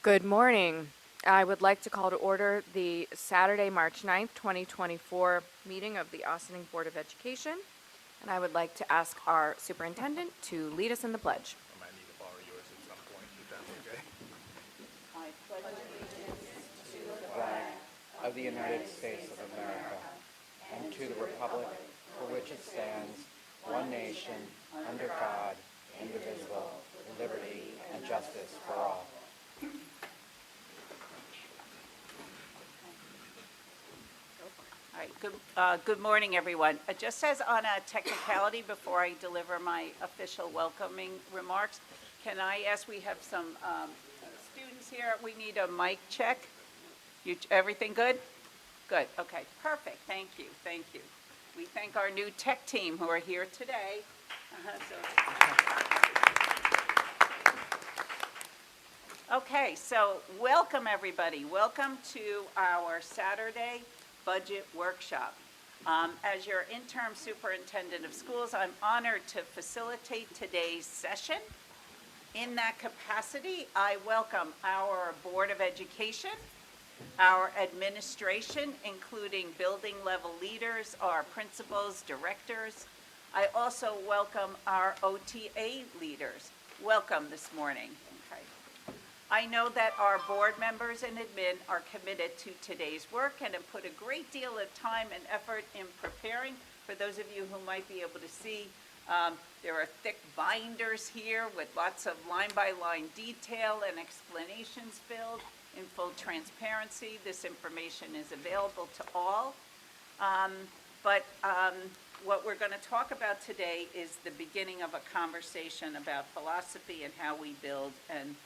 Good morning. I would like to call to order the Saturday, March 9th, 2024 meeting of the Ossining Board of Education, and I would like to ask our superintendent to lead us in the pledge. I might need to borrow yours at some point, if that's okay. I pledge allegiance to the flag of the United States of America and to the republic for which it stands, one nation, under God, indivisible, with liberty and justice for all. All right, good morning, everyone. Just as on a technicality, before I deliver my official welcoming remarks, can I ask, we have some students here, we need a mic check. Everything good? Good, okay, perfect, thank you. We thank our new tech team who are here today. Okay, so welcome everybody. Welcome to our Saturday budget workshop. As your interim superintendent of schools, I'm honored to facilitate today's session. In that capacity, I welcome our Board of Education, our administration, including building level leaders, our principals, directors. I also welcome our OTA leaders. Welcome this morning. Okay. I know that our board members and admin are committed to today's work and have put a great deal of time and effort in preparing. For those of you who might be able to see, there are thick binders here with lots of line-by-line detail and explanations filled in full transparency. This information is available to all. What we're going to talk about today is the beginning of a conversation about philosophy and how we build and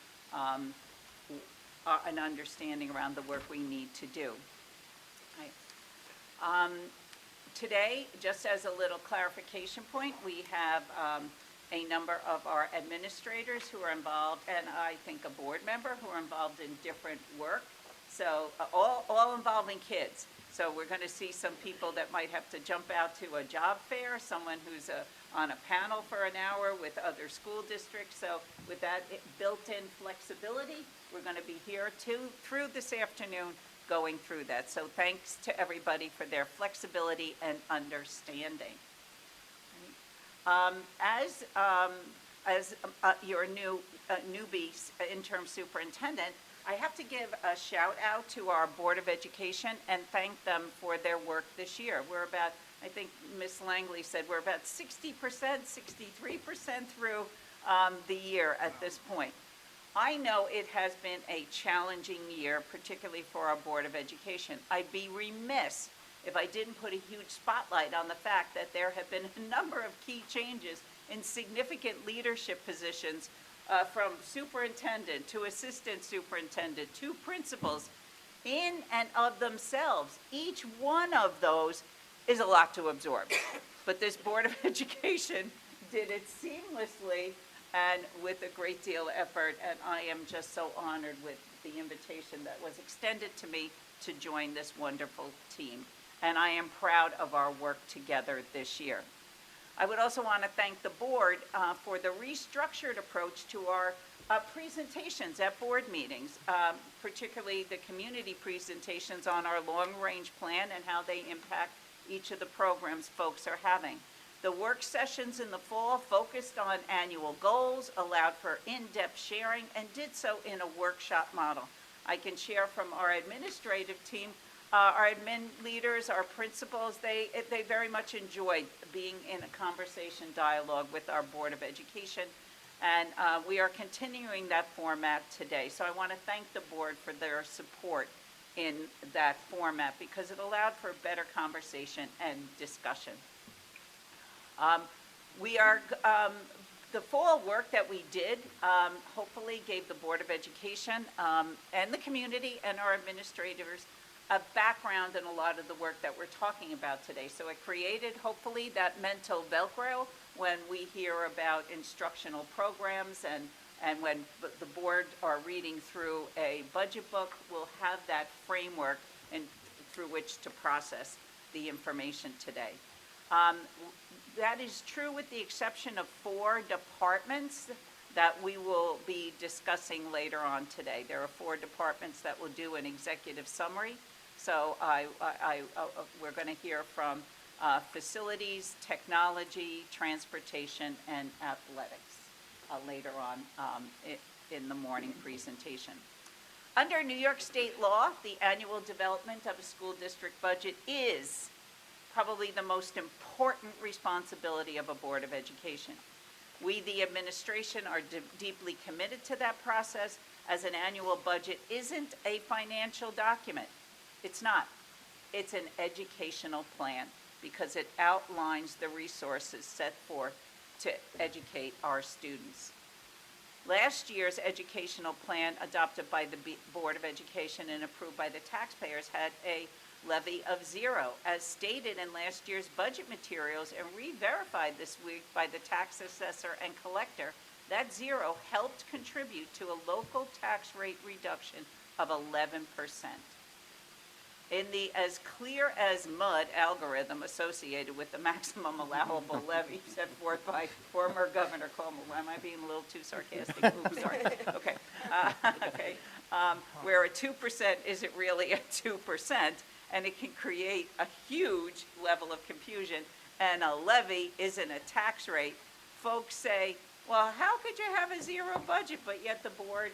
an understanding around the work we need to do. Right. Today, just as a little clarification point, we have a number of our administrators who are involved, and I think a board member who are involved in different work. So all involving kids. So we're going to see some people that might have to jump out to a job fair, someone who's on a panel for an hour with other school districts. So with that built-in flexibility, we're going to be here through this afternoon going through that. So thanks to everybody for their flexibility and understanding. As your newbie interim superintendent, I have to give a shout out to our Board of Education and thank them for their work this year. We're about, I think Ms. Langley said, we're about 60%, 63% through the year at this point. I know it has been a challenging year, particularly for our Board of Education. I'd be remiss if I didn't put a huge spotlight on the fact that there have been a number of key changes in significant leadership positions, from superintendent to assistant superintendent to principals, in and of themselves. Each one of those is a lot to absorb. But this Board of Education did it seamlessly and with a great deal of effort, and I am just so honored with the invitation that was extended to me to join this wonderful team. And I am proud of our work together this year. I would also want to thank the board for the restructured approach to our presentations at board meetings, particularly the community presentations on our long-range plan and how they impact each of the programs folks are having. The work sessions in the fall focused on annual goals, allowed for in-depth sharing, and did so in a workshop model. I can share from our administrative team, our admin leaders, our principals, they very much enjoyed being in a conversation dialogue with our Board of Education, and we are continuing that format today. So I want to thank the board for their support in that format because it allowed for better conversation and discussion. The fall work that we did hopefully gave the Board of Education and the community and our administrators a background in a lot of the work that we're talking about today. So it created, hopefully, that mental Velcro when we hear about instructional programs and when the board are reading through a budget book, we'll have that framework through which to process the information today. That is true with the exception of 4 departments that we will be discussing later on today. There are 4 departments that will do an executive summary. So we're going to hear from facilities, technology, transportation, and athletics later on in the morning presentation. Under New York State law, the annual development of a school district budget is probably the most important responsibility of a Board of Education. We, the administration, are deeply committed to that process, as an annual budget isn't a financial document. It's not. It's an educational plan because it outlines the resources set forth to educate our students. Last year's educational plan, adopted by the Board of Education and approved by the taxpayers, had a levy of 0, as stated in last year's budget materials and re-verified this week by the tax assessor and collector. That 0 helped contribute to a local tax rate reduction of 11%. In the as clear as mud algorithm associated with the maximum allowable levy set forth by former Governor Cuomo, am I being a little too sarcastic? Oops, sorry. Okay. Okay. Where a 2% isn't really a 2%, and it can create a huge level of confusion, and a levy isn't a tax rate, folks say, well, how could you have a 0 budget, but yet the board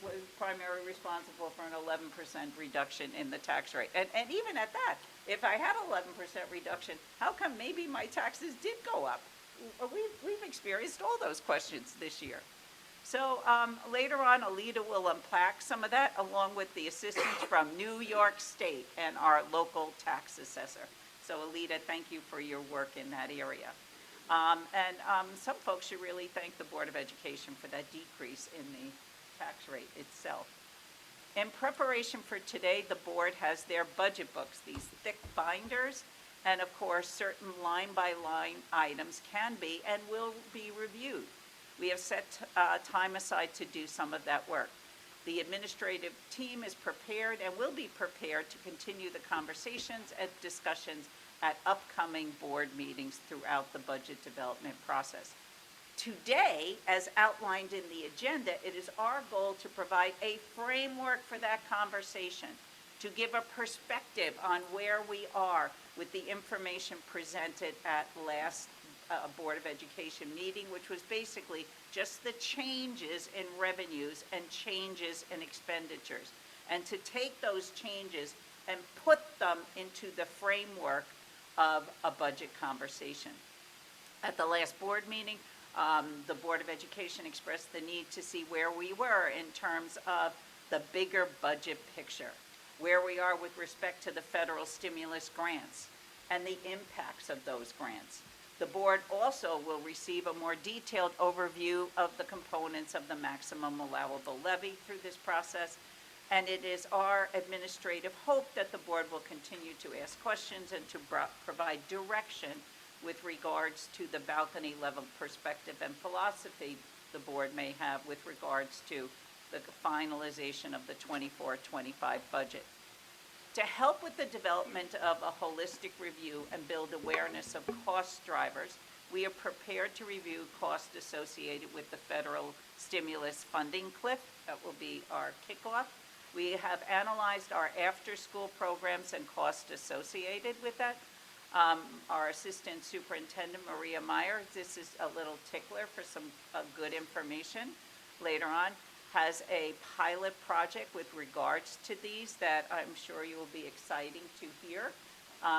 was primarily responsible for an 11% reduction in the tax rate? And even at that, if I had 11% reduction, how come maybe my taxes did go up? We've experienced all those questions this year. So later on, Alita will unpack some of that, along with the assistance from New York State and our local tax assessor. So Alita, thank you for your work in that area. Some folks should really thank the Board of Education for that decrease in the tax rate itself. In preparation for today, the board has their budget books, these thick binders, and of course, certain line-by-line items can be and will be reviewed. We have set time aside to do some of that work. The administrative team is prepared and will be prepared to continue the conversations and discussions at upcoming board meetings throughout the budget development process. Today, as outlined in the agenda, it is our goal to provide a framework for that conversation, to give a perspective on where we are with the information presented at last Board of Education meeting, which was basically just the changes in revenues and changes in expenditures, and to take those changes and put them into the framework of a budget conversation. At the last board meeting, the Board of Education expressed the need to see where we were in terms of the bigger budget picture, where we are with respect to the federal stimulus grants and the impacts of those grants. The board also will receive a more detailed overview of the components of the maximum allowable levy through this process, and it is our administrative hope that the board will continue to ask questions and to provide direction with regards to the balcony level perspective and philosophy the board may have with regards to the finalization of the 24-25 budget. To help with the development of a holistic review and build awareness of cost drivers, we are prepared to review costs associated with the federal stimulus funding cliff. That will be our kickoff. We have analyzed our after-school programs and costs associated with that. Our Assistant Superintendent, Maria Meyer, this is a little tickler for some good information later on, has a pilot project with regards to these that I'm sure you will be exciting to hear,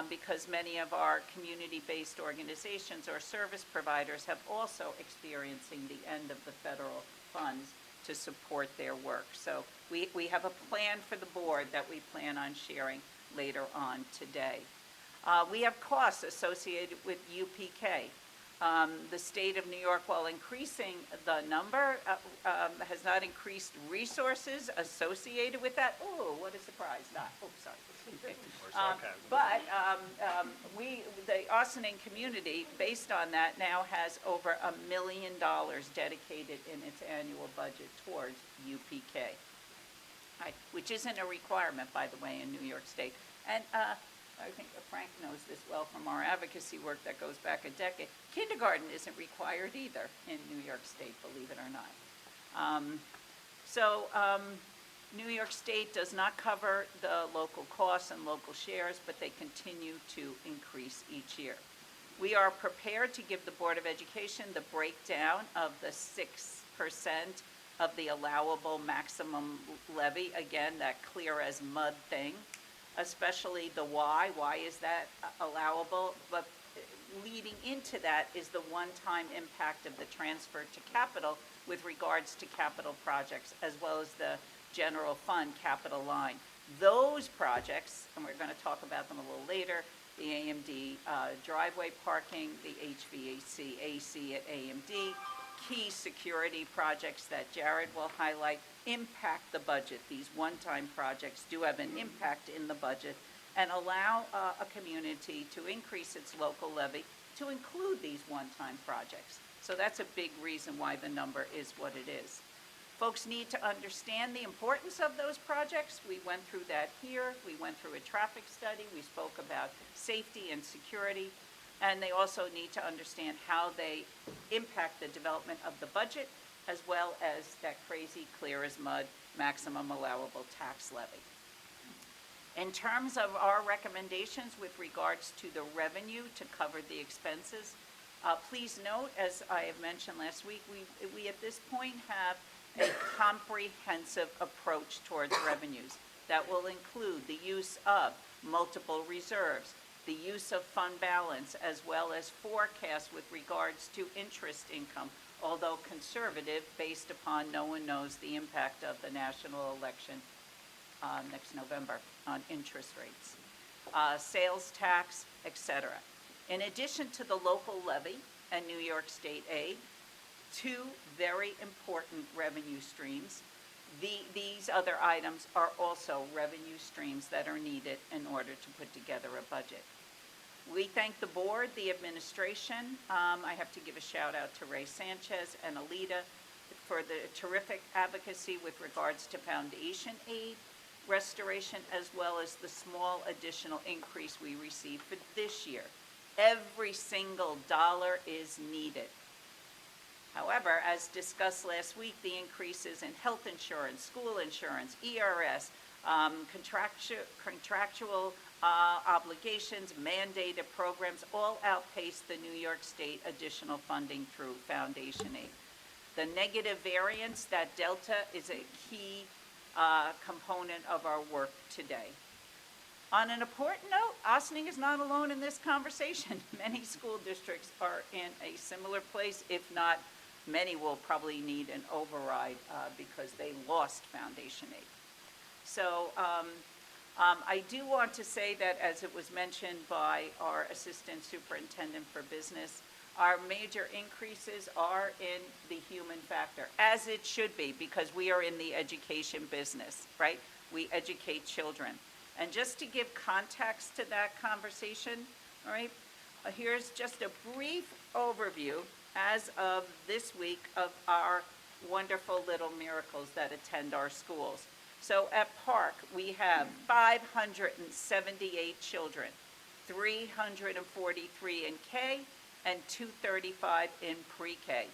because many of our community-based organizations or service providers have also experiencing the end of the federal funds to support their work. So we have a plan for the board that we plan on sharing later on today. We have costs associated with UPK. The state of New York, while increasing the number, has not increased resources associated with that. Oh, what a surprise. Sorry. Or sarcasm. But the Ossining community, based on that, now has over $1 million dedicated in its annual budget towards UPK, right, which isn't a requirement, by the way, in New York State. And I think Frank knows this well from our advocacy work that goes back a decade. Kindergarten isn't required either in New York State, believe it or not. New York State does not cover the local costs and local shares, but they continue to increase each year. We are prepared to give the Board of Education the breakdown of the 6% of the allowable maximum levy. Again, that clear as mud thing, especially the why. Why is that allowable? But leading into that is the one-time impact of the transfer to capital with regards to capital projects, as well as the general fund capital line. Those projects, and we're going to talk about them a little later, the AMD driveway parking, the HVAC AC at AMD, key security projects that Jared will highlight, impact the budget. These one-time projects do have an impact in the budget and allow a community to increase its local levy to include these one-time projects. So that's a big reason why the number is what it is. Folks need to understand the importance of those projects. We went through that here. We went through a traffic study. We spoke about safety and security. And they also need to understand how they impact the development of the budget, as well as that crazy, clear as mud, maximum allowable tax levy. In terms of our recommendations with regards to the revenue to cover the expenses, please note, as I have mentioned last week, we at this point have a comprehensive approach towards revenues that will include the use of multiple reserves, the use of fund balance, as well as forecasts with regards to interest income, although conservative based upon no one knows the impact of the national election next November on interest rates, sales tax, etc. In addition to the local levy and New York State aid, two very important revenue streams. These other items are also revenue streams that are needed in order to put together a budget. We thank the board, the administration. I have to give a shout out to Ray Sanchez and Alita for the terrific advocacy with regards to foundation aid restoration, as well as the small additional increase we received for this year. Every single dollar is needed. However, as discussed last week, the increases in health insurance, school insurance, ERS, contractual obligations, mandated programs, all outpace the New York State additional funding through foundation aid. The negative variance, that delta, is a key component of our work today. On an important note, Ossining is not alone in this conversation. Many school districts are in a similar place, if not, many will probably need an override because they lost foundation aid. So I do want to say that, as it was mentioned by our Assistant Superintendent for Business, our major increases are in the human factor, as it should be, because we are in the education business, right? We educate children. And just to give context to that conversation, all right, here's just a brief overview as of this week of our wonderful little miracles that attend our schools. So at Park, we have 578 children, 343 in K and 235 in pre-K.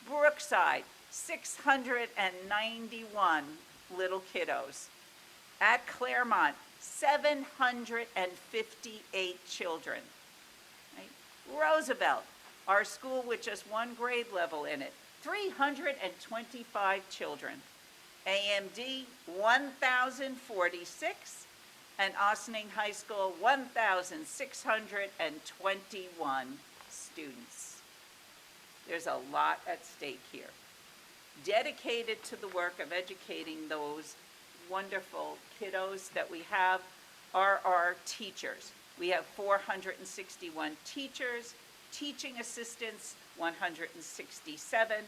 Brookside, 691 little kiddos. At Claremont, 758 children. Right? Roosevelt, our school with just one grade level in it, 325 children. AMD, 1,046, and Ossining High School, 1,621 students. There's a lot at stake here. Dedicated to the work of educating those wonderful kiddos that we have are our teachers. We have 461 teachers, teaching assistants, 167.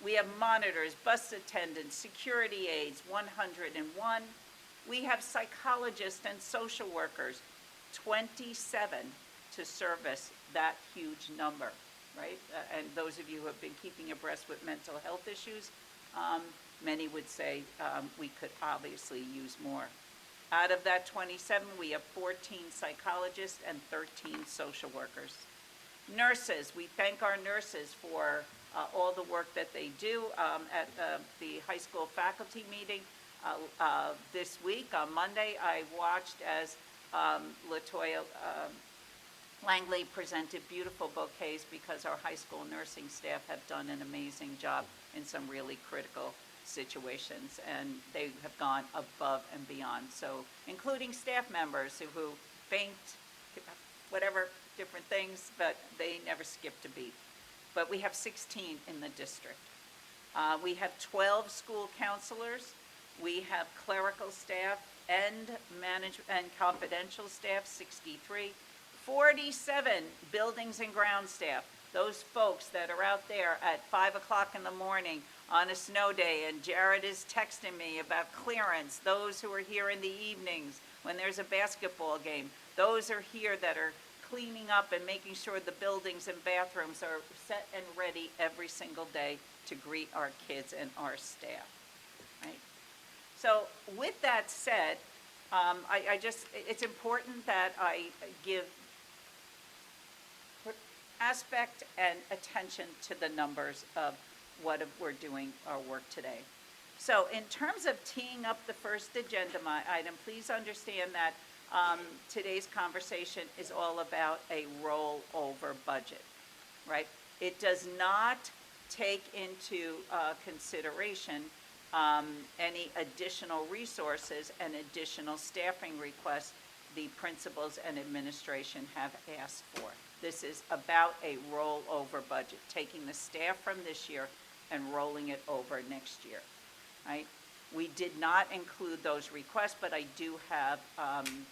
We have monitors, bus attendants, security aides, 101. We have psychologists and social workers, 27 to service that huge number, right? And those of you who have been keeping abreast with mental health issues, many would say we could obviously use more. Out of that 27, we have 14 psychologists and 13 social workers. Nurses, we thank our nurses for all the work that they do. At the high school faculty meeting this week, on Monday, I watched as Latoya Langley presented beautiful bouquets because our high school nursing staff have done an amazing job in some really critical situations, and they have gone above and beyond. So, including staff members who faint, whatever, different things, but they never skipped a beat. But we have 16 in the district. We have 12 school counselors. We have clerical staff and confidential staff, 63. 47 buildings and ground staff, those folks that are out there at 5 o'clock in the morning on a snow day, and Jared is texting me about clearance, those who are here in the evenings when there's a basketball game, those are here that are cleaning up and making sure the buildings and bathrooms are set and ready every single day to greet our kids and our staff, right? So with that said, it's important that I give aspect and attention to the numbers of what we're doing our work today. So in terms of teeing up the first agenda item, please understand that today's conversation is all about a rollover budget, right? It does not take into consideration any additional resources and additional staffing requests the principals and administration have asked for. This is about a rollover budget, taking the staff from this year and rolling it over next year, right? We did not include those requests, but I do have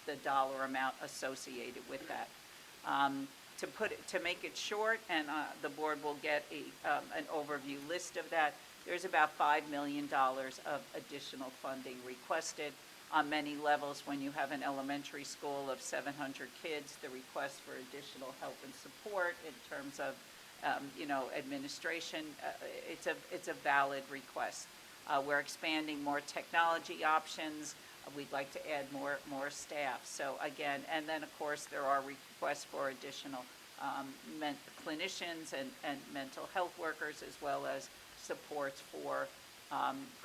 the dollar amount associated with that. To make it short, and the board will get an overview list of that, there's about $5 million of additional funding requested on many levels. When you have an elementary school of 700 kids, the request for additional help and support in terms of administration, it's a valid request. We're expanding more technology options. We'd like to add more staff. So again, and then of course there are requests for additional clinicians and mental health workers, as well as supports for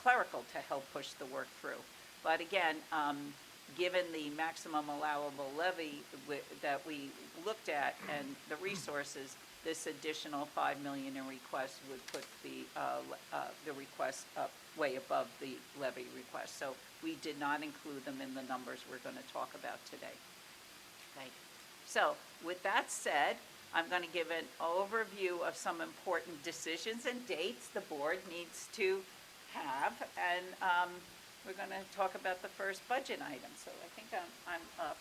clerical to help push the work through. But again, given the maximum allowable levy that we looked at and the resources, this additional $5 million in requests would put the request up way above the levy request. So we did not include them in the numbers we're going to talk about today. Okay. So with that said, I'm going to give an overview of some important decisions and dates the board needs to have, and we're going to talk about the first budget item. So I think I'm up.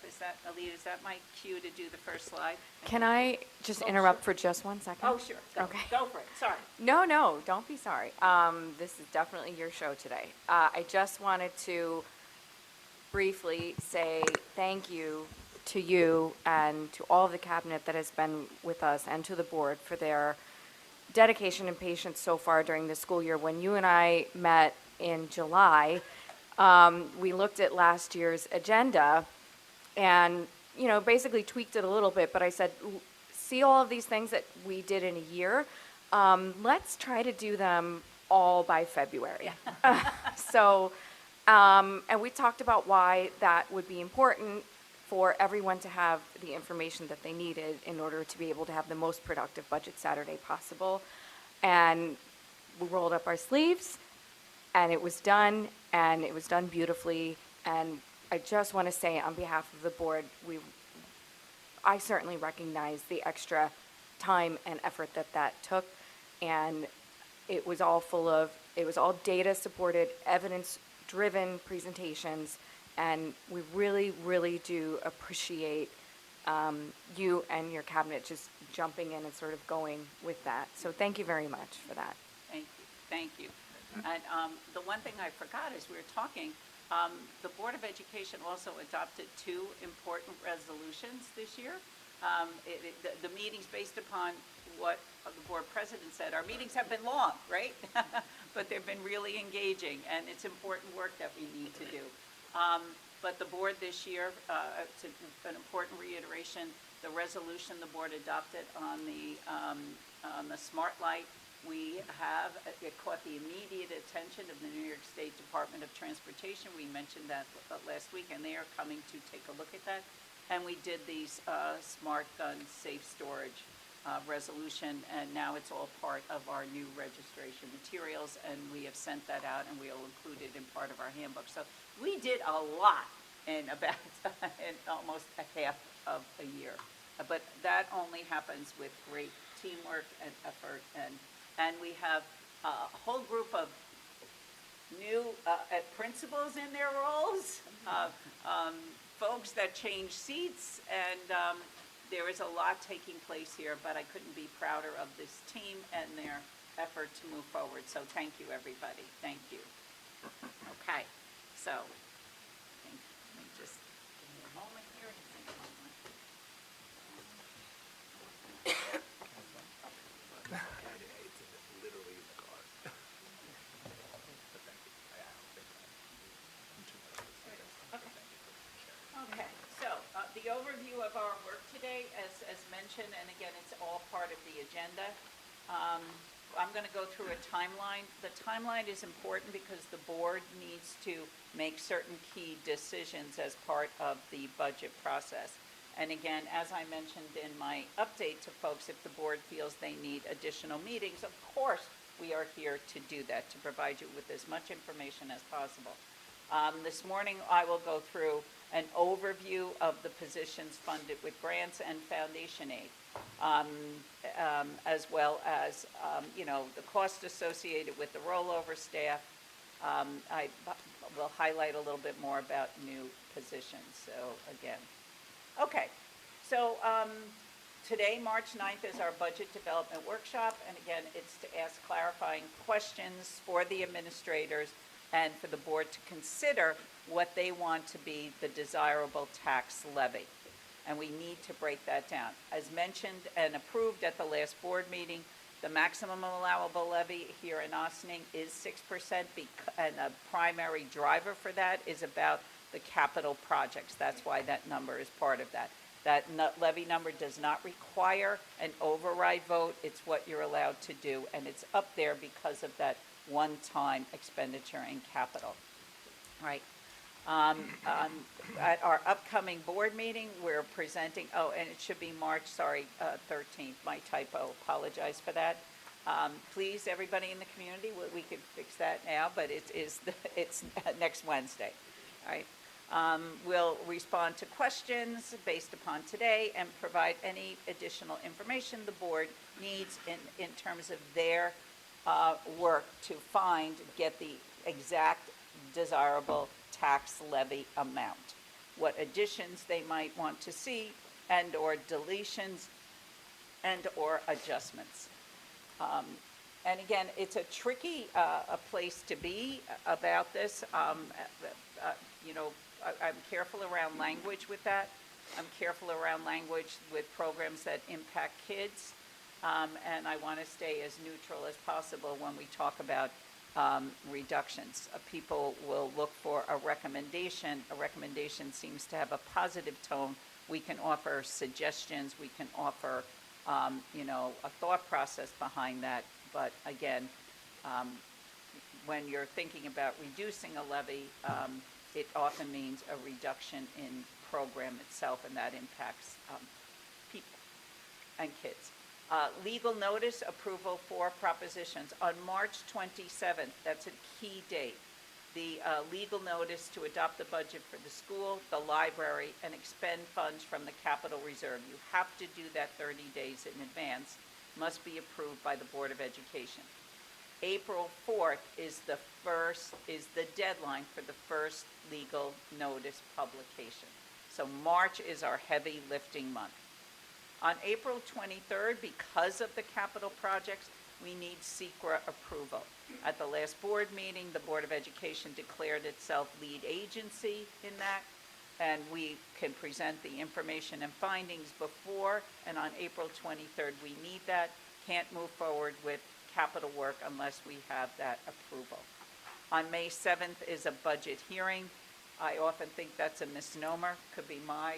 Alita, is that my cue to do the first slide? Can I just interrupt for just 1 second? Oh, sure. Okay. Go for it. Sorry. No, don't be sorry. This is definitely your show today. I just wanted to briefly say thank you to you and to all of the cabinet that has been with us, and to the board for their dedication and patience so far during the school year. When you and I met in July, we looked at last year's agenda and, basically tweaked it a little bit, but I said, see all of these things that we did in a year, let's try to do them all by February. Yeah. And we talked about why that would be important for everyone to have the information that they needed in order to be able to have the most productive budget Saturday possible. And we rolled up our sleeves, and it was done, and it was done beautifully. And I just want to say on behalf of the board, I certainly recognize the extra time and effort that took, and it was all data supported, evidence driven presentations, and we really, really do appreciate you and your cabinet just jumping in and sort of going with that. So thank you very much for that. Thank you. And the one thing I forgot is we were talking, the Board of Education also adopted 2 important resolutions this year. The meetings, based upon what the board president said, our meetings have been long, right? But they've been really engaging, and it's important work that we need to do. But the board this year, it's an important reiteration, the resolution the board adopted on the smart light, it caught the immediate attention of the New York State Department of Transportation. We mentioned that last week, and they are coming to take a look at that. And we did these smart gun safe storage resolution, and now it's all part of our new registration materials, and we have sent that out, and we'll include it in part of our handbook. So we did a lot in about in almost a half of a year. But that only happens with great teamwork and effort, and we have a whole group of new principals in their roles, folks that change seats, and there is a lot taking place here, but I couldn't be prouder of this team and their effort to move forward. So thank you, everybody. Thank you. Okay, so let me just give me a moment here to think about my. It's literally in the car. But thank you. I don't think I'm too much. Okay, so the overview of our work today, as mentioned, and again, it's all part of the agenda. I'm going to go through a timeline. The timeline is important because the board needs to make certain key decisions as part of the budget process. And again, as I mentioned in my update to folks, if the board feels they need additional meetings, of course, we are here to do that, to provide you with as much information as possible. This morning, I will go through an overview of the positions funded with grants and foundation aid, as well as, the cost associated with the rollover staff. I will highlight a little bit more about new positions. So again, okay. So today, March 9th, is our budget development workshop. And again, it's to ask clarifying questions for the administrators and for the board to consider what they want to be the desirable tax levy. And we need to break that down. As mentioned and approved at the last board meeting, the maximum allowable levy here in Ossining is 6%, and a primary driver for that is about the capital projects. That's why that number is part of that. That levy number does not require an override vote. It's what you're allowed to do, and it's up there because of that one-time expenditure in capital. Right. At our upcoming board meeting, we're presenting, and it should be March, 13th, my typo, apologize for that. Please, everybody in the community, we could fix that now, but it's next Wednesday, all right? We'll respond to questions based upon today and provide any additional information the board needs in terms of their work to get the exact desirable tax levy amount, what additions they might want to see, and or deletions, and or adjustments. And again, it's a tricky a place to be about this. I'm careful around language with that. I'm careful around language with programs that impact kids. And I want to stay as neutral as possible when we talk about reductions. People will look for a recommendation. A recommendation seems to have a positive tone. We can offer suggestions. We can offer, a thought process behind that. But again, when you're thinking about reducing a levy, it often means a reduction in program itself, and that impacts people and kids. Legal notice approval for propositions. On March 27th, that's a key date, the legal notice to adopt the budget for the school, the library, and expend funds from the capital reserve. You have to do that 30 days in advance, must be approved by the Board of Education. April 4th is the deadline for the first legal notice publication. So March is our heavy lifting month. On April 23rd, because of the capital projects, we need SECRA approval. At the last board meeting, the Board of Education declared itself lead agency in that, and we can present the information and findings before, and on April 23rd, we need that. Can't move forward with capital work unless we have that approval. On May 7th is a budget hearing. I often think that's a misnomer, could be my,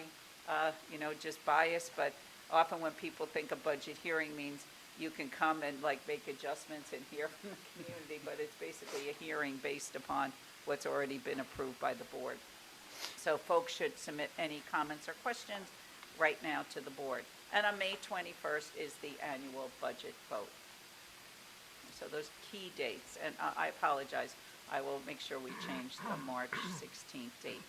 just bias, but often when people think a budget hearing means you can come and like make adjustments and hear from the community, but it's basically a hearing based upon what's already been approved by the board. So folks should submit any comments or questions right now to the board. And on May 21st is the annual budget vote. So those key dates, and I apologize, I will make sure we change the March 16th date.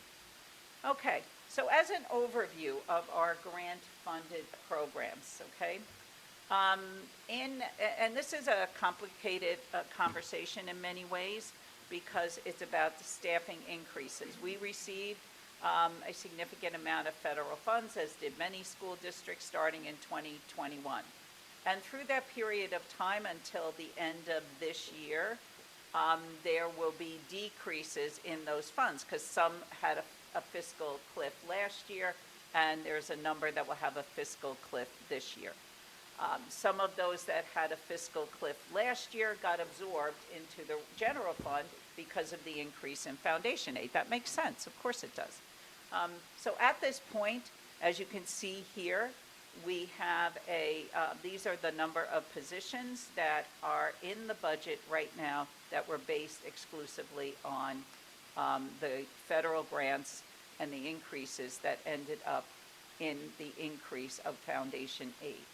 Okay, so as an overview of our grant-funded programs, okay? And this is a complicated conversation in many ways because it's about the staffing increases. We received a significant amount of federal funds, as did many school districts, starting in 2021. And through that period of time until the end of this year, there will be decreases in those funds because some had a fiscal cliff last year, and there's a number that will have a fiscal cliff this year. Some of those that had a fiscal cliff last year got absorbed into the general fund because of the increase in foundation aid. That makes sense, of course it does. So at this point, as you can see here, we have these are the number of positions that are in the budget right now that were based exclusively on the federal grants and the increases that ended up in the increase of foundation aid.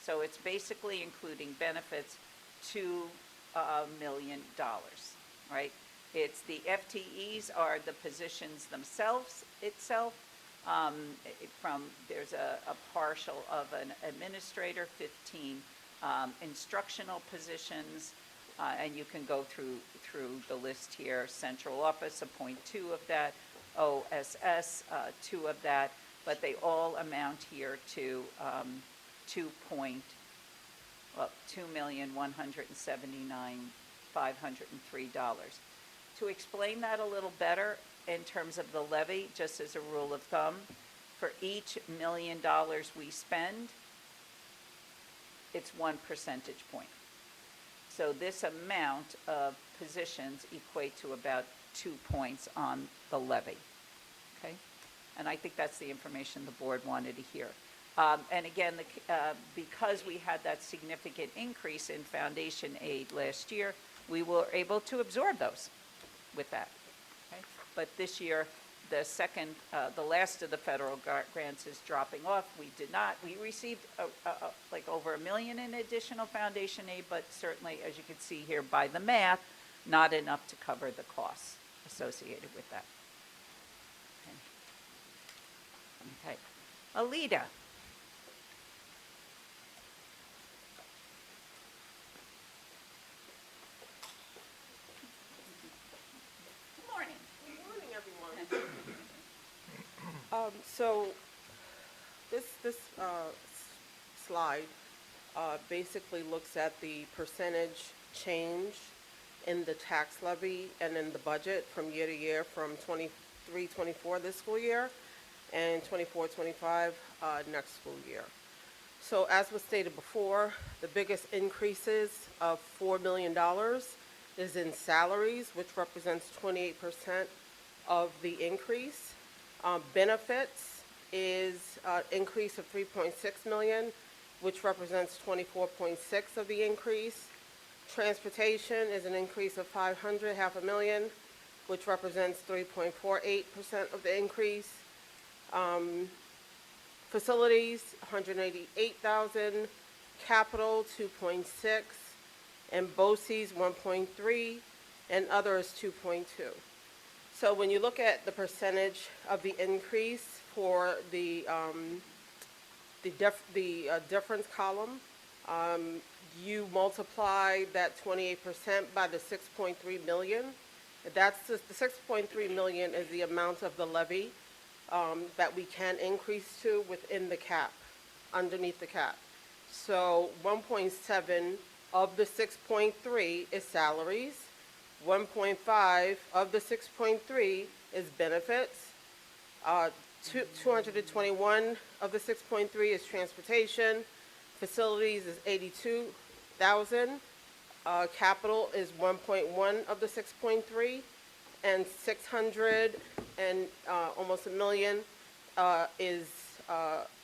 So it's basically including benefits, $2 million, right? It's the FTEs are the positions themselves itself. There's a partial of an administrator, 15 instructional positions, and you can go through the list here. Central office, a 0.2 of that, OSS, 2 of that, but they all amount here to $2,179,503. To explain that a little better, in terms of the levy, just as a rule of thumb, for each $1 million we spend, it's 1 percentage point. So this amount of positions equate to about 2 points on the levy, okay? And I think that's the information the board wanted to hear. And again, because we had that significant increase in foundation aid last year, we were able to absorb those with that. Okay? But this year, the last of the federal grants is dropping off. We did not. We received like over $1 million in additional foundation aid, but certainly, as you can see here by the math, not enough to cover the costs associated with that. Okay. Alida. So this slide basically looks at the percentage change in the tax levy and in the budget from year to year from 23-24 this school year and 24-25 next school year. So as was stated before, the biggest increases of $4 million is in salaries, which represents 28% of the increase. Benefits is an increase of $3.6 million, which represents 24.6% of the increase. Transportation is an increase of $500,000, which represents 3.48% of the increase. Facilities, $188,000. Capital, $2.6, and BOCES, $1.3, and others, $2.2. So when you look at the percentage of the increase for the difference column, you multiply that 28% by the 6.3 million. That's the 6.3 million is the amount of the levy that we can increase to within the cap, underneath the cap. So 1.7 of the 6.3 is salaries. 1.5 of the 6.3 is benefits. 221 of the 6.3 is transportation. Facilities is 82,000. Capital is 1.1 of the 6.3, and 600 and almost $1 million is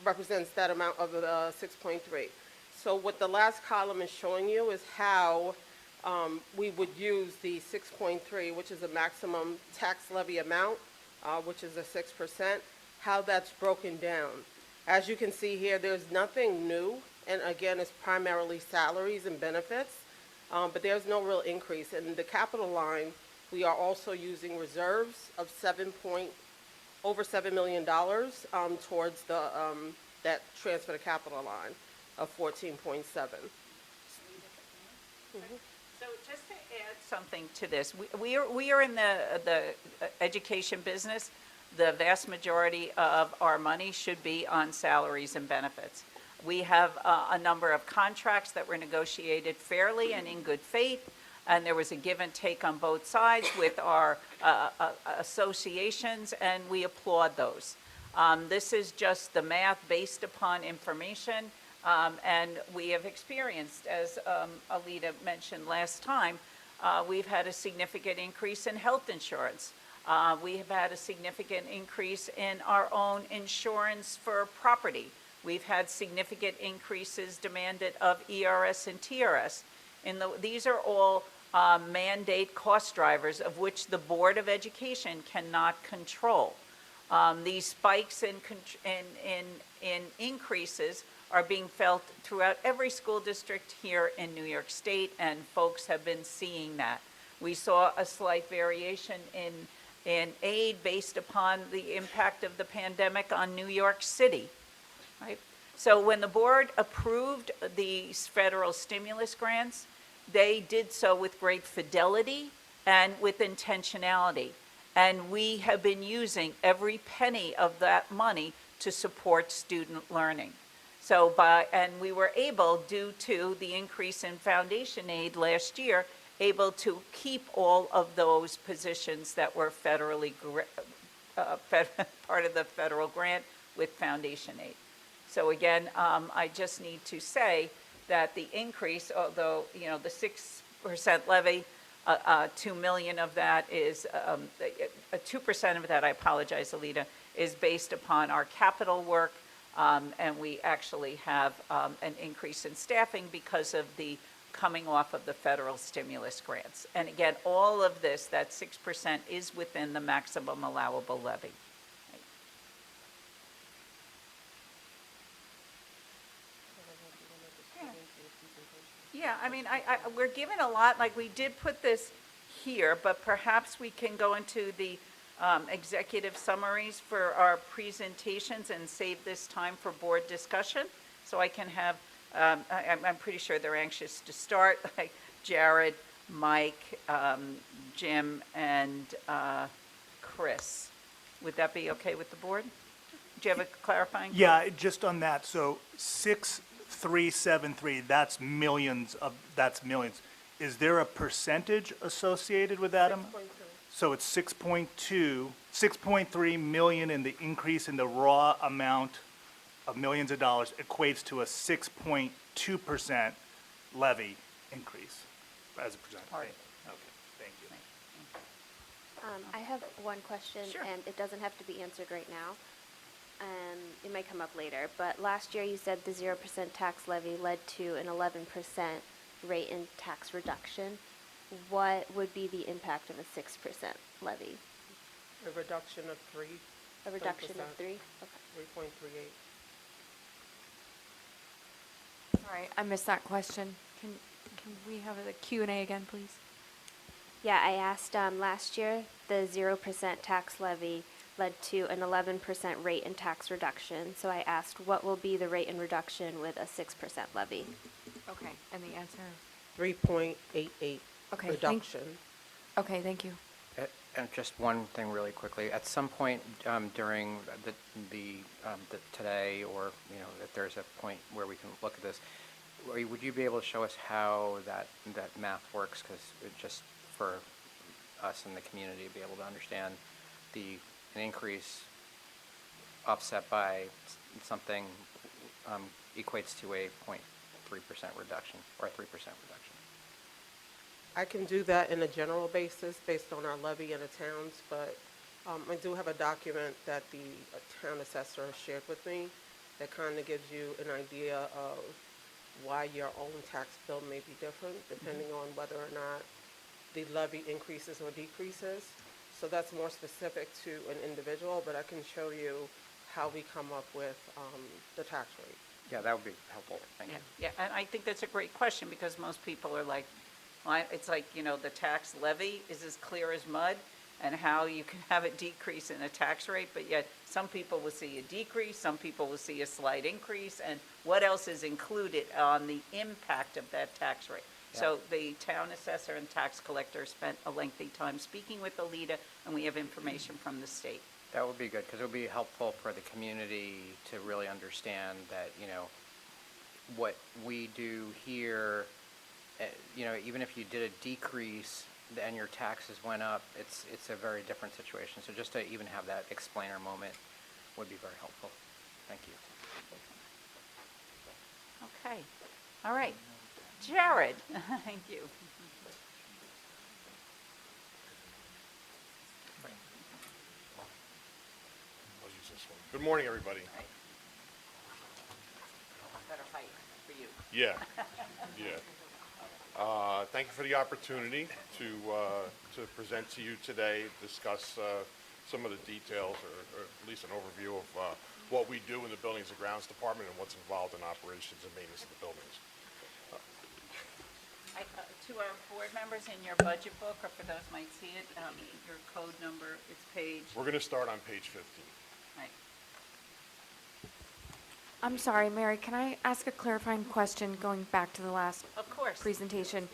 represents that amount of the 6.3. So what the last column is showing you is how we would use the 6.3, which is a maximum tax levy amount, which is a 6%, how that's broken down. As you can see here, there's nothing new, and again, it's primarily salaries and benefits, but there's no real increase. In the capital line, we are also using reserves of over $7 million towards the that transfer to capital line of 14.7. So just to add something to this, we are in the education business. The vast majority of our money should be on salaries and benefits. We have a number of contracts that were negotiated fairly and in good faith, and there was a give and take on both sides with our associations, and we applaud those. This is just the math based upon information, and we have experienced, as Alita mentioned last time, we've had a significant increase in health insurance. We have had a significant increase in our own insurance for property. We've had significant increases demanded of ERS and TRS. These are all mandate cost drivers of which the Board of Education cannot control. These spikes in increases are being felt throughout every school district here in New York State, and folks have been seeing that. We saw a slight variation in aid based upon the impact of the pandemic on New York City, right? So when the board approved these federal stimulus grants, they did so with great fidelity and with intentionality. And we have been using every penny of that money to support student learning. And we were able, due to the increase in foundation aid last year, able to keep all of those positions that were federally part of the federal grant with foundation aid. So again, I just need to say that the increase, although, you know, the 6% levy, 2 million of that is, 2% of that, I apologize, Alita, is based upon our capital work, and we actually have an increase in staffing because of the coming off of the federal stimulus grants. And again, all of this, that 6% is within the maximum allowable levy. Yeah, I mean, we're given a lot, like we did put this here, but perhaps we can go into the executive summaries for our presentations and save this time for board discussion. So I can have, I'm pretty sure they're anxious to start, like Jared, Mike, Jim, and Chris. Would that be okay with the board? Do you have a clarifying? Yeah, just on that, so 6,373, that's millions. Is there a percentage associated with that? 6.2. So it's 6.3 million, in the increase in the raw amount of millions of dollars equates to a 6.2% levy increase as a percent. Right. Okay, thank you. I have one question, Sure. and it doesn't have to be answered right now. It might come up later, but last year you said the 0% tax levy led to an 11% rate in tax reduction. What would be the impact of a 6% levy? A reduction of 3, A reduction of 3%. 3? Okay. 3.38. Sorry, I missed that question. Can we have a Q&A again, please? Yeah, I asked last year the 0% tax levy led to an 11% rate in tax reduction. So I asked what will be the rate in reduction with a 6% levy? Okay, and the answer? 3.88 Okay, reduction. Okay, thank you. And just one thing really quickly, at some point during the today, or, you know, if there's a point where we can look at this, would you be able to show us how that math works? Because just for us in the community to be able to understand an increase offset by something equates to a 0.3% reduction, or a 3% reduction. I can do that in a general basis based on our levy in the towns, but I do have a document that the town assessor shared with me that kind of gives you an idea of why your own tax bill may be different depending on whether or not the levy increases or decreases. So that's more specific to an individual, but I can show you how we come up with the tax rate. Yeah, that would be helpful. Thank you. Yeah, and I think that's a great question, because most people are like, it's like, the tax levy is as clear as mud, and how you can have a decrease in a tax rate, but yet some people will see a decrease, some people will see a slight increase, and what else is included on the impact of that tax rate? So the town assessor and tax collector spent a lengthy time speaking with Alita, and we have information from the state. That would be good, because it would be helpful for the community to really understand that, what we do here, even if you did a decrease and your taxes went up, it's a very different situation. So just to even have that explainer moment would be very helpful. Thank you. Okay, all right. Jared, thank you. I'll use this one. Good morning, everybody. Better height for you. Yeah, yeah. Thank you for the opportunity to present to you today, discuss some of the details, or at least an overview of what we do in the Buildings and Grounds Department and what's involved in operations and maintenance of the buildings. To our board members, in your budget book, or for those who might see it, your code number, it's page, We're going to start on page 15. right. I'm sorry, Mary, can I ask a clarifying question going back to the last Of course. presentation?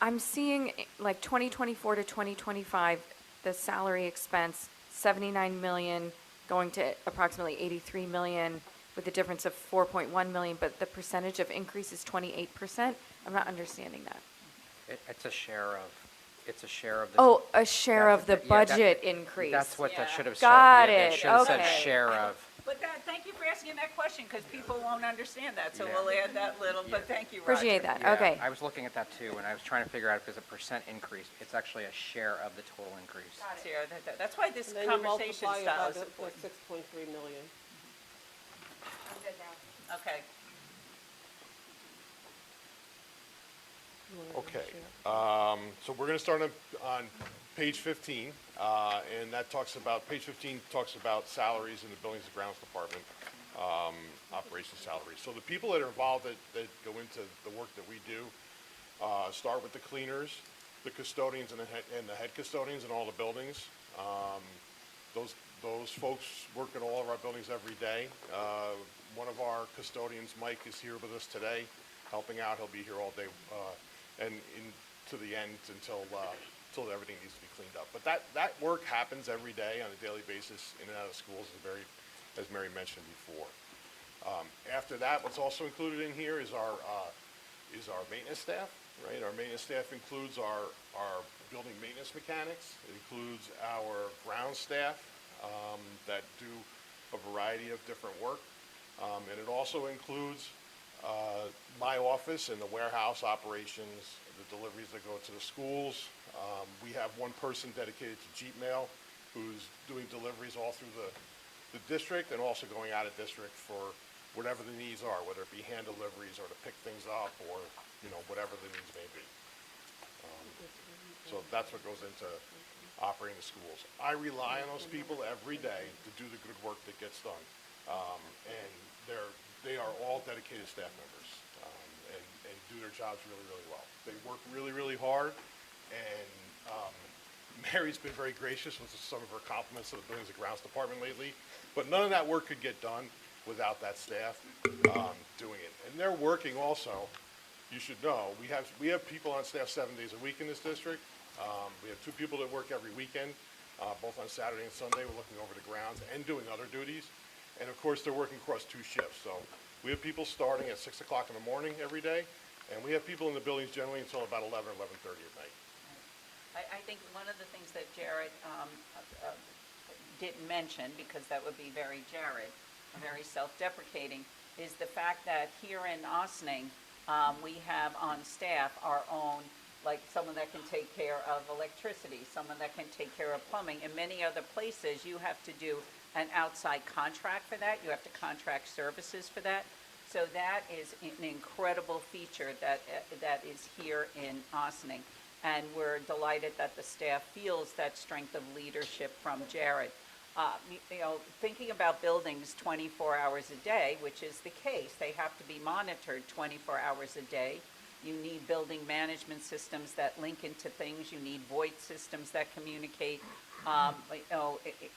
I'm seeing like 2024 to 2025, the salary expense, 79 million going to approximately 83 million with a difference of 4.1 million, but the percentage of increase is 28%. I'm not understanding that. It's a share of the. Oh, a share of the Yeah, that- budget increase. That's what that Yeah. should have said. Got Yeah, that it, should have said okay. share of. But thank you for asking that question, because people won't understand that, so Yeah. we'll add that little, but thank you, Roger. Appreciate that, Yeah, okay. I was looking at that too, and I was trying to figure out if there's a percent increase. It's actually a share of the total increase. Sarah, that's why this And then you conversation multiply it style by is the important. 6.3 million. Okay. Okay, so we're going to start on page 15, and that talks about, page 15 talks about salaries in the Buildings and Grounds Department, operations salaries. So the people that are involved that go into the work that we do start with the cleaners, the custodians, and the head custodians in all the buildings. Those folks work in all of our buildings every day. One of our custodians, Mike, is here with us today, helping out. He'll be here all day, and to the end until everything needs to be cleaned up. But that work happens every day on a daily basis in and out of schools, as Mary mentioned before. After that, what's also included in here is our maintenance staff, right? Our maintenance staff includes our building maintenance mechanics. It includes our ground staff that do a variety of different work. And it also includes my office and the warehouse operations, the deliveries that go to the schools. We have one person dedicated to Jeep Mail who's doing deliveries all through the district and also going out of district for whatever the needs are, whether it be hand deliveries or to pick things up or, whatever the needs may be. So that's what goes into operating the schools. I rely on those people every day to do the good work that gets done. And they are all dedicated staff members and do their jobs really, really well. They work really, really hard, and Mary's been very gracious with some of her compliments to the Buildings and Grounds Department lately, but none of that work could get done without that staff doing it. And they're working also, you should know, we have people on staff 7 days a week in this district. We have 2 people that work every weekend, both on Saturday and Sunday. We're looking over the grounds and doing other duties. And of course, they're working across 2 shifts. So we have people starting at 6 o'clock in the morning every day, and we have people in the buildings generally until about 11, 11:30 at night. I think one of the things that Jared didn't mention, because that would be very Jared, very self-deprecating, is the fact that here in Ossining, we have on staff our own like someone that can take care of electricity, someone that can take care of plumbing. In many other places, you have to do an outside contract for that. You have to contract services for that. So that is an incredible feature that is here in Ossining. And we're delighted that the staff feels that strength of leadership from Jared. Thinking about buildings 24 hours a day, which is the case, they have to be monitored 24 hours a day. You need building management systems that link into things. You need VoIP systems that communicate.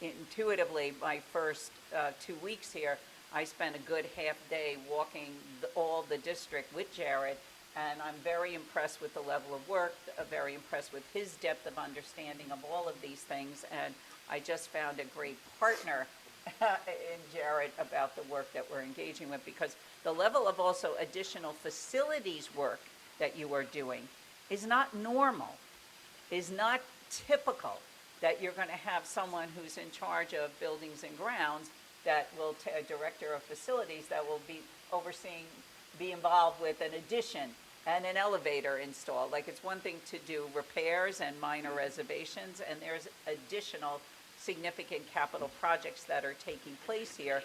Intuitively, my first 2 weeks here, I spent a good half day walking all the district with Jared, and I'm very impressed with the level of work, very impressed with his depth of understanding of all of these things, and I just found a great partner in Jared about the work that we're engaging with, because the level of also additional facilities work that you are doing is not normal, is not typical, that you're going to have someone who's in charge of buildings and grounds that will, a director of facilities that will be overseeing, be involved with an addition and an elevator install. Like, it's one thing to do repairs and minor reservations, and there's additional significant capital projects that are taking place here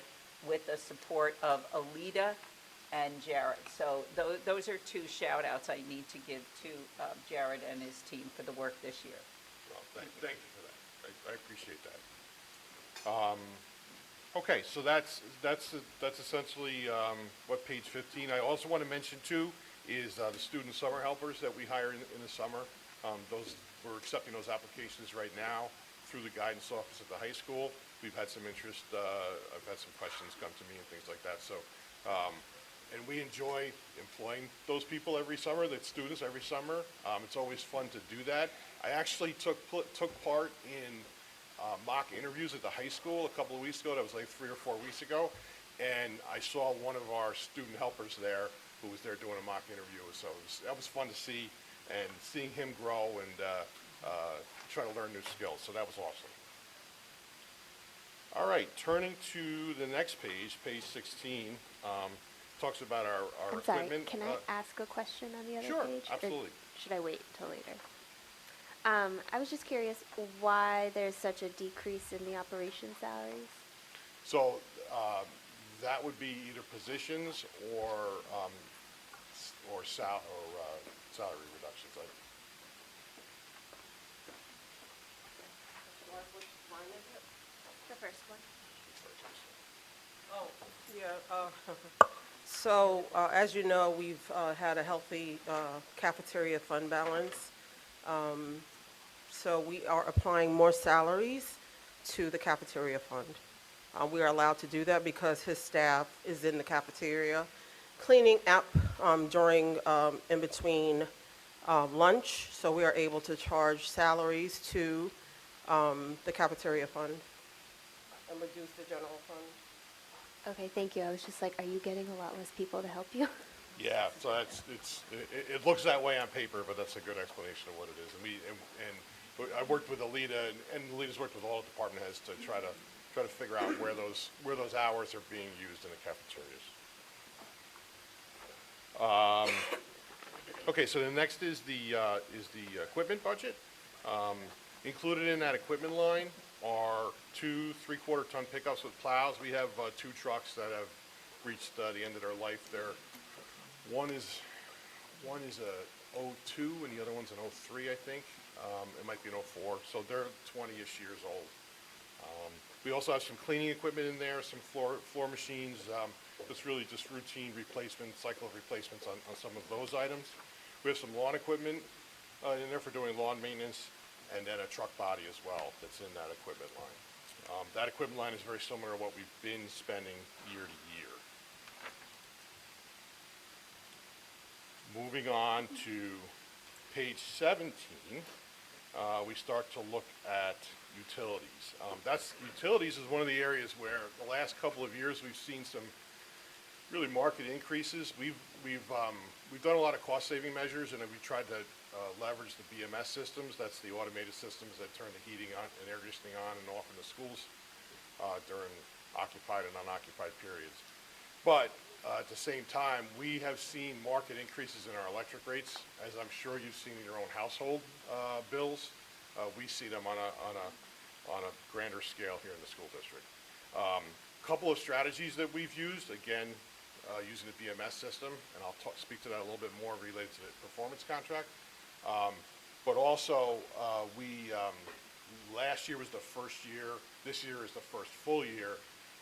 with the support of Alita and Jared. So those are two shout outs I need to give to Jared and his team for the work this year. Well, thank you for that. I appreciate that. Okay, so that's essentially what page 15. I also want to mention too is the student summer helpers that we hire in the summer. We're accepting those applications right now through the guidance office at the high school. We've had some interest. I've had some questions come to me and things like that. So, and we enjoy employing those people every summer, the students every summer. It's always fun to do that. I actually took part in mock interviews at the high school a couple of weeks ago. That was like 3 or 4 weeks ago. And I saw one of our student helpers there who was there doing a mock interview. So that was fun to see, and seeing him grow and try to learn new skills. So that was awesome. All right, turning to the next page, page 16, talks about our I'm sorry, equipment. can I ask a question on the other Sure, page? Or absolutely. should I wait till later? I was just curious why there's such a decrease in the operation salaries. So that would be either positions or salary reductions. The first one. So, as you know, we've had a healthy cafeteria fund balance. So we are applying more salaries to the cafeteria fund. We are allowed to do that because his staff is in the cafeteria cleaning up during, in between lunch. So we are able to charge salaries to the cafeteria fund and reduce the general fund. Okay, thank you. I was just like, are you getting a lot less people to help you? Yeah, so it looks that way on paper, but that's a good explanation of what it is. And I worked with Alita, and Alita's worked with all the department heads to try to figure out where those hours are being used in the cafeterias. Okay, so the next is the equipment budget. Included in that equipment line are 2 3/4-ton pickups with plows. We have 2 trucks that have reached the end of their life. One is a 02 and the other one's an 03, I think. It might be an 04, so they're 20-ish years old. We also have some cleaning equipment in there, some floor machines. It's really just routine replacement, cycle of replacements on some of those items. We have some lawn equipment in there for doing lawn maintenance, and then a truck body as well that's in that equipment line. That equipment line is very similar to what we've been spending year to year. Moving on to page 17, we start to look at utilities. Utilities is one of the areas where the last couple of years we've seen some really market increases. We've done a lot of cost-saving measures, and we tried to leverage the BMS systems. That's the automated systems that turn the heating on and air conditioning on and off in the schools during occupied and unoccupied periods. But at the same time, we have seen market increases in our electric rates, as I'm sure you've seen in your own household bills. We see them on a grander scale here in the school district. Couple of strategies that we've used, again, using the BMS system, and I'll speak to that a little bit more related to the performance contract. But also, last year was the first year, this year is the first full year,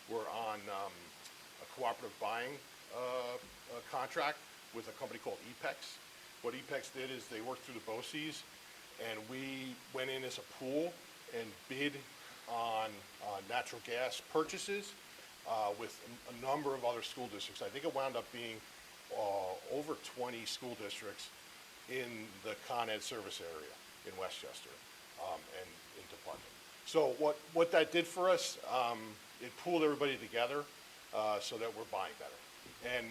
we're on a cooperative buying contract with a company called EPEX. What EPEX did is they worked through the BOCES, and we went in as a pool and bid on natural gas purchases with a number of other school districts. I think it wound up being over 20 school districts in the Con Ed service area in Westchester and in Department. So what that did for us, it pooled everybody together so that we're buying better. And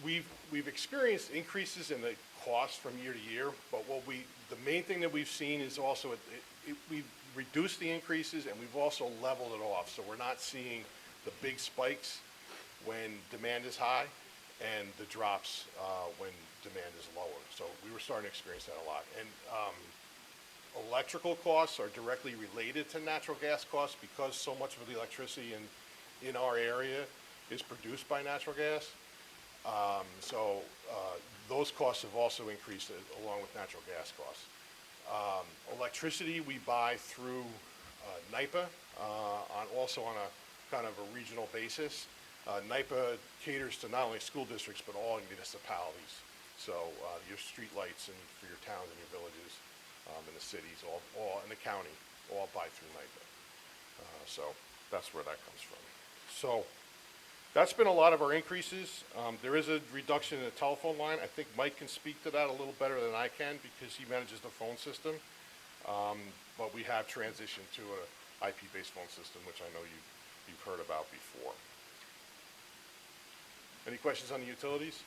we've experienced increases in the cost from year to year, but the main thing that we've seen is also we've reduced the increases and we've also leveled it off. So we're not seeing the big spikes when demand is high and the drops when demand is lower. So we were starting to experience that a lot. And electrical costs are directly related to natural gas costs because so much of the electricity in our area is produced by natural gas. So those costs have also increased along with natural gas costs. Electricity we buy through NIPA, also on a kind of a regional basis. NIPA caters to not only school districts but all municipalities. So your street lights and for your towns and your villages and the cities, all in the county, all buy through NIPA. So that's where that comes from. So that's been a lot of our increases. There is a reduction in the telephone line. I think Mike can speak to that a little better than I can because he manages the phone system. But we have transitioned to an IP-based phone system, which I know you've heard about before. Any questions on the utilities?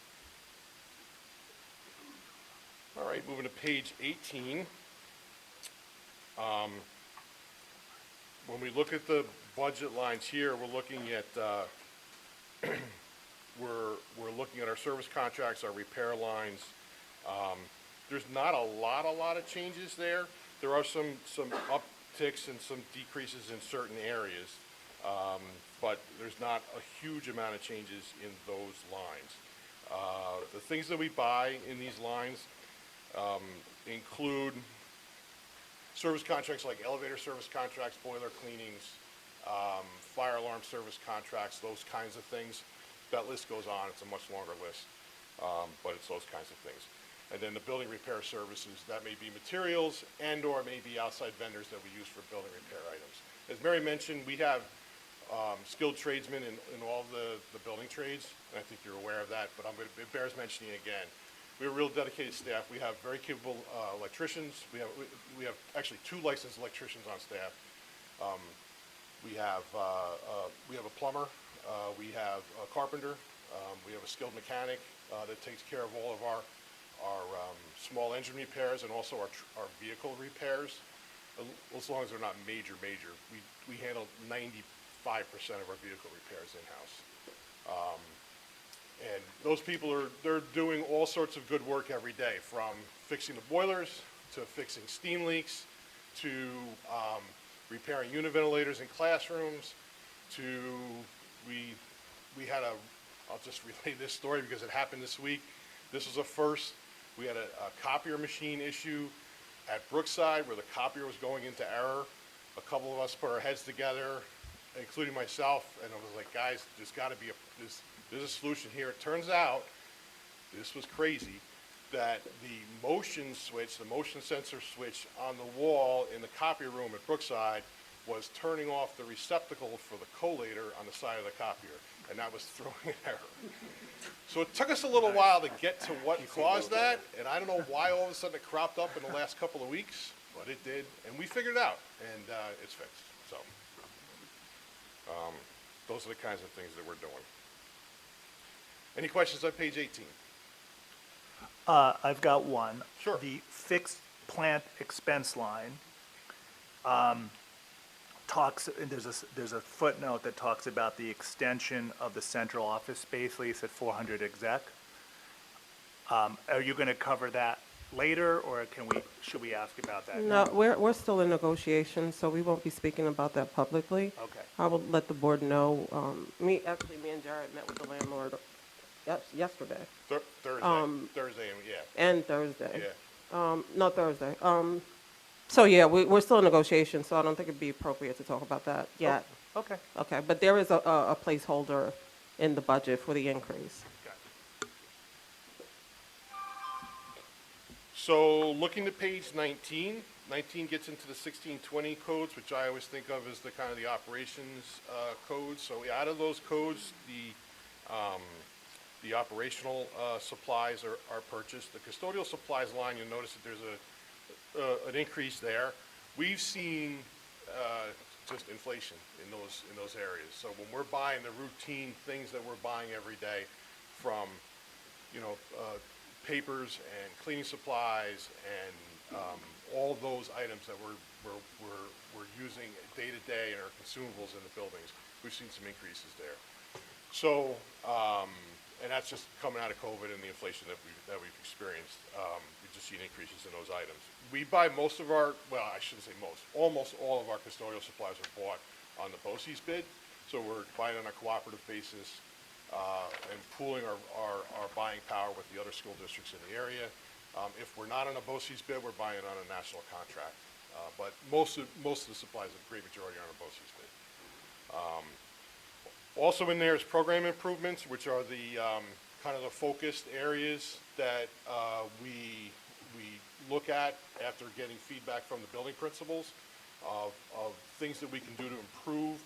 All right, moving to page 18. When we look at the budget lines here, we're looking at we're looking at our service contracts, our repair lines. There's not a lot of changes there. There are some upticks and some decreases in certain areas, but there's not a huge amount of changes in those lines. The things that we buy in these lines include service contracts like elevator service contracts, boiler cleanings, fire alarm service contracts, those kinds of things. That list goes on. It's a much longer list, but it's those kinds of things. And then the building repair services, that may be materials and or maybe outside vendors that we use for building repair items. As Mary mentioned, we have skilled tradesmen in all the building trades, and I think you're aware of that, but it bears mentioning again. We have a real dedicated staff. We have very capable electricians. We have actually 2 licensed electricians on staff. We have a plumber. We have a carpenter. We have a skilled mechanic that takes care of all of our small engine repairs and also our vehicle repairs, as long as they're not major. We handle 95% of our vehicle repairs in-house. And those people they're doing all sorts of good work every day, from fixing the boilers to fixing steam leaks to repairing unit ventilators in classrooms to I'll just relay this story because it happened this week. This was a first. We had a copier machine issue at Brookside where the copier was going into error. A couple of us put our heads together, including myself, and I was like, guys, there's got to be there's a solution here. It turns out, this was crazy, that the motion sensor switch on the wall in the copier room at Brookside was turning off the receptacle for the collator on the side of the copier, and that was throwing an error. So it took us a little while to get to what caused that, and I don't know why all of a sudden it cropped up in the last couple of weeks, but it did, and we figured it out, and it's fixed. So those are the kinds of things that we're doing. Any questions on page 18? I've got one. Sure. The fixed plant expense line, talks, and there's a footnote that talks about the extension of the central office space lease at 400 exec. Are you going to cover that later, or should we ask about that No, now? we're still in negotiations, so we won't be speaking about that publicly. Okay. I will let the board know. Me and Jared met with the landlord yesterday Thursday, yeah, and Thursday. yeah. No, Thursday. So yeah, we're still in negotiations, so I don't think it'd be appropriate to talk about that yet. Okay. Okay, but there is a placeholder in the budget for the increase. Got it. So looking at page 19, 19 gets into the 1620 codes, which I always think of as the kind of the operations codes. So out of those codes, the operational supplies are purchased. The custodial supplies line, you'll notice that there's an increase there. We've seen just inflation in those areas. So when we're buying the routine things that we're buying every day, from papers and cleaning supplies and all those items that we're using day to day in our consumables in the buildings, we've seen some increases there. So, and that's just coming out of COVID and the inflation that we've experienced. We've just seen increases in those items. We buy most of our, well, I shouldn't say most, almost all of our custodial supplies are bought on the BOCES bid. So we're buying on a cooperative basis and pooling our buying power with the other school districts in the area. If we're not on a BOCES bid, we're buying on a national contract. But most of the supplies, a great majority, are on a BOCES bid. Also in there is program improvements, which are the kind of the focused areas that we look at after getting feedback from the building principals of things that we can do to improve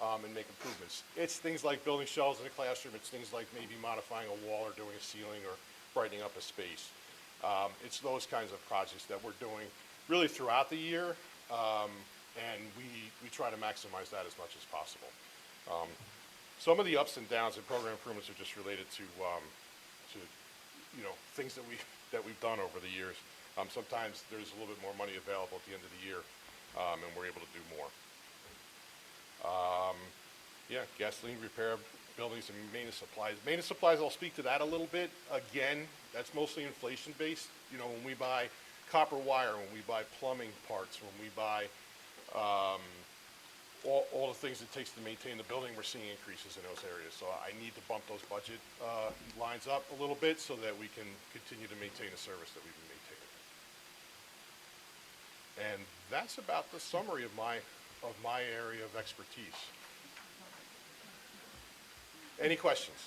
and make improvements. It's things like building shelves in the classroom. It's things like maybe modifying a wall or doing a ceiling or brightening up a space. It's those kinds of projects that we're doing really throughout the year, and we try to maximize that as much as possible. Some of the ups and downs in program improvements are just related to things that we've done over the years. Sometimes there's a little bit more money available at the end of the year, and we're able to do more. Gasoline repair, buildings and maintenance supplies. Maintenance supplies, I'll speak to that a little bit. Again, that's mostly inflation based. When we buy copper wire, when we buy plumbing parts, when we buy all the things it takes to maintain the building, we're seeing increases in those areas. So I need to bump those budget lines up a little bit so that we can continue to maintain the service that we've been maintaining. And that's about the summary of my area of expertise. Any questions?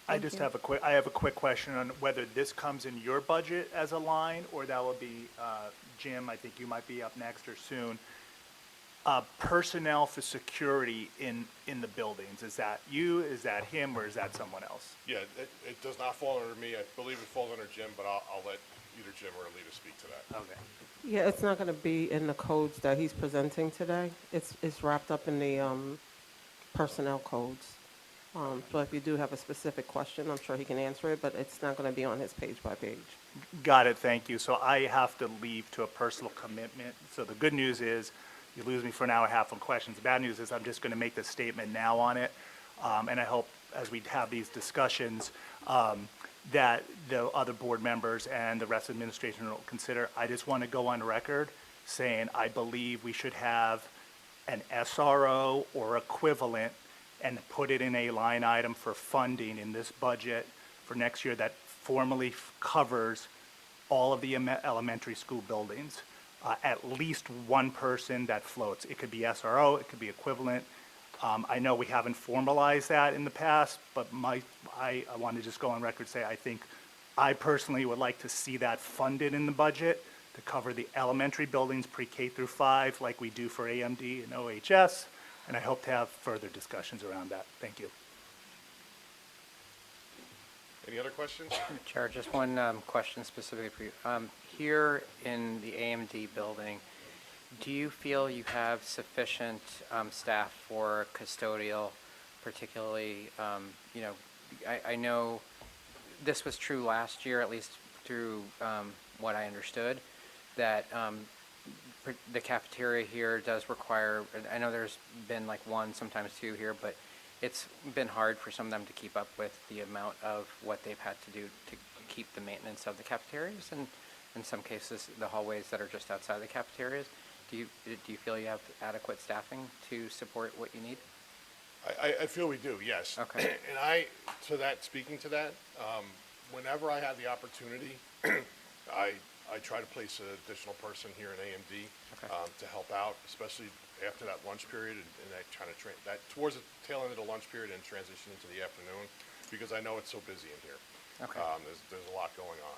I have a quick question on whether this comes in your budget as a line, or that will be, Jim, I think you might be up next or soon. Personnel for security in the buildings, is that you, is that him, or is that someone else? Yeah, it does not fall under me. I believe it falls under Jim, but I'll let either Jim or Alita speak to that. Okay. Yeah, it's not going to be in the codes that he's presenting today. It's wrapped up in the personnel codes. So if you do have a specific question, I'm sure he can answer it, but it's not going to be on his page by page. Got it, thank you. So I have to leave to a personal commitment. So the good news is, you lose me for an hour and a half on questions. The bad news is I'm just going to make the statement now on it. And I hope as we have these discussions, that the other board members and the rest of the administration will consider. I just want to go on record saying I believe we should have an SRO or equivalent and put it in a line item for funding in this budget for next year that formally covers all of the elementary school buildings. At least one person that floats. It could be SRO, it could be equivalent. I know we haven't formalized that in the past, but I want to just go on record and say I personally would like to see that funded in the budget to cover the elementary buildings pre-K through 5 like we do for AMD and OHS, and I hope to have further discussions around that. Thank you. Any other questions? Chair, just one question specifically for you. Here in the AMD building, do you feel you have sufficient staff for custodial, particularly, I know this was true last year, at least through what I understood, that the cafeteria here does require, and I know there's been like one, sometimes two here, but it's been hard for some of them to keep up with the amount of what they've had to do to keep the maintenance of the cafeterias, and in some cases, the hallways that are just outside the cafeterias. Do you feel you have adequate staffing to support what you need? I feel we do, yes. Okay. And speaking to that, whenever I have the opportunity, I try to place an additional person here in AMD Okay. to help out, especially after that lunch period and that kind of that towards the tail end of the lunch period and transition into the afternoon, because I know it's so busy in here. Okay. There's a lot going on.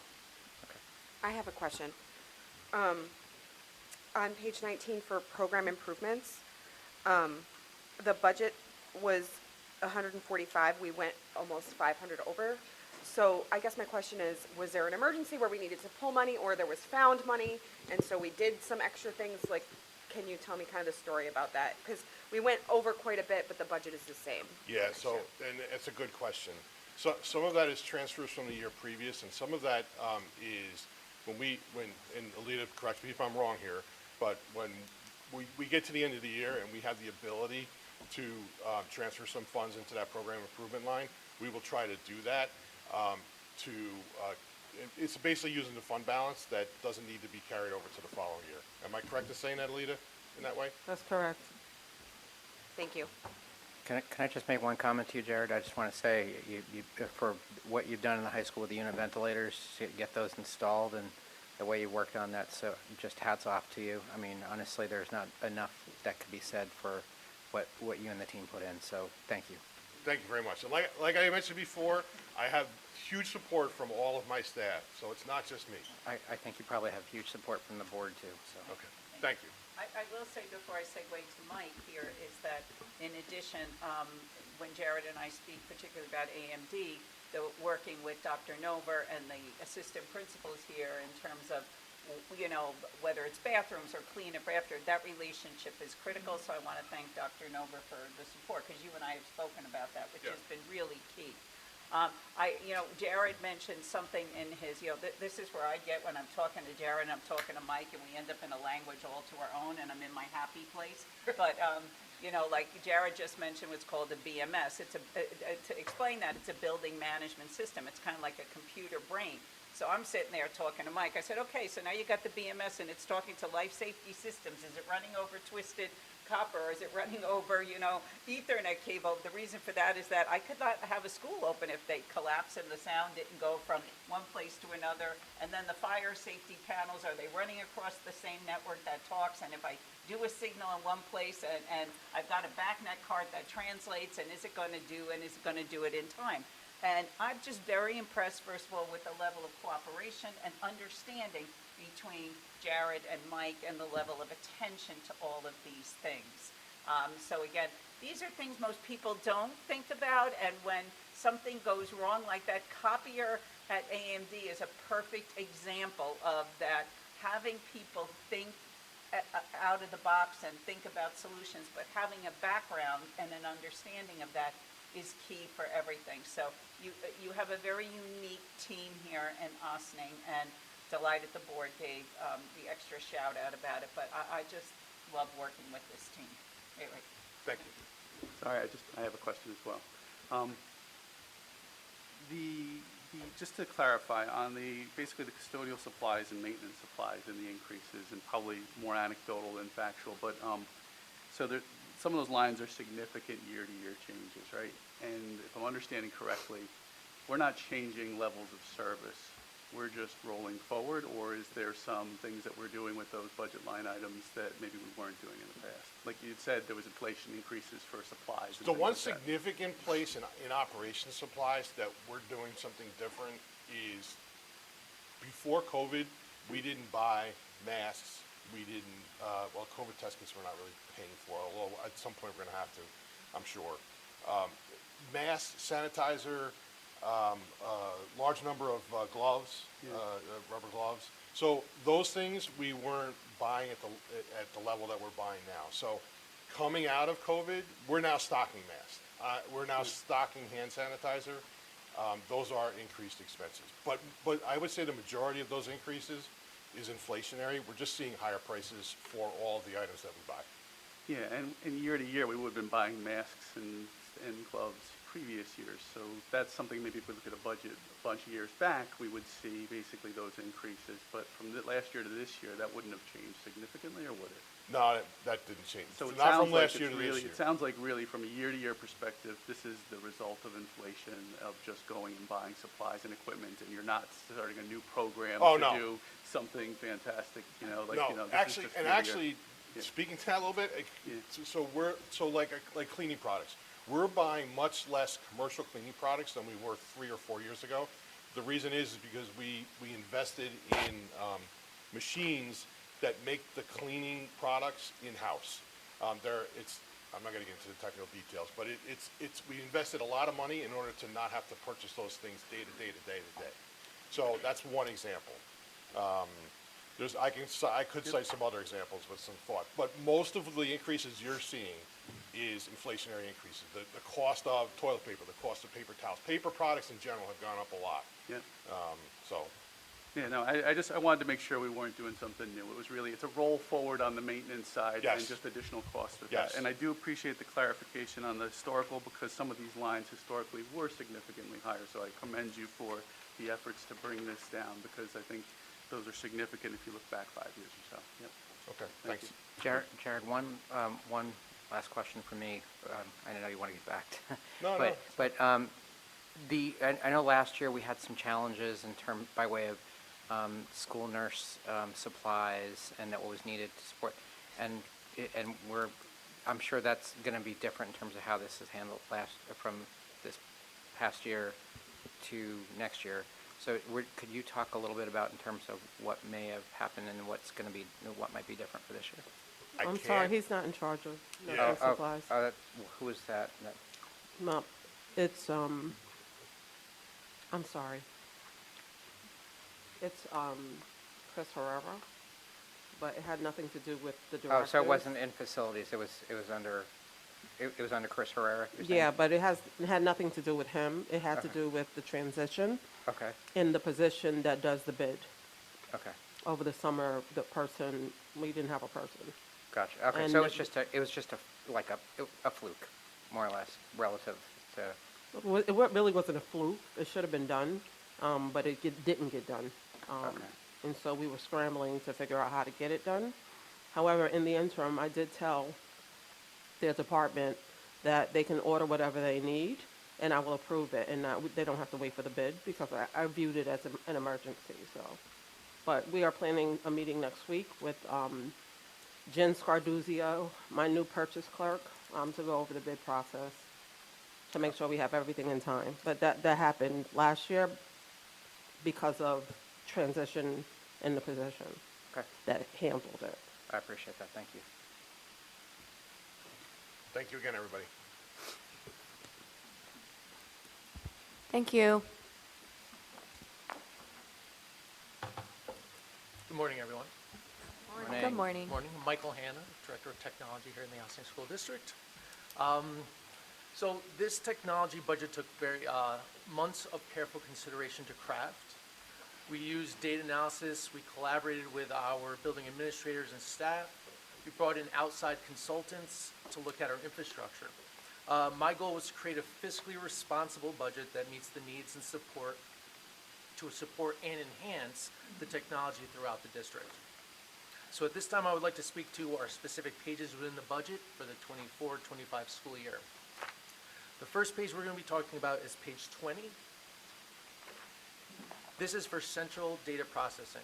Okay. I have a question. On page 19 for program improvements, the budget was 145. We went almost 500 over. So I guess my question is, was there an emergency where we needed to pull money, or there was found money, and so we did some extra things? Like, can you tell me kind of the story about that? Because we went over quite a bit, but the budget is the same. Yeah, so, and it's a good question. So, some of that is transfers from the year previous, and some of that is and Alita, correct me if I'm wrong here, but when we get to the end of the year and we have the ability to transfer some funds into that program improvement line, we will try to do that. It's basically using the fund balance that doesn't need to be carried over to the following year. Am I correct in saying that, Alita, in that way? That's correct. Thank you. Can I just make one comment to you, Jared? I just want to say, for what you've done in the high school with the unit ventilators, to get those installed and the way you worked on that, so just hats off to you. I mean, honestly, there's not enough that could be said for what you and the team put in, so thank you. Thank you very much. And like I mentioned before, I have huge support from all of my staff, so it's not just me. I think you probably have huge support from the board, too, so. Okay, thank you. I will say before I segue to Mike here is that in addition, when Jared and I speak particularly about AMD, working with Dr. Nover and the assistant principals here in terms of, whether it's bathrooms or cleanup after, that relationship is critical. So I want to thank Dr. Nover for the support, because you and I have spoken about that, which has been really key. Jared mentioned something in his, this is where I get when I'm talking to Jared and I'm talking to Mike, and we end up in a language all to our own, and I'm in my happy place. But, like Jared just mentioned what's called a BMS. To explain that, it's a building management system. It's kind of like a computer brain. So I'm sitting there talking to Mike. I said, okay, so now you got the BMS and it's talking to life safety systems. Is it running over twisted copper? Or is it running over, Ethernet cable? The reason for that is that I could not have a school open if they collapse and the sound didn't go from one place to another. And then the fire safety panels, are they running across the same network that talks? And if I do a signal in one place and I've got a BACnet card that translates, and is it going to do it in time? And I'm just very impressed, first of all, with the level of cooperation and understanding between Jared and Mike and the level of attention to all of these things. So again, these are things most people don't think about, and when something goes wrong, like that copier at AMD is a perfect example of that, having people think out of the box and think about solutions, but having a background and an understanding of that is key for everything. So you have a very unique team here in Ossining, and delighted the board gave the extra shout out about it. But I just love working with this team. Anyway. Thank you. Sorry, I have a question as well. Just to clarify, on basically the custodial supplies and maintenance supplies and the increases, and probably more anecdotal than factual, but so some of those lines are significant year-to-year changes, right? And if I'm understanding correctly, we're not changing levels of service. We're just rolling forward, or is there some things that we're doing with those budget line items that maybe we weren't doing in the past? Like you said, there was inflation increases for supplies. The one significant place in operation supplies that we're doing something different is, before COVID, we didn't buy masks. We didn't, COVID test kits we're not really paying for, although at some point we're going to have to, I'm sure. Masks, sanitizer, large number of gloves, rubber gloves. So those things we weren't buying at the level that we're buying now. So coming out of COVID, we're now stocking masks. We're now stocking hand sanitizer. Those are increased expenses. But I would say the majority of those increases is inflationary. We're just seeing higher prices for all of the items that we buy. Yeah, and year to year, we would have been buying masks and gloves previous years. So that's something, maybe if we look at a budget a bunch of years back, we would see basically those increases. But from last year to this year, that wouldn't have changed significantly, or would it? No, that didn't change. So it Not sounds from like last year it's to really, this year. it sounds like really from a year-to-year perspective, this is the result of inflation, of just going and buying supplies and equipment, and you're not starting a new program Oh, to no. do something fantastic, No, this is actually, just and year-to-year. actually, Yeah. speaking to that a little bit, Yeah. so like cleaning products, we're buying much less commercial cleaning products than we were 3 or 4 years ago. The reason is because we invested in machines that make the cleaning products in-house. I'm not going to get into the technical details, but we invested a lot of money in order to not have to purchase those things day to day to day to day. So that's one example. I could cite some other examples with some thought, but most of the increases you're seeing is inflationary increases. The cost of toilet paper, the cost of paper towels, paper products in general have gone up a lot. Yeah. So, Yeah, no, I wanted to make sure we weren't doing something new. It was really, it's a roll forward on the maintenance side and Yes. just additional costs with Yes. that. And I do appreciate the clarification on the historical, because some of these lines historically were significantly higher. So I commend you for the efforts to bring this down, because I think those are significant if you look back 5 years or so. Yep. okay, Thank thanks. you. Jared, one last question for me. I know you want to get back to. No, But I know last year we had some challenges by way of school nurse supplies and that what was needed to support. And I'm sure that's going to be different in terms of how this is handled from this past year to next year. So could you talk a little bit about in terms of what may have happened and what might be different for this year? I'm sorry, he's not in charge of Yeah. nursing supplies. Who is that? No, it's, I'm sorry. It's, Chris Herrera, but it had nothing to do with the directors. So it wasn't in facilities, it was under Chris Herrera, you're saying? Yeah, but it had nothing to do with him. It had to Okay. do with the transition Okay, in the position that does the bid. okay, Over the summer, we didn't have a person. gotcha. Okay, And so it was just a fluke, more or less, relative to, It really wasn't a fluke. It should have been done, but it didn't get done. Okay. And so we were scrambling to figure out how to get it done. However, in the interim, I did tell their department that they can order whatever they need, and I will approve it, and they don't have to wait for the bid, because I viewed it as an emergency, so. But we are planning a meeting next week with Jen Scarduzio, my new purchase clerk, to go over the bid process, to make sure we have everything in time. But that happened last year because of transition in the position okay, that handled it. I appreciate that, thank you. Thank you again, everybody. Thank you. Good morning, everyone. Good morning. Morning. Michael Hanna, Director of Technology here in the Ossining School District. So this technology budget took months of careful consideration to craft. We used data analysis. We collaborated with our building administrators and staff. We brought in outside consultants to look at our infrastructure. My goal was to create a fiscally responsible budget that meets the needs and support and enhance the technology throughout the district. So at this time, I would like to speak to our specific pages within the budget for the 24-25 school year. The first page we're going to be talking about is page 20. This is for central data processing.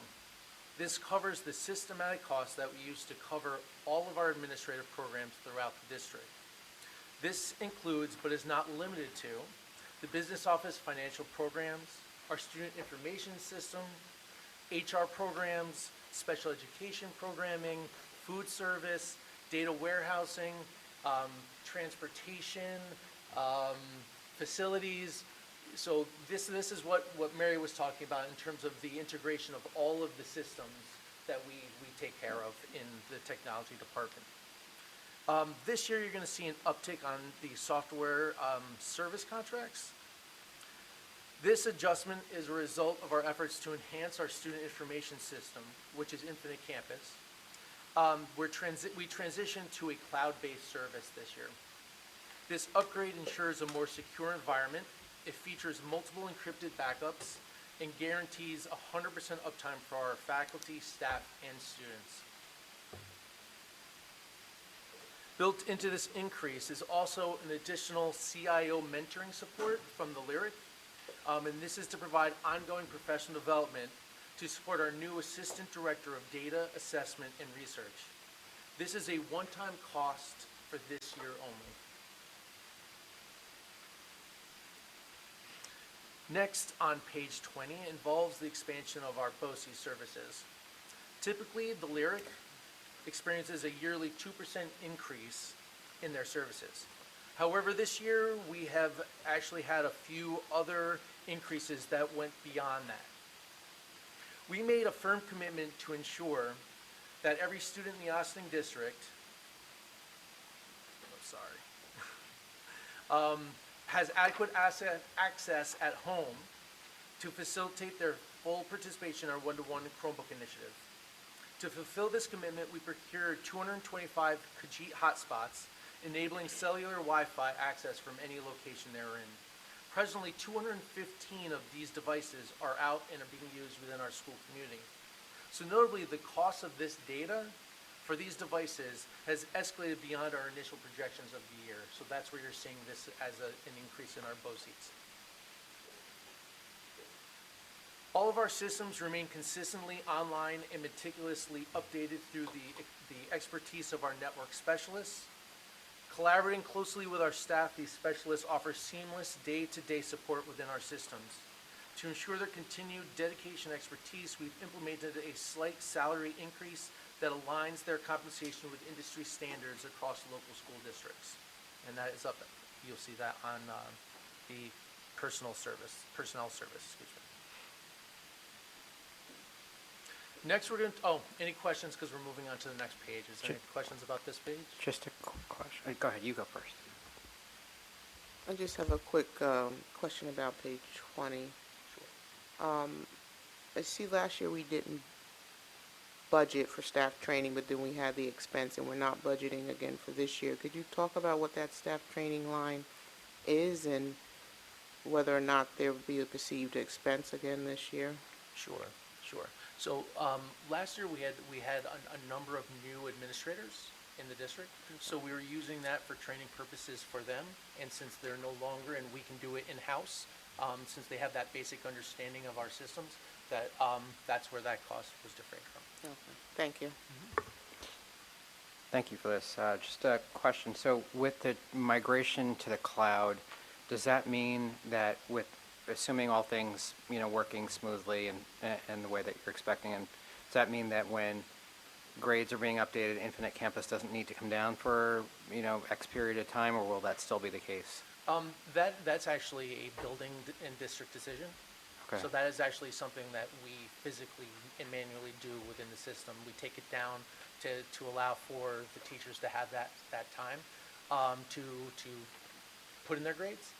This covers the systematic costs that we use to cover all of our administrative programs throughout the district. This includes, but is not limited to, the business office financial programs, our student information system, HR programs, special education programming, food service, data warehousing, transportation, facilities. So this is what Mary was talking about in terms of the integration of all of the systems that we take care of in the technology department. This year, you're going to see an uptick on the software service contracts. This adjustment is a result of our efforts to enhance our student information system, which is Infinite Campus. We transitioned to a cloud-based service this year. This upgrade ensures a more secure environment. It features multiple encrypted backups and guarantees 100% uptime for our faculty, staff, and students. Built into this increase is also an additional CIO mentoring support from the Lyric, and this is to provide ongoing professional development to support our new Assistant Director of Data Assessment and Research. This is a one-time cost for this year only. Next, on page 20, involves the expansion of our BOCES services. Typically, the Lyric experiences a yearly 2% increase in their services. However, this year, we have actually had a few other increases that went beyond that. We made a firm commitment to ensure that every student in the Ossining district, has adequate access at home to facilitate their full participation in our one-to-one Chromebook initiative. To fulfill this commitment, we procured 225 Khajiit hotspots, enabling cellular Wi-Fi access from any location they're in. Presently, 215 of these devices are out and are being used within our school community. So notably, the cost of this data for these devices has escalated beyond our initial projections of the year. So that's where you're seeing this as an increase in our BOCES. All of our systems remain consistently online and meticulously updated through the expertise of our network specialists. Collaborating closely with our staff, these specialists offer seamless day-to-day support within our systems. To ensure their continued dedication and expertise, we've implemented a slight salary increase that aligns their compensation with industry standards across local school districts. And that is up, you'll see that on the personnel service, excuse me. Next, we're going to, any questions, because we're moving on to the next page. Is there any questions about this page? Just a quick question. Go ahead, you go first. I just have a quick question about page 20. I see last year we didn't budget for staff training, but then we had the expense, and we're not budgeting again for this year. Could you talk about what that staff training line is and whether or not there would be a perceived expense again this year? Sure. So last year we had a number of new administrators in the district, so we were using that for training purposes for them. And since they're no longer, and we can do it in-house, since they have that basic understanding of our systems, that's where that cost was defrayed from. Okay. Thank you. Thank you for this. Just a question. So with the migration to the cloud, does that mean that with assuming all things, working smoothly and the way that you're expecting, and does that mean that when grades are being updated, Infinite Campus doesn't need to come down for, X period of time, or will that still be the case? That's actually a building and district decision. Okay. So that is actually something that we physically and manually do within the system. We take it down to allow for the teachers to have that time to put in their grades.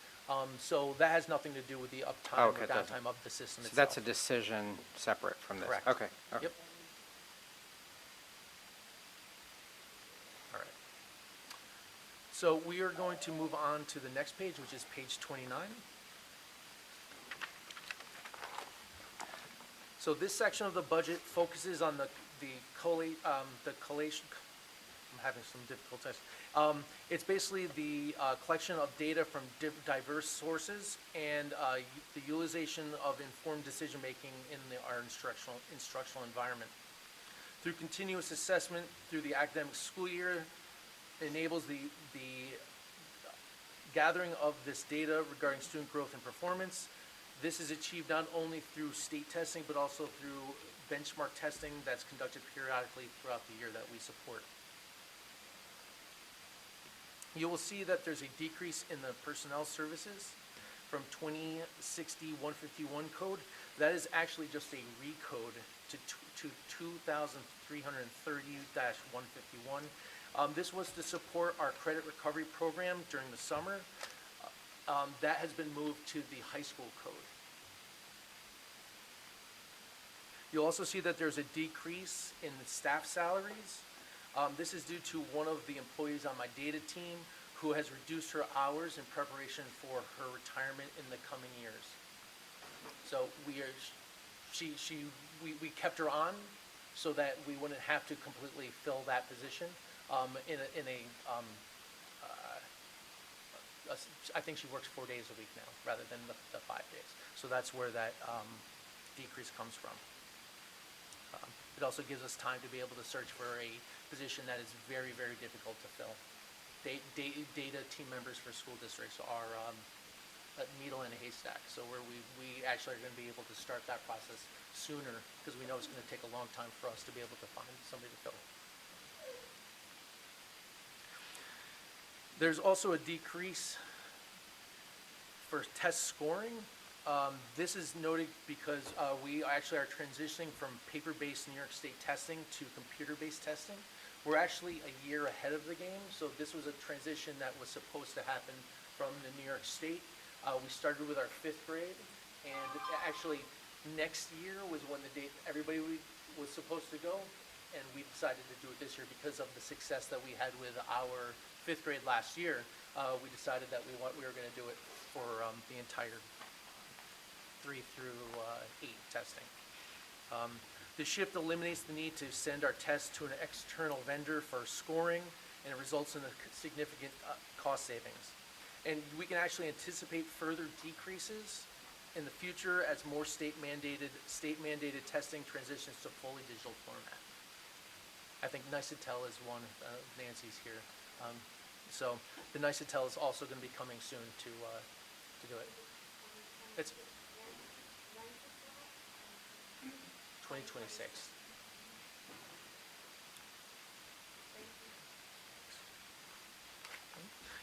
So that has nothing to do with the uptime or downtime of the system itself. So that's a decision separate from this? Correct. Okay. Yep. All right. So we are going to move on to the next page, which is page 29. So this section of the budget focuses on the collation. I'm having some difficulties. It's basically the collection of data from diverse sources and the utilization of informed decision-making in our instructional environment. Through continuous assessment through the academic school year, enables the gathering of this data regarding student growth and performance. This is achieved not only through state testing, but also through benchmark testing that's conducted periodically throughout the year that we support. You will see that there's a decrease in the personnel services from 2060-151 code. That is actually just a recode to 2330-151. This was to support our credit recovery program during the summer. That has been moved to the high school code. You'll also see that there's a decrease in the staff salaries. This is due to one of the employees on my data team who has reduced her hours in preparation for her retirement in the coming years. So we kept her on so that we wouldn't have to completely fill that position. I think she works 4 days a week now rather than the 5 days. So that's where that decrease comes from. It also gives us time to be able to search for a position that is very, very difficult to fill. Data team members for school districts are a needle in a haystack. So we actually are going to be able to start that process sooner because we know it's going to take a long time for us to be able to find somebody to fill it. There's also a decrease for test scoring. This is noted because we actually are transitioning from paper-based New York State testing to computer-based testing. We're actually a year ahead of the game, so this was a transition that was supposed to happen from the New York State. We started with our 5th grade, and actually next year was when the date everybody was supposed to go, and we decided to do it this year because of the success that we had with our 5th grade last year. We decided that we were going to do it for the entire 3 through 8 testing. The shift eliminates the need to send our tests to an external vendor for scoring, and it results in a significant cost savings. And we can actually anticipate further decreases in the future as more state-mandated testing transitions to fully digital format. I think Nicetel is one. Nancy's here. So the Nicetel is also going to be coming soon to do it. It's 2026.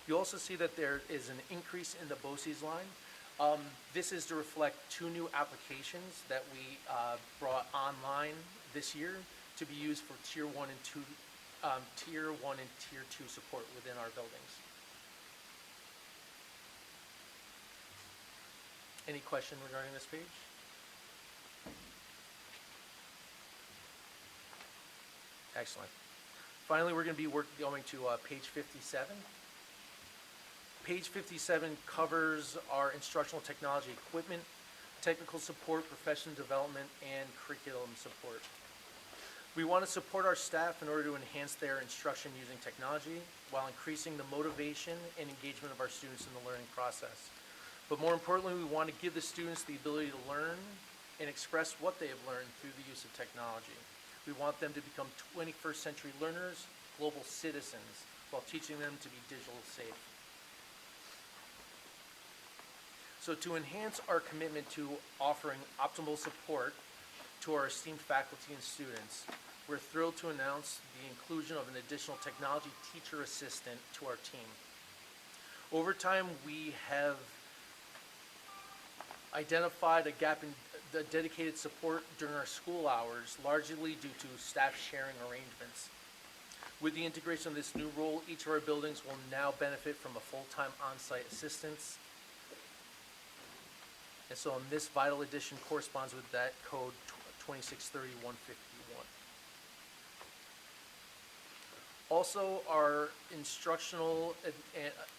You also see that there is an increase in the BOCES line. This is to reflect 2 new applications that we brought online this year to be used for Tier 1 and Tier 2 support within our buildings. Any question regarding this page? Excellent. Finally, we're going to be going to page 57. Page 57 covers our instructional technology equipment, technical support, professional development, and curriculum support. We want to support our staff in order to enhance their instruction using technology while increasing the motivation and engagement of our students in the learning process. But more importantly, we want to give the students the ability to learn and express what they have learned through the use of technology. We want them to become 21st century learners, global citizens, while teaching them to be digital safe. So to enhance our commitment to offering optimal support to our esteemed faculty and students, we're thrilled to announce the inclusion of an additional technology teacher assistant to our team. Over time, we have identified a gap in the dedicated support during our school hours, largely due to staff sharing arrangements. With the integration of this new role, each of our buildings will now benefit from a full-time on-site assistance. And so this vital addition corresponds with that code 2630-151. Also, our instructional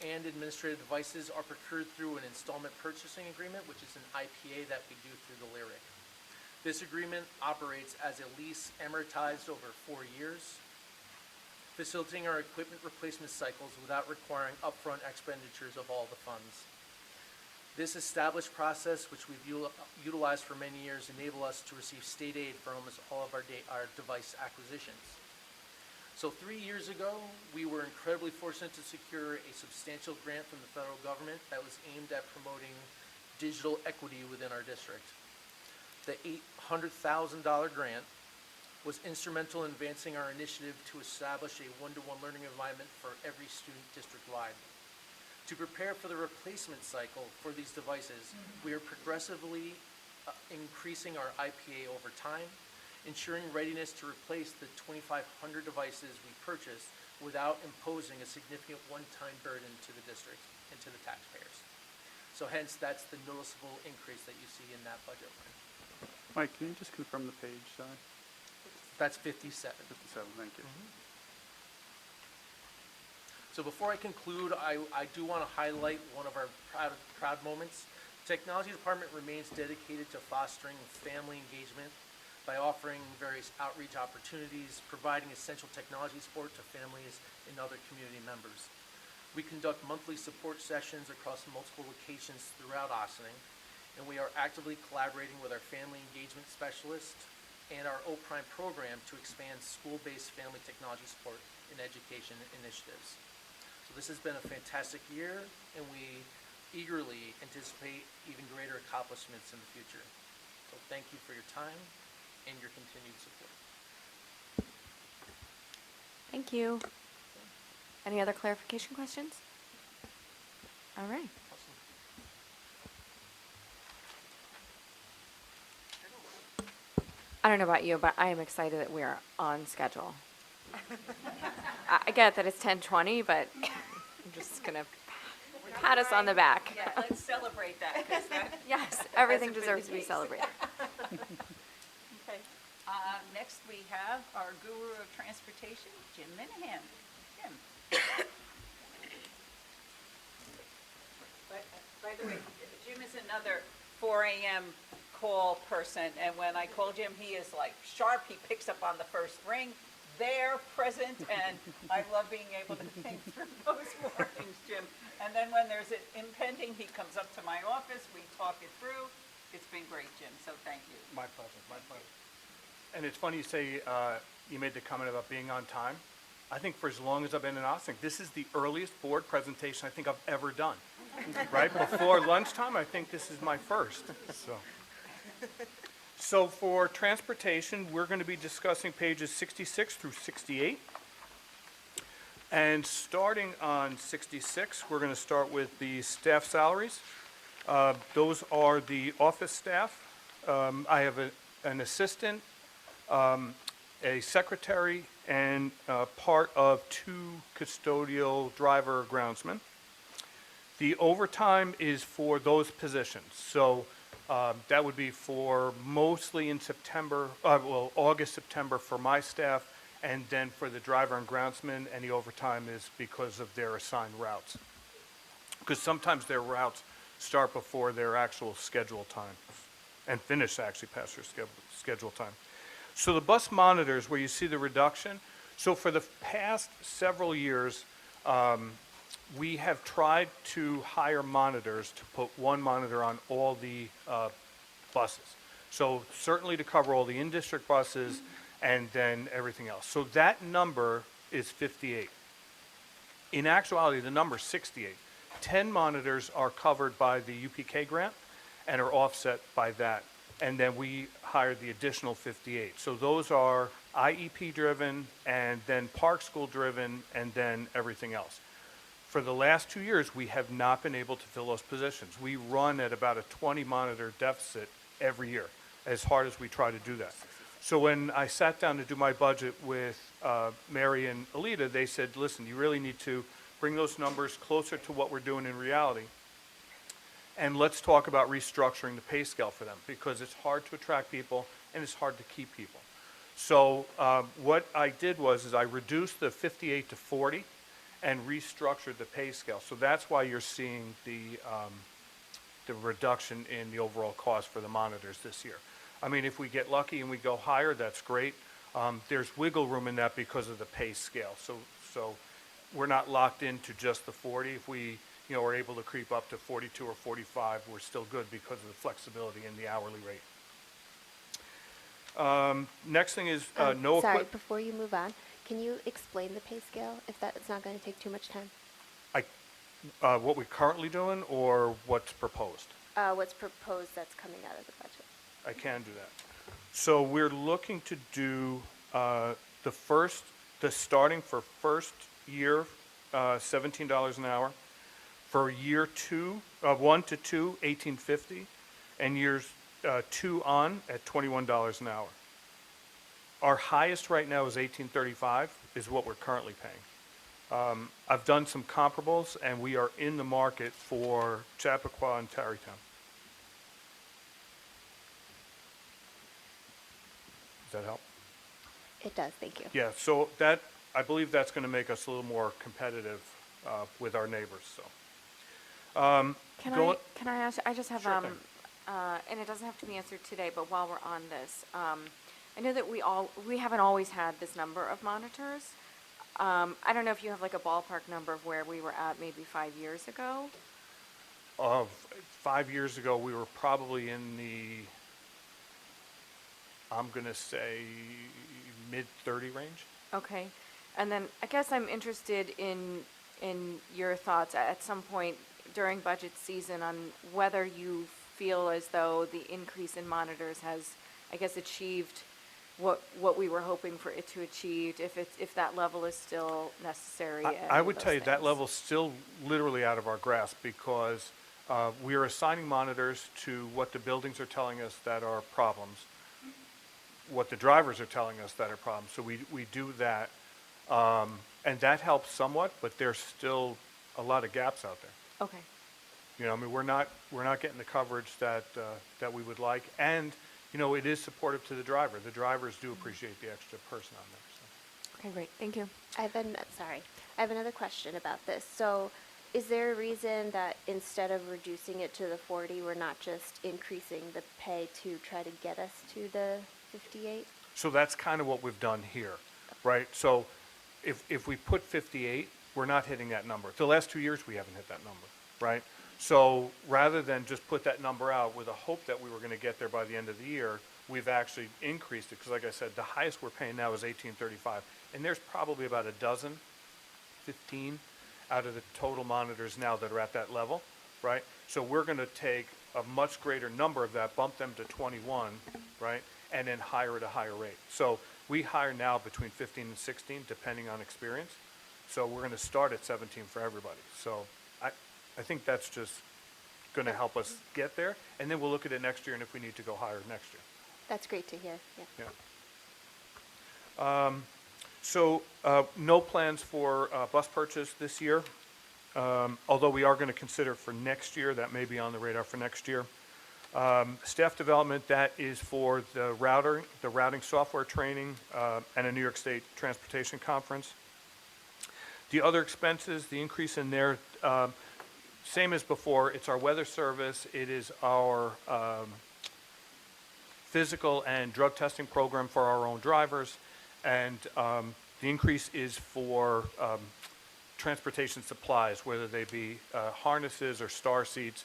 and administrative devices are procured through an installment purchasing agreement, which is an IPA that we do through the LYRIC. This agreement operates as a lease amortized over 4 years, facilitating our equipment replacement cycles without requiring upfront expenditures of all the funds. This established process, which we've utilized for many years, enables us to receive state aid for almost all of our device acquisitions. So 3 years ago, we were incredibly fortunate to secure a substantial grant from the federal government that was aimed at promoting digital equity within our district. The $800,000 grant was instrumental in advancing our initiative to establish a one-to-one learning environment for every student district-wide. To prepare for the replacement cycle for these devices, we are progressively increasing our IPA over time, ensuring readiness to replace the 2,500 devices we purchased without imposing a significant one-time burden to the district and to the taxpayers. So hence, that's the noticeable increase that you see in that budget line. Mike, can you just confirm the page, That's 57. 57, thank you. So before I conclude, I do want to highlight one of our proud moments. The Technology Department remains dedicated to fostering family engagement by offering various outreach opportunities, providing essential technology support to families and other community members. We conduct monthly support sessions across multiple locations throughout Ossining, and we are actively collaborating with our family engagement specialist and our O-Prime program to expand school-based family technology support and education initiatives. So this has been a fantastic year, and we eagerly anticipate even greater accomplishments in the future. So thank you for your time and your continued support. Thank you. Any other clarification questions? All right. I don't know about you, but I am excited that we are on schedule. I get that it's 10:20, but I'm just gonna pat us on the back. Yeah, let's celebrate that, 'cause that, Yes, everything hasn't been deserves the to be case. celebrated. okay. Next, we have our guru of transportation, Jim Minahan. Jim. By the way, Jim is another 4 a.m. call person, and when I call Jim, he is like sharp. He picks up on the first ring. They're present, and I love being able to think through those mornings, Jim. And then when there's an impending, he comes up to my office, we talk it through. It's been great, Jim, so thank you. My pleasure, my pleasure. And it's funny you say, you made the comment about being on time. I think for as long as I've been in Ossining, this is the earliest board presentation I think I've ever done. Right before lunchtime, I think this is my first, so. So for transportation, we're going to be discussing pages 66 through 68. And starting on 66, we're going to start with the staff salaries. Those are the office staff. I have an assistant, a secretary, and part of 2 custodial driver groundsmen. The overtime is for those positions. So that would be for mostly in September, August, September for my staff, and then for the driver and groundsman, and the overtime is because of their assigned routes. Because sometimes their routes start before their actual schedule time and finish actually past their schedule time. So the bus monitors, where you see the reduction, so for the past several years, we have tried to hire monitors to put 1 monitor on all the buses. So certainly to cover all the in-district buses and then everything else. So that number is 58. In actuality, the number is 68. 10 monitors are covered by the UPK grant and are offset by that. And then we hired the additional 58. So those are IEP driven and then Park School driven and then everything else. For the last 2 years, we have not been able to fill those positions. We run at about a 20 monitor deficit every year, as hard as we try to do that. So when I sat down to do my budget with Mary and Alita, they said, listen, you really need to bring those numbers closer to what we're doing in reality. And let's talk about restructuring the pay scale for them, because it's hard to attract people and it's hard to keep people. So what I did was I reduced the 58 to 40 and restructured the pay scale. So that's why you're seeing the reduction in the overall cost for the monitors this year. I mean, if we get lucky and we go higher, that's great. There's wiggle room in that because of the pay scale. So we're not locked into just the 40. If we are able to creep up to 42 or 45, we're still good because of the flexibility in the hourly rate. Next thing is no Sorry, equip. before you move on, can you explain the pay scale, if it's not going to take too much time? What we're currently doing or what's proposed? What's proposed that's coming out of the budget? I can do that. So we're looking to do the starting for first year, $17 an hour. For year 1 to 2, $18.50, and years 2 on at $21 an hour. Our highest right now is $18.35, is what we're currently paying. I've done some comparables, and we are in the market for Chappaqua and Tarrytown. that help? It does, thank you. Yeah, so that, I believe that's going to make us a little more competitive with our neighbors, so. Can I ask, I just have, Sure thing. and it doesn't have to be answered today, but while we're on this, I know that we haven't always had this number of monitors. I don't know if you have like a ballpark number of where we were at maybe 5 years ago? 5 years ago, we were probably in the, I'm going to say, mid-30 range. Okay, and then I guess I'm interested in your thoughts at some point during budget season on whether you feel as though the increase in monitors has, I guess, achieved what we were hoping for it to achieve, if that level is still necessary. I would tell you that level's still literally out of our grasp because we are assigning monitors to what the buildings are telling us that are problems, what the drivers are telling us that are problems. So we do that, and that helps somewhat, but there's still a lot of gaps out there. Okay, You know, I mean, we're not getting the coverage that we would like, and you know, it is supportive to the driver. The drivers do appreciate the extra person on there. So. okay, great, thank you. I have another question about this. So is there a reason that instead of reducing it to the 40, we're not just increasing the pay to try to get us to the 58? So that's kind of what we've done here, right? So if we put 58, we're not hitting that number. The last 2 years, we haven't hit that number, right? So rather than just put that number out with a hope that we were going to get there by the end of the year, we've actually increased it because, like I said, the highest we're paying now is $18.35, and there's probably about 15 out of the total monitors now that are at that level, right? So we're going to take a much greater number of that, bump them to 21, right, and then hire at a higher rate. So we hire now between 15 and 16, depending on experience. So we're going to start at 17 for everybody. So I think that's just going to help us get there, and then we'll look at it next year, and if we need to go higher next year. That's great to hear, yeah. Yeah. So no plans for bus purchase this year, although we are going to consider for next year. That may be on the radar for next year. Staff development, that is for the routing software training, and a New York State Transportation Conference. The other expenses, the increase in there, same as before, it's our weather service, it is our physical and drug testing program for our own drivers, and the increase is for transportation supplies, whether they be harnesses or star seats,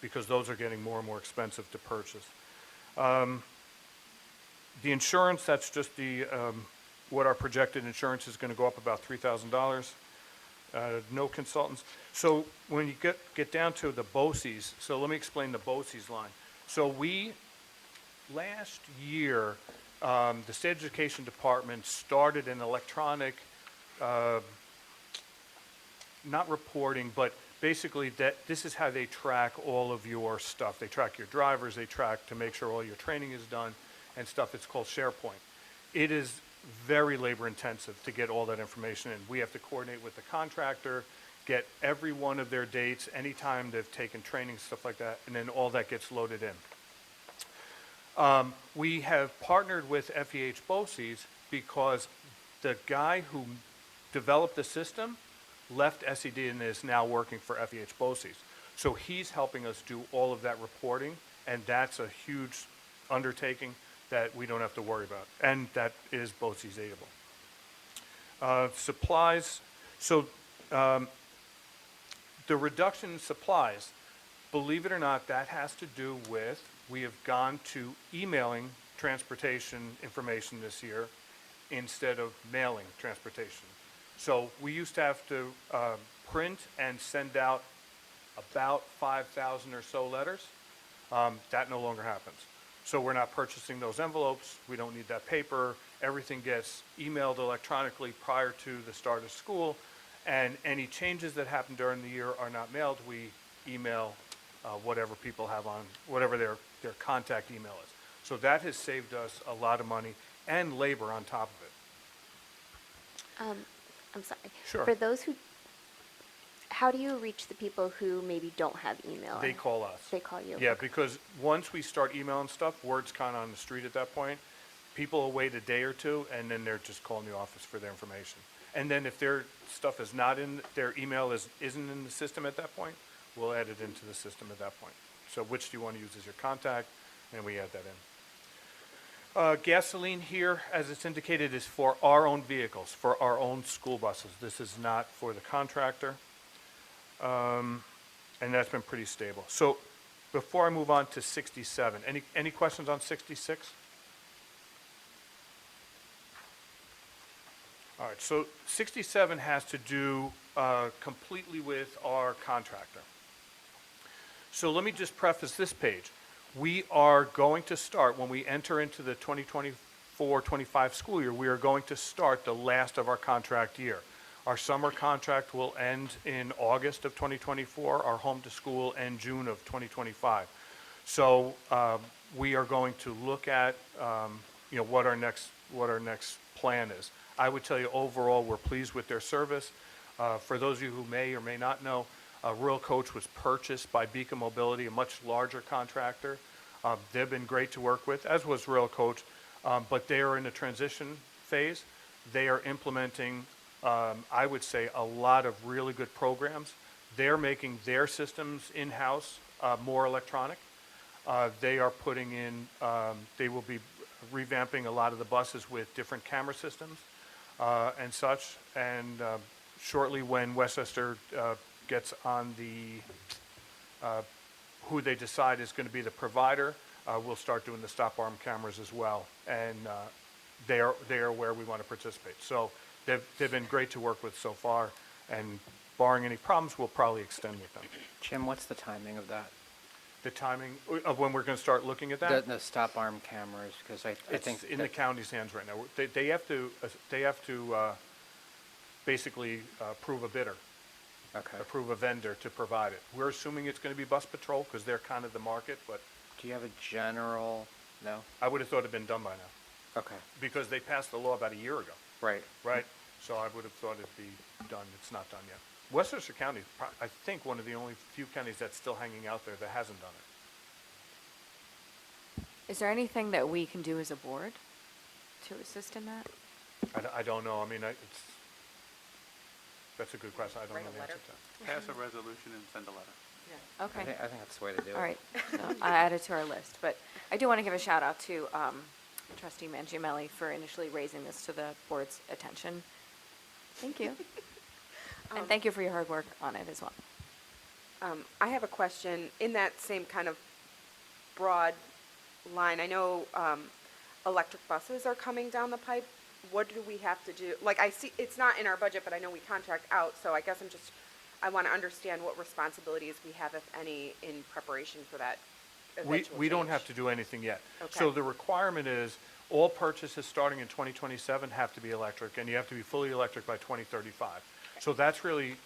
because those are getting more and more expensive to purchase. The insurance, that's just the what our projected insurance is going to go up about $3,000. No consultants. So when you get down to the BOCES, so let me explain the BOCES line. So last year, the State Education Department started an electronic, not reporting, but basically this is how they track all of your stuff. They track your drivers, they track to make sure all your training is done and stuff. It's called SharePoint. It is very labor intensive to get all that information in. We have to coordinate with the contractor, get every one of their dates, anytime they've taken training, stuff like that, and then all that gets loaded in. We have partnered with FEH BOCES because the guy who developed the system left SED and is now working for FEH BOCES. So he's helping us do all of that reporting, and that's a huge undertaking that we don't have to worry about, and that is BOCES aidable. Supplies, so the reduction in supplies, believe it or not, that has to do with, we have gone to emailing transportation information this year instead of mailing transportation. So we used to have to print and send out about 5,000 or so letters. That no longer happens. So we're not purchasing those envelopes. We don't need that paper. Everything gets emailed electronically prior to the start of school, and any changes that happen during the year are not mailed. We email whatever people have on, whatever their contact email is. So that has saved us a lot of money and labor on top of it. I'm sorry. Sure. For those who, how do you reach the people who maybe don't have email? They call us. They call you? Yeah, because once we start emailing stuff, word's kind of on the street at that point, people will wait a day or two, and then they're just calling the office for their information. And then if their stuff is not in, their email isn't in the system at that point, we'll add it into the system at that point. So which do you want to use as your contact, and we add that in. Gasoline here, as it's indicated, is for our own vehicles, for our own school buses. This is not for the contractor. And that's been pretty stable. So before I move on to 67, any questions on 66? All right, so 67 has to do completely with our contractor. So let me just preface this page. We are going to start, when we enter into the 2024-25 school year, we are going to start the last of our contract year. Our summer contract will end in August of 2024, our home to school end June of 2025. So we are going to look at what our next plan is. I would tell you overall we're pleased with their service. For those of you who may or may not know, Rural Coach was purchased by Beacon Mobility, a much larger contractor. They've been great to work with, as was Rural Coach, but they are in a transition phase. They are implementing, I would say, a lot of really good programs. They're making their systems in-house more electronic. They are putting in, they will be revamping a lot of the buses with different camera systems and such. And shortly when Westchester gets on the, who they decide is going to be the provider, we'll start doing the stop arm cameras as well. And they are where we want to participate. So they've been great to work with so far, and barring any problems, we'll probably extend with them. Jim, what's the timing of that? The timing of when we're going to start looking at that? The stop arm cameras, because I think It's in the county's hands right now. They have to basically approve a bidder, okay. approve a vendor to provide it. We're assuming it's going to be Bus Patrol because they're kind of the market, but Do you have a general? No. I would have thought it'd been done by now Okay. because they passed the law about a year ago, Right. right? So I would have thought it'd be done. It's not done yet. Westchester County is, I think, one of the only few counties that's still hanging out there that hasn't done it. Is there anything that we can do as a board to assist in that? I don't know. I mean, that's a good question. I don't Write know a the answer letter. to that. Pass a resolution and send a letter. Okay. I think that's the way to do it. All right, so I added to our list, but I do want to give a shout out to trustee Mangiamelli for initially raising this to the board's attention. Thank you. And thank you for your hard work on it as well. I have a question in that same kind of broad line. I know electric buses are coming down the pipe. What do we have to do? Like, I see, it's not in our budget, but I know we contract out, so I guess I want to understand what responsibilities we have, if any, in preparation for that eventual We don't change. have to do anything yet. Okay. So the requirement is all purchases starting in 2027 have to be electric, and you have to be fully electric by 2035. So that's really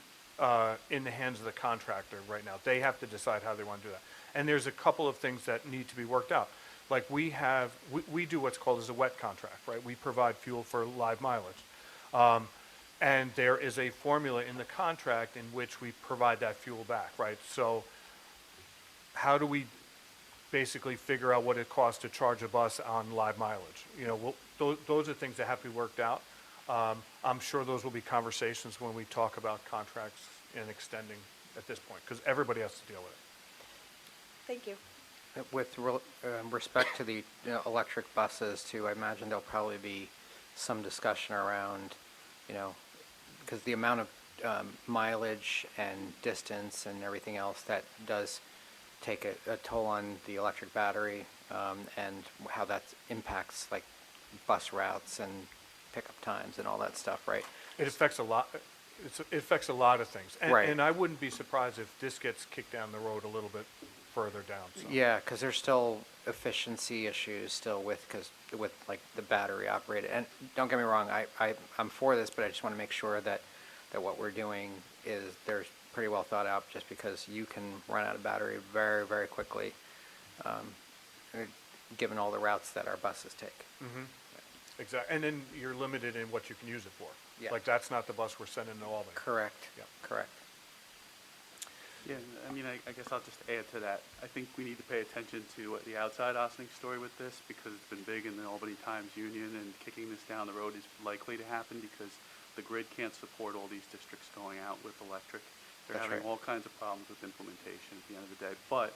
in the hands of the contractor right now. They have to decide how they want to do that. And there's a couple of things that need to be worked out. Like we do what's called as a wet contract, right? We provide fuel for live mileage. And there is a formula in the contract in which we provide that fuel back, right? So how do we basically figure out what it costs to charge a bus on live mileage? You know, those are things that have to be worked out. I'm sure those will be conversations when we talk about contracts and extending at this point, because everybody has to deal with it. Thank you. With respect to the electric buses too, I imagine there'll probably be some discussion around, because the amount of mileage and distance and everything else, that does take a toll on the electric battery, and how that impacts like bus routes and pickup times and all that stuff, right? It affects a lot. It affects a lot of things, and, Right. and I wouldn't be surprised if this gets kicked down the road a little bit further down. So. Yeah, because there's still efficiency issues still with like the battery operated. And don't get me wrong, I'm for this, but I just want to make sure that what we're doing is there's pretty well thought out, just because you can run out of battery very, very quickly, given all the routes that our buses take. Mm-hmm. Exactly, and then you're limited in what you can use it for. Yeah. Like that's not the bus we're sending to Albany. Correct. Yeah. Correct. Yeah, I mean, I guess I'll just add to that. I think we need to pay attention to the outside Ossining story with this, because it's been big in the Albany Times Union, and kicking this down the road is likely to happen because the grid can't support all these districts going out with electric. They're That's having right. all kinds of problems with implementation at the end of the day. But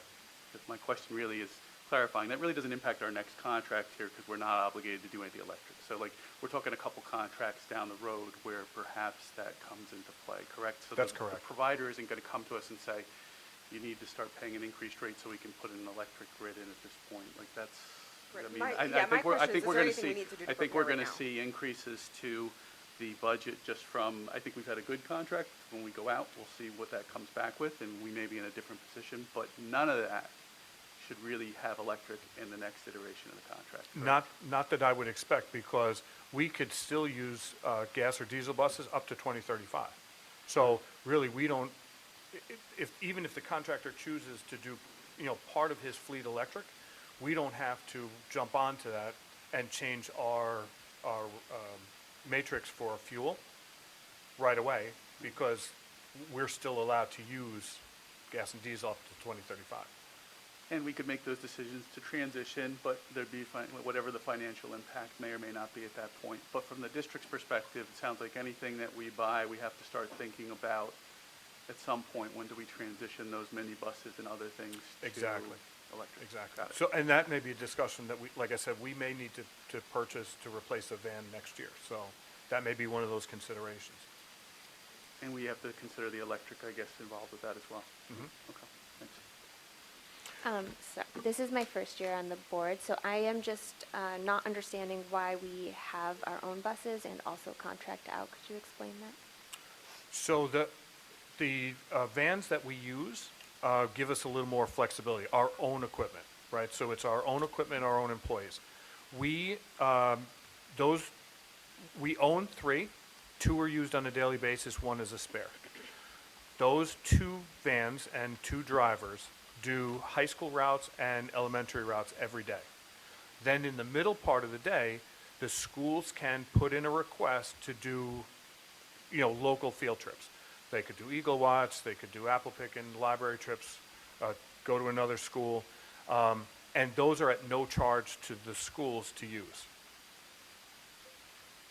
if my question really is clarifying, that really doesn't impact our next contract here because we're not obligated to do anything electric. So like, we're talking a couple contracts down the road where perhaps that comes into play, correct? So That's the correct. provider isn't going to come to us and say, you need to start paying an increased rate so we can put an electric grid in at this point. Like, that's, Right. I mean, My- I yeah, my think we're, I question is think we're there going to anything we see, need to do to I think we're prepare going right to now? see increases to the budget just from, I think we've had a good contract. When we go out, we'll see what that comes back with, and we may be in a different position, but none of that should really have electric in the next iteration of the contract. correct? Not that I would expect, because we could still use gas or diesel buses up to 2035. So really, we don't, even if the contractor chooses to do, part of his fleet electric, we don't have to jump onto that and change our matrix for fuel right away, because we're still allowed to use gas and diesel up to 2035. And we could make those decisions to transition, but there'd be whatever the financial impact may or may not be at that point. But from the district's perspective, it sounds like anything that we buy, we have to start thinking about at some point, when do we transition those minibuses and other things to Exactly. electric? Exactly. Got it. So, and that may be a discussion that we, like I said, we may need to purchase to replace a van next year. So that may be one of those considerations. And we have to consider the electric, I guess, involved with that as well. Mhm. Okay, thanks. So this is my first year on the board, so I am just not understanding why we have our own buses and also contract out. Could you explain that? So the vans that we use give us a little more flexibility, our own equipment, right? So it's our own equipment, our own employees. We own 3. 2 are used on a daily basis, 1 is a spare. Those 2 vans and 2 drivers do high school routes and elementary routes every day. Then in the middle part of the day, the schools can put in a request to do, local field trips. They could do Eagle Watch, they could do apple picking, library trips, go to another school, and those are at no charge to the schools to use.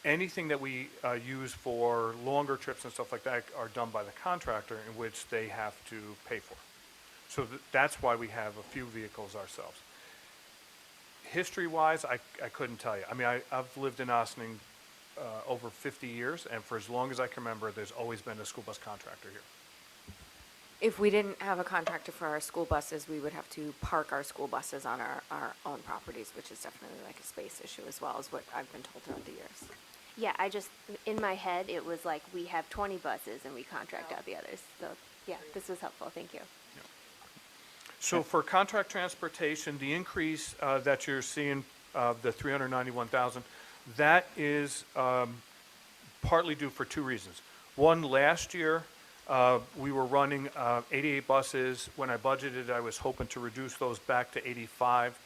Anything that we use for longer trips and stuff like that are done by the contractor, in which they have to pay for. So that's why we have a few vehicles ourselves. History-wise, I couldn't tell you. I mean, I've lived in Ossining over 50 years, and for as long as I can remember, there's always been a school bus contractor here. If we didn't have a contractor for our school buses, we would have to park our school buses on our own properties, which is definitely like a space issue as well, is what I've been told throughout the years. Yeah, in my head, it was like we have 20 buses and we contract out the others. So, yeah, this was helpful. Thank you. So for contract transportation, the increase that you're seeing, the 391,000, that is partly due for 2 reasons. One, last year, we were running 88 buses. When I budgeted, I was hoping to reduce those back to 85.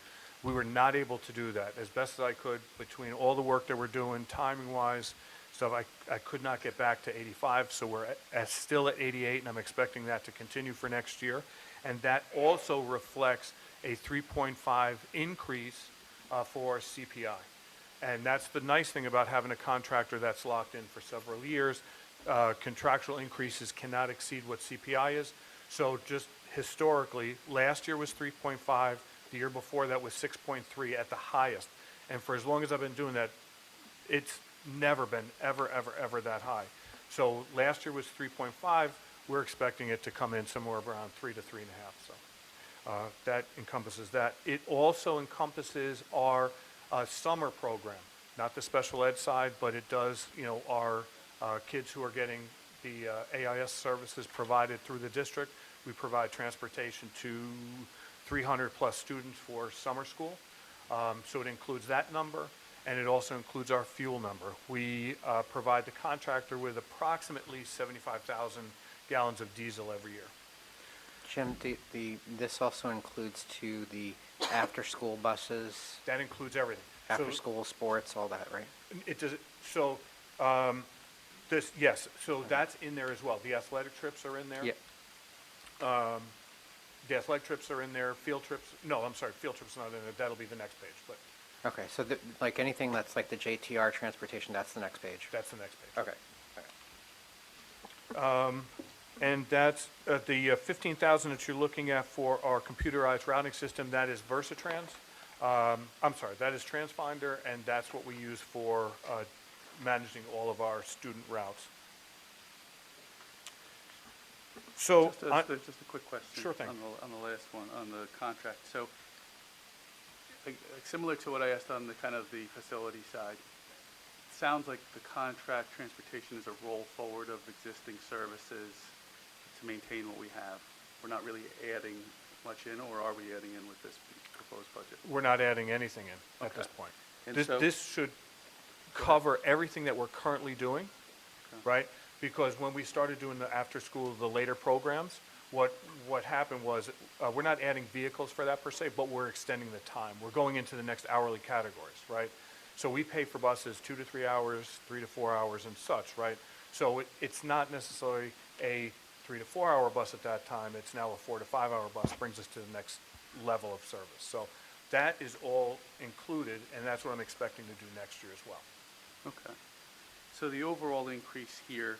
We were not able to do that. As best as I could, between all the work that we're doing, timing-wise, stuff, I could not get back to 85, so we're still at 88, and I'm expecting that to continue for next year. And that also reflects a 3.5 increase for CPI. And that's the nice thing about having a contractor that's locked in for several years. Contractual increases cannot exceed what CPI is. So just historically, last year was 3.5, the year before that was 6.3 at the highest. And for as long as I've been doing that, it's never been ever that high. So last year was 3.5. We're expecting it to come in somewhere around 3 to 3.5. So that encompasses that. It also encompasses our summer program, not the special ed side, but it does, our kids who are getting the AIS services provided through the district. We provide transportation to 300 plus students for summer school. So it includes that number, and it also includes our fuel number. We provide the contractor with approximately 75,000 gallons of diesel every year. Jim, this also includes the after-school buses, That includes everything. So after-school sports, all that, right? it does, so yes, so that's in there as well. The athletic trips are in there. Yep. The athletic trips are in there, field trips, no, I'm sorry, field trips not in there, that'll be the next page, but Okay, so like anything that's like the JTR transportation, that's the next page? that's the next page. Okay. And that's, the 15,000 that you're looking at for our computerized routing system, that is Versatrans. I'm sorry, that is TransFinder, and that's what we use for managing all of our student routes. So, Just a quick question. Sure thing. On the last one, on the contract. So, similar to what I asked on the kind of the facility side, it sounds like the contract transportation is a roll forward of existing services to maintain what we have. We're not really adding much in, or are we adding in with this proposed budget? we're not adding anything in at this Okay. point. And This, so- this should cover everything that we're currently doing, Okay. right? Because when we started doing the after-school, the later programs, what happened was, we're not adding vehicles for that per se, but we're extending the time. We're going into the next hourly categories, right? So we pay for buses 2 to 3 hours, 3 to 4 hours and such, right? So it's not necessarily a 3 to 4 hour bus at that time, it's now a 4 to 5 hour bus, brings us to the next level of service. So that is all included, and that's what I'm expecting to do next year as well. Okay. So the overall increase here,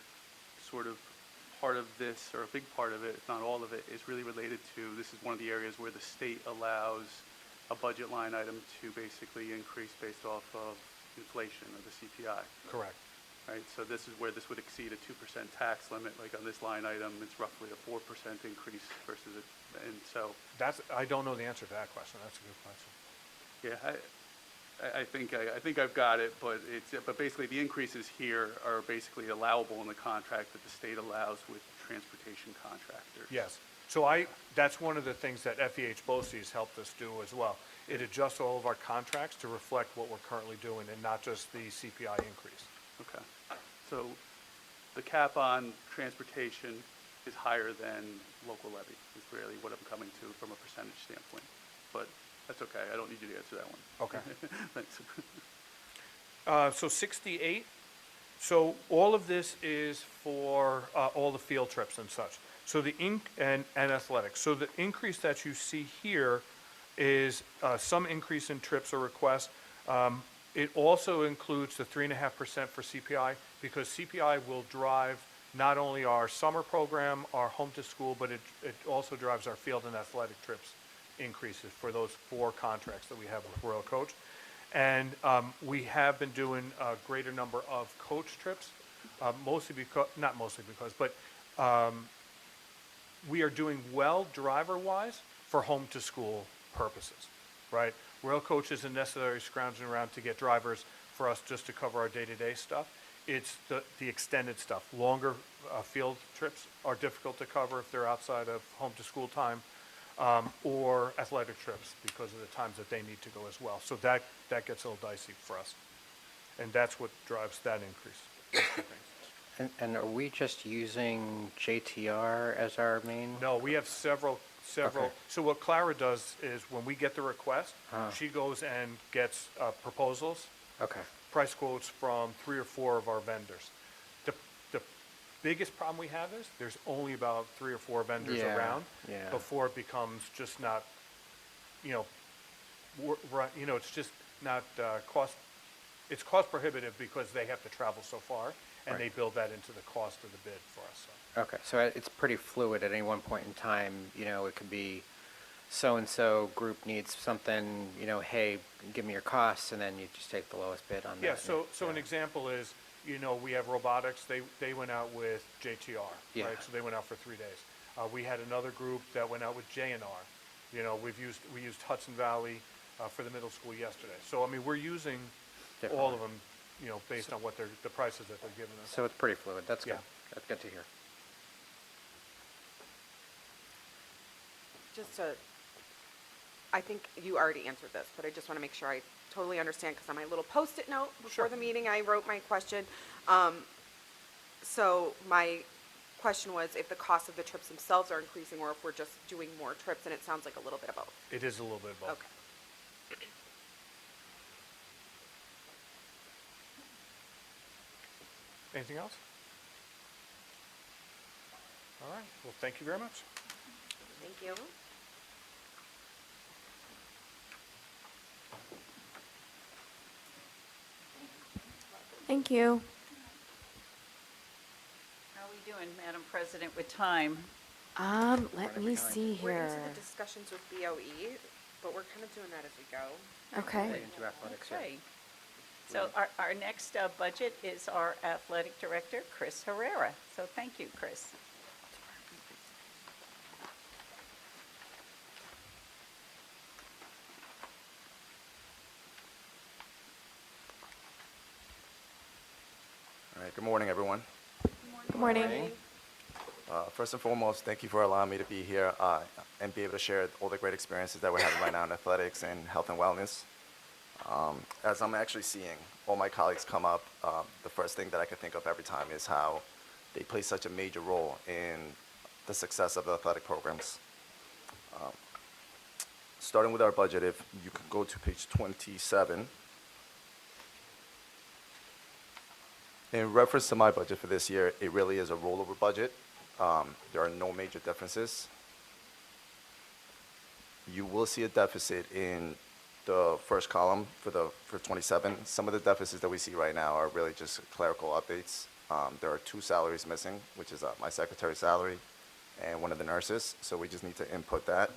sort of part of this, or a big part of it, if not all of it, is really related to, this is one of the areas where the state allows a budget line item to basically increase based off of inflation or the CPI, Correct. right? So this is where this would exceed a 2% tax limit, like on this line item, it's roughly a 4% increase versus it, and so, I don't know the answer to that question, that's a good question. yeah, I think I've got it, but basically the increases here are basically allowable in the contract that the state allows with transportation contractors. Yes. So that's one of the things that FEH BOCES has helped us do as well. It adjusts all of our contracts to reflect what we're currently doing and not just the CPI increase. Okay. So the cap on transportation is higher than local levy, is really what I'm coming to from a percentage standpoint. But that's okay, I don't need you to answer that one. Okay. Thanks. So 68, so all of this is for all the field trips and such. So and athletics. So the increase that you see here is some increase in trips or requests. It also includes the 3.5% for CPI, because CPI will drive not only our summer program, our home to school, but it also drives our field and athletic trips increases for those 4 contracts that we have with Royal Coach. And we have been doing a greater number of coach trips, mostly because, not mostly because, but we are doing well driver-wise for home to school purposes, right? Royal Coach isn't necessarily scrounging around to get drivers for us just to cover our day-to-day stuff. It's the extended stuff. Longer field trips are difficult to cover if they're outside of home to school time, or athletic trips because of the times that they need to go as well. So that gets a little dicey for us. And that's what drives that increase. And are we just using JTR as our main? No, we have several. Okay. So what Clara does is when we get the request, she goes and gets proposals, Okay. price quotes from 3 or 4 of our vendors. The biggest problem we have is there's only about 3 or 4 vendors Yeah, around yeah. before it becomes just not, it's just not it's cost prohibitive because they have to travel so far, and they Right. build that into the cost of the bid for us. So. Okay, so it's pretty fluid at any one point in time, it could be so-and-so group needs something, hey, give me your costs, and then you just take the lowest bid on that. Yeah, so an example is, we have robotics, they went out with JTR, Yeah. right? So they went out for 3 days. We had another group that went out with JNR. We used Hudson Valley for the middle school yesterday. So, we're using all of them, based on what the prices that they're giving us. So it's pretty fluid, that's good. Yeah. That's good to hear. I think you already answered this, but I just want to make sure I totally understand, because on my little Post-it note before Sure. the meeting, I wrote my question. So my question was if the cost of the trips themselves are increasing, or if we're just doing more trips, and it sounds like a little bit of both. It is a little bit of both. Okay. Anything else? All right, well, thank you very much. Thank you. Thank you. How are we doing, Madam President, with time? Let me see We're here. into the discussions with BOE, but we're kind of doing that as we go. Okay. Into athletics, yeah. Okay. So our next budget is our athletic director, Chris Herrera. So thank you, Chris. All right, good morning, everyone. Good morning. First and foremost, thank you for allowing me to be here and be able to share all the great experiences that we're having right now in athletics and health and wellness. As I'm actually seeing all my colleagues come up, the first thing that I can think of every time is how they play such a major role in the success of the athletic programs. Starting with our budget, if you can go to page 27. In reference to my budget for this year, it really is a rollover budget. There are no major differences. You will see a deficit in the first column for 27. Some of the deficits that we see right now are really just clerical updates. There are 2 salaries missing, which is my secretary's salary and one of the nurses. So we just need to input that.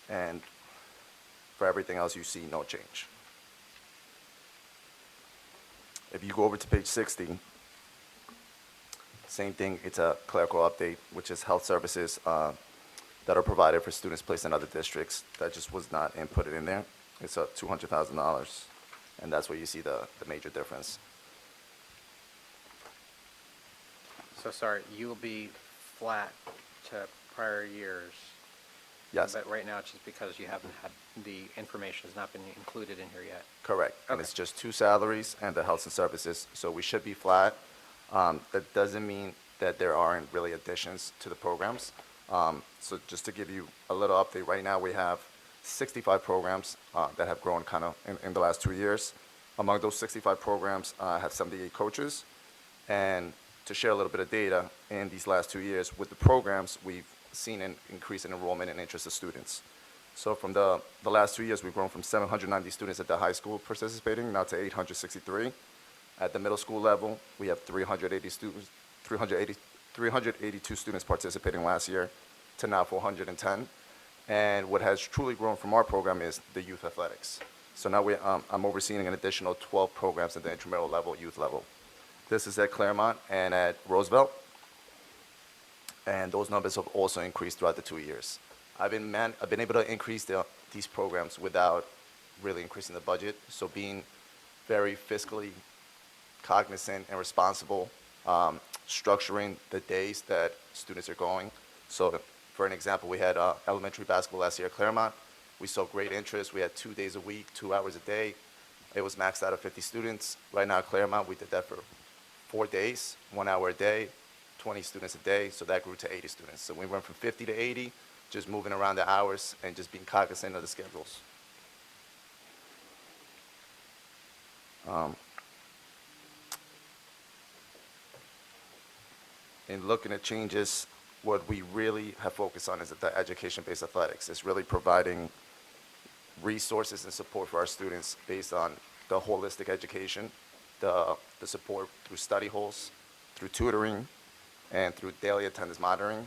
And for everything else, you see no change. If you go over to page 60, same thing, it's a clerical update, which is health services that are provided for students placed in other districts. That just was not inputted in there. It's up $200,000, and that's where you see the major difference. So sorry, you will be flat to prior years. Yes, But right now, it's just because you haven't had, the information has not been included in here yet. correct. And Okay. it's just 2 salaries and the health and services, so we should be flat. That doesn't mean that there aren't really additions to the programs. So just to give you a little update, right now we have 65 programs that have grown kind of in the last 2 years. Among those 65 programs, I have 78 coaches. And to share a little bit of data, in these last 2 years with the programs, we've seen an increase in enrollment and interest of students. So from the last 2 years, we've grown from 790 students at the high school participating, now to 863. At the middle school level, we have 382 students participating last year to now 410. And what has truly grown from our program is the youth athletics. So now I'm overseeing an additional 12 programs at the intramural level, youth level. This is at Claremont and at Roosevelt. And those numbers have also increased throughout the 2 years. I've been able to increase these programs without really increasing the budget. So being very fiscally cognizant and responsible, structuring the days that students are going. So for an example, we had elementary basketball last year at Claremont. We saw great interest. We had 2 days a week, 2 hours a day. It was maxed out at 50 students. Right now at Claremont, we did that for 4 days, 1 hour a day, 20 students a day, so that grew to 80 students. So we went from 50 to 80, just moving around the hours and just being cognizant of the schedules. In looking at changes, what we really have focused on is the education-based athletics. It's really providing resources and support for our students based on the holistic education, the support through study halls, through tutoring, and through daily attendance monitoring.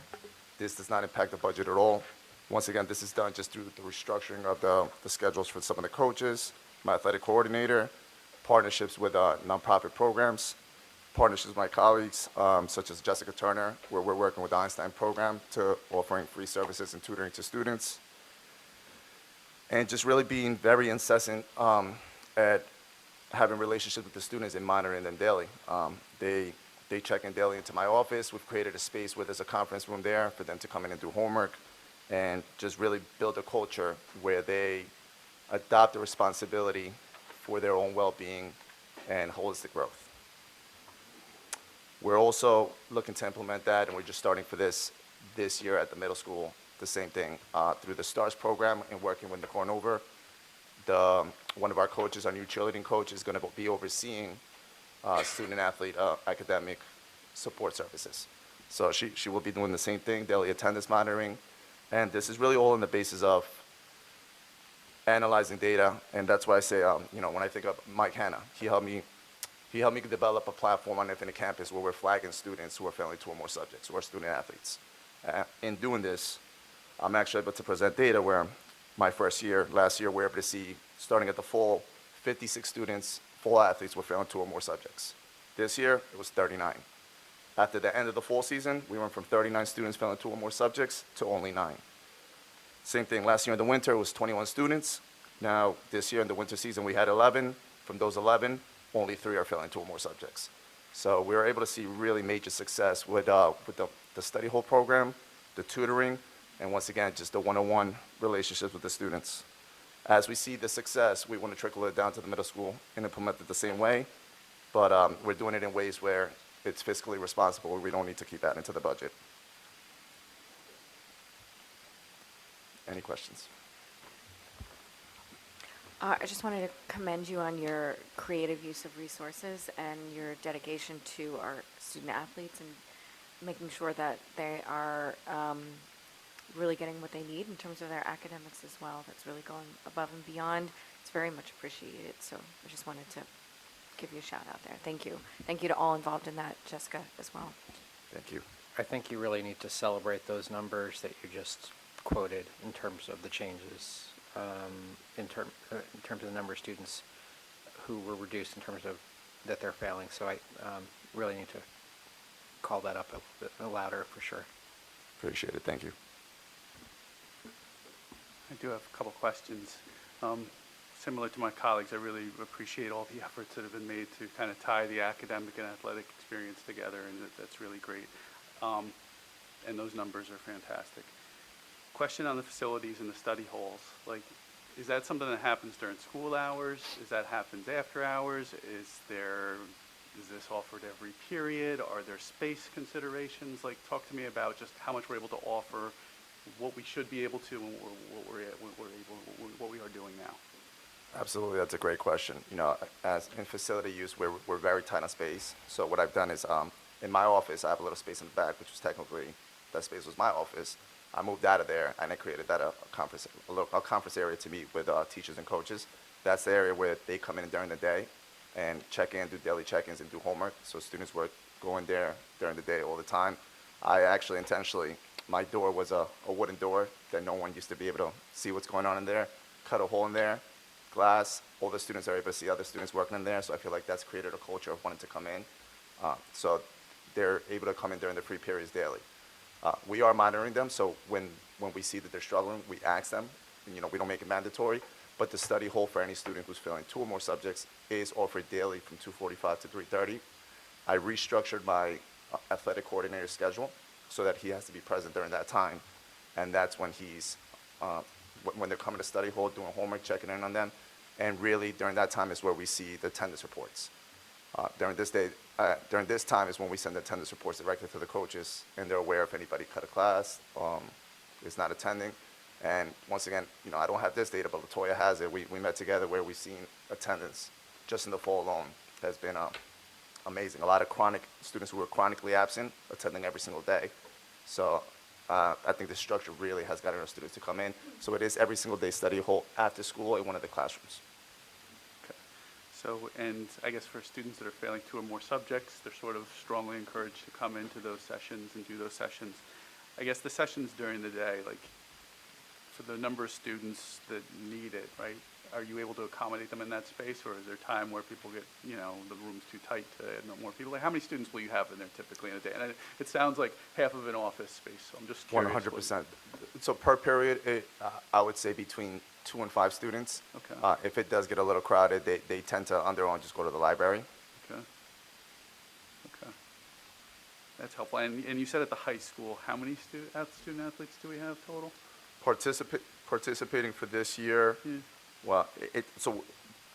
This does not impact the budget at all. Once again, this is done just through the restructuring of the schedules for some of the coaches, my athletic coordinator, partnerships with nonprofit programs, partnerships with my colleagues, such as Jessica Turner, where we're working with the Einstein program to offering free services and tutoring to students. And just really being very incessant at having relationships with the students and monitoring them daily. They check in daily into my office. We've created a space where there's a conference room there for them to come in and do homework and just really build a culture where they adopt the responsibility for their own well-being and holistic growth. We're also looking to implement that, and we're just starting for this year at the middle school, the same thing, through the STARS program and working with Nicole Nover. One of our coaches, our new cheerleading coach, is going to be overseeing student-athlete academic support services. So she will be doing the same thing, daily attendance monitoring, And this is really all on the basis of analyzing data, and that's why I say, when I think of Mike Hanna, he helped me develop a platform on Infinite Campus where we're flagging students who are failing 2 or more subjects, who are student athletes. In doing this, I'm actually able to present data where my first year, last year, we were able to see, starting at the fall, 56 students, full athletes were failing 2 or more subjects. This year, it was 39. After the end of the fall season, we went from 39 students failing 2 or more subjects to only 9. Same thing, last year in the winter, it was 21 students. Now, this year in the winter season, we had 11. From those 11, only 3 are failing 2 or more subjects. So we were able to see really major success with the study hall program, the tutoring, and once again, just the one-on-one relationships with the students. As we see the success, we want to trickle it down to the middle school and implement it the same way, but we're doing it in ways where it's fiscally responsible, where we don't need to keep adding to the budget. Any questions? I just wanted to commend you on your creative use of resources and your dedication to our student athletes and making sure that they are really getting what they need in terms of their academics as well. That's really going above and beyond. It's very much appreciated. So I just wanted to give you a shout out there. Thank you. Thank you to all involved in that, Jessica, as well. Thank you. I think you really need to celebrate those numbers that you just quoted in terms of the changes, in terms of the number of students who were reduced in terms of that they're failing. So I really need to call that up a bit louder for sure. Appreciate it. Thank you. I do have a couple questions. Similar to my colleagues, I really appreciate all the efforts that have been made to kind of tie the academic and athletic experience together, and that's really great. And those numbers are fantastic. Question on the facilities and the study halls. Like, is that something that happens during school hours? Is that happens after hours? Is this offered every period? Are there space considerations? Like, talk to me about just how much we're able to offer, what we should be able to, and what we are doing now. Absolutely, that's a great question. As in facility use, we're very tight on space. So what I've done is, in my office, I have a little space in the back, which was technically, that space was my office. I moved out of there, and I created that a conference area to meet with teachers and coaches. That's the area where they come in during the day and check in, do daily check-ins, and do homework. So students were going there during the day all the time. I actually intentionally, my door was a wooden door that no one used to be able to see what's going on in there. Cut a hole in there, glass. All the students are able to see other students working in there. So I feel like that's created a culture of wanting to come in. So they're able to come in during the free periods daily. We are monitoring them, so when we see that they're struggling, we ask them. We don't make it mandatory, but the study hall for any student who's failing 2 or more subjects is offered daily from 2:45 to 3:30. I restructured my athletic coordinator schedule so that he has to be present during that time, and that's when when they're coming to study hall, doing homework, checking in on them, and really during that time is where we see the attendance reports. During this time is when we send the attendance reports directly to the coaches, and they're aware if anybody cut a class, is not attending. And once again, I don't have this data, but Latoya has it. We met together where we've seen attendance just in the fall alone has been amazing. A lot of students who were chronically absent attending every single day. So I think the structure really has gotten our students to come in. So it is every single day study hall after school in one of the classrooms. So, and I guess for students that are failing 2 or more subjects, they're sort of strongly encouraged to come into those sessions and do those sessions. I guess the sessions during the day, like for the number of students that need it, right? Are you able to accommodate them in that space, or is there time where people get, the room's too tight to add no more people? Like, how many students will you have in there typically in a day? And it sounds like half of an office space, so I'm just curious. 100%. So per period, I would say between 2 and 5 students. Okay. If it does get a little crowded, they tend to, on their own, just go to the library. Okay. That's helpful. And you said at the high school, how many student athletes do we have total? Participating for this year, Yeah. well, so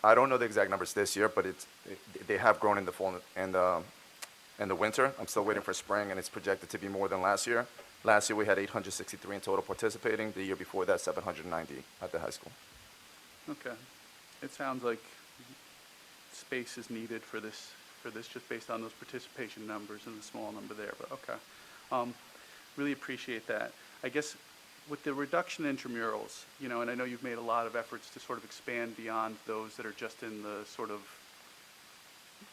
I don't know the exact numbers this year, but they have grown in the fall and the winter. I'm still waiting for spring, and it's projected to be more than last year. Last year we had 863 in total participating. The year before that, 790 at the high school. Okay. It sounds like space is needed for this just based on those participation numbers and the small number there, but okay. Really appreciate that. I guess with the reduction in intramurals, you know, and I know you've made a lot of efforts to sort of expand beyond those that are just in the sort of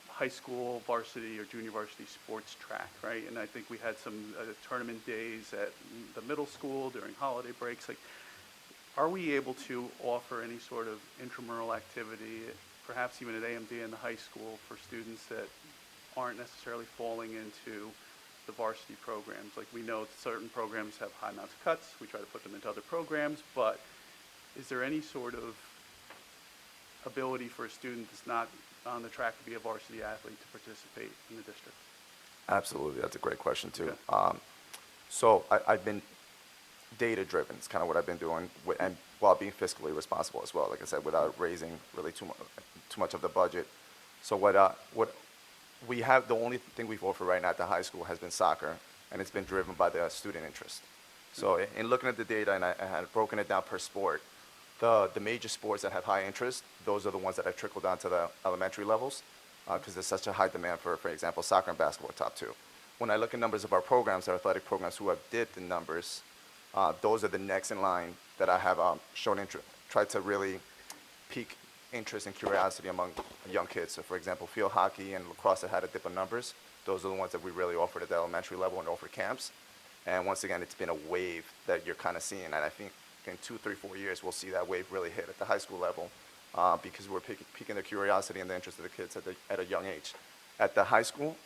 high school varsity or junior varsity sports track, right? And I think we had some tournament days at the middle school during holiday breaks. Like, are we able to offer any sort of intramural activity, perhaps even at AMD in the high school, for students that aren't necessarily falling into the varsity programs? Like, we know certain programs have high amounts of cuts. We try to put them into other programs, but is there any sort of ability for a student that's not on the track to be a varsity athlete to participate in the district? Absolutely, that's a great question too. Okay. So I've been data-driven. It's kind of what I've been doing, and while being fiscally responsible as well. Like I said, without raising really too much of the budget. So what we have, the only thing we've offered right now at the high school has been soccer, and it's been driven by the student interest. So in looking at the data, and I had broken it down per sport, the major sports that have high interest, those are the ones that have trickled down to the elementary levels, because there's such a high demand for example, soccer and basketball are top two. When I look at numbers of our programs, our athletic programs who have dipped in numbers, those are the next in line that I have shown interest, tried to really pique interest and curiosity among young kids. So for example, field hockey and lacrosse that had a dip in numbers, those are the ones that we really offered at the elementary level and offered camps. And once again, it's been a wave that you're kind of seeing, and I think in 2, 3, 4 years, we'll see that wave really hit at the high school level because we're piquing the curiosity and the interest of the kids at a young age. At the high school,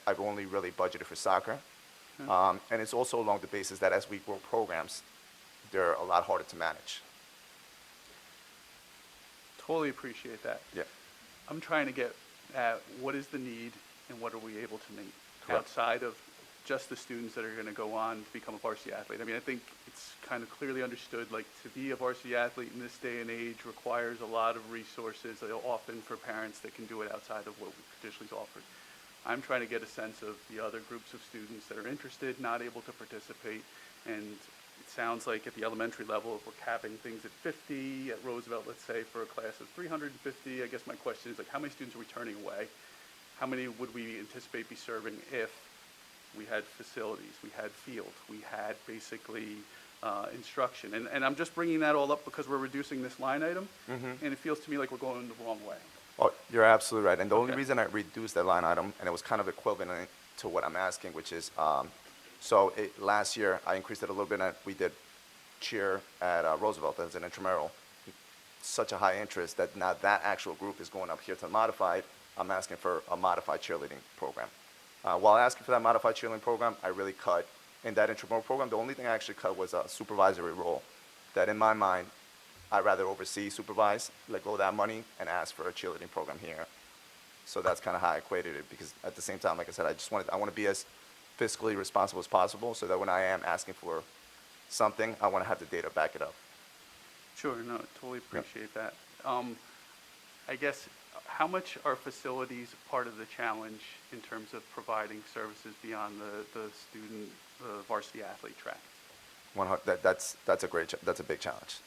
I've only really budgeted for soccer, and it's also along the basis that as we grow programs, they're a lot harder to manage. Totally appreciate that. Yeah. I'm trying to get at what is the need and what are we able to meet Correct. outside of just the students that are going to go on to become a varsity athlete. I mean, I think it's kind of clearly understood, like, to be a varsity athlete in this day and age requires a lot of resources, often for parents that can do it outside of what traditionally is offered. I'm trying to get a sense of the other groups of students that are interested, not able to participate, and it sounds like at the elementary level, if we're capping things at 50, at Roosevelt, let's say, for a class of 350, I guess my question is, like, how many students are we turning away? How many would we anticipate be serving if we had facilities, we had field, we had basically instruction? And I'm just bringing that all up because we're reducing this line item, and it feels to me like we're going the wrong way. Oh, you're absolutely right. And the only Okay. reason I reduced that line item, and it was kind of equivalent to what I'm asking, which is, last year I increased it a little bit, and we did cheer at Roosevelt as an intramural. Such a high interest that now that actual group is going up here to modified. I'm asking for a modified cheerleading program. While asking for that modified cheerleading program, I really cut in that intramural program. The only thing I actually cut was a supervisory role that in my mind, I'd rather oversee, supervise, let go of that money, and ask for a cheerleading program here. So that's kind of how I equated it, because at the same time, like I said, I want to be as fiscally responsible as possible so that when I am asking for something, I want to have the data back it up. Sure, no, totally appreciate that. I guess, how much are facilities part of the challenge in terms of providing services beyond the student varsity athlete track? That's a big challenge.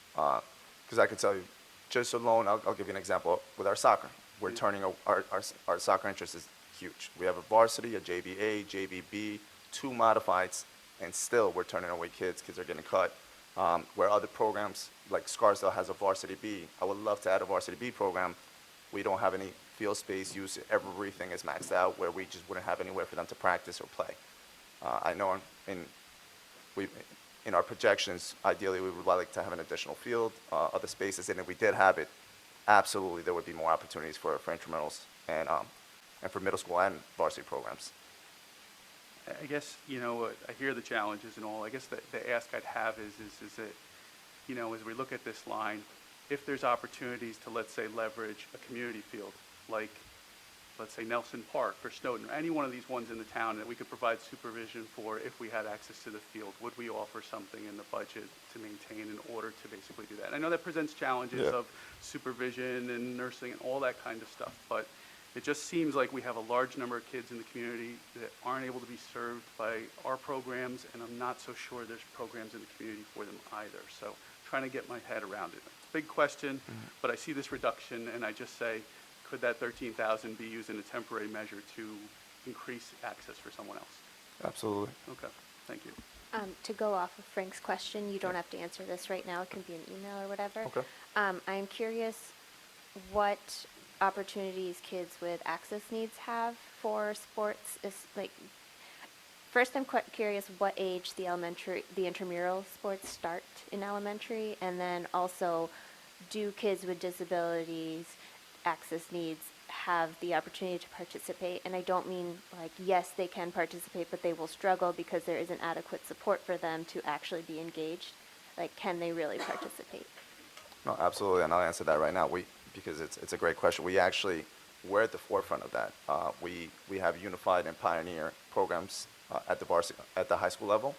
Because I can tell you, just alone, I'll give you an example. With our soccer, we're turning, our soccer interest is huge. We have a varsity, a JV-A, JV-B, 2 modifieds, and still we're turning away kids. Kids are getting cut. Where other programs, like Scarsdale has a varsity B. I would love to add a varsity B program. We don't have any field space use. Everything is maxed out where we just wouldn't have anywhere for them to practice or play. I know in our projections, ideally we would like to have an additional field, other spaces, and if we did have it, absolutely there would be more opportunities for intramurals and for middle school and varsity programs. I guess, you know, I hear the challenges and all. I guess the ask I'd have is that, you know, as we look at this line, if there's opportunities to, let's say, leverage a community field, like, let's say, Nelson Park or Snowden, or any one of these ones in the town that we could provide supervision for if we had access to the field, would we offer something in the budget to maintain in order to basically do that? And I know that presents challenges of supervision and nursing and all that kind of stuff, but it just seems like we have a large number of kids in the community that aren't able to be served by our programs, and I'm not so sure there's programs in the community for them either. So trying to get my head around it. It's a big question, but I see this reduction, and I just say, could that 13,000 be used in a temporary measure to increase access for someone else? Absolutely. Okay, thank you. To go off of Frank's question, you don't have to answer this right now. It can be an email or whatever. Okay. I'm curious what opportunities kids with access needs have for sports. Is like, first, I'm quite curious what age the intramural sports start in elementary, and then also, do kids with disabilities, access needs, have the opportunity to participate? And I don't mean like, yes, they can participate, but they will struggle because there isn't adequate support for them to actually be engaged. Like, can they really participate? No, absolutely, and I'll answer that right now. Because it's a great question. We're at the forefront of that. We have unified and pioneer programs at the high school level,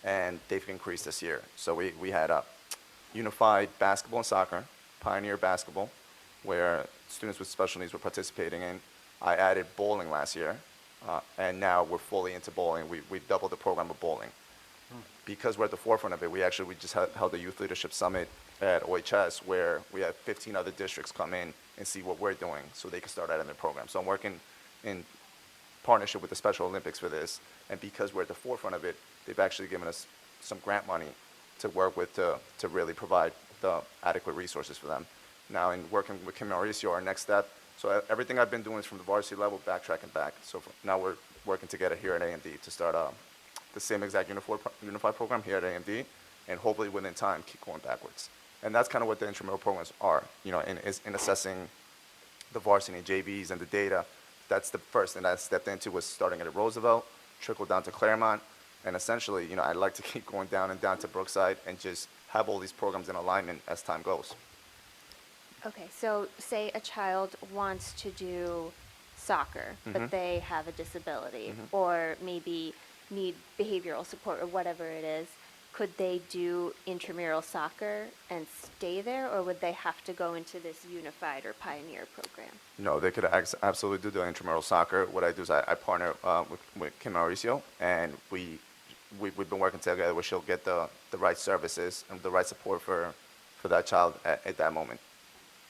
and they've increased this year. So we had unified basketball and soccer, pioneer basketball, where students with special needs were participating in. I added bowling last year, and now we're fully into bowling. We doubled the program of bowling. Because we're at the forefront of it, we just held a youth leadership summit at OHS where we had 15 other districts come in and see what we're doing so they can start adding their program. So I'm working in partnership with the Special Olympics for this, and because we're at the forefront of it, they've actually given us some grant money to work with to really provide the adequate resources for them. Now, in working with Kim Mauricio, our next step, so everything I've been doing is from the varsity level, backtracking back. So now we're working together here at AMD to start the same exact unified program here at AMD, and hopefully within time keep going backwards. And that's kind of what the intramural programs are, in assessing the varsity and JVs and the data. That's the first thing I stepped into, was starting at Roosevelt, trickled down to Claremont, and essentially, I'd like to keep going down and down to Brookside and just have all these programs in alignment as time goes. Okay, so say a child wants to do soccer, but they have a disability, or maybe need behavioral support or whatever it is. Could they do intramural soccer and stay there, or would they have to go into this unified or pioneer program? No, they could absolutely do the intramural soccer. What I do is I partner with Kim Mauricio, and we've been working together where she'll get the right services and the right support for that child at that moment.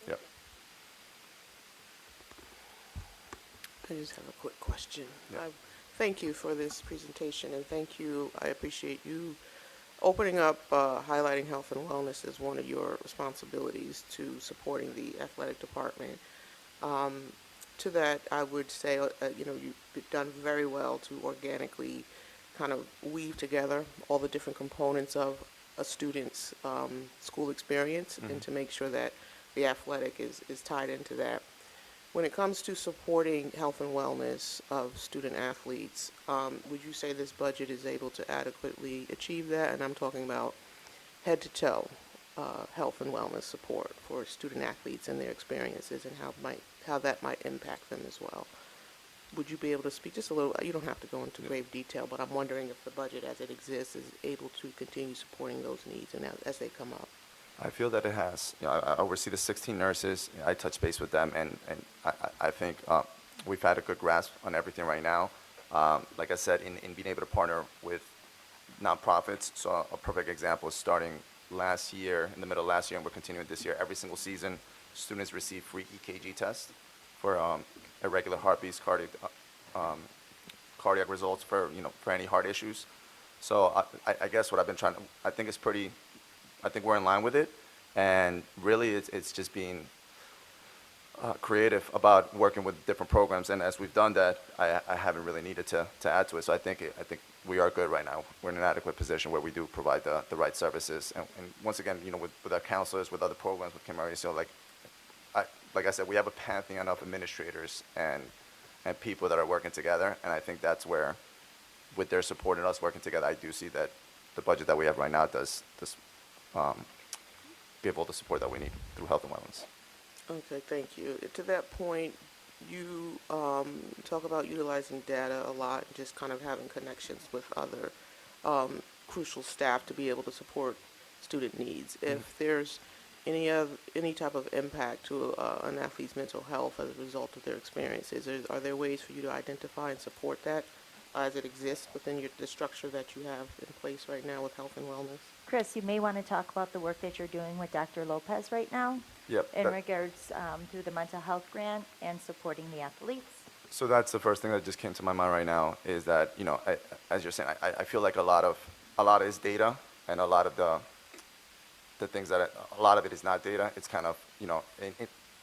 Yep. I just have a quick question. Yeah. Thank you for this presentation, and I appreciate you opening up, highlighting health and wellness as one of your responsibilities to supporting the athletic department. To that, I would say, you've done very well to organically kind of weave together all the different components of a student's school experience, and to make sure that the athletic is tied into that. When it comes to supporting health and wellness of student athletes, would you say this budget is able to adequately achieve that? And I'm talking about head-to-toe health and wellness support for student athletes and their experiences, and how that might impact them as well. Would you be able to speak just a little? You don't have to go into grave detail, but I'm wondering if the budget as it exists is able to continue supporting those needs and as they come up. I feel that it has. I oversee the 16 nurses. I touch base with them, and I think we've had a good grasp on everything right now. Like I said, in being able to partner with nonprofits. So a perfect example is starting last year, in the middle of last year, and we're continuing this year. Every single season, students receive free EKG tests for irregular heartbeats, cardiac results for any heart issues. So I guess what I've been trying to, I think we're in line with it, and really it's just being creative about working with different programs, and as we've done that, I haven't really needed to add to it. So I think we are good right now. We're in an adequate position where we do provide the right services, and once again, with our counselors, with other programs, with Kim Mauricio, like I said, we have a pantheon of administrators and people that are working together, and I think that's where, with their support and us working together, I do see that the budget that we have right now does give all the support that we need through health and wellness. Okay, thank you. To that point, you talk about utilizing data a lot, and just kind of having connections with other crucial staff to be able to support student needs. If there's any type of impact to an athlete's mental health as a result of their experiences, are there ways for you to identify and support that as it exists within the structure that you have in place right now with health and wellness? Chris, you may want to talk about the work that you're doing with Dr. Lopez right now. Yep. In regards to the mental health grant and supporting the athletes. So that's the first thing that just came to my mind right now, is that, as you're saying, I feel like a lot of a lot of it is data, and a lot of the things that, a lot of it is not data. It's kind of,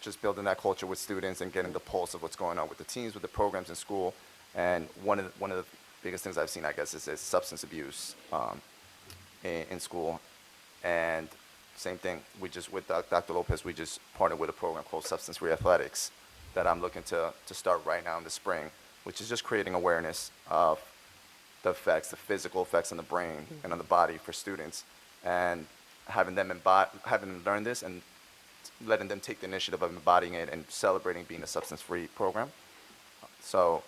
just building that culture with students and getting the pulse of what's going on with the teams, with the programs in school. And one of the biggest things I've seen, I guess, is substance abuse in school. And same thing, with Dr. Lopez, we just partnered with a program called Substance Free Athletics that I'm looking to start right now in the spring, which is just creating awareness of the effects, the physical effects on the brain and on the body for students, and having them learn this and letting them take the initiative of embodying it and celebrating being a substance-free program. So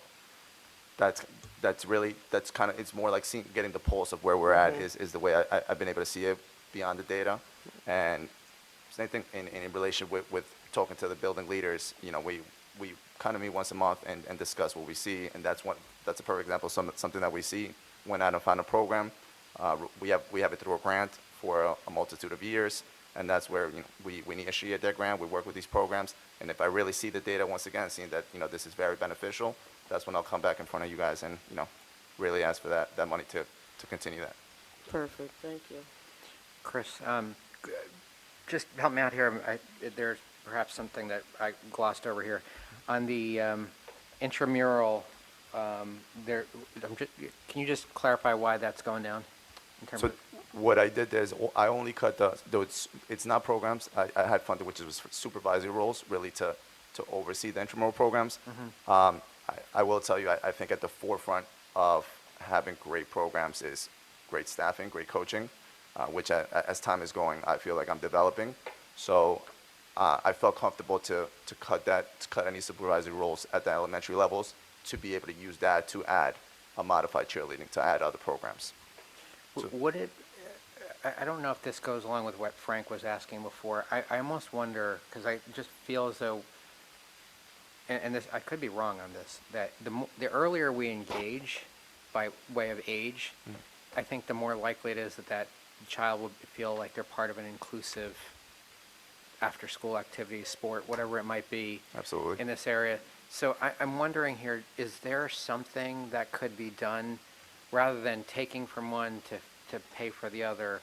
that's kind of, it's more like getting the pulse of where we're at is the way I've been able to see it beyond the data. And same thing in relation with talking to the building leaders. We kind of meet once a month and discuss what we see, and that's a perfect example of something that we see. Went out and found a program. We have it through a grant for a multitude of years, and that's where we initiate that grant. We work with these programs, and if I really see the data once again, seeing that this is very beneficial, that's when I'll come back in front of you guys and really ask for that money to continue that. Perfect, thank you. Chris, just help me out here. There's perhaps something that I glossed over here. On the intramural, can you just clarify why that's going down? In terms So what I did is I only cut it's not programs. I had funded, which was supervisory roles, really to oversee the intramural programs. I will tell you, I think at the forefront of having great programs is great staffing, great coaching, which as time is going, I feel like I'm developing. So I felt comfortable to cut any supervisory roles at the elementary levels to be able to use that to add a modified cheerleading, to add other programs. Would it, I don't know if this goes along with what Frank was asking before. I almost wonder, because I just feel as though, and this, I could be wrong on this, that the earlier we engage by way of age, I think the more likely it is that child will feel like they're part of an inclusive after-school activity, sport, whatever it might be. Absolutely. In this area. So I'm wondering here, is there something that could be done rather than taking from one to pay for the other?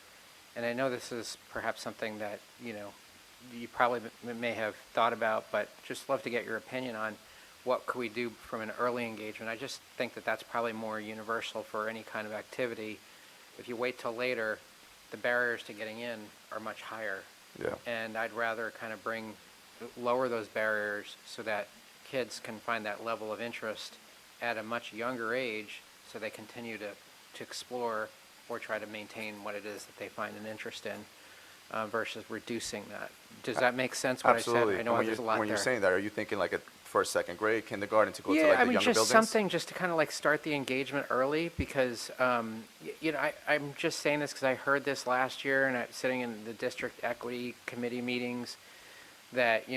And I know this is perhaps something that, you probably may have thought about, but just love to get your opinion on what could we do from an early engagement. I just think that that's probably more universal for any kind of activity. If you wait till later, the barriers to getting in are much higher. Yeah. And I'd rather kind of lower those barriers so that kids can find that level of interest at a much younger age, so they continue to explore or try to maintain what it is that they find an interest in, versus reducing that. Does that make sense what Absolutely. I said? I know there's a lot when there. you're saying that, are you thinking like at first, second grade, kindergarten, to go to like the Yeah, I mean, younger just buildings? something just to kind of like start the engagement early, because, I'm just saying this because I heard this last year, and I'm sitting in the district equity committee meetings, that,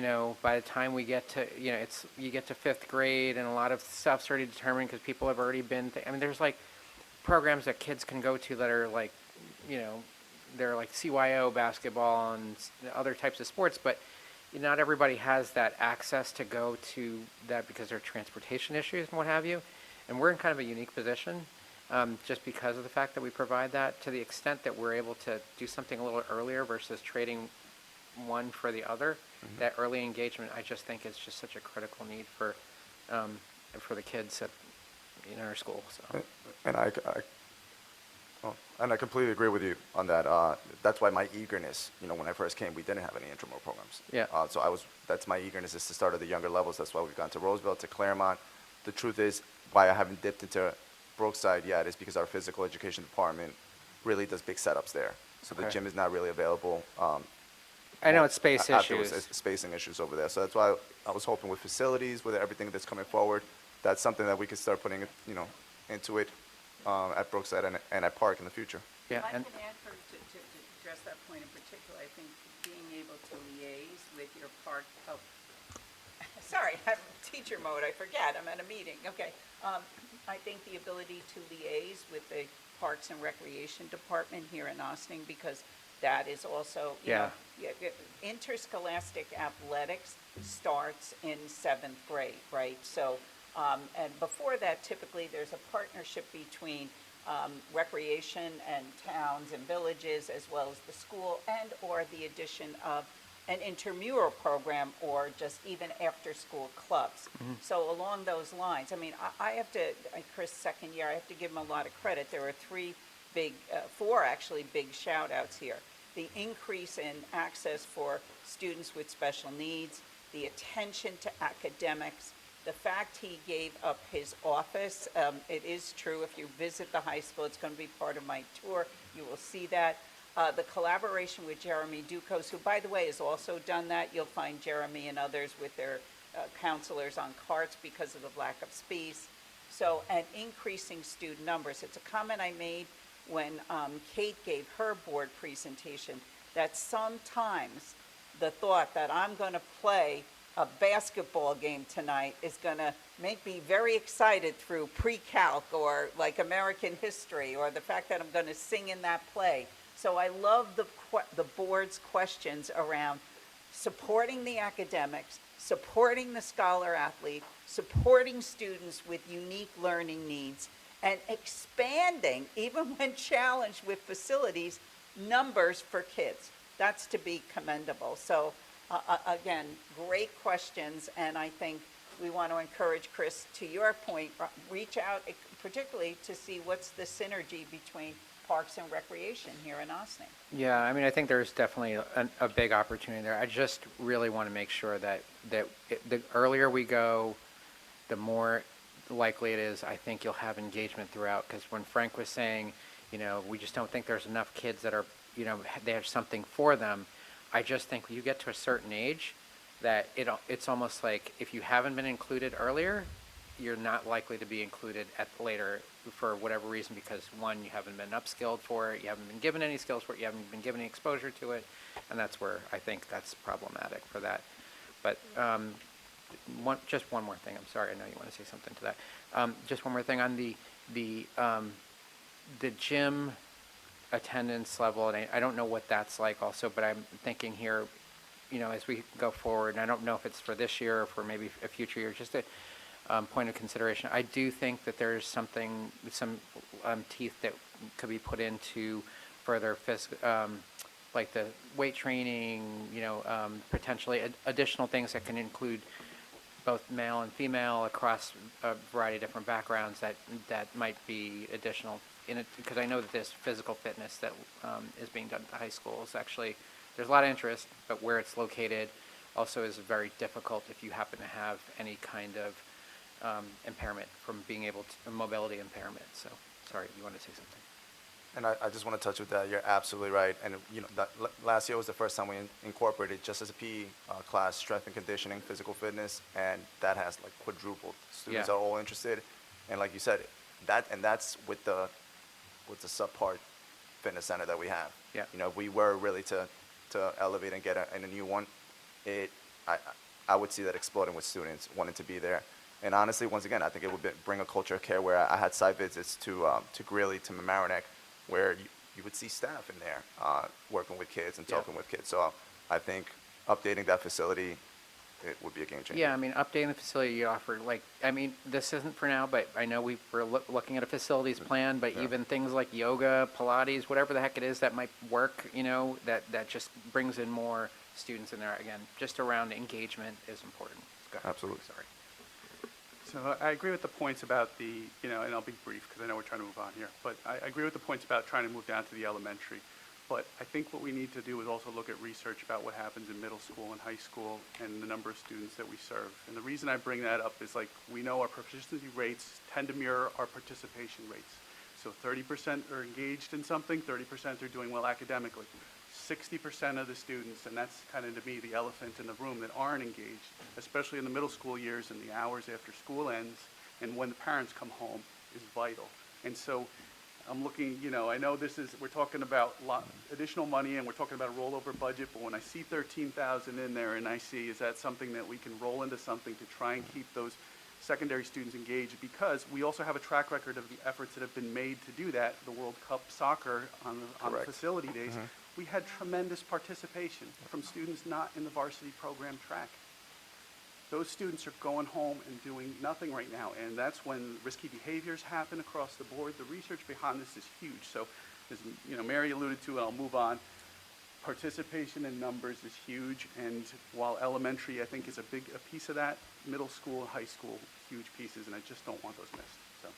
by the time we get to, you get to fifth grade, and a lot of stuff's already determined because people have already been, there's like programs that kids can go to that are like, they're like CYO basketball and other types of sports, but not everybody has that access to go to that because there are transportation issues and what have you. And we're in kind of a unique position, just because of the fact that we provide that. To the extent that we're able to do something a little earlier versus trading one for the other, that early engagement, I just think is just such a critical need for the kids in our school. So. And I completely agree with you on that. That's why my eagerness, when I first came, we didn't have any intramural programs. Yeah. That's my eagerness, is to start at the younger levels. That's why we've gone to Roosevelt, to Claremont. The truth is, why I haven't dipped into Brookside yet is because our physical education department really does big setups there. So the gym is not really available. I know it's space afterwards. issues. It's spacing issues over there. So that's why I was hoping with facilities, with everything that's coming forward, that's something that we could start putting, into it at Brookside and at Park in the future. Yeah, If I and can add to address that point in particular, I think being able to liaise with your park, sorry, I'm in teacher mode, I forget, I'm at a meeting, okay. I think the ability to liaise with the Parks and Recreation Department here in Ossining, because that is also, interscholastic athletics starts in 7th grade, right? So, and before that, typically there's a partnership between recreation and towns and villages, as well as the school, and/or the addition of an intramural program or just even after-school clubs. So along those lines, I mean, I have to, Chris' second year, I have to give him a lot of credit. There were four actually big shout-outs here. The increase in access for students with special needs, the attention to academics, the fact he gave up his office. It is true, if you visit the high school, it's going to be part of my tour, you will see that. The collaboration with Jeremy Dukos, who, by the way, has also done that. You'll find Jeremy and others with their counselors on carts because of the lack of space. So, and increasing student numbers. It's a comment I made when Kate gave her board presentation, that sometimes the thought that I'm going to play a basketball game tonight is going to make me very excited through pre-calc or like American history, or the fact that I'm going to sing in that play. So I love the board's questions around supporting the academics, supporting the scholar athlete, supporting students with unique learning needs, and expanding, even when challenged with facilities, numbers for kids. That's to be commendable. So again, great questions, and I think we want to encourage, Chris, to your point, reach out particularly to see what's the synergy between Parks and Recreation here in Ossining. Yeah, I mean, I think there's definitely a big opportunity there. I just really want to make sure that the earlier we go, the more likely it is, I think you'll have engagement throughout. Because when Frank was saying, we just don't think there's enough kids that are, they have something for them, I just think when you get to a certain age, that it's almost like if you haven't been included earlier, you're not likely to be included at later for whatever reason, because one, you haven't been upskilled for it, you haven't been given any skills for it, you haven't been given any exposure to it, and that's where I think that's problematic for that. But just one more thing. I'm sorry, I know you want to say something to that. Just one more thing on the gym attendance level, and I don't know what that's like also, but I'm thinking here, as we go forward, and I don't know if it's for this year or for maybe a future year, just a point of consideration. I do think that there's some teeth that could be put into further like the weight training, potentially additional things that can include both male and female across a variety of different backgrounds that might be additional in it, because I know that this physical fitness that is being done at the high school is actually, there's a lot of interest, but where it's located also is very difficult if you happen to have any kind of impairment from being able to, mobility impairment. So, sorry, you want to say something? And I just want to touch with that. You're absolutely right. And that last year was the first time we incorporated, just as a PE class, strength and conditioning, physical fitness, and that has like quadrupled. Students Yeah. are all interested, and like you said, that's with the subpart fitness center that we have. Yeah. If we were really to elevate and get a new one, I would see that exploding with students wanting to be there. And honestly, once again, I think it would bring a culture of care where I had site visits to Greeley, to Mamaroneck, where you would see staff in there working with kids and talking with kids. So I think updating that facility, it would be a game changer. Yeah, I mean, updating the facility you offered, this isn't for now, but I know we're looking at a facilities plan, but even things like yoga, Pilates, whatever the heck it is that might work, that just brings in more students in there. Again, just around engagement is important. Go ahead. Absolutely. Sorry. So I agree with the points about and I'll be brief because I know we're trying to move on here, but I agree with the points about trying to move down to the elementary. But I think what we need to do is also look at research about what happens in middle school and high school and the number of students that we serve. And the reason I bring that up is we know our proficiency rates tend to mirror our participation rates. So 30% are engaged in something, 30% are doing well academically. 60% of the students, and that's kind of, to me, the elephant in the room, that aren't engaged, especially in the middle school years and the hours after school ends and when the parents come home, is vital. And so I'm looking, I know we're talking about additional money and we're talking about a rollover budget, but when I see 13,000 in there and I see, is that something that we can roll into something to try and keep those secondary students engaged, because we also have a track record of the efforts that have been made to do that. The World Cup soccer on the facility days, we had tremendous participation from students not in the varsity program track. those students are going home and doing nothing right now, and that's when risky behaviors happen across the board. The research behind this is huge. So, as Mary alluded to, and I'll move on, participation in numbers is huge, and while elementary, I think, is a piece of that, middle school and high school, huge pieces, and I just don't want those missed, so.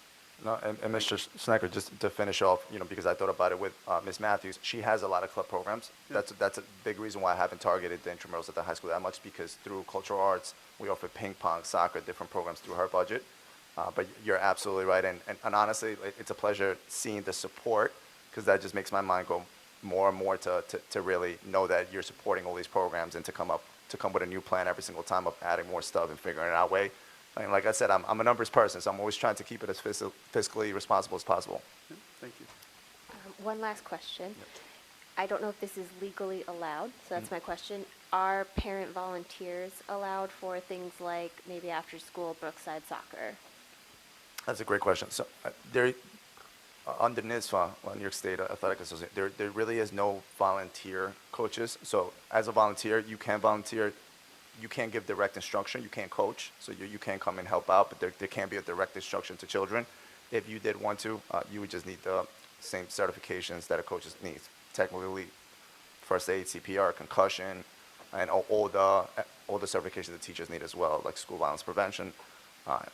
No, and Mr. Snecker, just to finish off, because I thought about it with Ms. Matthews, she has a lot of club programs. Yeah. That's a big reason why I haven't targeted the intramurals at the high school that much, because through cultural arts, we offer ping pong, soccer, different programs through her budget. But you're absolutely right, and honestly, it's a pleasure seeing the support, because that just makes my mind go more and more to really know that you're supporting all these programs and to come with a new plan every single time of adding more stuff and figuring it out way. I mean, like I said, I'm a numbers person, so I'm always trying to keep it as fiscally responsible as possible. Yeah, thank you. One last question. I don't know if this is legally allowed, so that's my question. Are parent volunteers allowed for things like maybe after school Brookside soccer? That's a great question. So there, under NISFA, New York State Athletic Association, there really is no volunteer coaches. So as a volunteer, you can volunteer. You can't give direct instruction. You can't coach. So you can't come and help out, but there can be a direct instruction to children. If you did want to, you would just need the same certifications that a coach needs. Technically, first aid, CPR, concussion, and all the certifications the teachers need as well, like school violence prevention.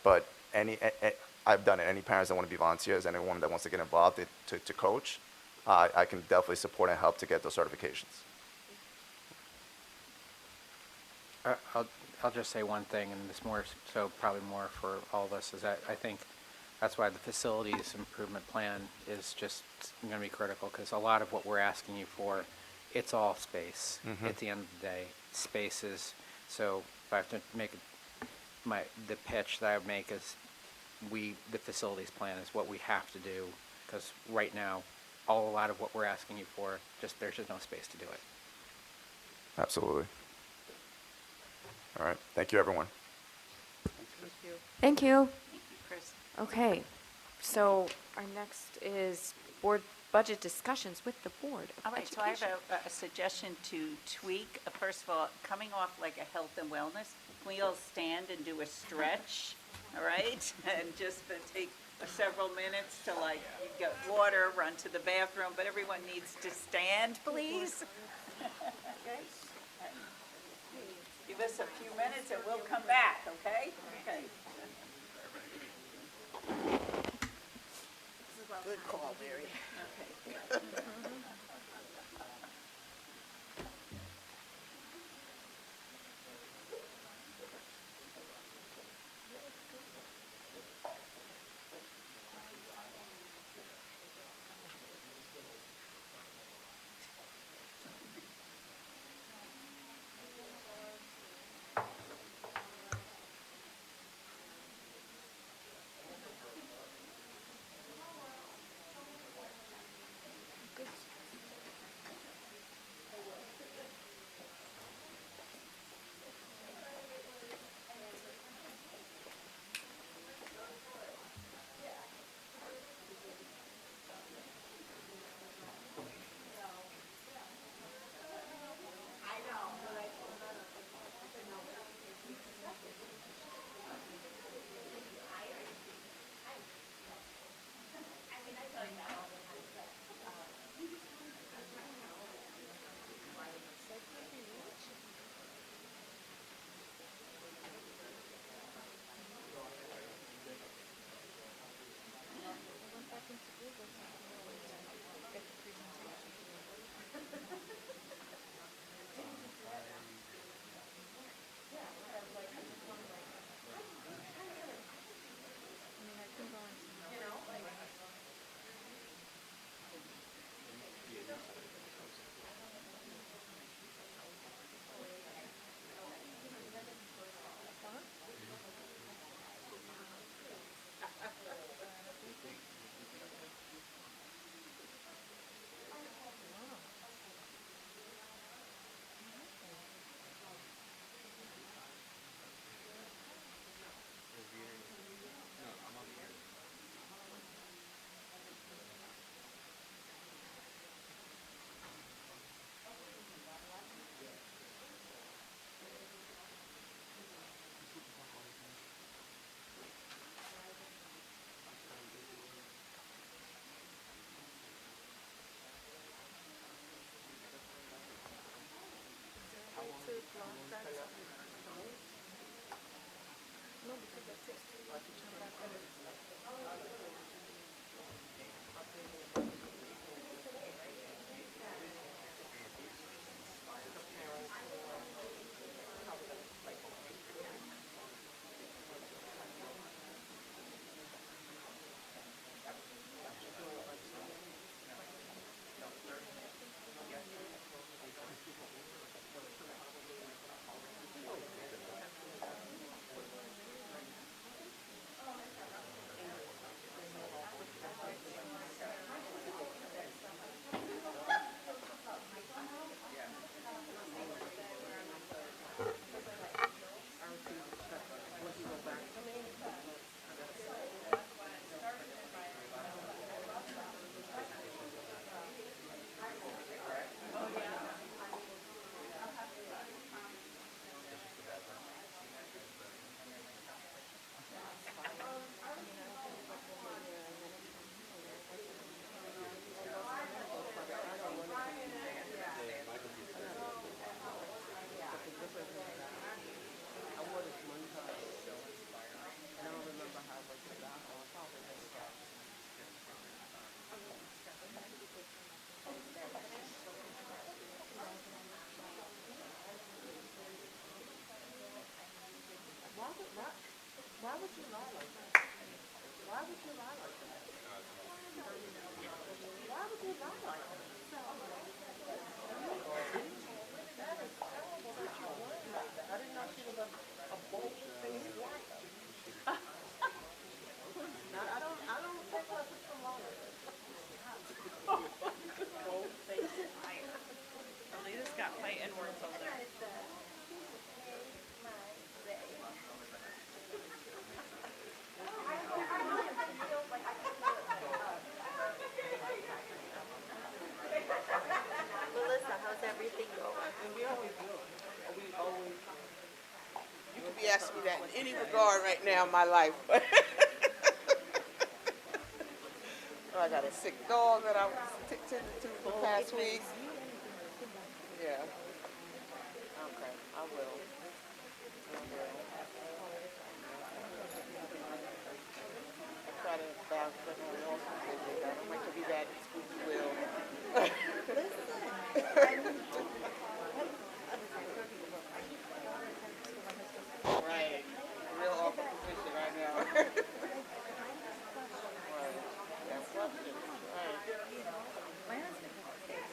But I've done it. Any parents that want to be volunteers, anyone that wants to get involved to coach, I can definitely support and help to get those certifications. I'll just say one thing, and it's probably more for all of us, is that I think that's why the facilities improvement plan is just going to be critical, because a lot of what we're asking you for, it's all space. At the end of the day, spaces. So if I have to make the pitch that I would make is the facilities plan is what we have to do, because right now, a lot of what we're asking you for, there's just no space to do it. Absolutely. All right. Thank you, everyone. Thank you. Thank you. Thank you, Chris. Okay, so our next is board budget discussions with the Board of All right, so I Education. have a suggestion to tweak. First of all, coming off like a health and wellness, can we all stand and do a stretch, all right? And just take several minutes to you get water, run to the bathroom, but everyone needs to stand, please. Okay? Give us a few minutes and we'll come back, okay? Okay. Good call, Mary. Okay. Alita's got fighting words over there. Melissa, how's everything going? And we always do. You could be asking me that in any regard right now in my life. I got a sick dog that I was tending to the past week. Yeah. Okay, I will. Try to balance everyone else's visit. I don't like to be that squeaky wheel. Right. Real awkward position right now. Right. That question. Right. My husband has a face.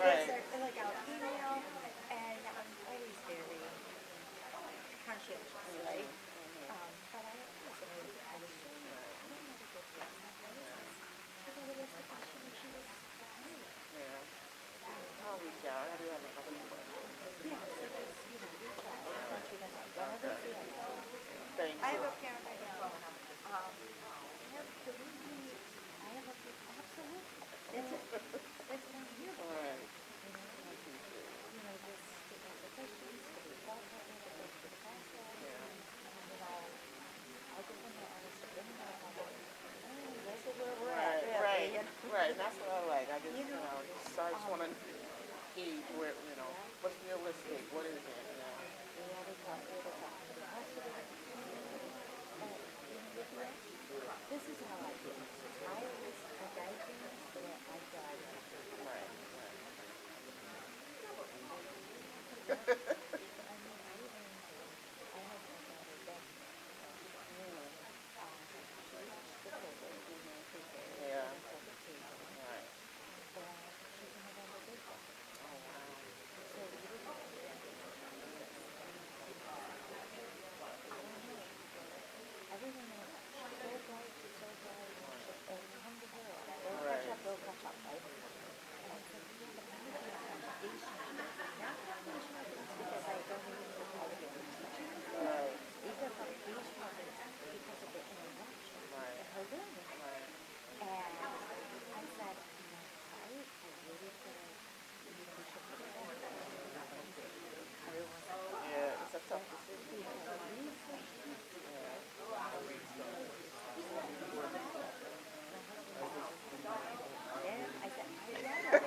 Right. Like I'll email, and I'm always very conscientious, right? But I was showing her, I don't know the difference. Because I would ask the question and she was, Yeah. I'll reach out. I do have a couple of questions. yeah, so just, reach out, let you know, whatever it is. Thank I you. have a parent I know, I have a, absolutely, it's a, it's not here. All right. Just to answer questions, to be thoughtful, to go through the process. Yeah. I just want to ask, let me know how this is where we're Right, at, right, really. right. And that's what I like. I just, I just want to gauge where, what's realistic, what is it, This is how I do it. I always, like I do this the way I drive. Right, yeah. Right. Everyone knows she's so bright, she's so bright. And come to her, Right. they'll catch up, right? And I said, yeah, but now you have foundation. Not foundation because I don't even know how to get these things. Right. These are foundation because of the interaction and her learning. Right. And I said, I really feel like we should put it in. Everyone's like, Yeah, it's a tough decision. then I said, I said,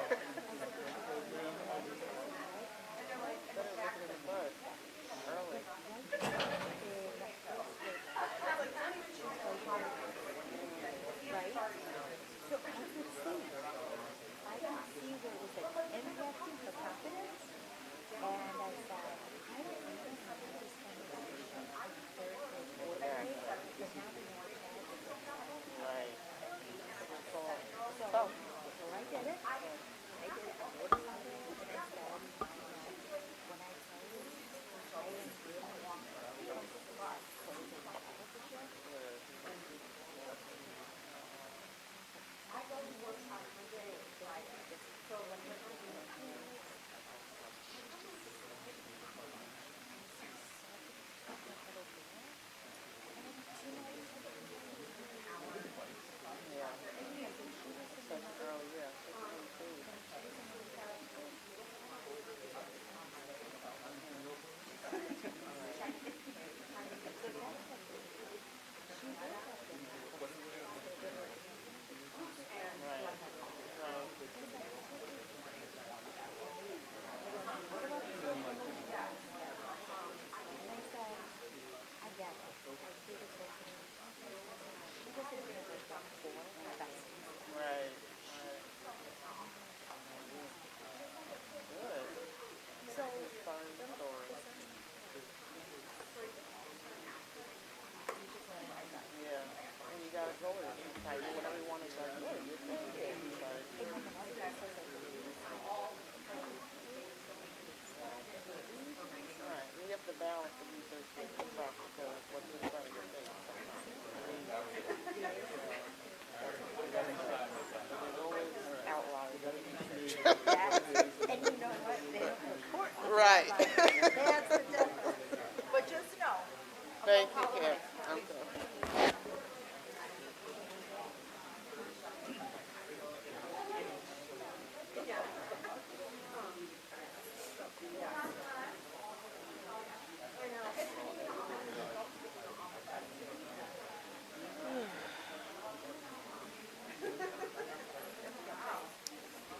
Thank you, Kim. Okay.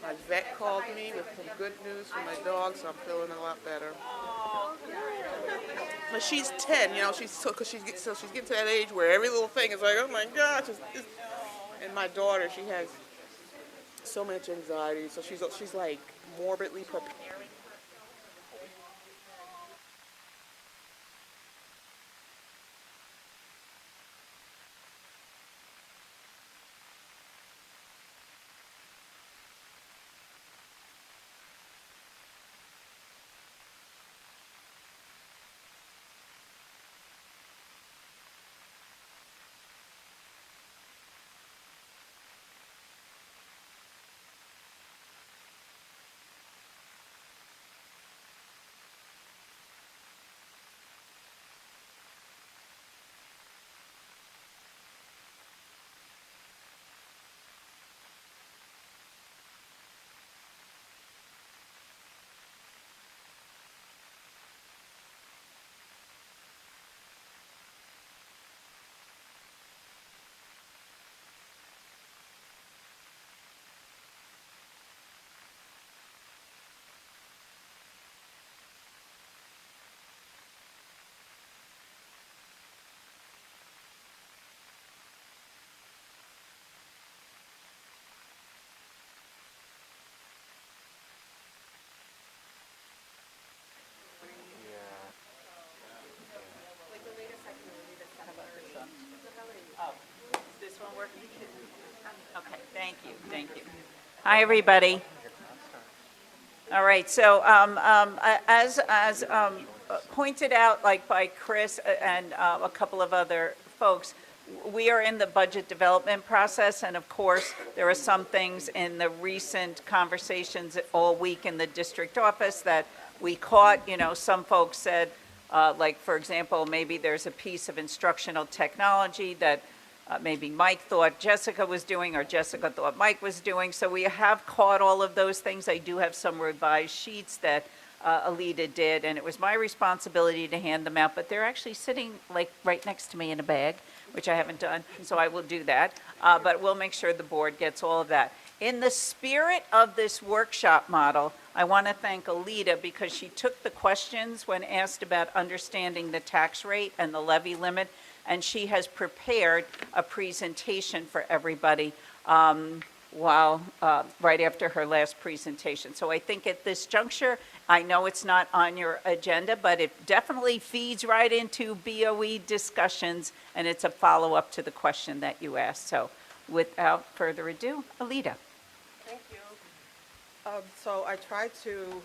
My vet called me with some good news for my dog, so I'm feeling a lot better. But she's 10, she's so she's getting to that age where every little thing is like, oh my gosh. And my daughter, she has so much anxiety, so she's like morbidly preparing. This one working? Okay, thank you. Hi, everybody. All right, so as pointed out, like by Chris and a couple of other folks, we are in the budget development process, and of course, there are some things in the recent conversations all week in the district office that we caught. Some folks said, like, for example, maybe there's a piece of instructional technology that maybe Mike thought Jessica was doing, or Jessica thought Mike was doing. So we have caught all of those things. I do have some revised sheets that Alita did, and it was my responsibility to hand them out, but they're actually sitting like right next to me in a bag, which I haven't done, so I will do that. But we'll make sure the board gets all of that. In the spirit of this workshop model, I want to thank Alita because she took the questions when asked about understanding the tax rate and the levy limit, and she has prepared a presentation for everybody right after her last presentation. So I think at this juncture, I know it's not on your agenda, but it definitely feeds right into BOE discussions, and it's a follow-up to the question that you asked. So without further ado, Alita. Thank you. So I tried to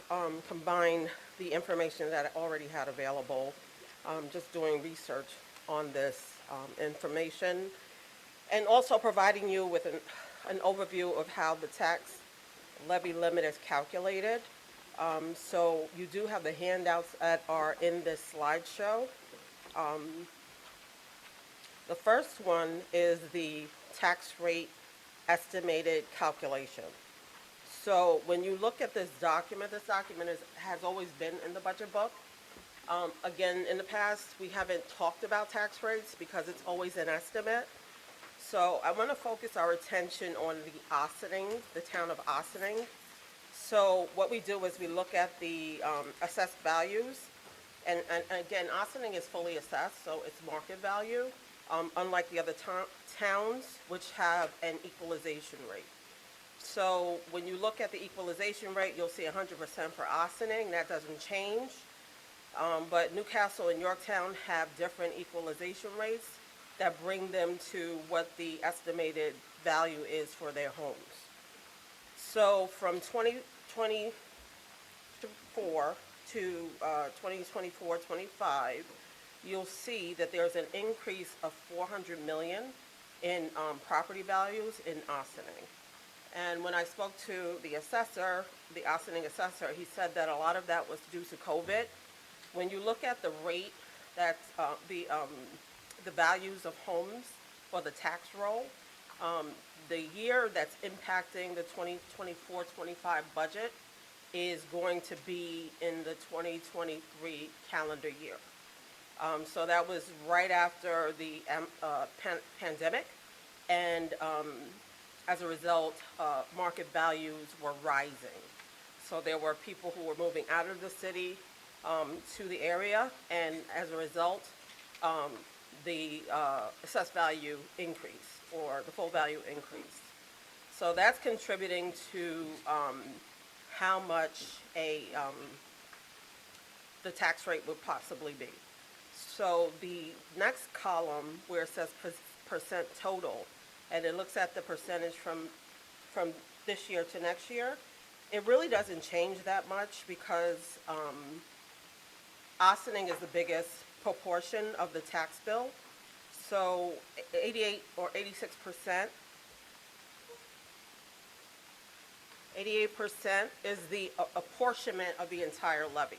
combine the information that I already had available, just doing research on this information, and also providing you with an overview of how the tax levy limit is calculated. So you do have the handouts that are in this slideshow. The first one is the tax rate estimated calculation. So when you look at this document has always been in the budget book. Again, in the past, we haven't talked about tax rates because it's always an estimate. So I want to focus our attention on the town of Ossining. So what we do is we look at the assessed values. And again, Ossining is fully assessed, so it's market value, unlike the other towns, which have an equalization rate. So when you look at the equalization rate, you'll see 100% for Ossining. That doesn't change. But Newcastle and Yorktown have different equalization rates that bring them to what the estimated value is for their homes. So from 2024 to 2024-25, you'll see that there's an increase of $400 million in property values in Ossining. And when I spoke to the assessor, the Ossining assessor, he said that a lot of that was due to COVID. When you look at the rate that's the values of homes or the tax roll. The year that's impacting the 2024-25 budget is going to be in the 2023 calendar year. So that was right after the pandemic, and as a result, market values were rising. So there were people who were moving out of the city to the area, and as a result, the assessed value increased, or the full value increased. So that's contributing to how much the tax rate would possibly be. So the next column where it says percent total, and it looks at the percentage from this year to next year, it really doesn't change that much because Ossining is the biggest proportion of the tax bill. So 88 or 86%, 88% is the apportionment of the entire levy.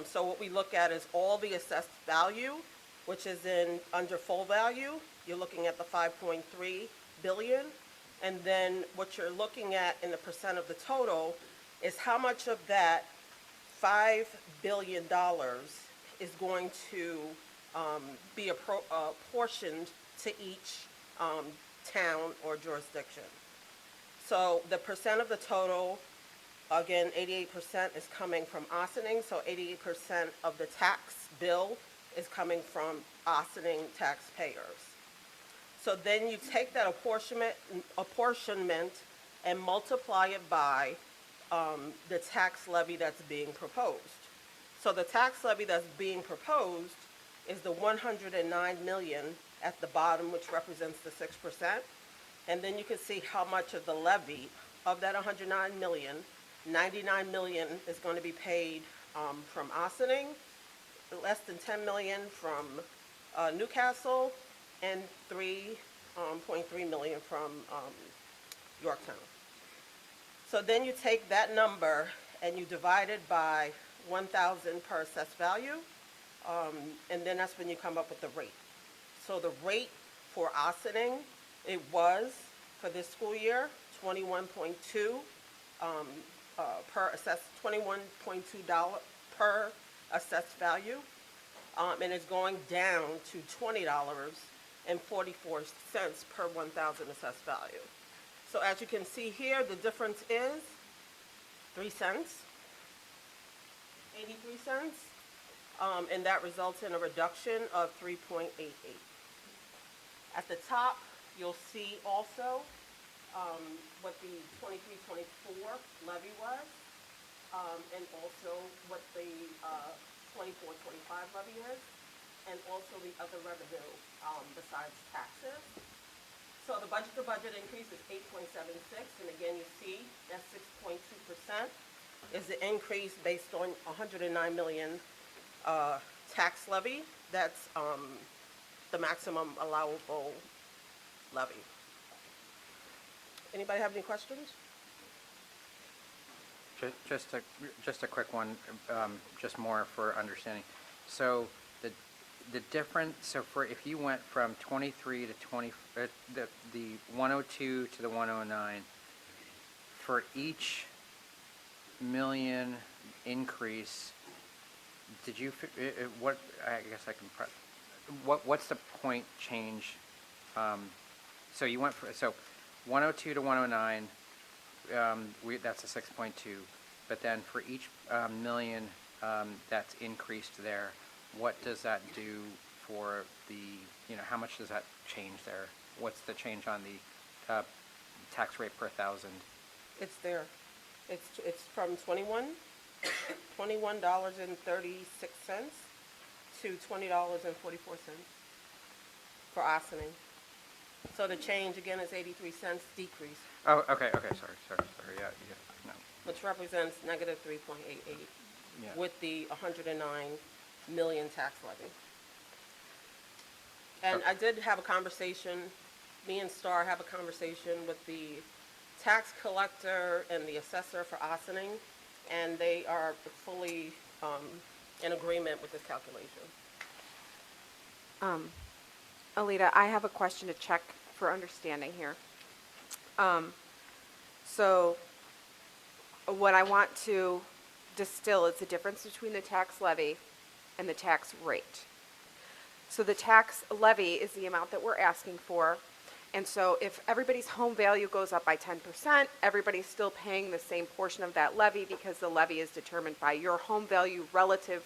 So what we look at is all the assessed value, which is in under full value. You're looking at the 5.3 billion. And then what you're looking at in the percent of the total is how much of that $5 billion is going to be apportioned to each town or jurisdiction. So the percent of the total, again, 88% is coming from Ossining, so 88% of the tax bill is coming from Ossining taxpayers. So then you take that apportionment and multiply it by the tax levy that's being proposed. So the tax levy that's being proposed is the 109 million at the bottom, which represents the 6%. And then you can see how much of the levy of that 109 million, 99 million is going to be paid from Ossining, less than 10 million from Newcastle, and 3.3 million from Yorktown. So then you take that number and you divide it by 1,000 per assessed value, and then that's when you come up with the rate. So the rate for Ossining, it was, for this school year, 21.2 per assessed, $21.2 per assessed value, and it's going down to $20.44 per 1,000 assessed value. So as you can see here, the difference is 3 cents, 83 cents, and that results in a reduction of 3.88. At the top, you'll see also what the 23-24 levy was, and also what the 24-25 levy is, and also the other revenue besides taxes. So the budget-to-budget increase is 8.76, and again, you see that 6.2% is the increase based on 109 million tax levy. That's the maximum allowable levy. Anybody have any questions? Just a quick one, just more for understanding. So the difference, so for if you went from 23 to 20, the 102 to the 109, for each million increase, did you, what, I guess I can, what's the point change? So you went for, so 102 to 109, that's a 6.2, but then for each million that's increased there, what does that do for the, how much does that change there? What's the change on the tax rate per thousand? It's there. It's from $21.36 to $20.44 for Ossining. So the change again is 83 cents decrease, Oh, okay, sorry, yeah, no, which represents negative 3.88 yeah. with the 109 million tax levy. And I did have a conversation, me and Star have a conversation with the tax collector and the assessor for Ossining, and they are fully in agreement with this calculation. Alita, I have a question to check for understanding here. So what I want to distill is the difference between the tax levy and the tax rate. So the tax levy is the amount that we're asking for. And so if everybody's home value goes up by 10%, everybody's still paying the same portion of that levy because the levy is determined by your home value relative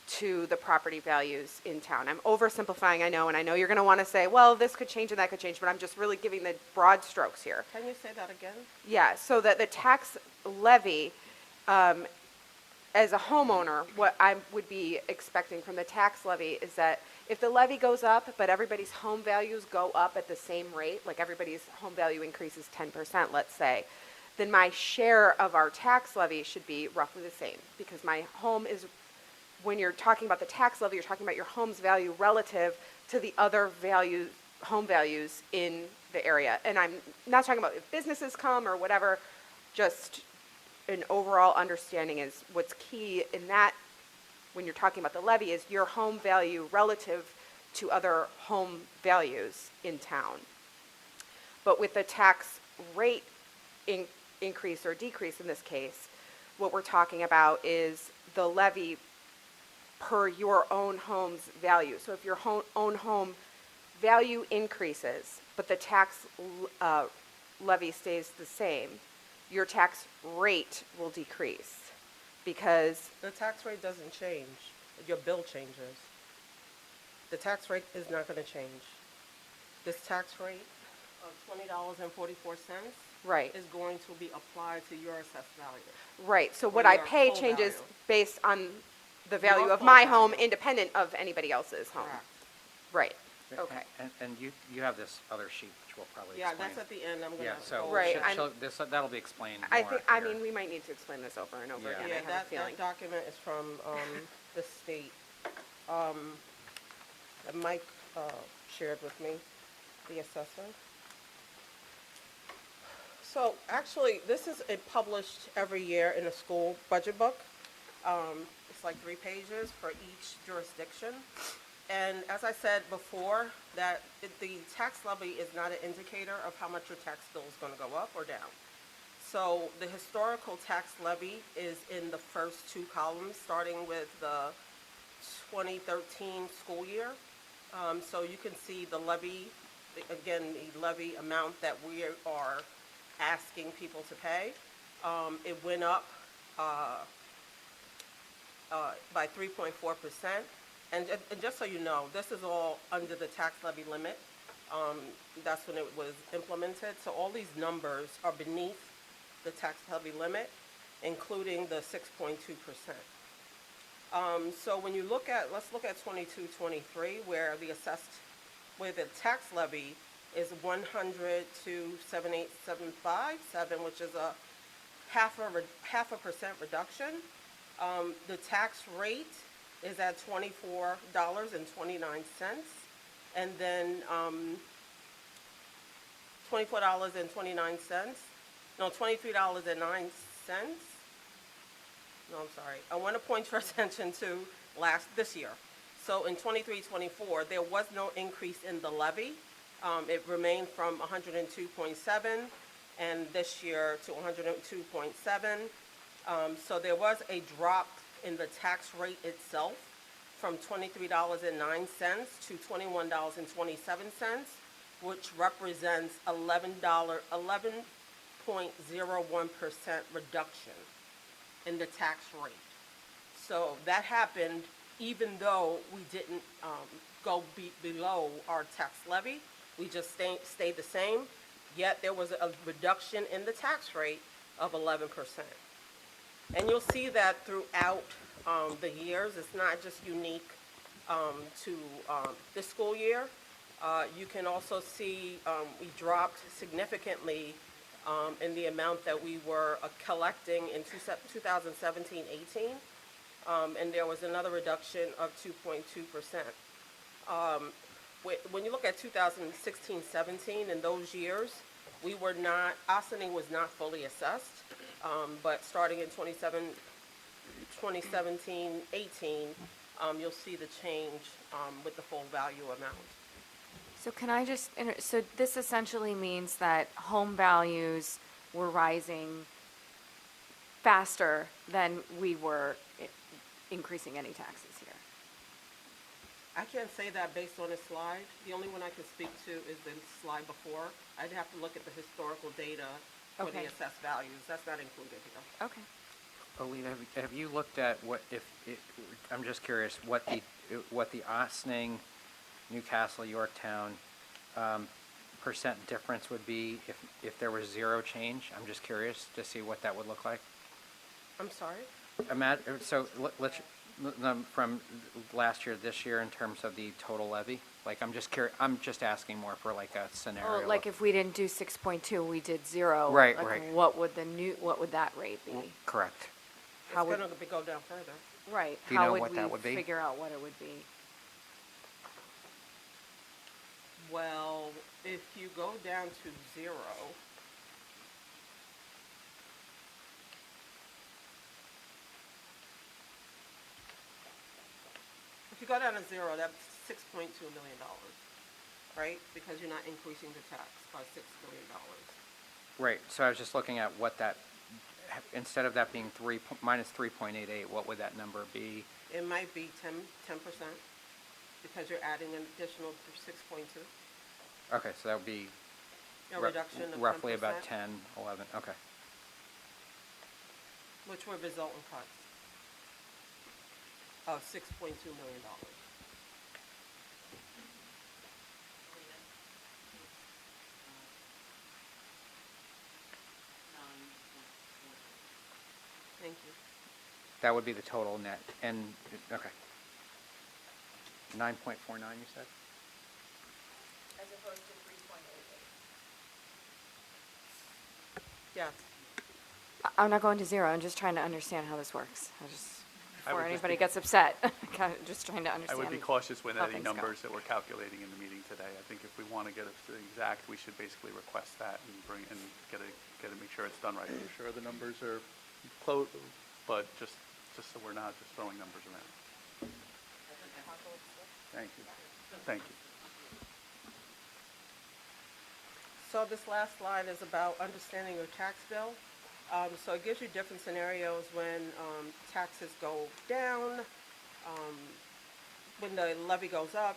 to the property values in town. I'm oversimplifying, I know, and I know you're going to want to say, well, this could change and that could change, but I'm just really giving the broad strokes here. Can you say that again? Yeah, so that the tax levy, as a homeowner, what I would be expecting from the tax levy is that if the levy goes up, but everybody's home values go up at the same rate, like everybody's home value increases 10%, let's say, then my share of our tax levy should be roughly the same, because my home is, when you're talking about the tax levy, you're talking about your home's value relative to the other values, home values in the area. And I'm not talking about if businesses come or whatever, just an overall understanding is what's key in that when you're talking about the levy is your home value relative to other home values in town. But with the tax rate increase or decrease in this case, what we're talking about is the levy per your own home's value. So if your own home value increases, but the tax levy stays the same, your tax rate will decrease because The tax rate doesn't change. Your bill changes. The tax rate is not going to change. This tax rate of $20.44 right, is going to be applied to your assessed value. right. So what or I your pay full changes value. based on the value Your of full my home, value. independent of anybody else's home. Correct. Right. And- Okay. And you have this other sheet, which we'll probably Yeah, explain. that's at the end. I'm going to. Yeah, so Right, that'll be explained I more think, here. we might need to explain this over and over Yeah. again. I Yeah, have a that feeling. document is from the state. That Mike shared with me, the assessor. So actually, this is published every year in a school budget book. It's like 3 pages for each jurisdiction. And as I said before, that the tax levy is not an indicator of how much your tax bill is going to go up or down. So the historical tax levy is in the first 2 columns, starting with the 2013 school year. So you can see the levy, again, the levy amount that we are asking people to pay. It went up by 3.4%. And just so you know, this is all under the tax levy limit. That's when it was implemented. So all these numbers are beneath the tax levy limit, including the 6.2%. So when you look at, let's look at 22-23, where the tax levy is 100 to 78757, which is a half a percent reduction. The tax rate is at $24.29, and then $24.29. No, $23.09. No, I'm sorry. I want to point your attention to this year. So in 23-24, there was no increase in the levy. It remained from 102.7, and this year to 102.7. So there was a drop in the tax rate itself from $23.09 to $21.27, which represents 11.01% reduction in the tax rate. So that happened even though we didn't go below our tax levy. We just stayed the same, yet there was a reduction in the tax rate of 11%. And you'll see that throughout the years. It's not just unique to this school year. You can also see we dropped significantly in the amount that we were collecting in 2017-18, and there was another reduction of 2.2%. When you look at 2016-17, in those years, Ossining was not fully assessed, but starting in 2017-18, you'll see the change with the full value amount. So can I just, so this essentially means that home values were rising faster than we were increasing any taxes here? I can't say that based on a slide. The only one I can speak to is the slide before. I'd have to look at the historical data for the Okay. assessed values. That's not included here. Okay. Alina, have you looked at what, I'm just curious, what the Ossining, Newcastle, Yorktown, percent difference would be if there was zero change? I'm just curious to see what that would look like. I'm sorry? So let's, from last year, this year, in terms of the total levy, like, I'm just curious, I'm just asking more for like a scenario. Oh, like if we didn't do 6.2, we did 0. Right, like right. What would that rate be? Correct. How It's would, going to go down further. right, Do you how know would what that would we be? figure out what it would be? Well, if you go down to 0, if you go down to 0, that's $6.2 million, right? Because you're not increasing the tax by $6 million. Right, so I was just looking at what that, instead of that being minus 3.88, what would that number be? It might be 10%, because you're adding an additional 6.2, Okay, so that would be a reduction of 10%. roughly about 10, 11, okay. Which would result in cuts of $6.2 million. Thank you. That would be the total net, and, okay. 9.49, you said? As opposed to 3.88. Yes. I'm not going to 0, I'm just trying to understand how this works. Before would just anybody be- gets upset, kind of just trying to I understand. would be cautious with how any things go. numbers that we're calculating in the meeting today. I think if we want to get it to the exact, we should basically request that and make sure it's done right. Make sure the numbers are close, but just so we're not just throwing numbers around. Thank you. Thank you. So this last slide is about understanding your tax bill. So it gives you different scenarios when taxes go down, when the levy goes up,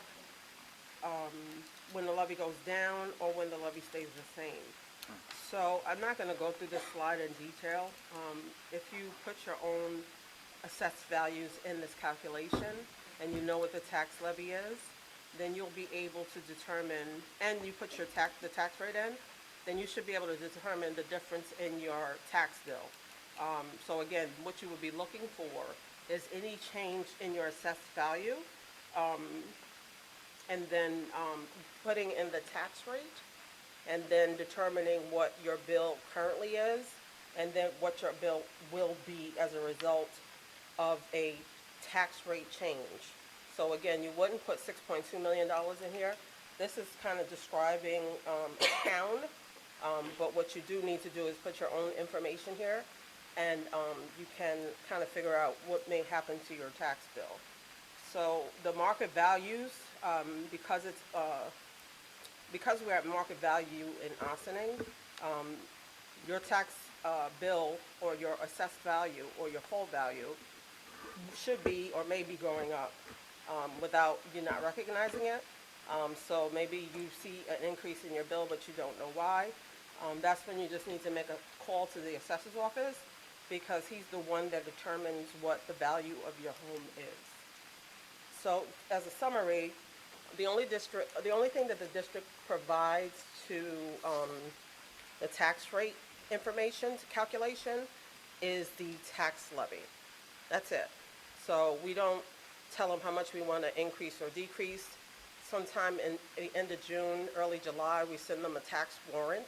when the levy goes down, or when the levy stays the same. So I'm not going to go through this slide in detail. If you put your own assessed values in this calculation and you know what the tax levy is, then you'll be able to determine, and you put the tax rate in, then you should be able to determine the difference in your tax bill. So again, what you would be looking for is any change in your assessed value, and then putting in the tax rate, and then determining what your bill currently is, and then what your bill will be as a result of a tax rate change. So again, you wouldn't put $6.2 million in here. This is kind of describing a town, but what you do need to do is put your own information here, and you can kind of figure out what may happen to your tax bill. So the market values, because we're at market value in Ossining, your tax bill or your assessed value or your full value should be or may be going up without you not recognizing it. So maybe you see an increase in your bill, but you don't know why. That's when you just need to make a call to the assessor's office, because he's the one that determines what the value of your home is. So as a summary, the only thing that the district provides to the tax rate information calculation is the tax levy. That's it. So we don't tell them how much we want to increase or decrease. Sometime in the end of June, early July, we send them a tax warrant.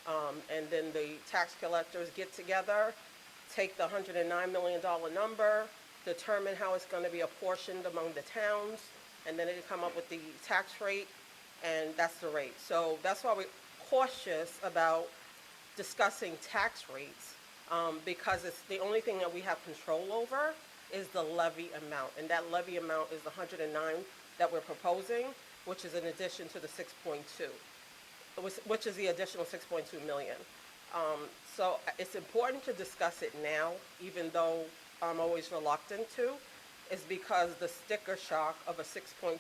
And then the tax collectors get together, take the $109 million number, determine how it's going to be apportioned among the towns, and then they come up with the tax rate, and that's the rate. So that's why we're cautious about discussing tax rates, because it's the only thing that we have control over is the levy amount. And that levy amount is the 109 that we're proposing, which is in addition to the 6.2, which is the additional 6.2 million. So it's important to discuss it now, even though I'm always reluctant to, is because the sticker shock of a 6.2%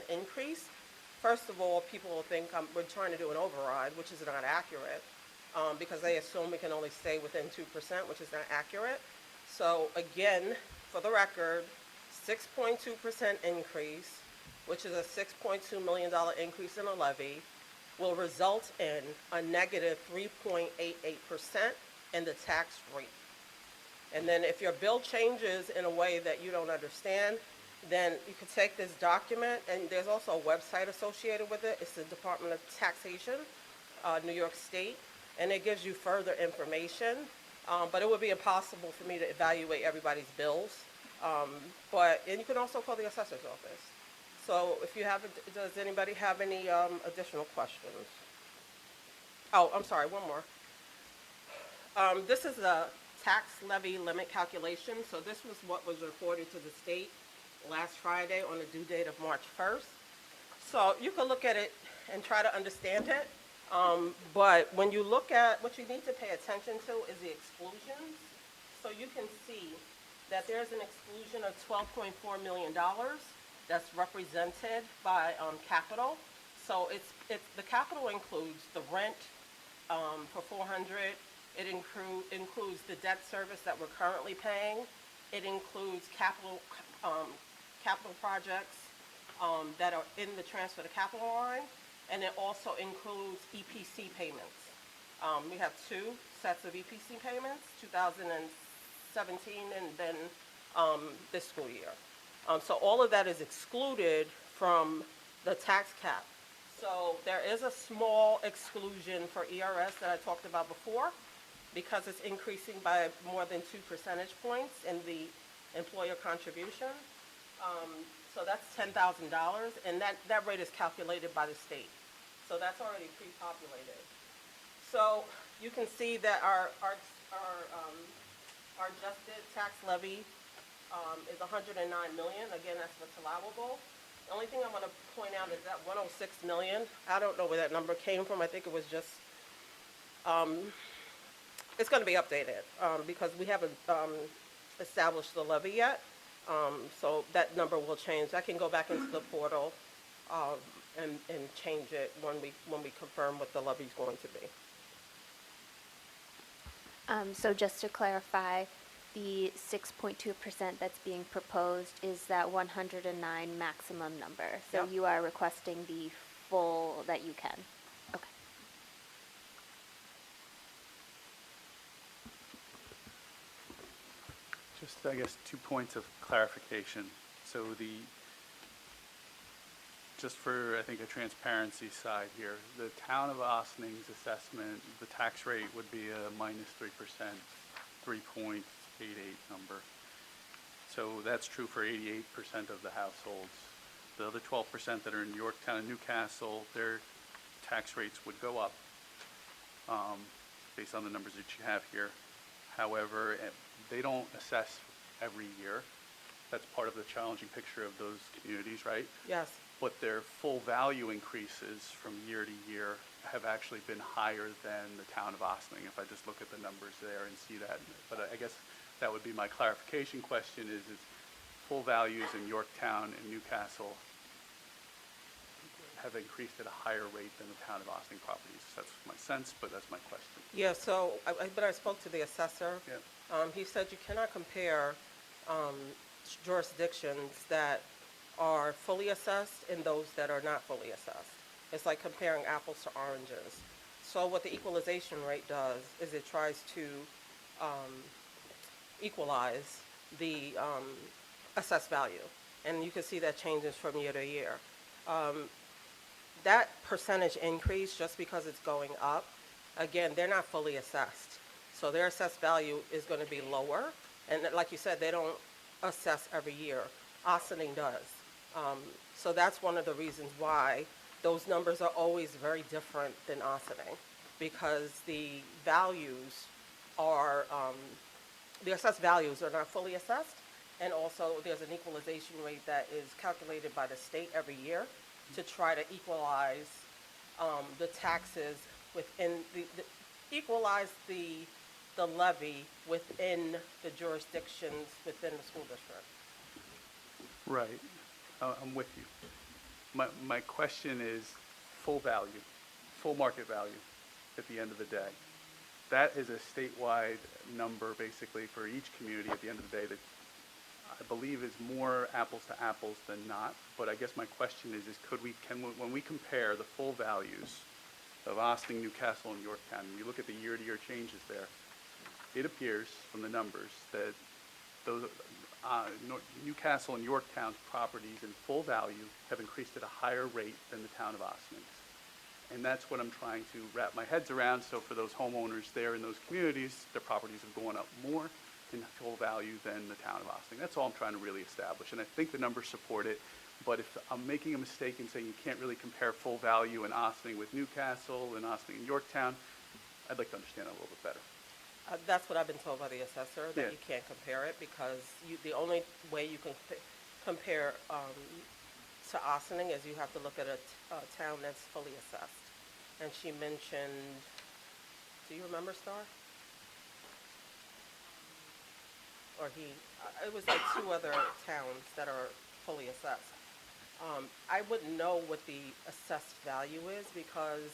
increase. First of all, people will think we're trying to do an override, which is not accurate, because they assume we can only stay within 2%, which is not accurate. So again, for the record, 6.2% increase, which is a $6.2 million increase in a levy, will result in a negative 3.88% in the tax rate. And then if your bill changes in a way that you don't understand, then you could take this document, and there's also a website associated with it. It's the Department of Taxation, New York State, and it gives you further information. But it would be impossible for me to evaluate everybody's bills. And you can also call the assessor's office. So if you have, does anybody have any additional questions? Oh, I'm sorry, one more. This is a tax levy limit calculation. So this was what was reported to the state last Friday on the due date of March 1st. So you can look at it and try to understand it. But when you look at what you need to pay attention to is the exclusions. So you can see that there's an exclusion of $12.4 million that's represented by capital. So the capital includes the rent for 400. It includes the debt service that we're currently paying. It includes capital projects that are in the transfer to capital line, and it also includes EPC payments. We have two sets of EPC payments, 2017 and then this school year. So all of that is excluded from the tax cap. So there is a small exclusion for ERS that I talked about before, because it's increasing by more than 2 percentage points in the employer contribution. So that's $10,000, and that rate is calculated by the state. So that's already pre-populated. So you can see that our adjusted tax levy is 109 million. Again, that's what's allowable. The only thing I want to point out is that 106 million. I don't know where that number came from. I think it was just. It's going to be updated because we haven't established the levy yet. So that number will change. I can go back into the portal and change it when we confirm what the levy is going to be. So just to clarify, the 6.2% that's being proposed is that 109 maximum number. So Yep. you are requesting the full that you can. Okay. Just, I guess, 2 points of clarification. So just for, I think, a transparency side here, the town of Ossening's assessment, the tax rate would be a minus 3%, 3.88 number. So that's true for 88% of the households. The other 12% that are in Yorktown and Newcastle, their tax rates would go up based on the numbers that you have here. However, they don't assess every year. That's part of the challenging picture of those communities, right? Yes. But their full value increases from year to year have actually been higher than the town of Ossining, if I just look at the numbers there and see that. But I guess that would be my clarification question is full values in Yorktown and Newcastle have increased at a higher rate than the town of Ossining properties. That's my sense, but that's my question. Yeah, so, but I spoke to the assessor. Yeah. He said you cannot compare jurisdictions that are fully assessed and those that are not fully assessed. It's like comparing apples to oranges. So what the equalization rate does is it tries to equalize the assessed value. And you can see that changes from year to year. That percentage increase, just because it's going up, again, they're not fully assessed. So their assessed value is going to be lower. And like you said, they don't assess every year. Ossining does. So that's one of the reasons why those numbers are always very different than Ossining, because the values are, the assessed values are not fully assessed, And also, there's an equalization rate that is calculated by the state every year to try to equalize the taxes within equalize the levy within the jurisdictions within the school district. Right. I'm with you. My question is full value, full market value at the end of the day. That is a statewide number basically for each community at the end of the day that I believe is more apples to apples than not. But I guess my question is when we compare the full values of Ossining, Newcastle, and Yorktown, and you look at the year-to-year changes there, it appears from the numbers that those Newcastle and Yorktown's properties in full value have increased at a higher rate than the town of Ossining's. And that's what I'm trying to wrap my heads around. So for those homeowners there in those communities, their properties have gone up more in full value than the town of Ossining. That's all I'm trying to really establish. And I think the numbers support it. But if I'm making a mistake in saying you can't really compare full value in Ossining with Newcastle and Ossining and Yorktown, I'd like to understand that a little bit better. That's what I've been told by the assessor, that Yeah. you can't compare it because the only way you can compare to Ossining is you have to look at a town that's fully assessed. And she mentioned, do you remember Star? Or it was like 2 other towns that are fully assessed. I wouldn't know what the assessed value is because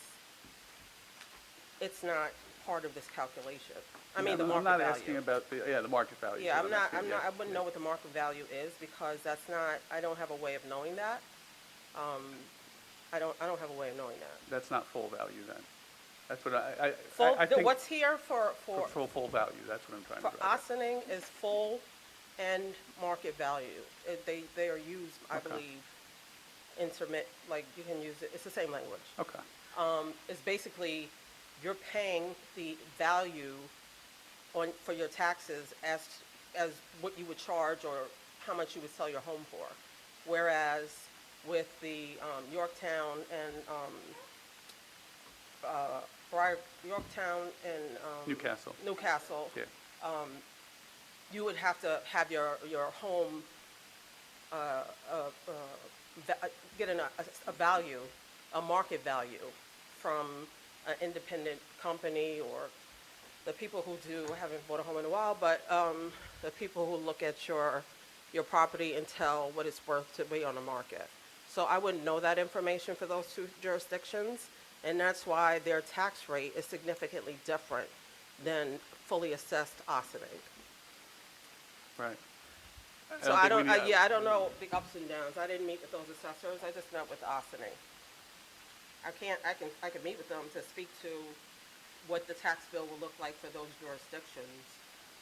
it's not part of this calculation. I mean, the market I'm not value. asking about the market value. Yeah, is what asking, I wouldn't know what the market value is because that's not, I don't have a way of knowing that. I don't have a way of knowing that. That's not full value then. That's what I Full, think. what's here for Full value, that's what I'm trying to For drive at. Ossining is full and market value. They are used, I Okay. believe, like you can use it, it's the same language. Okay. It's basically, you're paying the value for your taxes as what you would charge or how much you would sell your home for. Whereas with the Yorktown and Newcastle. Yeah. You would have to have your home get a value, a market value from an independent company or the people who haven't bought a home in a while, but the people who look at your property and tell what it's worth to be on the market. So I wouldn't know that information for those 2 jurisdictions, and that's why their tax rate is significantly different than fully assessed Ossining. Right. So I don't know the ups and downs. I didn't meet with those assessors. I just met with Ossining. I can meet with them to speak to what the tax bill will look like for those jurisdictions.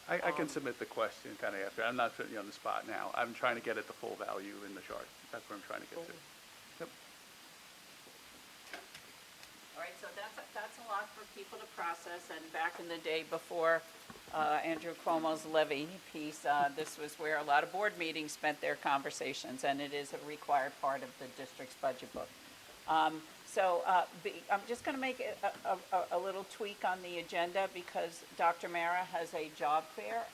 I can submit the question kind of after. I'm not putting you on the spot now. I'm trying to get at the full value in the chart. That's what I'm trying to get to. Yep. All right, so that's a lot for people to process, and back in the day before Andrew Cuomo's levy piece, this was where a lot of board meetings spent their conversations, and it is a required part of the district's budget book. So I'm just going to make a little tweak on the agenda because Dr. Mara has a job fair.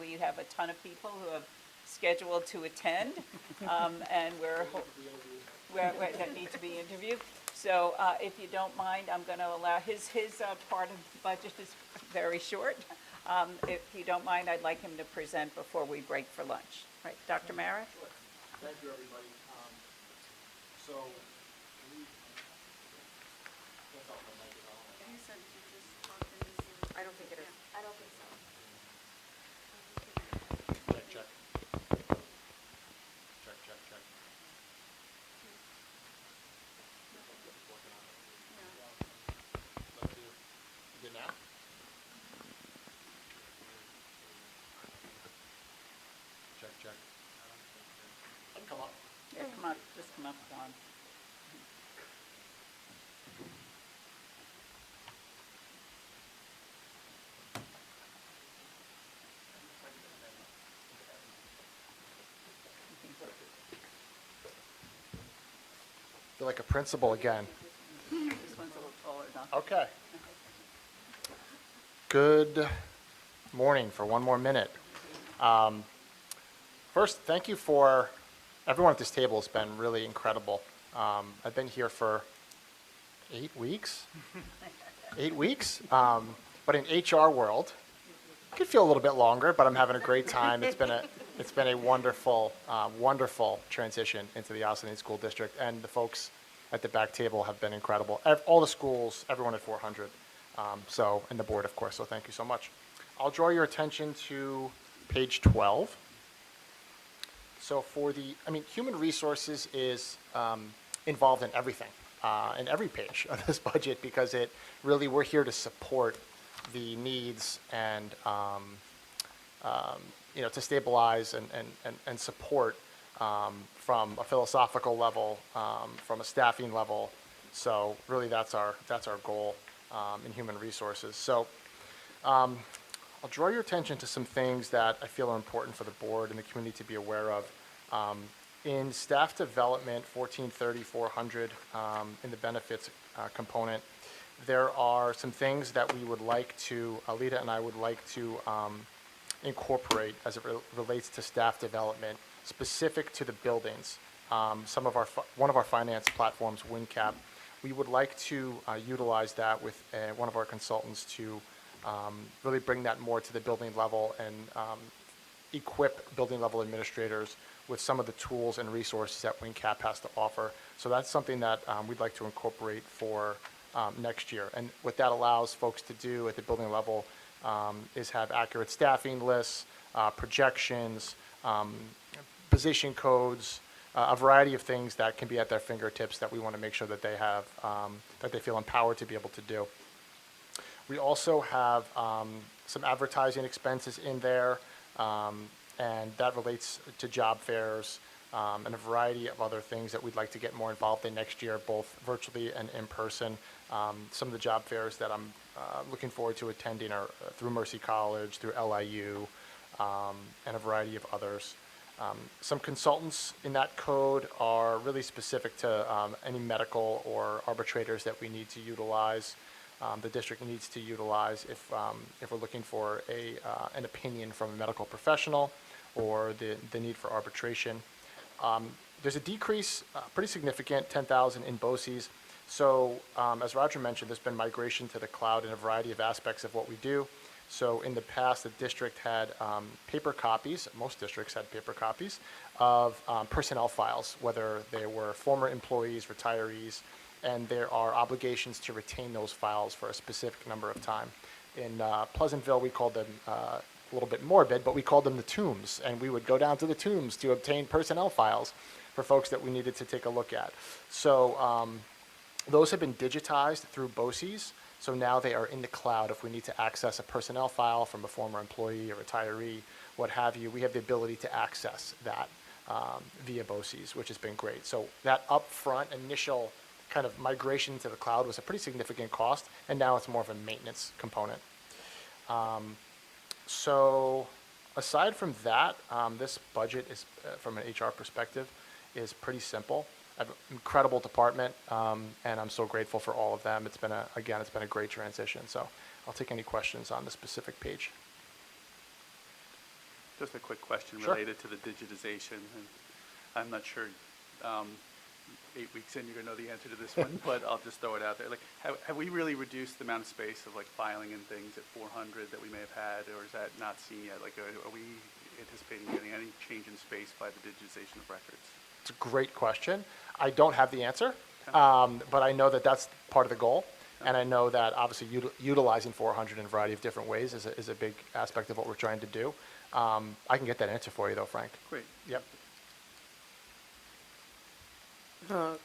We have a ton of people who have scheduled to attend, and that need to be interviewed. So if you don't mind, I'm going to allow his part of the budget is very short. If you don't mind, I'd like him to present before we break for lunch. Right, Dr. Mara? Sure. Thank you, everybody. So, I don't think it is. I don't think so. check, check. Check, check, check. Let's do it. Good now? Check, check. Come up. Yeah, come up, just come up, Dawn. Feel like a principal again. This one's a little taller, Dawn. Okay. Good morning for one more minute. First, thank you for, everyone at this table has been really incredible. I've been here for 8 weeks? 8 weeks? But in HR world, it could feel a little bit longer, but I'm having a great time. It's been a wonderful, wonderful transition into the Ossining School District, and the folks at the back table have been incredible. All the schools, everyone at 400, and the board, of course, so thank you so much. I'll draw your attention to page 12. So human resources is involved in everything, in every page of this budget, because we're here to support the needs and, to stabilize and support from a philosophical level, from a staffing level. So really that's our goal in human resources. So I'll draw your attention to some things that I feel are important for the board and the community to be aware of. In staff development, 1430-400, in the benefits component, there are some things that we would like to, Alita and I would like to incorporate as it relates to staff development specific to the buildings. One of our finance platforms, WinCap, we would like to utilize that with one of our consultants to really bring that more to the building level and equip building level administrators with some of the tools and resources that WinCap has to offer. So that's something that we'd like to incorporate for next year. And what that allows folks to do at the building level is have accurate staffing lists, projections, position codes, a variety of things that can be at their fingertips that we want to make sure that they have, that they feel empowered to be able to do. We also have some advertising expenses in there, and that relates to job fairs and a variety of other things that we'd like to get more involved in next year, both virtually and in person. Some of the job fairs that I'm looking forward to attending are through Mercy College, through LIU, and a variety of others. Some consultants in that code are really specific to any medical or arbitrators that we need to utilize. The district needs to utilize if we're looking for an opinion from a medical professional or the need for arbitration. There's a decrease, pretty significant, 10,000 in BOCES. So as Roger mentioned, there's been migration to the cloud in a variety of aspects of what we do. So in the past, the district had paper copies, most districts had paper copies of personnel files, whether they were former employees, retirees, and there are obligations to retain those files for a specific number of time. In Pleasantville, we called them a little bit morbid, but we called them the tombs, and we would go down to the tombs to obtain personnel files for folks that we needed to take a look at. So those have been digitized through BOCES, so now they are in the cloud. If we need to access a personnel file from a former employee, a retiree, what have you, we have the ability to access that via BOCES, which has been great. So that upfront initial kind of migration to the cloud was a pretty significant cost, and now it's more of a maintenance component. So aside from that, this budget is, from an HR perspective, is pretty simple. I have an incredible department, and I'm so grateful for all of them. It's been a great transition. So I'll take any questions on the specific page. Just a quick question Sure. related to the digitization. And I'm not sure 8 weeks in you're going to know the answer to this one, but I'll just throw it out there. Like, have we really reduced the amount of space of like filing and things at 400 that we may have had, or is that not seen yet? Like, are we anticipating getting any change in space by the digitization of records? It's a great question. I don't have the answer, but I know that that's part of the goal. And I know that obviously utilizing 400 in a variety of different ways is a big aspect of what we're trying to do. I can get that answer for you though, Frank. Great. Yep.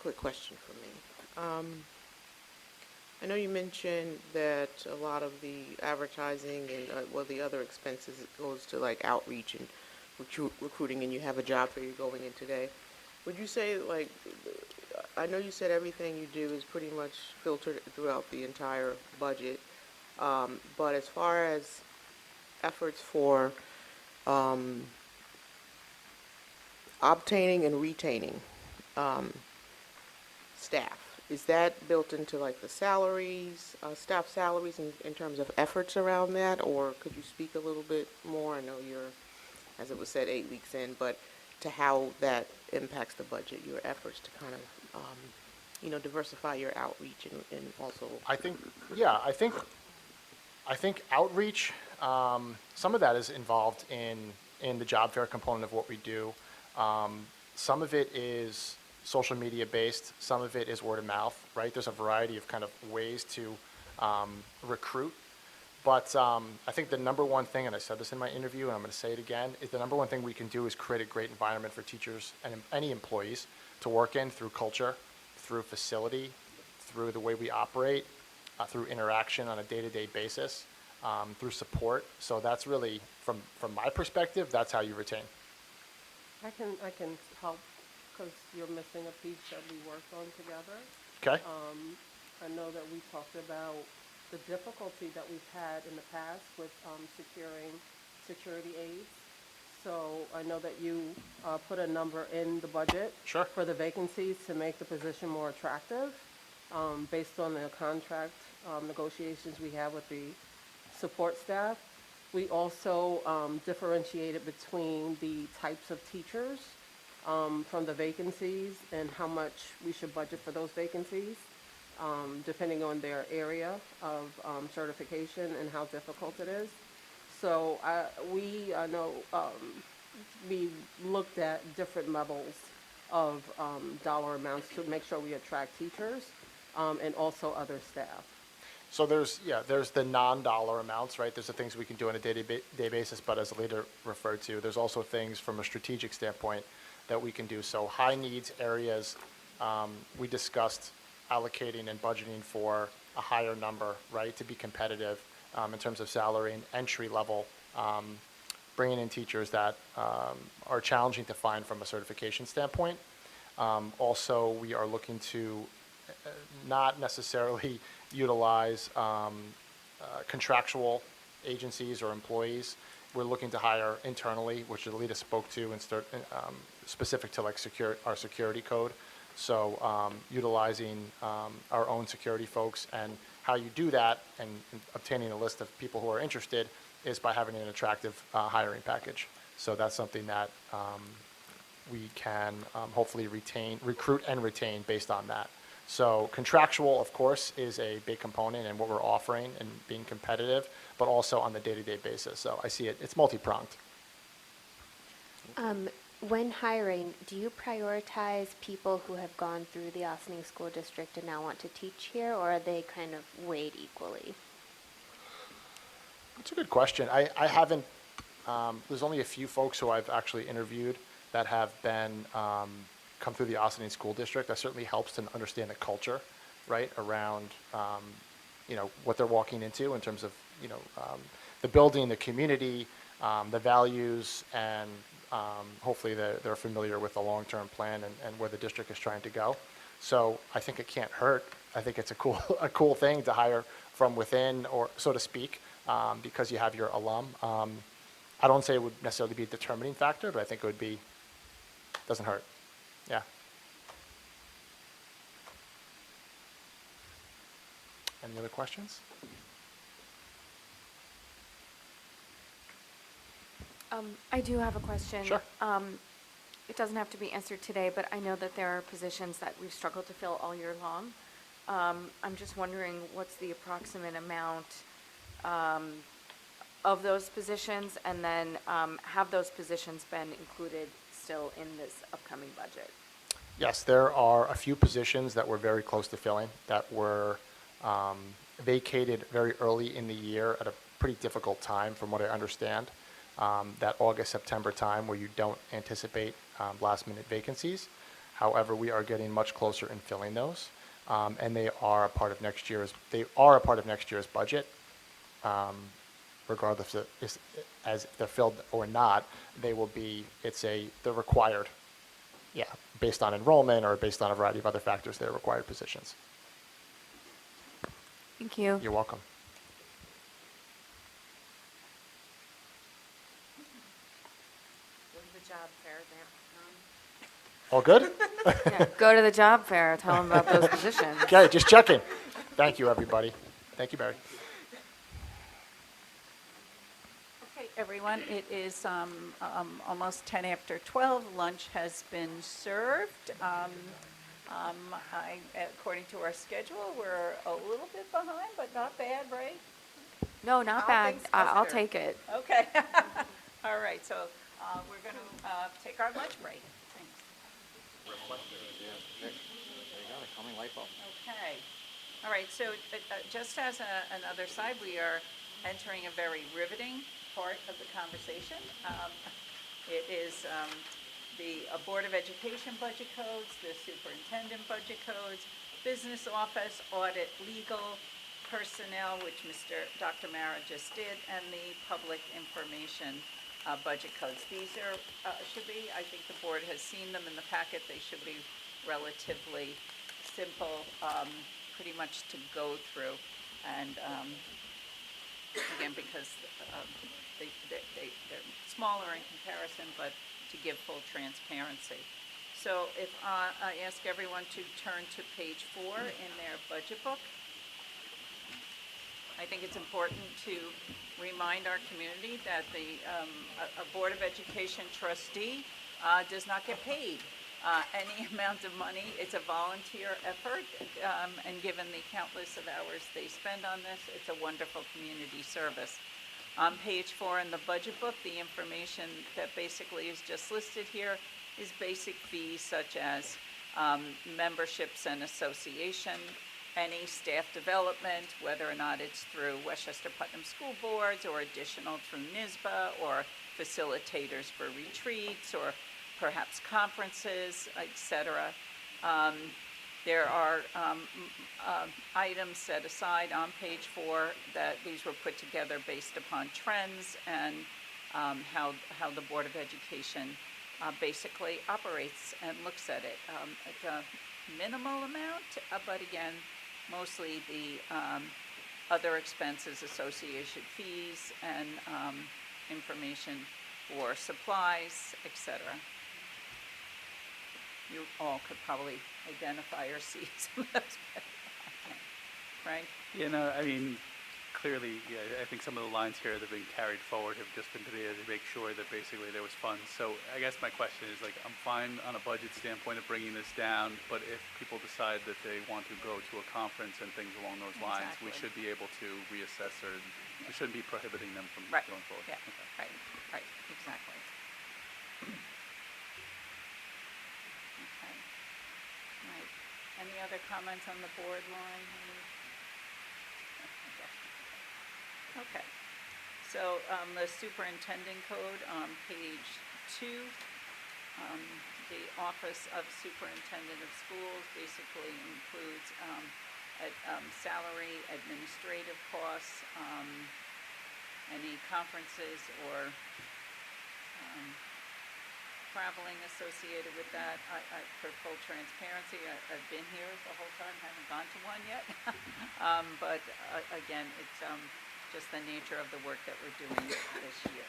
Quick question for me. I know you mentioned that a lot of the advertising and the other expenses goes to like outreach and recruiting, and you have a job fair you're going in today. Would you say, like, I know you said everything you do is pretty much filtered throughout the entire budget, but as far as efforts for obtaining and retaining staff, is that built into like the salaries, staff salaries in terms of efforts around that, or could you speak a little bit more? I know you're as it was said, 8 weeks in, but to how that impacts the budget, your efforts to kind of, diversify your outreach and also. I think, yeah, I think outreach, some of that is involved in the job fair component of what we do. Some of it is social media based, some of it is word of mouth, right? There's a variety of kind of ways to recruit. But I think the number one thing, and I said this in my interview, and I'm going to say it again, is the number one thing we can do is create a great environment for teachers and any employees to work in through culture, through facility, through the way we operate, through interaction on a day-to-day basis, through support. So that's really, from my perspective, that's how you retain. I can help because you're missing a piece that we worked on together. Okay? I know that we talked about the difficulty that we've had in the past with securing security aids. So I know that you put a number in the budget Sure. for the vacancies to make the position more attractive based on the contract negotiations we have with the support staff. We also differentiated between the types of teachers from the vacancies and how much we should budget for those vacancies, depending on their area of certification and how difficult it is. So we looked at different levels of dollar amounts to make sure we attract teachers and also other staff. So there's the non-dollar amounts, right? There's the things we can do on a day-to-day basis, but as the leader referred to, there's also things from a strategic standpoint that we can do. So high needs areas, we discussed allocating and budgeting for a higher number, right, to be competitive in terms of salary and entry level, bringing in teachers that are challenging to find from a certification standpoint. Also, we are looking to not necessarily utilize contractual agencies or employees. We're looking to hire internally, which Alita spoke to, and specific to like our security code. So utilizing our own security folks, and how you do that and obtaining a list of people who are interested is by having an attractive hiring package. So that's something that we can hopefully recruit and retain based on that. So contractual, of course, is a big component in what we're offering and being competitive, but also on the day-to-day basis. So I see it's multi-pronged. When hiring, do you prioritize people who have gone through the Ossining School District and now want to teach here, or are they kind of weighed equally? That's a good question. I haven't, there's only a few folks who I've actually interviewed that have been, come through the Ossining School District. That certainly helps to understand the culture, right, around, what they're walking into in terms of, the building, the community, the values, and hopefully they're familiar with the long-term plan and where the district is trying to go. So I think it can't hurt. I think it's a cool thing to hire from within, or so to speak, because you have your alum. I don't say it would necessarily be a determining factor, but I think it would be, doesn't hurt. Yeah. Any other questions? I do have a question. Sure. It doesn't have to be answered today, but I know that there are positions that we've struggled to fill all year long. I'm just wondering what's the approximate amount of those positions, and then have those positions been included still in this upcoming budget? Yes, there are a few positions that we're very close to filling that were vacated very early in the year at a pretty difficult time, from what I understand. That August, September time where you don't anticipate last-minute vacancies. However, we are getting much closer in filling those, and they are a part of next year's budget. Regardless of as they're filled or not, they're required. Yeah, based on enrollment or based on a variety of other factors, they're required positions. Thank you. You're welcome. Job fair there. All good? Yeah, go to the job fair, tell them about those positions. Okay, just checking. Thank you, everybody. Thank you, Barry. Okay, everyone. It is almost 10 after 12. Lunch has been served. According to our schedule, we're a little bit behind, but not bad, right? No, not All bad. things I'll considered. take it. Okay. All right, so we're going to take our lunch break. Thanks. There you go, the coming light bulb. Okay. All right, so just as another side, we are entering a very riveting part of the conversation. It is the Board of Education budget codes, the superintendent budget codes, business office, audit, legal, personnel, which Dr. Mara just did, and the public information budget codes. These are, I think the board has seen them in the packet. They should be relatively simple, pretty much to go through. And again, because they're smaller in comparison, but to give full transparency. So if I ask everyone to turn to page 4 in their budget book. I think it's important to remind our community that a Board of Education trustee does not get paid any amount of money. It's a volunteer effort, and given the countless of hours they spend on this, it's a wonderful community service. On page 4 in the budget book, the information that basically is just listed here is basic fees such as memberships and association, any staff development, whether or not it's through Westchester Putnam School Boards or additional through NYSBA or facilitators for retreats or perhaps conferences, etc. There are items set aside on page 4 that these were put together based upon trends and how the Board of Education basically operates and looks at it. It's a minimal amount, but again, mostly the other expenses, association fees, and information for supplies, etc. You all could probably identify or see some of those better than I can, right? Yeah, no, I mean, clearly, yeah, I think some of the lines here that have been carried forward have just been to make sure that basically there was funds. So I guess my question is, like, I'm fine on a budget standpoint of bringing this down, but if people decide that they want to go to a conference and things along those lines, we Exactly. should be able to reassess, or we shouldn't be prohibiting them from Right. going forward. Yeah, Okay. right, exactly. Okay, right. Any other comments on the board line? Okay, so the superintendent code on page 2, the Office of Superintendent of Schools basically includes salary, administrative costs, any conferences or traveling associated with that. For full transparency, I've been here the whole time, haven't gone to one yet. But again, it's just the nature of the work that we're doing this year.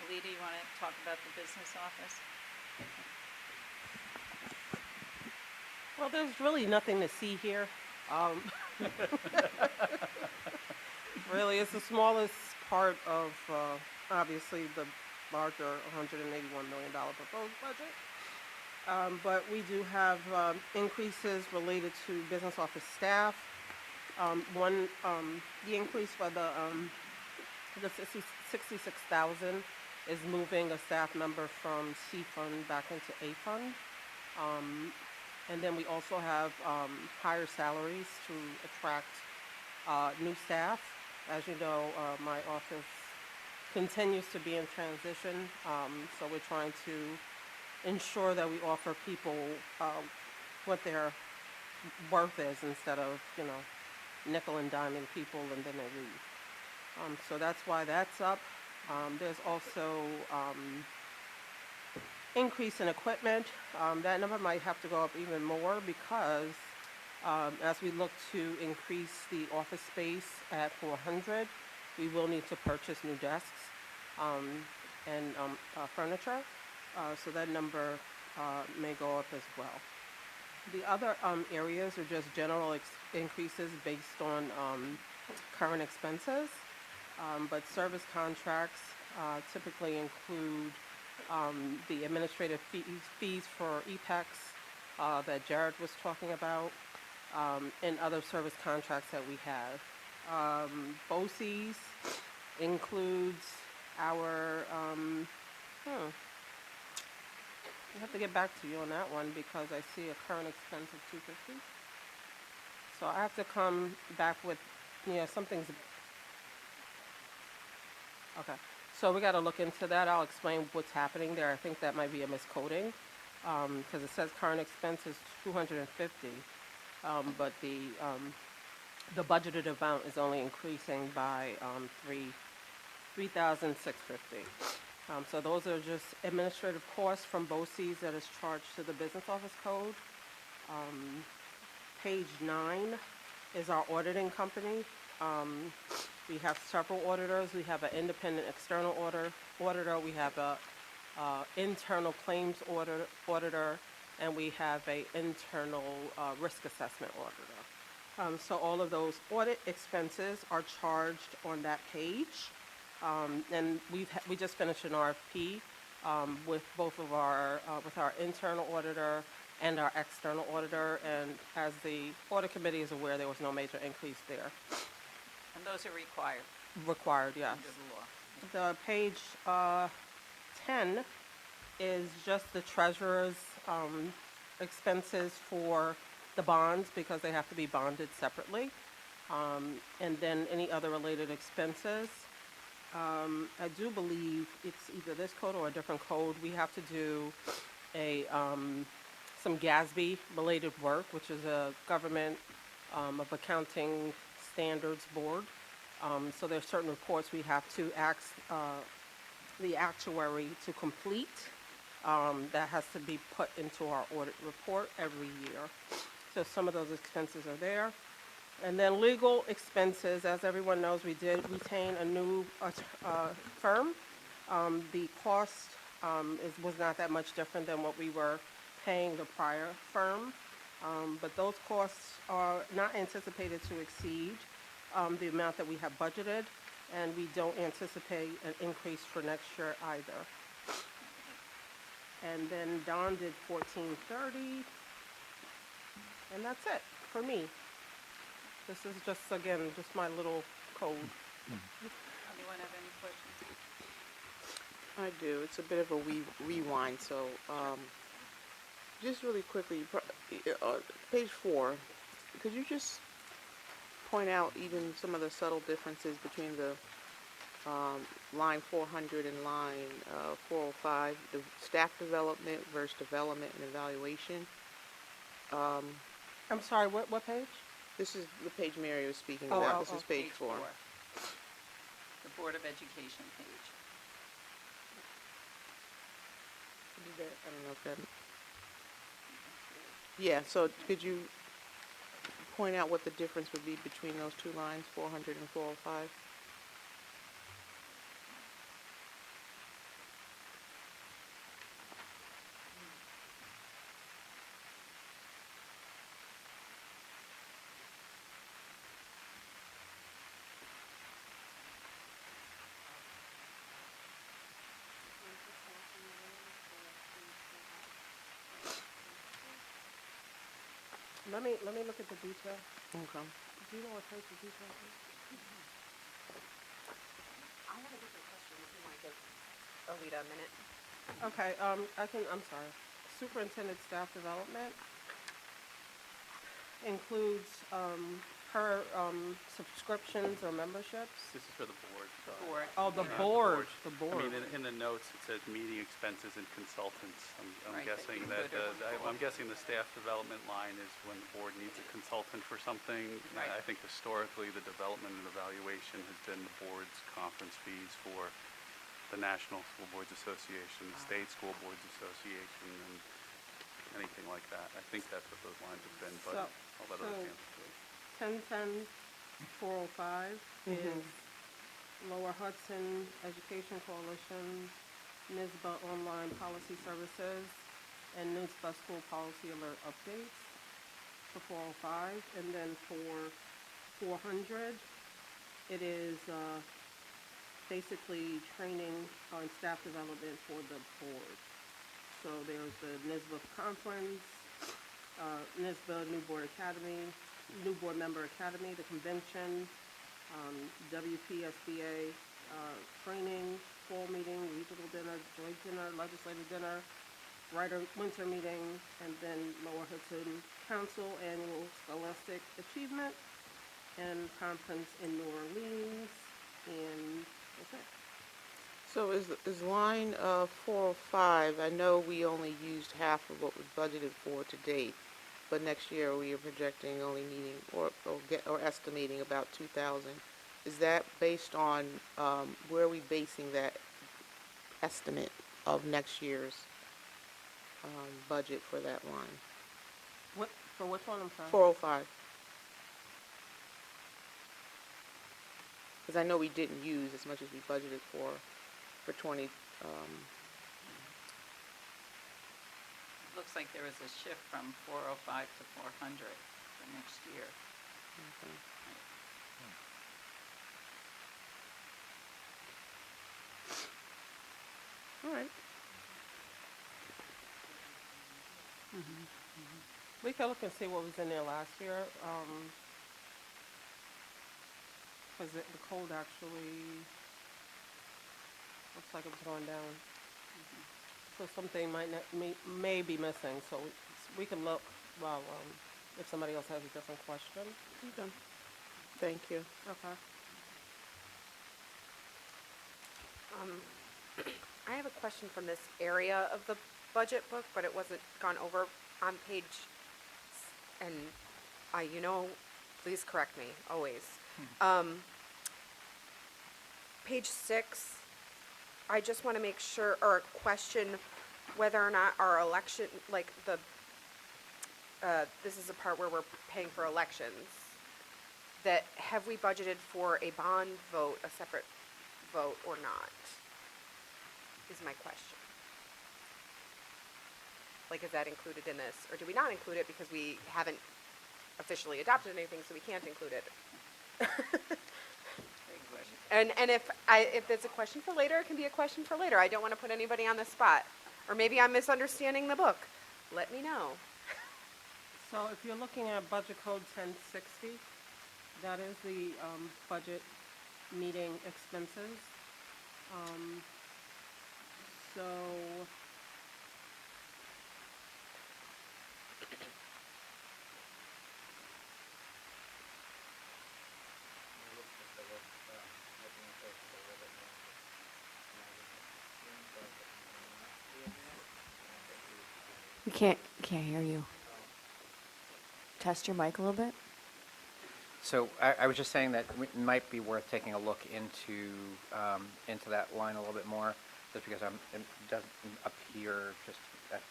Alita, you want to talk about the business office? Well, there's really nothing to see here. Really, it's the smallest part of, obviously, the larger $181 million proposed budget. But we do have increases related to business office staff. The increase for the 66,000 is moving a staff member from C fund back into A fund. And then we also have higher salaries to attract new staff. As you know, my office continues to be in transition, so we're trying to ensure that we offer people what their worth is instead of, nickel and diming people and then they leave. So that's why that's up. There's also increase in equipment. That number might have to go up even more because as we look to increase the office space at 400, we will need to purchase new desks and furniture. So that number may go up as well. The other areas are just general increases based on current expenses. But service contracts typically include the administrative fees for EPEX that Jared was talking about, and other service contracts that we have. BOCES includes our, I have to get back to you on that one because I see a current expense of $250. So I have to come back with, something's, okay. So we got to look into that. I'll explain what's happening there. I think that might be a miscoding because it says current expense is $250, but the budgeted amount is only increasing by $3,650. So those are just administrative costs from BOCES that is charged to the business office code. Page 9 is our auditing company. We have several auditors. We have an independent external auditor. We have a internal claims auditor, and we have a internal risk assessment auditor. So all of those audit expenses are charged on that page. And we just finished an RFP with both of our with our internal auditor and our external auditor. And as the audit committee is aware, there was no major increase there. And those are required Required, yes. under the law. The page 10 is just the treasurer's expenses for the bonds because they have to be bonded separately. And then any other related expenses. I do believe it's either this code or a different code. We have to do some GASB related work, which is a government of accounting standards board. So there's certain reports we have to ask the actuary to complete. That has to be put into our audit report every year. So some of those expenses are there. And then legal expenses, as everyone knows, we did retain a new firm. The cost was not that much different than what we were paying the prior firm. But those costs are not anticipated to exceed the amount that we have budgeted, and we don't anticipate an increase for next year either. And then Don did 1430, and that's it for me. This is just, again, just my little code. Anyone have any questions? I do. It's a bit of a rewind, so just really quickly, page 4, could you just point out even some of the subtle differences between the line 400 and line 405, the staff development versus development and evaluation? I'm sorry, what page? This is the page Mary was speaking Oh, about. oh, This is oh. page 4. The Board of Education page. I don't know if that... Yeah, so could you point out what the difference would be between those two lines, 400 and 405? Let me look at the detail. Okay. Do you know what page the detail is? I have a different question if you want to give Alita a minute. Okay, I'm sorry. Superintendent staff development includes her subscriptions or memberships. This is for the board. Board. Oh, the Yeah, board, the I board. mean, in the notes, it says meeting expenses and consultants. I'm Right, that guessing you that, could have I'm guessing the staff development line is when the board needs a consultant for something. Right. I think historically, the development and evaluation has been the board's conference fees for the National School Boards Association, the State School Boards Association, and anything like that. I think that's what those lines have been, but So- I'll let so- others answer. 1010 405 is Lower Hudson Education Coalition, NISBA Online Policy Services, and NISBA School Policy Alert Updates for 405. And then for 400 It is basically training on staff development for the board. So there's the NISBA conference, NISBA New Board Academy, New Board Member Academy, the convention, WPSBA training, fall meeting, regional dinner, joint dinner, legislative dinner, winter meeting, and then Lower Hudson Council Annual Scholastic Achievement, and conference in New Orleans, and that's it. So is line 405, I know we only used half of what was budgeted for to date, but next year we are projecting only needing or estimating about 2,000. Is that based on, where are we basing that estimate of next year's budget for that line? For which one, I'm sorry? 405. Because I know we didn't use as much as we budgeted for 20, Looks like there was a shift from 405 to 400 for next year. all right. We can look and see what was in there last year. Because the code actually looks like it was going down. So something may be missing, so we can look, well, if somebody else has a different question. Okay. Thank you. Okay. I have a question from this area of the budget book, but it wasn't gone over on page, and please correct me, always. Page 6, I just want to make sure, or question whether or not our election, like this is the part where we're paying for elections, that have we budgeted for a bond vote, a separate vote, or not, is my question. Like, is that included in this, or do we not include it because we haven't officially adopted anything, so we can't include it? And if it's a question for later, it can be a question for later. I don't want to put anybody on the spot. Or maybe I'm misunderstanding the book. Let me know. So if you're looking at Budget Code 1060, that is the budget meeting expenses. So We can't hear you. Test your mic a little bit. So I was just saying that it might be worth taking a look into that line a little bit more, just because it doesn't appear just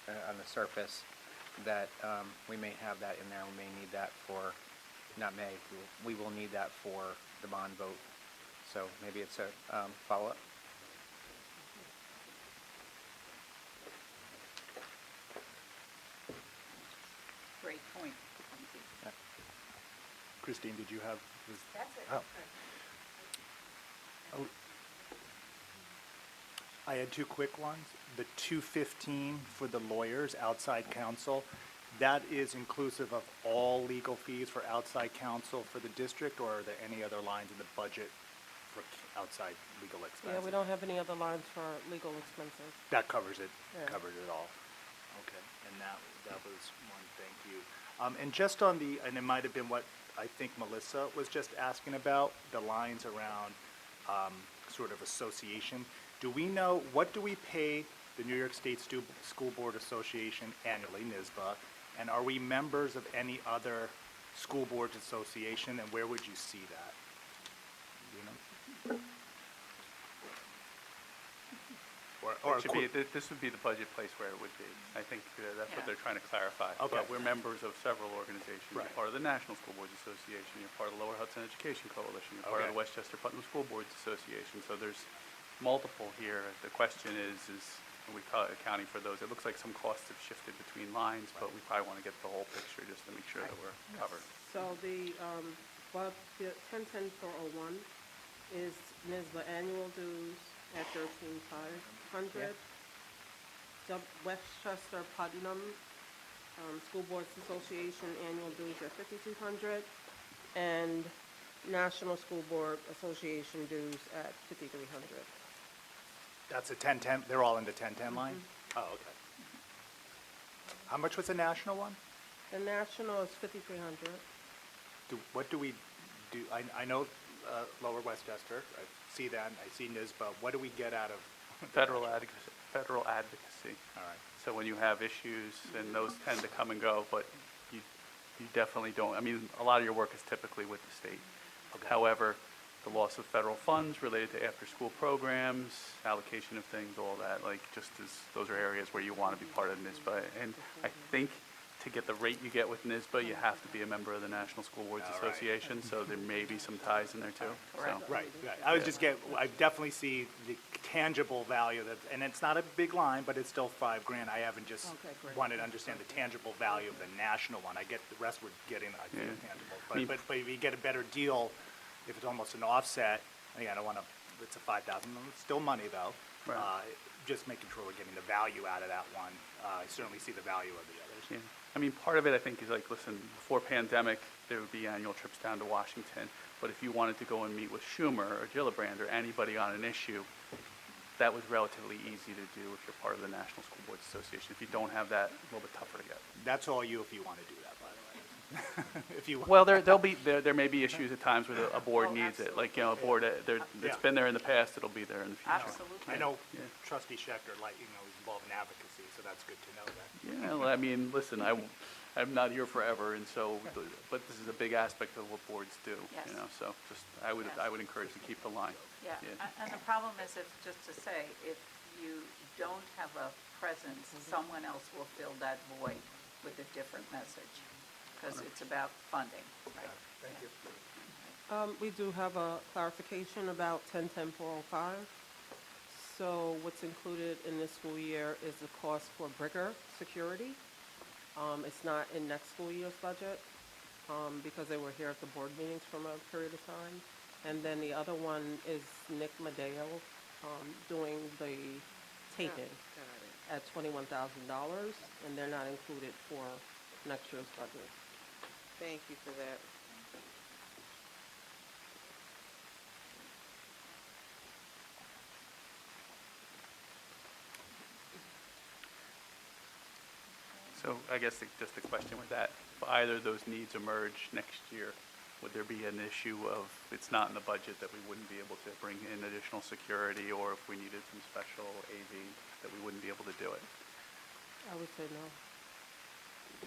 on the surface that we may have that in there. We may need that for, we will need that for the bond vote. So maybe it's a follow-up. Great point. Christine, did you have? That's it. Oh. I had two quick ones. The 215 for the lawyers, outside counsel, that is inclusive of all legal fees for outside counsel for the district, or are there any other lines in the budget for outside legal expenses? yeah, we don't have any other lines for legal expenses. That covers it, Yeah. covered it all. Okay, and that was one, thank you. And just on and it might have been what I think Melissa was just asking about, the lines around sort of association. Do we know, what do we pay the New York State School Board Association annually, NISBA? And are we members of any other school boards association, and where would you see that? Do you know? It should be, this would be the budget place where it would be. I think that's what Yeah. they're trying to clarify. Okay. But we're members of several organizations. Right. You're part of the National School Boards Association, you're part of the Lower Hudson Education Coalition, you're part of Okay. the Westchester Putnam School Boards Association. So there's multiple here. The question is are we accounting for those? It looks like some costs have shifted between lines, but we probably want to get the whole picture just to make sure that we're covered. So the 1010-401 is NISBA annual dues at $13,500. Westchester Putnam School Boards Association annual dues at $5,200, and National School Board Association dues at $5,300. That's a 10-10, they're all in the 10-10 line? Oh, okay. How much was the national one? The national is $5,300. What do we do? I know Lower Westchester, I see that, I see NISBA. What do we get out of? Federal advocacy. All right. So when you have issues, and those tend to come and go, but you definitely don't, I mean, a lot of your work is typically with the state. However, the loss of federal funds related to after-school programs, allocation of things, all that, like, just as, those are areas where you want to be part of NISBA. And I think to get the rate you get with NISBA, you have to be a member of the National School Boards All right. Association, so there may be some ties in there too. So, Right. I was just I definitely see the tangible value that, and it's not a big line, but it's still $5,000. I haven't just Okay, great. wanted to understand the tangible value of the national one. I get the rest we're getting, I feel Yeah. tangible. I mean- But if you get a better deal, if it's almost an offset, again, I don't want to, it's a $5,000, it's still money though. Right. Just making sure we're getting the value out of that one. I certainly see the value of the others. yeah. I mean, part of it, I think, is like, listen, before pandemic, there would be annual trips down to Washington. But if you wanted to go and meet with Schumer or Gillibrand or anybody on an issue, that was relatively easy to do if you're part of the National School Boards Association. If you don't have that, a little bit tougher to get. That's all you if you want to do that, by the way. If you, Well, there may be issues at times where a board needs it. Like, you know, a board, it's Yeah. been there in the past, it'll be there in the future. Absolutely. I know Yeah. Trustee Schechter, is involved in advocacy, so that's good to know that. Yeah, well, I mean, listen, I'm not here forever, and so, but this is a big aspect of what boards do, Yes. you know, so just, I would encourage to keep the line. Yeah, and the problem is, if, just to say, if you don't have a presence, someone else will fill that void with a different message, because it's about funding, right? Thank you. We do have a clarification about 10-10-405. So what's included in this school year is the cost for Brigger security. It's not in next school year's budget, because they were here at the board meetings from a period of time. And then the other one is Nick Madeo, doing the taping at $21,000, and they're not included for next year's budget. Thank you for that. So I guess just the question with that, if either of those needs emerge next year, would there be an issue of, it's not in the budget, that we wouldn't be able to bring in additional security, or if we needed some special AV, that we wouldn't be able to do it? I would say no.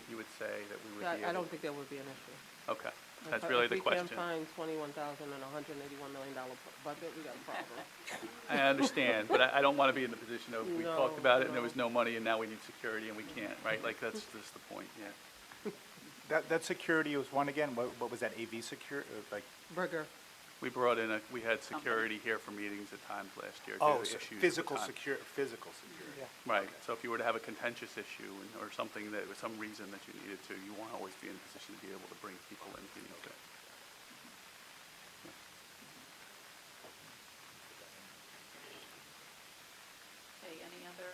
You would say that we would be able? I don't think there would be an issue. Okay, that's really the question. If we can't find $21,000 in a $181 million budget, we got a problem. I understand, but I don't want to be in the position of, we talked No, about it and there no. was no money and now we need security and we can't, right? Like, that's just the point, yeah. That security was one again, what was that, AV security, like? Brigger. We brought in, we had security here for meetings at times last year due Oh, to so issues. at the physical time. security. Right, so if you were to have a contentious issue or something that was some reason that you needed to, you want to always be in a position to be able to bring people in if you need to. Okay, any other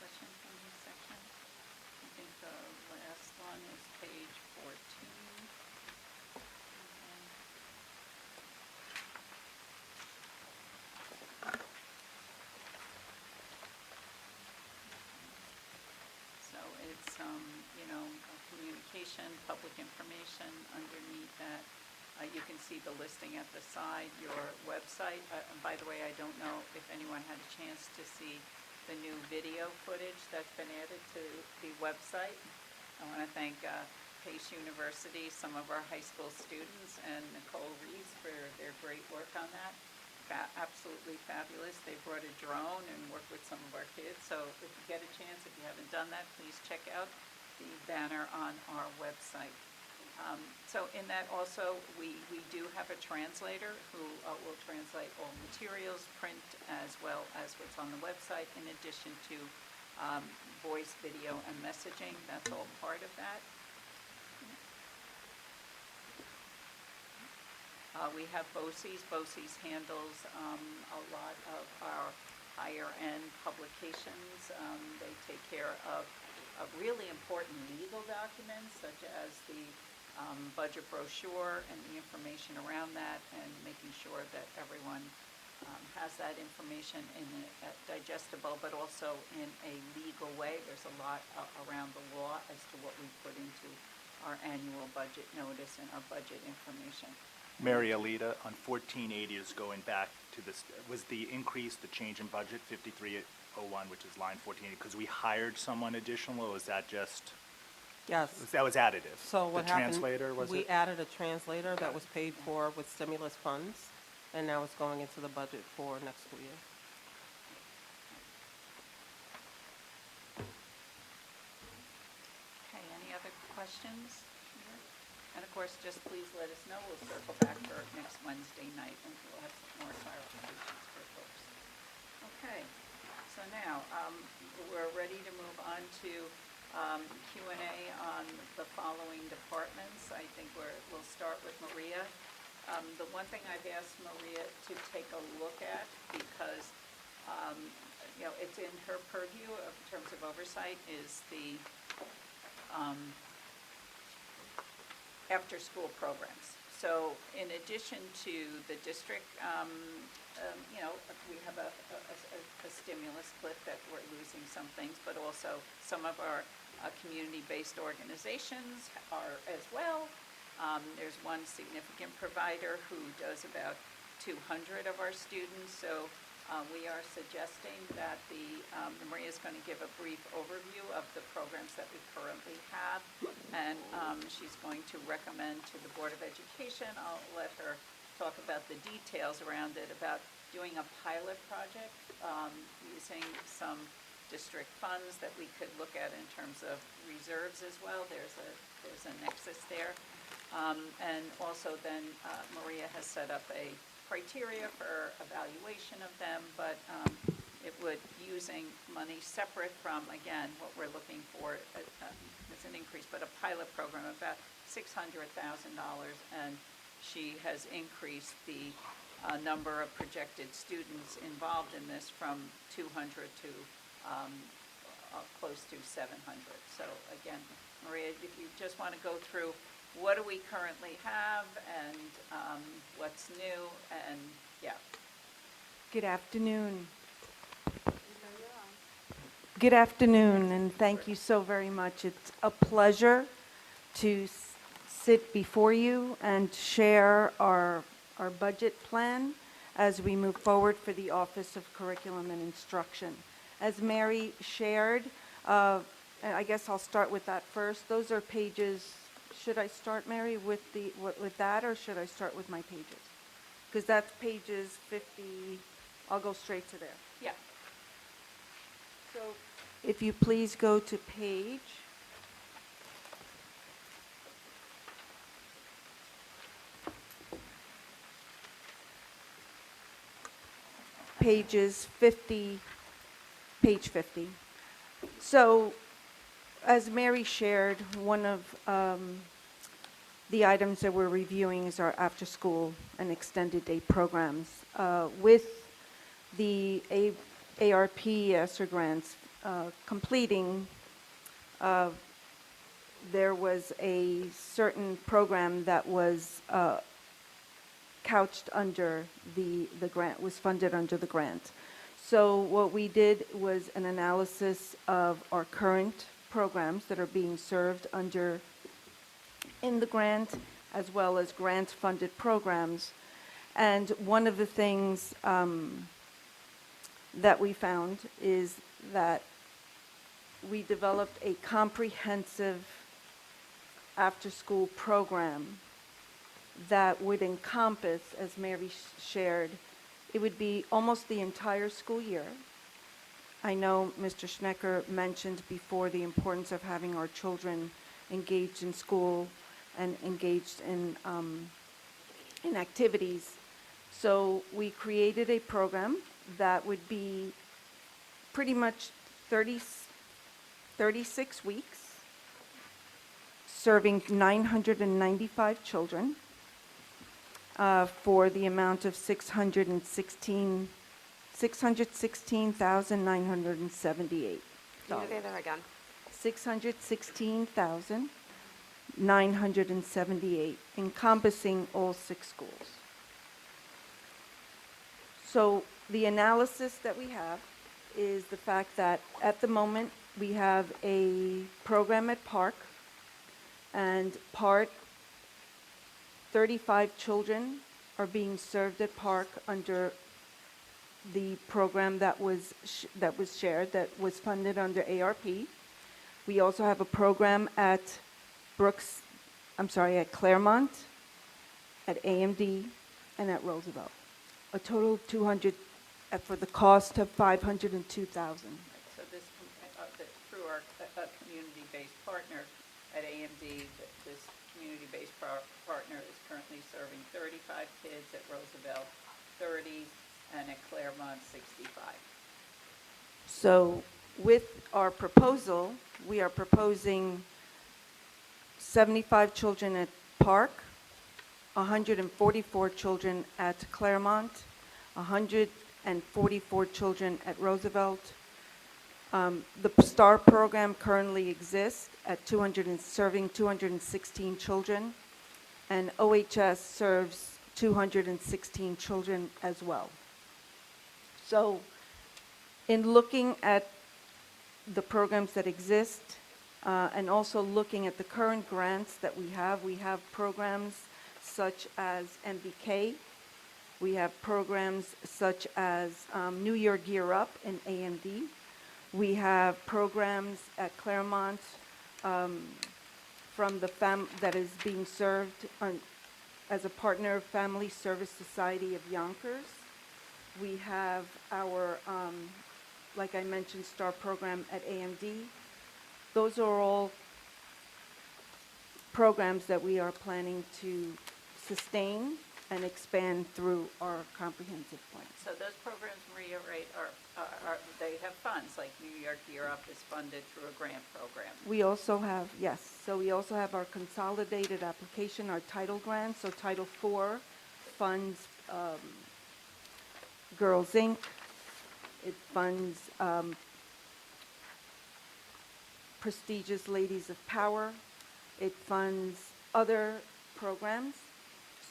questions on this section? I think the last one is page 14. Okay. So it's, communication, public information underneath that. You can see the listing at the side, your website. And by the way, I don't know if anyone had a chance to see the new video footage that's been added to the website. I want to thank Pace University, some of our high school students, and Nicole Rees for their great work on that. Absolutely fabulous. They brought a drone and worked with some of our kids. So if you get a chance, if you haven't done that, please check out the banner on our website. So in that also, we do have a translator who will translate all materials, print, as well as what's on the website, in addition to voice, video, and messaging. That's all part of that. We have BOCES. BOCES handles a lot of our higher-end publications. They take care of really important legal documents, such as the budget brochure and the information around that, and making sure that everyone has that information in a digestible, but also in a legal way. There's a lot around the law as to what we put into our annual budget notice and our budget information. Mary Alita, on 1480 is going back to this, was the increase, the change in budget, 5301, which is line 1480, because we hired someone additional, or was that just, Yes. that was additive? So what happened? The translator, was We it? added a translator that was paid for with stimulus funds, and now it's going into the budget for next school year. Okay, any other questions here? And of course, just please let us know. We'll circle back for next Wednesday night, and we'll have some more clarifications for folks. Okay, so now, we're ready to move on to Q&A on the following departments. I think we'll start with Maria. The one thing I've asked Maria to take a look at, because it's in her purview in terms of oversight, is the after-school programs. So in addition to the district, we have a stimulus cliff that we're losing some things, but also some of our community-based organizations are as well. There's one significant provider who does about 200 of our students, so we are suggesting that Maria's going to give a brief overview of the programs that we currently have, and she's going to recommend to the Board of Education. I'll let her talk about the details around it, about doing a pilot project using some district funds that we could look at in terms of reserves as well. There's a nexus there. And also then Maria has set up a criteria for evaluation of them, but it would, using money separate from, again, what we're looking for is an increase, but a pilot program of about $600,000, and she has increased the number of projected students involved in this from 200 to close to 700. So again, Maria, if you just want to go through what do we currently have and what's new, and yeah. Good afternoon. Good afternoon, and thank you so very much. It's a pleasure to sit before you and share our budget plan as we move forward for the Office of Curriculum and Instruction. As Mary shared, I guess I'll start with that first. Those are pages. Should I start, Mary, with that, or should I start with my pages? Because that's pages 50. I'll go straight to there. Yeah. So if you please go to pages 50, page 50. So as Mary shared, one of the items that we're reviewing is our after-school and extended day programs. With the ARP ESSER grants completing, there was a certain program that was couched under the grant, was funded under the grant. So what we did was an analysis of our current programs that are being served in the grant, as well as grant-funded programs. And one of the things that we found is that we developed a comprehensive after-school program that would encompass, as Mary shared, it would be almost the entire school year. I know Mr. Schnecker mentioned before the importance of having our children engaged in school and engaged in activities. So we created a program that would be pretty much 36 weeks, serving 995 children. for the amount of $616,978. Can you say that again? $616,978, encompassing all 6 schools. So the analysis that we have is the fact that at the moment, we have a program at Park, and 35 children are being served at Park under the program that was shared, that was funded under ARP. We also have a program at at Claremont, at AMD, and at Roosevelt. A total of 200, for the cost of $502,000. So this, through our community-based partner at AMD, this community-based partner is currently serving 35 kids, at Roosevelt 30, and at Claremont 65. So with our proposal, we are proposing 75 children at Park, 144 children at Claremont, 144 children at Roosevelt. The STAR program currently exists at serving 216 children, and OHS serves 216 children as well. So in looking at the programs that exist, and also looking at the current grants that we have programs such as MBK, we have programs such as New Year Gear Up in AMD, we have programs at Claremont from the that is being served as a partner of Family Service Society of Yonkers. We have our, like I mentioned, STAR program at AMD. Those are all programs that we are planning to sustain and expand through our comprehensive plan. So those programs, Maria, right, they have funds, like New York Gear Up is funded through a grant program. We also have, yes, so we also have our consolidated application, our title grant. So Title IV funds Girls Inc. It funds prestigious Ladies of Power. It funds other programs.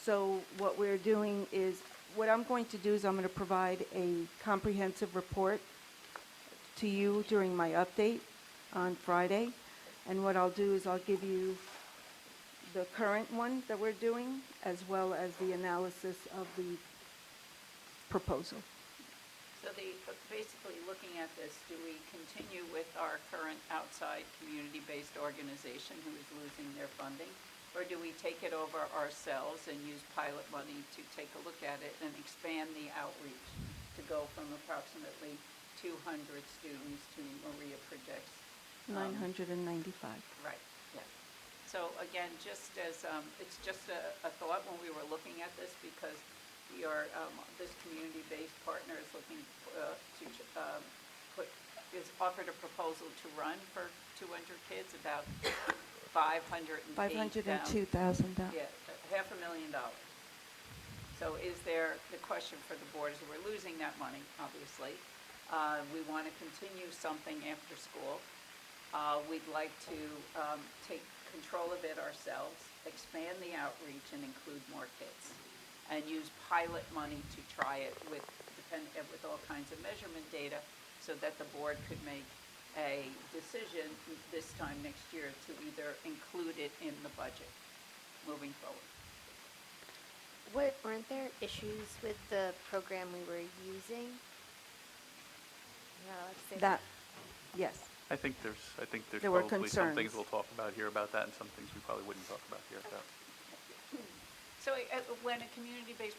So what we're doing is, what I'm going to do is I'm going to provide a comprehensive report to you during my update on Friday. And what I'll do is I'll give you the current one that we're doing, as well as the analysis of the proposal. So basically looking at this, do we continue with our current outside community-based organization who is losing their funding? Or do we take it over ourselves and use pilot money to take a look at it and expand the outreach to go from approximately 200 students to Maria projects? 995. Right, yeah. So again, just as, it's just a thought when we were looking at this, because we are, this community-based partner is looking is offered a proposal to run for 200 kids, about $502,000. Yeah, $500,000. So is there, the question for the board is, we're losing that money, obviously. We want to continue something after school. We'd like to take control of it ourselves, expand the outreach and include more kids, and use pilot money to try it with all kinds of measurement data, so that the board could make a decision this time next year to either include it in the budget moving forward. Weren't there issues with the program we were using? Yes. I think there's There were probably some things concerns. we'll talk about here about that, and some things we probably wouldn't talk about here about. So when a community-based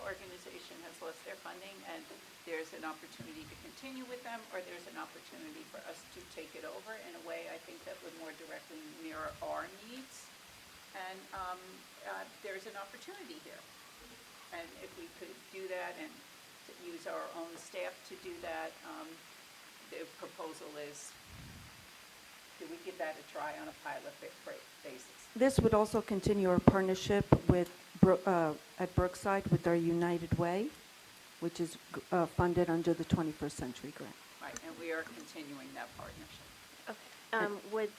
organization has lost their funding and there's an opportunity to continue with them, or there's an opportunity for us to take it over in a way, I think that would more directly mirror our needs, and there's an opportunity here. And if we could do that and to use our own staff to do that, the proposal is, do we give that a try on a pilot basis? This would also continue our partnership with at Brookside with our United Way, which is funded under the 21st Century Grant. Right, and we are continuing that partnership. Okay. Would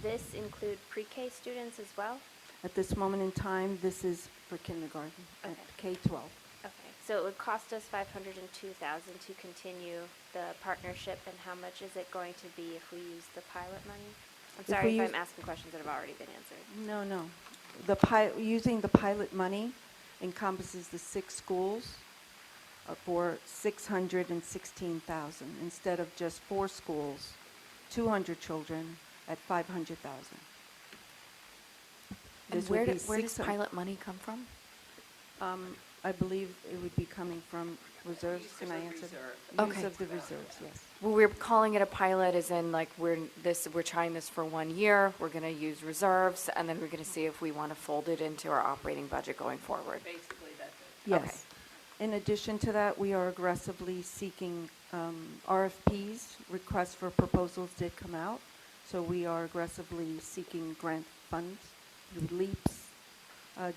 this include pre-K students as well? At this moment in time, this is for kindergarten, at K-12. Okay, so it would cost us $502,000 to continue the partnership, and how much is it going to be if we use the pilot money? I'm If sorry we if use- I'm asking questions that have already been answered. No, no. Using the pilot money encompasses the 6 schools for $616,000 instead of just 4 schools, 200 children at $500,000. And This would where be does 600 pilot money come from? I believe it would be coming from reserves. Use Can of I the answer? reserve. Okay. Use of the reserves, yes. Well, we're calling it a pilot as in like we're trying this for 1 year, we're gonna use reserves, and then we're gonna see if we wanna fold it into our operating budget going forward. Basically, that's it. Yes. In addition to that, we are aggressively seeking RFPs. Requests for proposals did come out, so we are aggressively seeking grant funds. LEAPS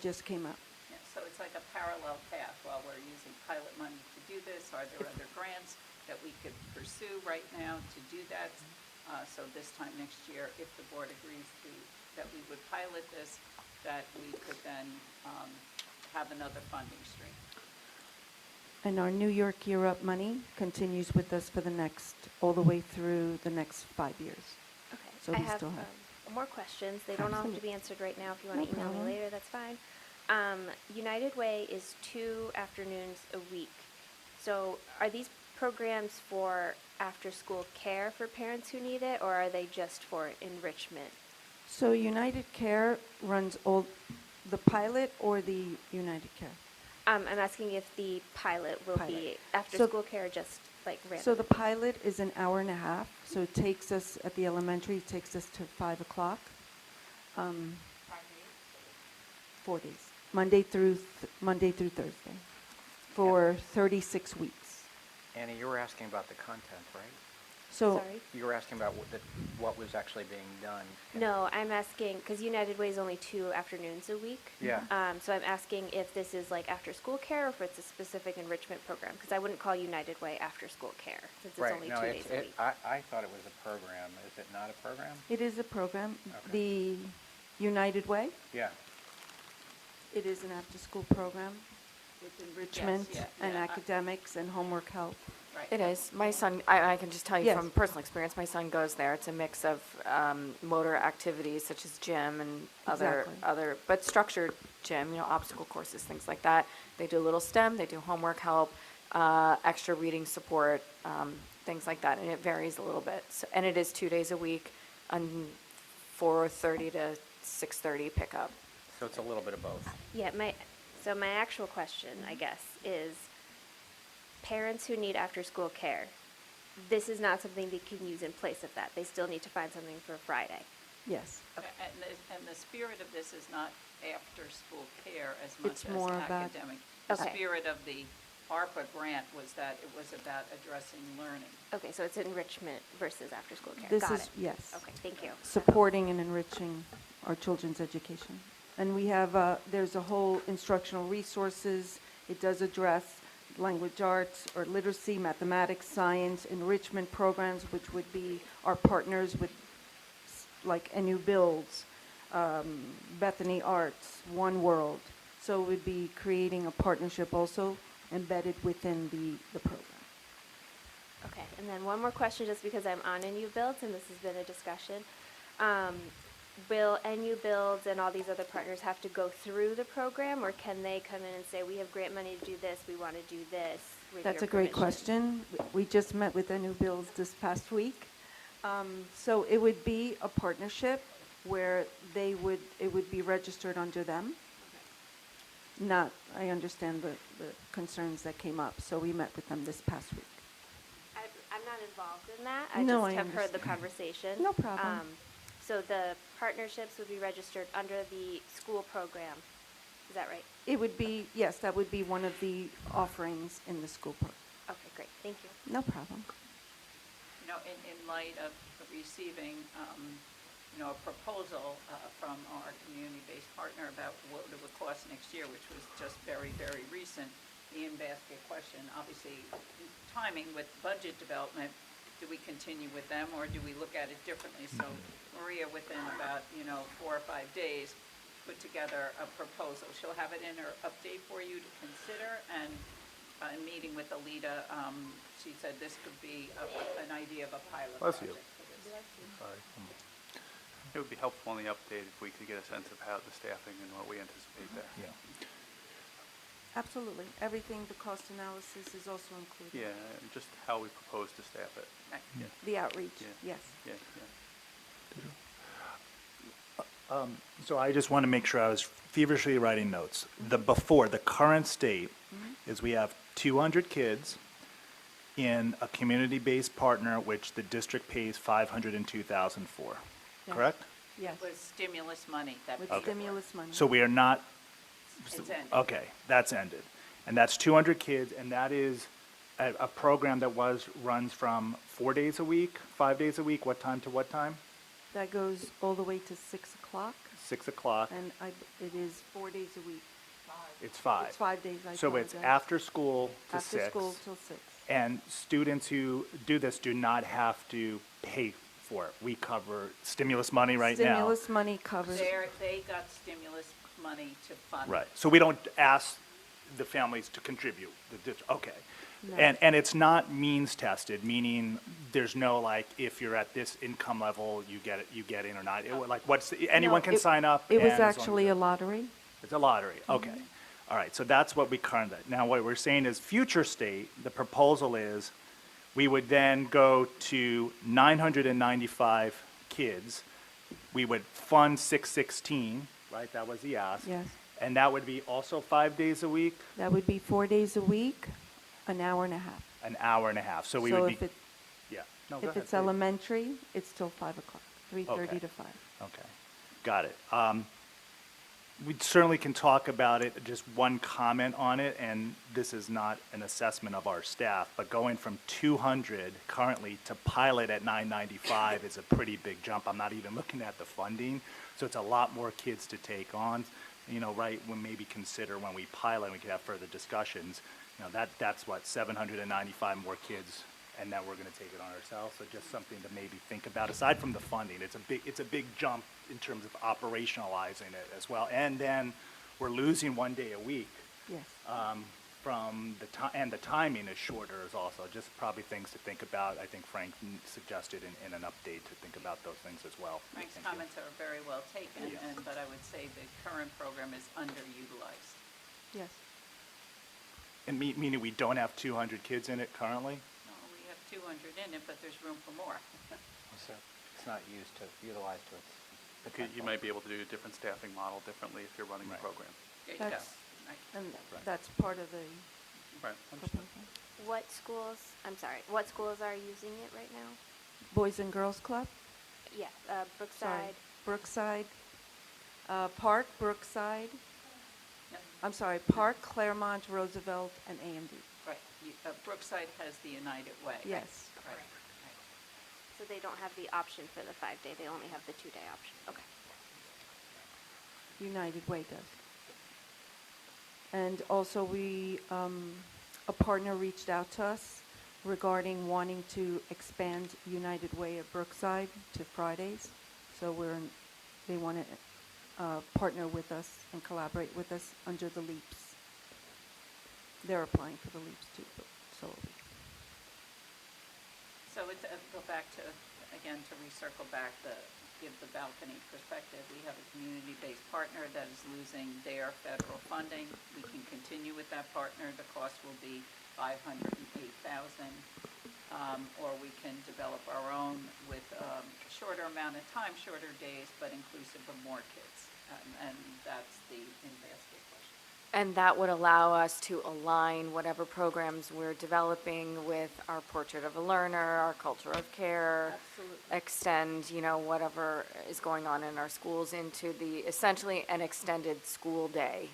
just came out. Yeah, so it's like a parallel path. While we're using pilot money to do this, are there other grants that we could pursue right now to do that? So this time next year, if the board agrees that we would pilot this, that we could then have another funding stream. And our New York Year Up money continues with us for all the way through the next 5 years. Okay. So I we have still have. more questions. They don't all have to be answered right now. If you want No to email problem. me later, that's fine. United Way is 2 afternoons a week. So are these programs for after-school care for parents who need it, or are they just for enrichment? So United Care runs the pilot or the United Care? I'm asking if the pilot will be Pilot. after-school care or just like random? So the pilot is an hour and a half, so it takes us, at the elementary, it takes us to 5 o'clock. 4 days, Monday through Thursday, for 36 weeks. Annie, you were asking about the content, right? So Sorry? You were asking about what was actually being done. No, I'm asking, because United Way is only 2 afternoons a week. Yeah. So I'm asking if this is like after-school care or if it's a specific enrichment program, because I wouldn't call United Way after-school care, since it's Right, only no, 2 days a week. I thought it was a program. Is it not a program? it is a program. Okay. The United Way, Yeah. it is an after-school program with enrichment yeah, and yeah. academics and homework help. Right. It is. My son, I can just tell you Yes. from personal experience, my son goes there. It's a mix of motor activities such as gym and Exactly. but structured gym, obstacle courses, things like that. They do a little STEM, they do homework help, extra reading support, things like that, and it varies a little bit. So, and it is 2 days a week, 4:30 to 6:30 pickup. So it's a little bit of both. Yeah, my actual question, I guess, is parents who need after-school care, this is not something they can use in place of that. They still need to find something for Friday. Yes. And the spirit of this is not after-school care as much It's as more about- academic. The Okay. spirit of the ARPA grant was that it was about addressing learning. Okay, so it's enrichment versus after-school care. This Got is, it. yes. Okay, thank you. Supporting and enriching our children's education. And we have, there's a whole instructional resources. It does address language arts or literacy, mathematics, science, enrichment programs, which would be our partners with like NU Builds, Bethany Arts, One World. So it would be creating a partnership also embedded within the program. Okay, and then one more question, just because I'm on NU Builds, and this has been a discussion. Will NU Builds and all these other partners have to go through the program, or can they come in and say, we have grant money to do this, we want to do this with That's your a great permission? question. We just met with NU Builds this past week. So it would be a partnership where it would be registered under them. I understand the concerns that came up, so we met with them this past week. I'm not involved in that. No, I I just have heard the understand. conversation. No problem. So the partnerships would be registered under the school program. Is that right? It would be, yes, that would be one of the offerings in the school program. Okay, great. Thank you. No problem. In light of receiving a proposal from our community-based partner about what it would cost next year, which was just very, very recent. The in-basket question, obviously, timing with budget development, do we continue with them or do we look at it differently? So Maria, within about, 4 or 5 days, put together a proposal. She'll have it in her update for you to consider, and in meeting with Alita, she said this could be an idea of a pilot Bless you. project for this. Sorry. It would be helpful on the update if we could get a sense of how the staffing and what we anticipate there. Yeah. Absolutely. Everything, the cost analysis is also included. Yeah, and just how we propose to staff it. Right. The outreach, Yeah. yes. Yeah, yeah. So I just want to make sure I was feverishly writing notes. The current state is we have 200 kids in a community-based partner, which the district pays $502,000 for, Yes. correct? Yes, With stimulus money that with paid for it. stimulus money. So we are not, It's ended. okay, that's ended. And that's 200 kids, and that is a program that runs from 4 days a week, 5 days a week, what time to what time? That goes all the way to 6 o'clock, 6 o'clock, and it is 4 days a week. it's 5. It's 5 days, I So it's apologize. after school to 6. After school till 6. And students who do this do not have to pay for it. We cover stimulus money right now. Stimulus money covers. They got stimulus money to fund. Right. So we don't ask the families to contribute. Okay. No. And it's not means tested, meaning there's no like, if you're at this income level, you get in or not. Like anyone No, can sign up. It was and as long as actually you're- a lottery. It's a lottery, okay. All right, so that's what we currently, now what we're saying is future state, the proposal is, we would then go to 995 kids. We would fund 616, right, that was the ask. Yes. And that would be also 5 days a week, That would be 4 days a week, an hour and a half. an hour and a half, so we So would if be, it, yeah. No, go if ahead, it's please. elementary, it's till 5 o'clock, 3:30 Okay. to 5. Okay, got it. We certainly can talk about it, just one comment on it, and this is not an assessment of our staff, but going from 200 currently to pilot at 995 is a pretty big jump. I'm not even looking at the funding, so it's a lot more kids to take on. Right, when maybe consider when we pilot, we could have further discussions, that's what, 795 more kids, and now we're gonna take it on ourselves, so just something to maybe think about, aside from the funding, it's a big jump in terms of operationalizing it as well, and then we're losing 1 day a week, Yes. from the time, and the timing is shorter is also, just probably things to think about. I think Frank suggested in an update to think about those things as well. Frank's Thank you. comments are very well taken, Yes. but I would say the current program is underutilized. Yes. And meaning we don't have 200 kids in it currently? No, we have 200 in it, but there's room for more. So it's not utilized to its You potential. might be able to do a different staffing model differently if you're running the Right. program. There you go. That's- Right. And Right. that's part of the Right, understood. proposal. What schools are using it right now? Boys and Girls Club? Yeah, Sorry. Brookside. Brookside, Park, Brookside, Yep. I'm sorry, Park, Claremont, Roosevelt, and AMD. Right. Brookside has the United Way. Yes. Right. So they don't have the option for the 5-day, they only have the 2-day option. Okay. United Way does. And also a partner reached out to us regarding wanting to expand United Way at Brookside to Fridays. So they want to partner with us and collaborate with us under the LEAPS. They're applying for the LEAPS too, but so are we. So go back to, again, to recircle back, give the balcony perspective. We have a community-based partner that is losing their federal funding. We can continue with that partner. The cost will be $508,000. Or we can develop our own with a shorter amount of time, shorter days, but inclusive of more kids. And that's the in-basket question. And that would allow us to align whatever programs we're developing with our Portrait of a Learner, our Culture of Care. Absolutely. Extend, whatever is going on in our schools into essentially an extended school day.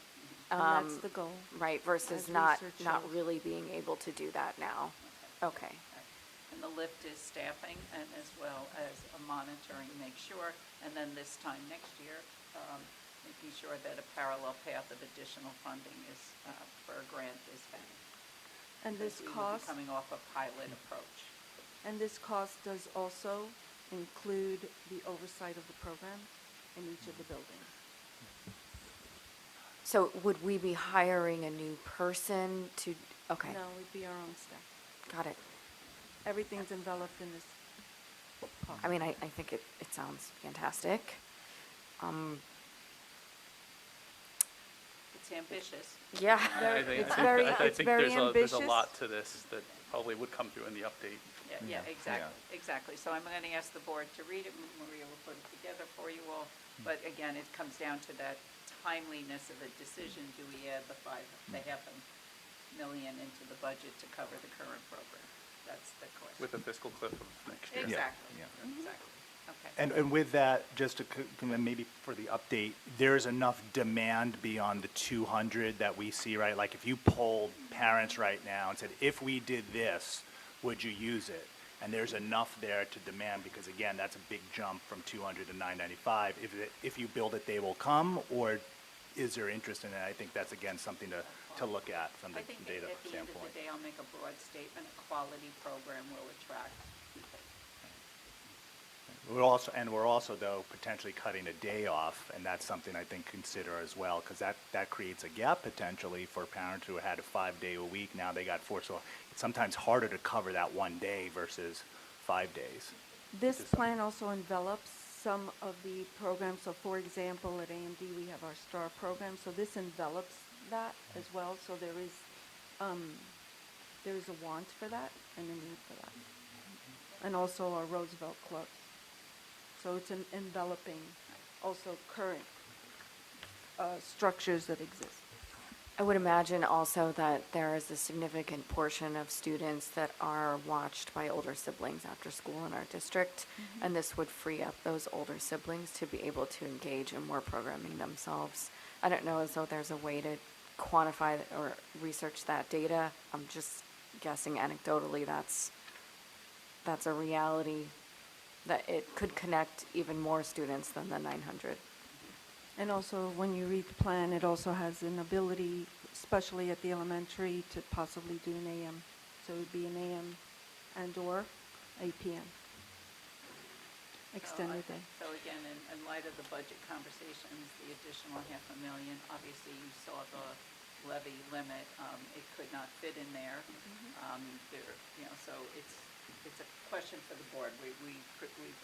And that's the goal. Right, versus as not research shows. really being able to do that now. Okay. And the lift is staffing and as well as a monitoring, make sure. And then this time next year, making sure that a parallel path of additional funding is, for a grant is found. And this Because we will be cost, coming off a pilot approach. and this cost does also include the oversight of the program in each of the buildings. So would we be hiring a new person to, okay, No, we'd be our own staff. got it. Everything's enveloped in this cost. I mean, I think it sounds fantastic. It's ambitious. Yeah. I think- It's I think- very- I it's think very there's a ambitious. lot to this that probably would come through in the update. Yeah, exactly. So I'm going to ask the board to read it. Maria will put it together for you all. But again, it comes down to that timeliness of a decision. Do we add the $500,000 into the budget to cover the current program? That's the question. With a fiscal cliff of next year. Exactly, exactly. Okay. And with that, just to, maybe for the update, there's enough demand beyond the 200 that we see, right? Like if you polled parents right now and said, if we did this, would you use it? And there's enough there to demand, because again, that's a big jump from 200 to 995. If you build it, they will come, or is there interest in it? I think that's, again, something to look at from the I think data at the end of standpoint. the day, I'll make a broad statement. A quality program will attract people. We're also, though, potentially cutting a day off, and that's something I think consider as well, because that creates a gap potentially for parents who had a 5-day-a-week. Now they got 4, so it's sometimes harder to cover that one day versus 5 days. This plan also envelops some of the programs. So for example, at AMD, we have our STAR program. So this envelops that as well. So there is a want for that and a need for that. And also our Roosevelt Club. So it's enveloping also current structures that exist. I would imagine also that there is a significant portion of students that are watched by older siblings after school in our district, and this would free up those older siblings to be able to engage in more programming themselves. I don't know as though there's a way to quantify or research that data. I'm just guessing anecdotally that's a reality, that it could connect even more students than the 900. And also, when you read the plan, it also has an ability, especially at the elementary, to possibly do an AM. So it would be an AM and/or a PM. Extended day. So again, in light of the budget conversations, the additional $500,000, obviously you saw the levy limit. It could not fit in there. So it's a question for the board. We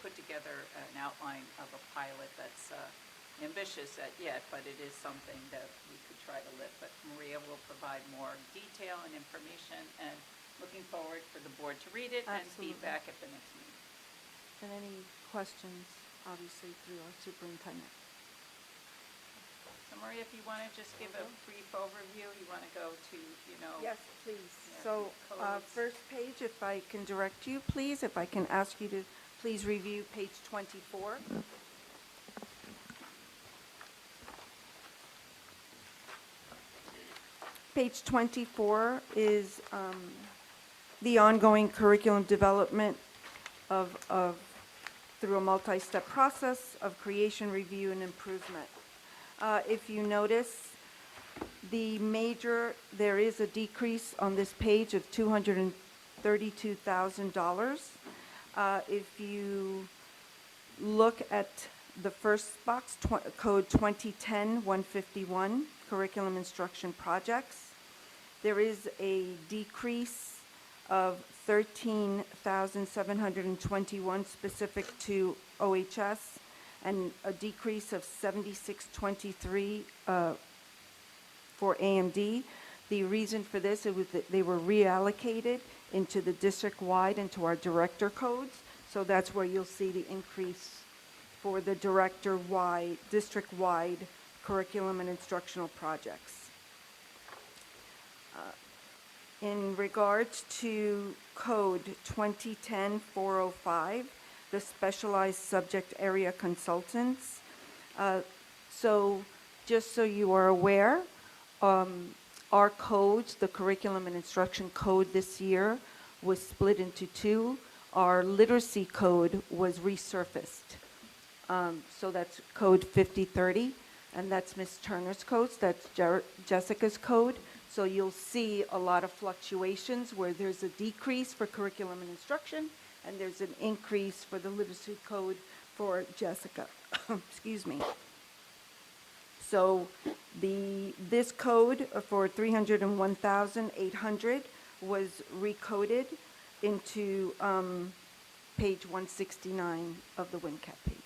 put together an outline of a pilot that's ambitious yet, but it is something that we could try to lift. But Maria will provide more detail and information, and looking forward for the board to read it and Absolutely. feedback at the next meeting. And any questions, obviously, through our superintendent. So Maria, if you want to just give a brief overview, you want to go to, Yes, please. Yeah, So, codes. first page, if I can direct you, please, if I can ask you to please review page 24. Page 24 is the ongoing curriculum development through a multi-step process of creation, review, and improvement. If you notice, there is a decrease on this page of $232,000. If you look at the first box, code 2010-151, curriculum instruction projects, there is a decrease of $13,721 specific to OHS, and a decrease of $7623 for AMD. The reason for this is that they were reallocated into the district-wide, into our director codes. So that's where you'll see the increase for the director-wide, district-wide curriculum and instructional projects. In regards to code 2010-405, the specialized subject area consultants. So just so you are aware, our codes, the curriculum and instruction code this year, was split into two. Our literacy code was resurfaced. So that's code 5030, and that's Ms. Turner's code, that's Jessica's code. So you'll see a lot of fluctuations where there's a decrease for curriculum and instruction, and there's an increase for the literacy code for Jessica. Excuse me. So this code for 301,800 was recoded into page 169 of the WinCap pages.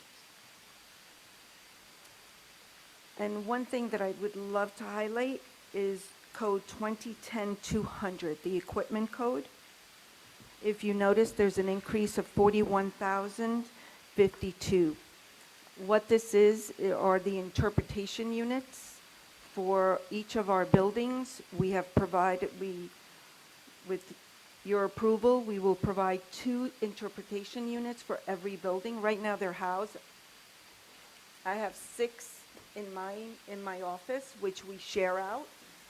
And one thing that I would love to highlight is code 2010-200, the equipment code. If you notice, there's an increase of 41,052. What this is are the interpretation units for each of our buildings. We have provided, with your approval, we will provide 2 interpretation units for every building. Right now they're housed. I have 6 in my office, which we share out.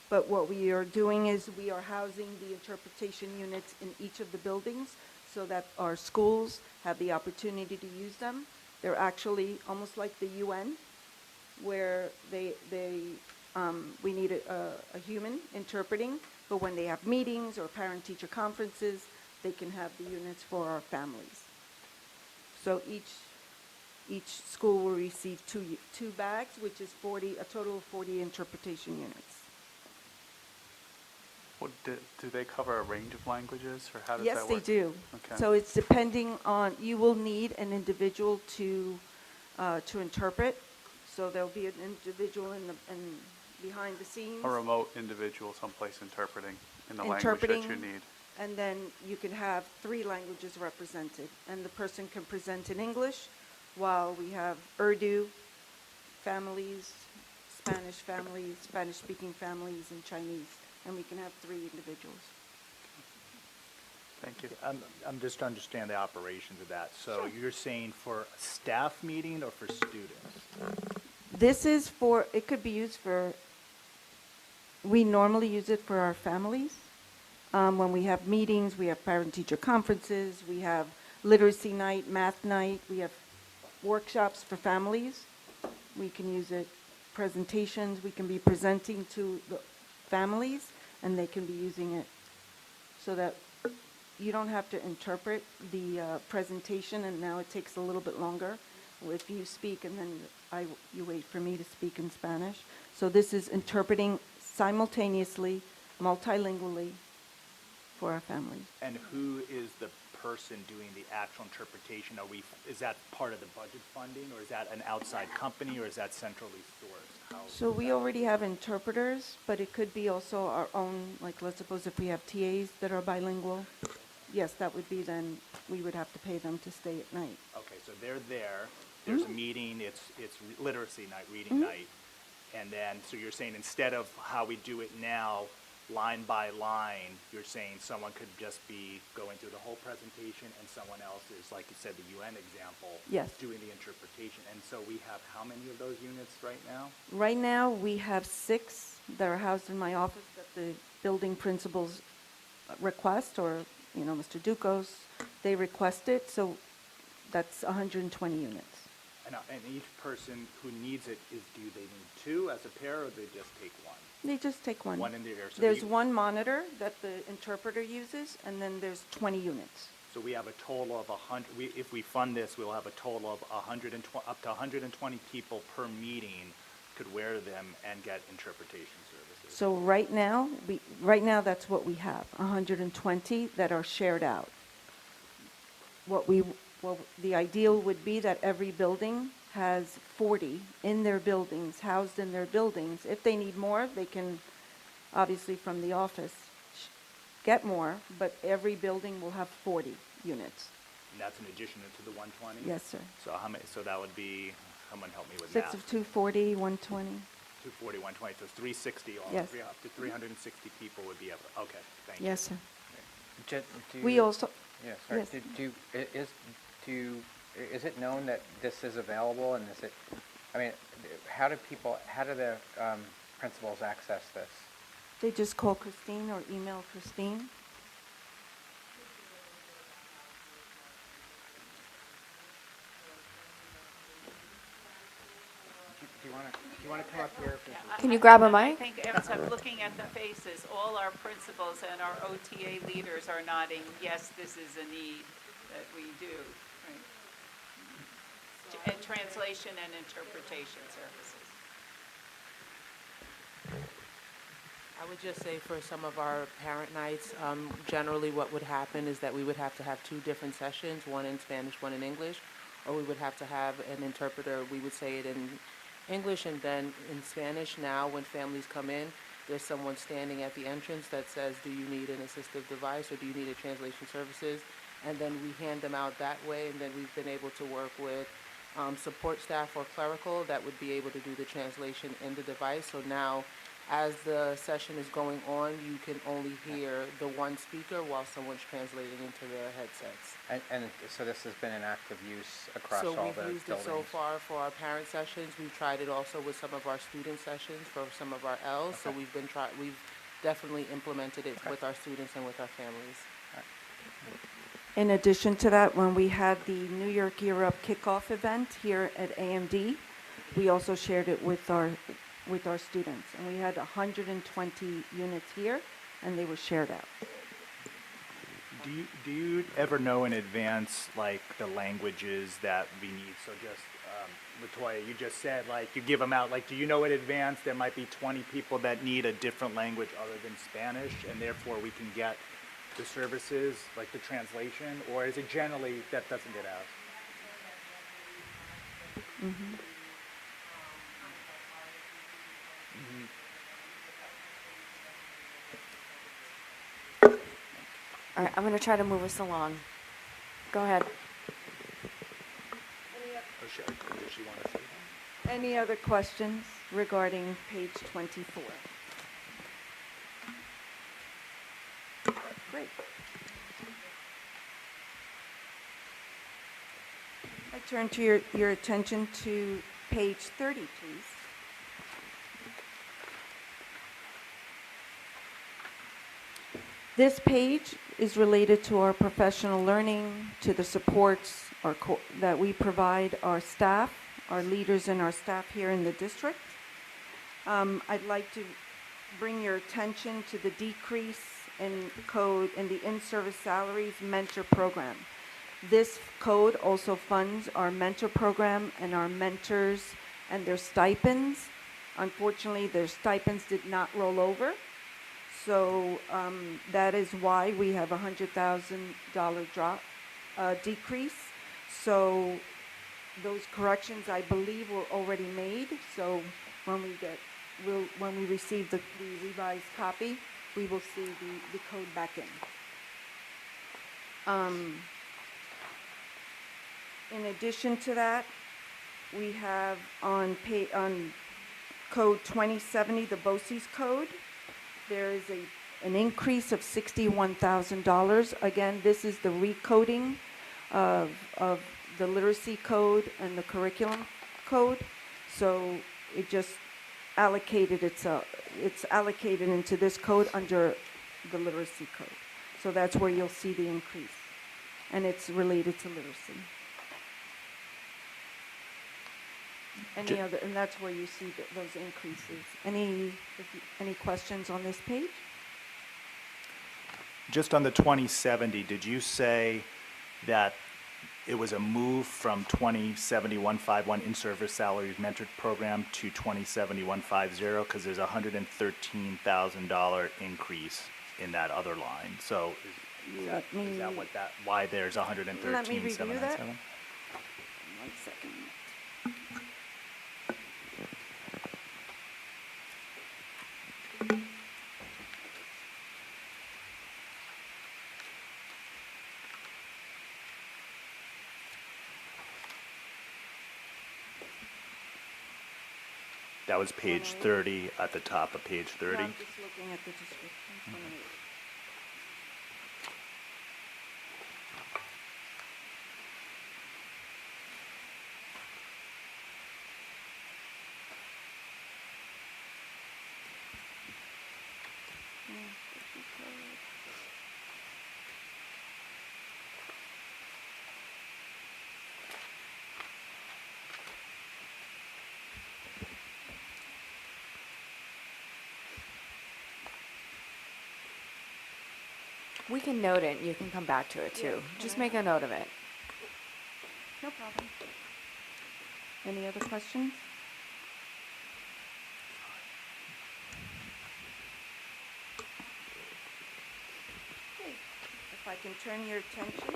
But what we are doing is we are housing the interpretation units in each of the buildings so that our schools have the opportunity to use them. They're actually almost like the UN, where we need a human interpreting, but when they have meetings or parent-teacher conferences, they can have the units for our families. So each school will receive two bags, which is a total of 40 interpretation units. What, do they cover a range of languages, or how does that Yes, work? they do. Okay. So it's depending on, you will need an individual to interpret. So there'll be an individual behind the scenes. A remote individual someplace interpreting in the language that you need. And then you can have 3 languages represented. And the person can present in English, while we have Urdu families, Spanish-speaking families, and Chinese. And we can have 3 individuals. Thank you. I'm just to understand the operations of that. So you're saying for a staff meeting or for students? This is it could be used for, we normally use it for our families. When we have meetings, we have parent-teacher conferences, we have literacy night, math night, we have workshops for families. We can use it, presentations, we can be presenting to the families, and they can be using it so that you don't have to interpret the presentation, and now it takes a little bit longer if you speak and then you wait for me to speak in Spanish. So this is interpreting simultaneously, multilingually for our families. And who is the person doing the actual interpretation? Is that part of the budget funding, or is that an outside company, or is that centrally sourced? So we already have interpreters, but it could be also our own, like let's suppose if we have TAs that are bilingual, yes, that would be then, we would have to pay them to stay at night. Okay, so they're there, there's a meeting, it's literacy night, reading night, and then, so you're saying instead of how we do it now, line by line, you're saying someone could just be going through the whole presentation and someone else is, like you said, the UN example, Yes. doing the interpretation. And so we have how many of those units right now? Right now, we have 6 that are housed in my office that the building principals request, or, Mr. Ducos, they request it, so that's 120 units. And each person who needs it do they need 2 as a pair, or they just take 1? They just take one. One in the air. So There's one monitor that the interpreter uses, and then there's 20 units. So we have a total of 100, if we fund this, we'll have a total of 120, up to 120 people per meeting could wear them and get interpretation services. So right now, that's what we have, 120 that are shared out. The ideal would be that every building has 40 in their buildings, housed in their buildings. If they need more, they can, obviously from the office, get more, but every building will have 40 units. And that's in addition to the 120? Yes, sir. So how many, so that would be, someone help me with 6 math. of 240, 120. 240, 120, so 360 all. Yes. Up to 360 people would be able, okay, thank you. Yes, sir. We also, Yeah, sorry. yes. Is it known that this is available, and how do the principals access this? They just call Christine or email Christine. Do you want to come up here? Can you grab a I mic? think as I'm looking at the faces, all our principals and our OTA leaders are nodding, yes, this is a need that we do. Right. And translation and interpretation services. I would just say for some of our parent nights, generally what would happen is that we would have to have two different sessions, one in Spanish, one in English, or we would have to have an interpreter. We would say it in English and then in Spanish. Now, when families come in, there's someone standing at the entrance that says, do you need an assistive device or do you need a translation services? And then we hand them out that way, and then we've been able to work with support staff or clerical that would be able to do the translation in the device. So now, as the session is going on, you can only hear the one speaker while someone's translating into their headsets. And so this has been in active use across all the So buildings? we've used it so far for our parent sessions. We've tried it also with some of our student sessions for some of our Ls. So Okay. we've definitely implemented it with our students and with our families. In addition to that, when we had the New York Year Up kickoff event here at AMD, we also shared it with our students. And we had 120 units here, and they were shared out. Do you ever know in advance, like, the languages that we need? So just, Latoya, you just said, like, you give them out, like, do you know in advance there might be 20 people that need a different language other than Spanish, and therefore we can get the services, like the translation, or is it generally that doesn't get asked? Mm-hmm. All right, I'm going to try to move us along. Go ahead. Or does she want to say that? Any other questions regarding page 24? Great. I turn to your attention to page 30, please. This page is related to our professional learning, to the supports that we provide our staff, our leaders and our staff here in the district. I'd like to bring your attention to the decrease in code in the in-service salaries mentor program. This code also funds our mentor program and our mentors and their stipends. Unfortunately, their stipends did not roll over. So that is why we have a $100,000 decrease. So those corrections, I believe, were already made. So when we receive the revised copy, we will see the code back in. In addition to that, we have on code 2070, the BOCES code, there is an increase of $61,000. Again, this is the recoding of the literacy code and the curriculum code. So it just allocated it's allocated into this code under the literacy code. So that's where you'll see the increase. And it's related to literacy. And that's where you see those increases. Any questions on this page? Just on the 2070, did you say that it was a move from 2070-151 in-service salary mentored program to 2070-150? Because there's a $113,000 increase in that other line. So is that why there's $113,797? Let me review that. 1 second. That was page 30 at the top of page 30. No, I'm just looking at the description. 28. We can note it, and you can come back to it too. Just make a note of it. No problem. Any other questions? Okay, if I can turn your attention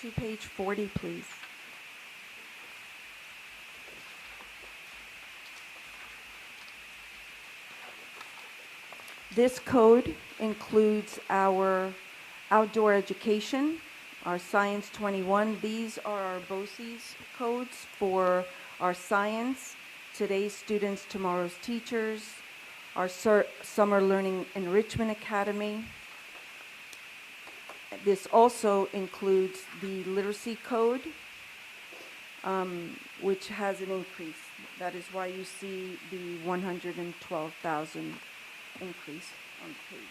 to page 40, please. This code includes our outdoor education, our Science 21. These are our BOCES codes for our science, today's students, tomorrow's teachers, our Summer Learning Enrichment Academy. This also includes the literacy code, which has an increase. That is why you see the 112,000 increase on the page.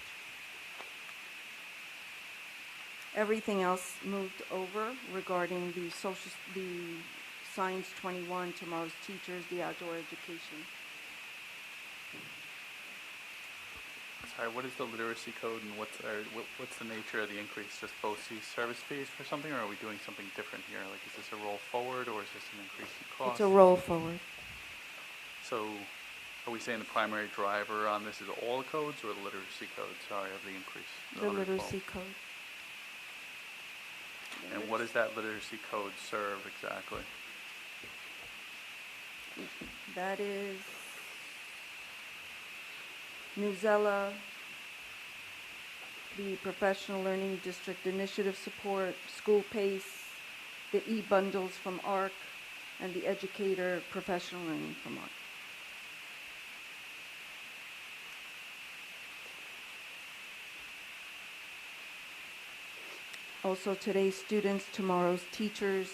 Everything else moved over regarding the Science 21, tomorrow's teachers, the outdoor education. Sorry, what is the literacy code and what's the nature of the increase? Just BOCES service fees for something, or are we doing something different here? Like, is this a roll forward or is this an increase in cost? It's a roll forward. So, are we saying the primary driver on this is all the codes or the literacy code, sorry, of the increase? The literacy code. And what does that literacy code serve exactly? That is Newsella, the Professional Learning District Initiative Support, School Pace, the e-bundles from ARC, and the Educator Professional Learning from ARC. Also, today's students, tomorrow's teachers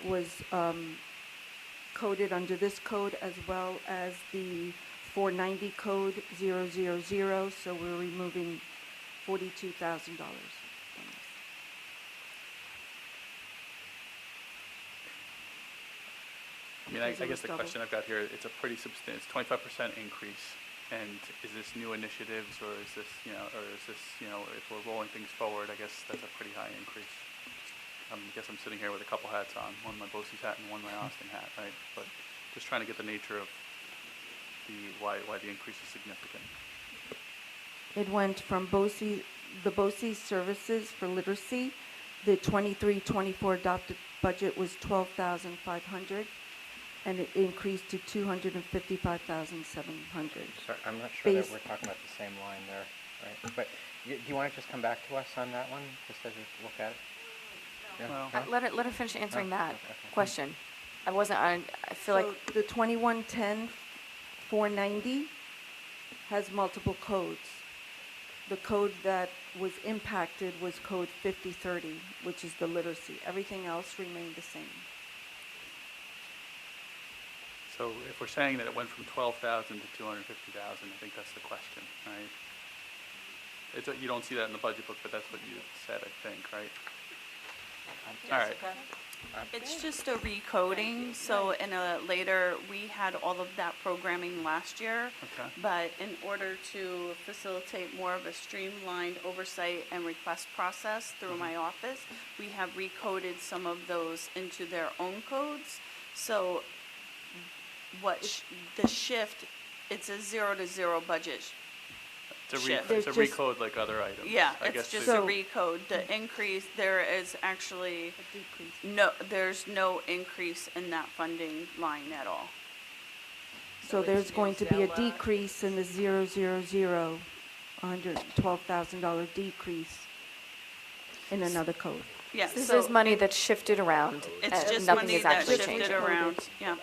was coded under this code, as well as the 490 code 000, so we're removing $42,000 from this. I mean, I guess the question I've got here, it's a pretty substantial, 25% increase. And is this new initiatives, or is this, if we're rolling things forward, I guess that's a pretty high increase. I guess I'm sitting here with a couple hats on, one my BOCES hat and one my Ossining hat, right? But just trying to get the nature of why the increase is significant. It went from the BOCES services for literacy. The 23-24 adopted budget was $12,500, and it increased to $255,700. Sorry, I'm not sure that we're talking about the same line there, right? But do you want to just come back to us on that one, just as we look at it? Yeah. Let her finish answering that okay. question. I feel like So the 2110 490 has multiple codes. The code that was impacted was code 5030, which is the literacy. Everything else remained the same. So if we're saying that it went from 12,000 to 250,000, I think that's the question, right? You don't see that in the budget book, but that's what you said, I think, right? All right. It's just a recoding, so in a later, we had all of that programming last year. Okay. But in order to facilitate more of a streamlined oversight and request process through my office, we have recoded some of those into their own codes. So the shift, it's a 0-to-0 budget shift. It's a recode like other items. Yeah, I it's guess just to- a recode. The increase, there is actually there's no increase in that funding line at all. So there's going to be a decrease in the 000, $112,000 decrease in another code. Yeah, this so is money that's shifted around. it's just nothing money is that actually shifted changing. around, yeah.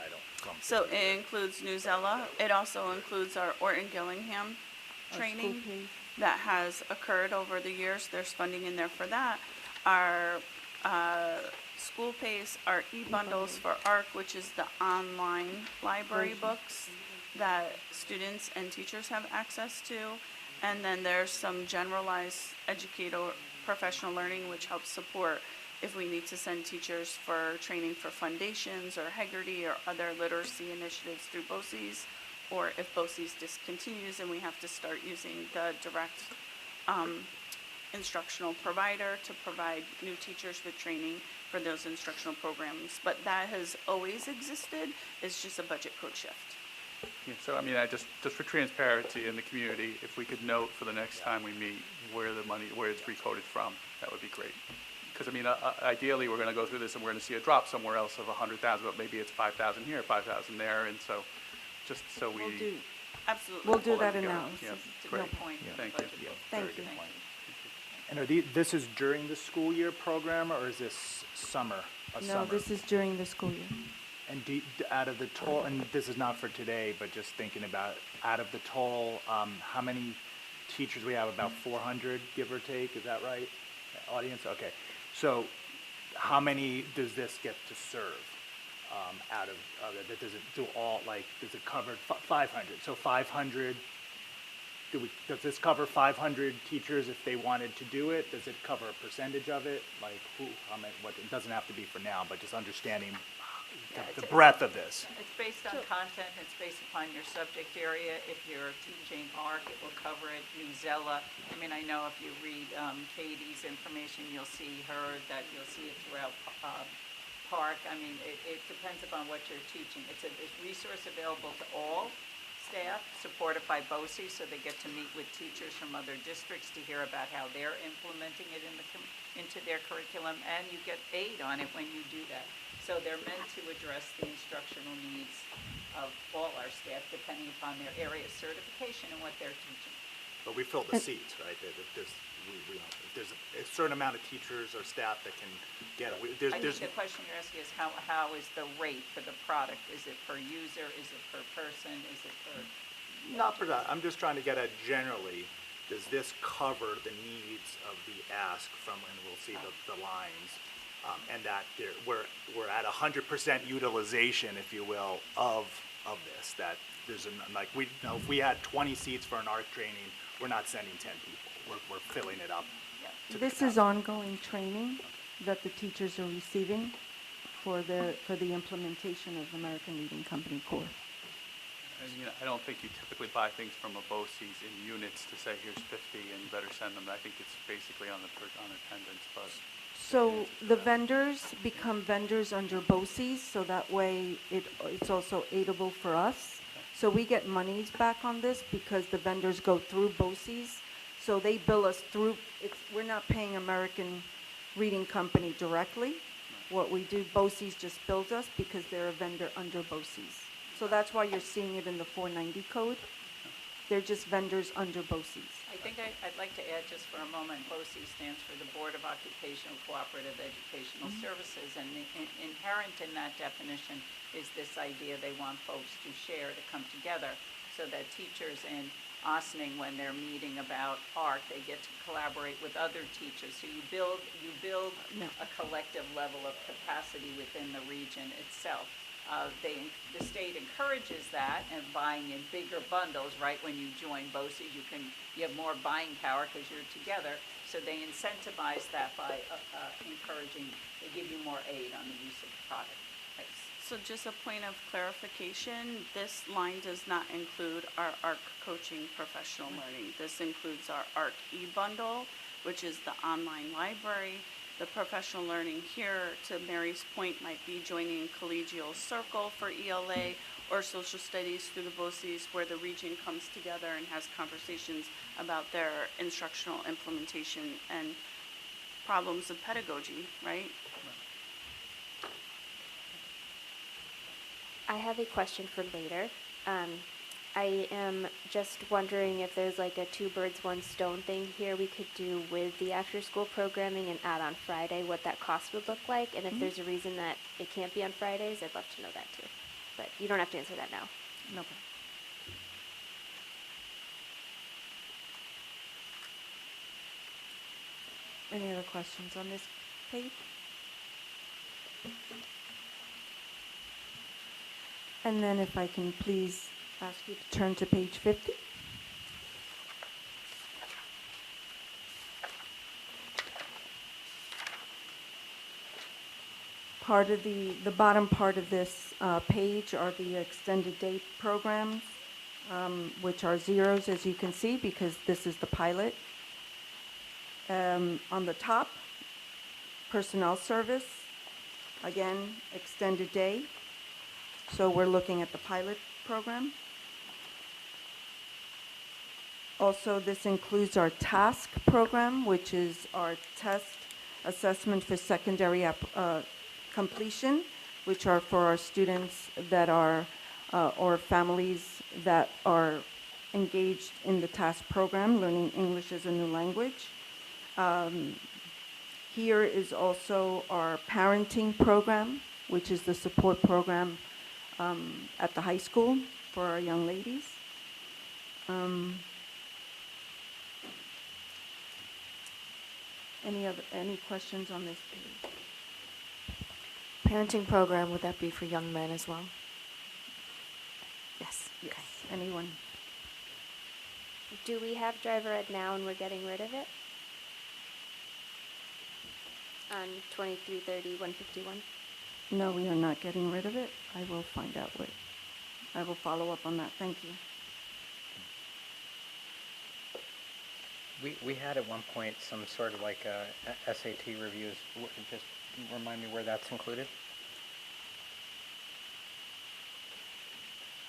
So it includes Newsella. It also includes our Orton Gillingham training that has occurred over the years. There's funding in there for that. Our School Pace, our e-bundles for ARC, which is the online library books that students and teachers have access to. And then there's some generalized educator professional learning, which helps support if we need to send teachers for training for foundations or Heggerty or other literacy initiatives through BOCES, or if BOCES discontinues and we have to start using the direct instructional provider to provide new teachers with training for those instructional programs. But that has always existed, it's just a budget code shift. Yeah, so I mean, just for transparency in the community, if we could note for the next time we meet where the money, where it's recoded from, that would be great. Because I mean, ideally, we're gonna go through this and we're gonna see a drop somewhere else of 100,000, but maybe it's 5,000 here, 5,000 there, and so, just so we. Absolutely. We'll do pull that together. analysis. Yeah, It's a great. good point. Thank Budget you. code. Thank Very you. good point. And are this is during the school year program, or is this summer, a summer? No, this is during the school year. And out of the total, and this is not for today, but just thinking about, out of the total, how many teachers we have? About 400, give or take, is that right? Audience, okay. So how many does this get to serve out of it? Does it do all, like, does it cover 500? So 500, does this cover 500 teachers if they wanted to do it? Does it cover a percentage of it? Like how many, what, it doesn't have to be for now, but just understanding the breadth of this. It's based on content, it's based upon your subject area. If you're teaching ARC, it will cover it. Newsella, I mean, I know if you read Katie's information, you'll see that you'll see it throughout Park. I mean, it depends upon what you're teaching. It's a resource available to all staff, supported by BOCES, so they get to meet with teachers from other districts to hear about how they're implementing it into their curriculum, and you get aid on it when you do that. So they're meant to address the instructional needs of all our staff, depending upon their area of certification and what they're teaching. But we fill the seats, right? There's a certain amount of teachers or staff that can get it. I think the question you're asking is how is the rate for the product? Is it per user? Is it per person? Is it per? Not for that. I'm just trying to get at generally, does this cover the needs of the ask from, and we'll see the lines, and that we're at 100% utilization, if you will, of this. That there's like if we had 20 seats for an ARC training, we're not sending 10 people. We're filling it up. This is ongoing training that the teachers are receiving for the implementation of American Reading Company Core. And, you know, I don't think you typically buy things from a BOCES in units to say, here's 50 and you better send them. I think it's basically on attendance, but. So the vendors become vendors under BOCES, so that way it's also aidable for us. So we get monies back on this because the vendors go through BOCES. So they bill us through, we're not paying American Reading Company directly. What we do, BOCES just bills us because they're a vendor under BOCES. So that's why you're seeing it in the 490 code. They're just vendors under BOCES. I think I'd like to add just for a moment, BOCES stands for the Board of Occupational Cooperative Educational Services, and inherent in that definition is this idea they want folks to share, to come together, so that teachers in Ossining, when they're meeting about ARC, they get to collaborate with other teachers. So you build a collective level of capacity within the region itself. The state encourages that and buying in bigger bundles, right? When you join BOCES, you have more buying power because you're together. So they incentivize that by encouraging, they give you more aid on the use of the product. Thanks. So just a point of clarification, this line does not include our ARC coaching professional learning. This includes our ARC e-bundle, which is the online library. The professional learning here, to Mary's point, might be joining Collegial Circle for ELA or social studies through the BOCES, where the region comes together and has conversations about their instructional implementation and problems of pedagogy, right? I have a question for later. I am just wondering if there's like a two birds, one stone thing here we could do with the after-school programming and add on Friday, what that cost would look like, and if there's a reason that it can't be on Fridays, I'd love to know that too. But you don't have to answer that now. No problem. Any other questions on this page? And then if I can please ask you to turn to page 50. Part of the bottom part of this page are the extended day programs. which are zeros, as you can see, because this is the pilot. On the top, personnel service, again, extended day. So we're looking at the pilot program. Also, this includes our task program, which is our test assessment for secondary completion, which are for our students that are, or families that are engaged in the task program, learning English as a new language. Here is also our parenting program, which is the support program at the high school for our young ladies. Any questions on this page? Parenting program, would that be for young men as well? Yes. Yes. Anyone? Do we have driver ed now and we're getting rid of it? On 2330, 151? No, we are not getting rid of it. I will find out what, I will follow up on that. Thank you. We had at one point some sort of like SAT reviews. Just remind me where that's included?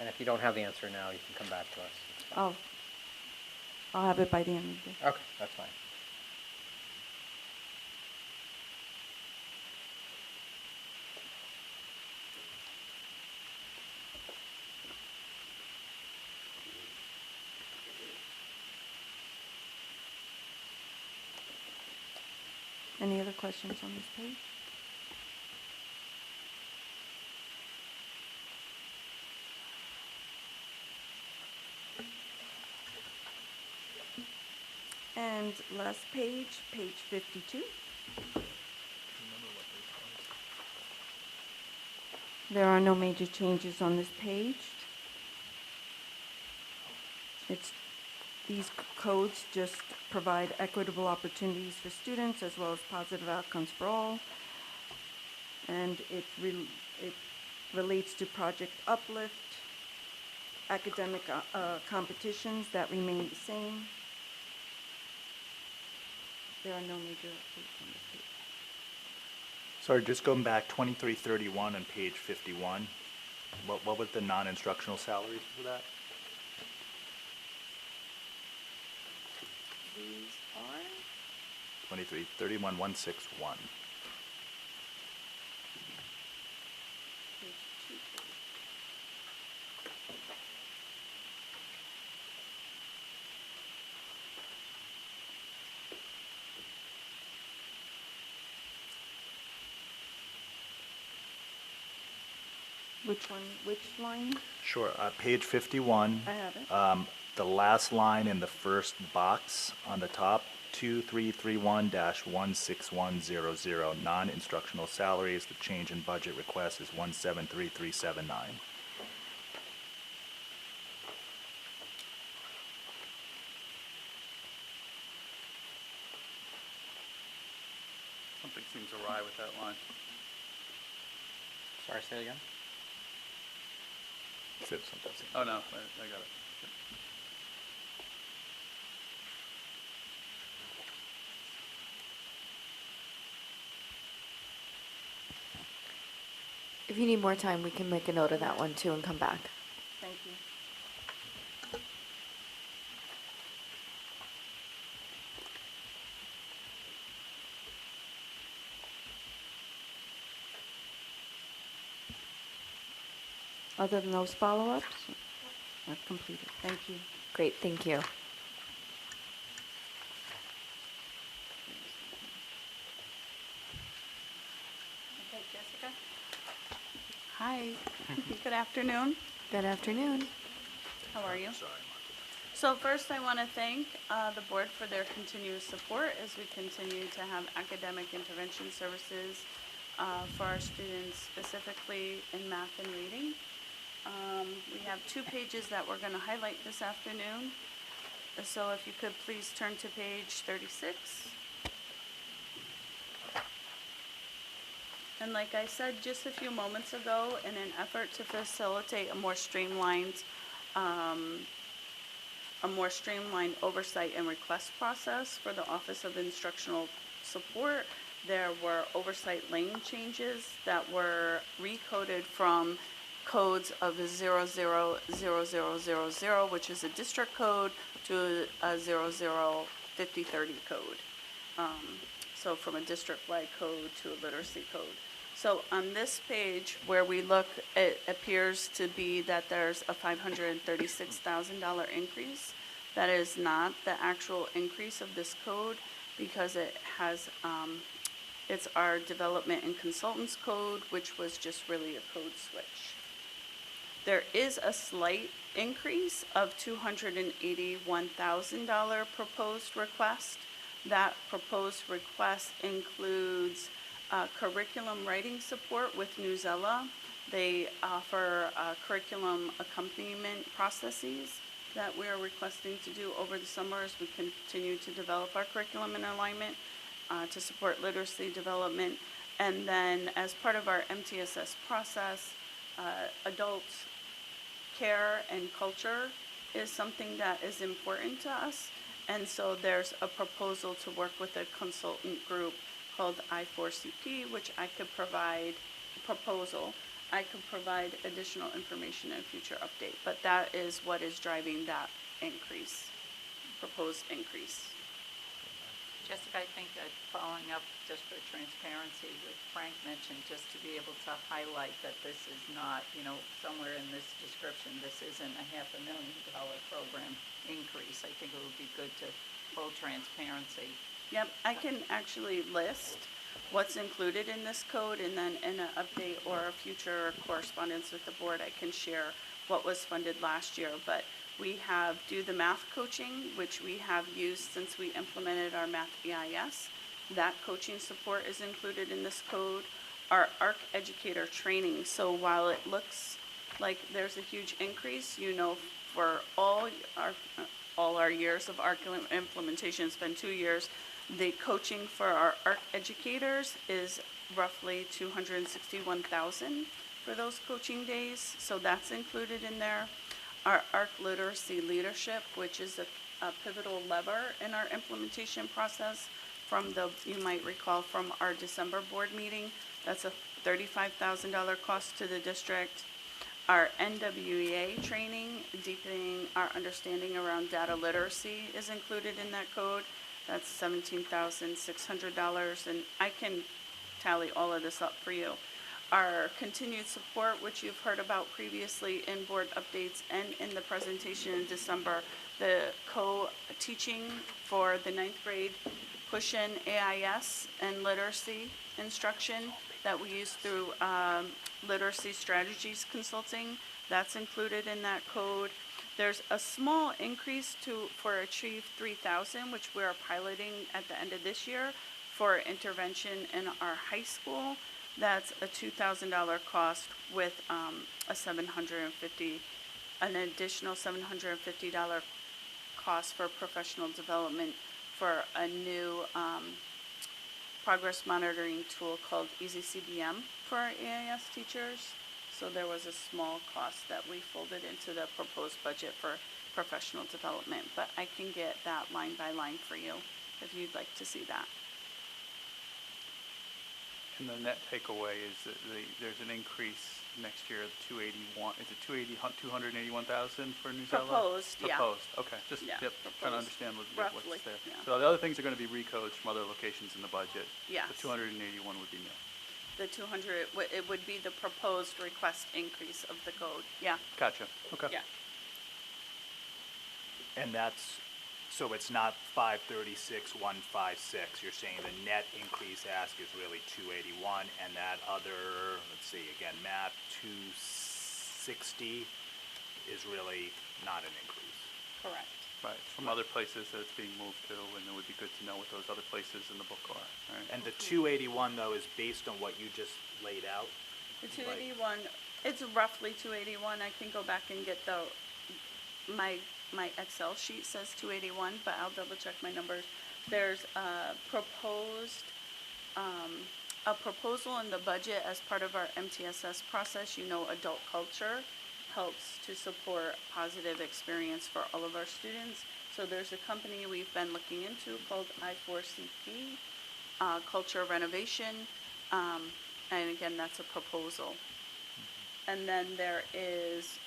And if you don't have the answer now, you can come back to us. It's fine. I'll have it by the end of the day. Okay, that's fine. Any other questions on this page? And last page, page 52. There are no major changes on this page. These codes just provide equitable opportunities for students as well as positive outcomes for all. And it relates to Project Uplift, academic competitions that remain the same. There are no major updates on this page. Sorry, just going back, 2331 on page 51. What was the non-instructional salaries for that? These are? 2331 161. Page 2. Which one, which line? Sure, page 51. I have it. The last line in the first box on the top, 2331-16100, non-instructional salaries, the change in budget request is 173379. Something seems awry with that line. Sorry, say it again? Oh, no, I got it. If you need more time, we can make a note of that one too and come back. Thank you. Other than those follow-ups, I've completed. Thank you. Great, thank you. Okay, Jessica? Hi, good afternoon. Good afternoon. How are you? So first, I want to thank the board for their continuous support as we continue to have academic intervention services for our students, specifically in math and reading. We have 2 pages that we're going to highlight this afternoon. So if you could please turn to page 36. And like I said just a few moments ago, in an effort to facilitate a more streamlined a more streamlined oversight and request process for the Office of Instructional Support. There were oversight lane changes that were recoded from codes of 000000, which is a district code, to a 005030 code. So from a district-wide code to a literacy code. So on this page where we look, it appears to be that there's a $536,000 increase. That is not the actual increase of this code because it has, it's our development and consultants code, which was just really a code switch. There is a slight increase of $281,000 proposed request. That proposed request includes curriculum writing support with Newsella. They offer curriculum accompaniment processes that we are requesting to do over the summer as we continue to develop our curriculum in alignment to support literacy development. And then as part of our MTSS process, adult care and culture is something that is important to us. And so there's a proposal to work with a consultant group called I4CP, which I could provide additional information in a future update. But that is what is driving that increase, proposed increase. Jessica, I think that following up just for transparency, what Frank mentioned, just to be able to highlight that this is not, somewhere in this description, this isn't a $500,000 program increase. I think it would be good to full transparency. Yep, I can actually list what's included in this code, and then in an update or a future correspondence with the board, I can share what was funded last year. But we have Do the Math coaching, which we have used since we implemented our Math EIS. That coaching support is included in this code. Our ARC educator training, so while it looks like there's a huge increase, for all our years of ARC implementation, it's been 2 years, the coaching for our ARC educators is roughly $261,000 for those coaching days, so that's included in there. Our ARC literacy leadership, which is a pivotal lever in our implementation process you might recall from our December board meeting, that's a $35,000 cost to the district. Our NWEA training, deepening our understanding around data literacy, is included in that code. That's $17,600, and I can tally all of this up for you. Our continued support, which you've heard about previously in board updates and in the presentation in December, the co-teaching for the 9th grade push-in AIS and literacy instruction that we use through Literacy Strategies Consulting, that's included in that code. There's a small increase for Achieve 3000, which we're piloting at the end of this year for intervention in our high school. That's a $2,000 cost with an additional $750 cost for professional development for a new progress monitoring tool called EasyCBM for our AIS teachers. So there was a small cost that we folded into the proposed budget for professional development, but I can get that line by line for you if you'd like to see that. And the net takeaway is that there's an increase next year of 281, is it 281,000 for Newsella? Proposed, yeah. Proposed, okay, just, Yeah, trying to proposed. understand what's Roughly, there. yeah. So the other things are gonna be recodes from other locations in the budget. Yes. The 281 would be new. The 200, it would be the proposed request increase of the code, yeah, Gotcha, okay. yeah. And so it's not 536,156. You're saying the net increase ask is really 281, and that other, let's see, again, math 260 is really not an increase. Correct. Right, from other places that it's being moved to, and it would be good to know what those other places in the book are, right? And the 281 though is based on what you just laid out? The 281, it's roughly 281. I can go back and get my Excel sheet says 281, but I'll double check my numbers. There's a proposal in the budget as part of our MTSS process, adult culture helps to support positive experience for all of our students. So there's a company we've been looking into called I4CP, Culture Renovation, and again, that's a proposal. And then there is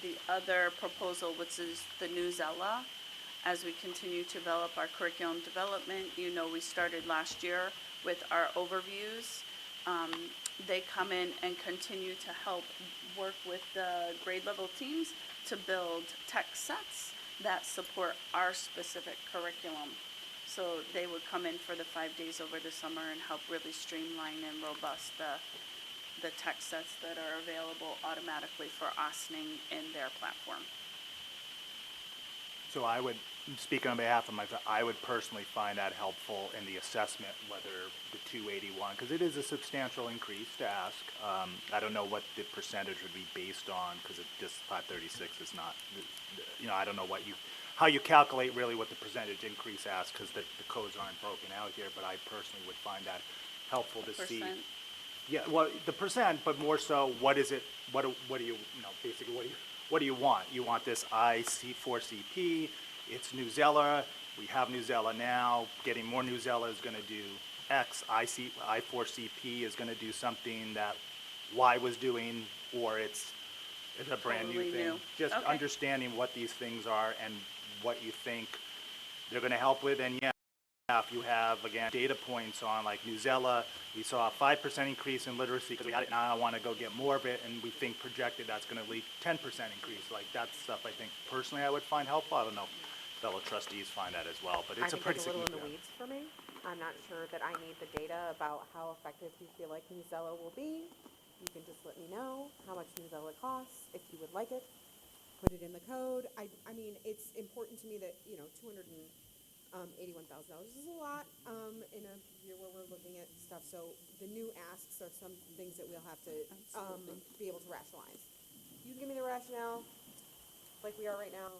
the other proposal, which is the Newsella. As we continue to develop our curriculum development, you know, we started last year with our overviews. They come in and continue to help work with the grade level teams to build text sets that support our specific curriculum. So they would come in for the 5 days over the summer and help really streamline and robust the text sets that are available automatically for Ossining in their platform. So I would, speaking on behalf of myself, I would personally find that helpful in the assessment, whether the 281, because it is a substantial increase to ask. I don't know what the percentage would be based on, because this 536 is not, you know, I don't know how you calculate really what the percentage increase asks, because the codes aren't broken out here, but I personally would find that helpful to see. Percent. Yeah, well, the percent, but more so, what is it, what do you, basically, what do you want? You want this I4CP, it's Newsella, we have Newsella now, getting more Newsella is gonna do X, I4CP is gonna do something that Y was doing, or it's a brand new Totally thing. new. Just Okay. understanding what these things are and what you think they're gonna help with, and yeah, if you have, again, data points on like Newsella, we saw a 5% increase in literacy because we had it, now I want to go get more of it, and we think projected that's going to lead 10% increase. Like that's stuff I think personally I would find helpful. I don't know if fellow trustees find that as well, but it's a pretty I think that's a little in significant. the weeds for me. I'm not sure that I need the data about how effective you feel like Newsella will be. You can just let me know how much Newsella costs, if you would like it. Put it in the code. I mean, it's important to me that, you know, $281,000 is a lot in a year where we're looking at stuff. So the new asks are some things that we'll have to be able to rationalize. You can give me the rationale, like we are right now.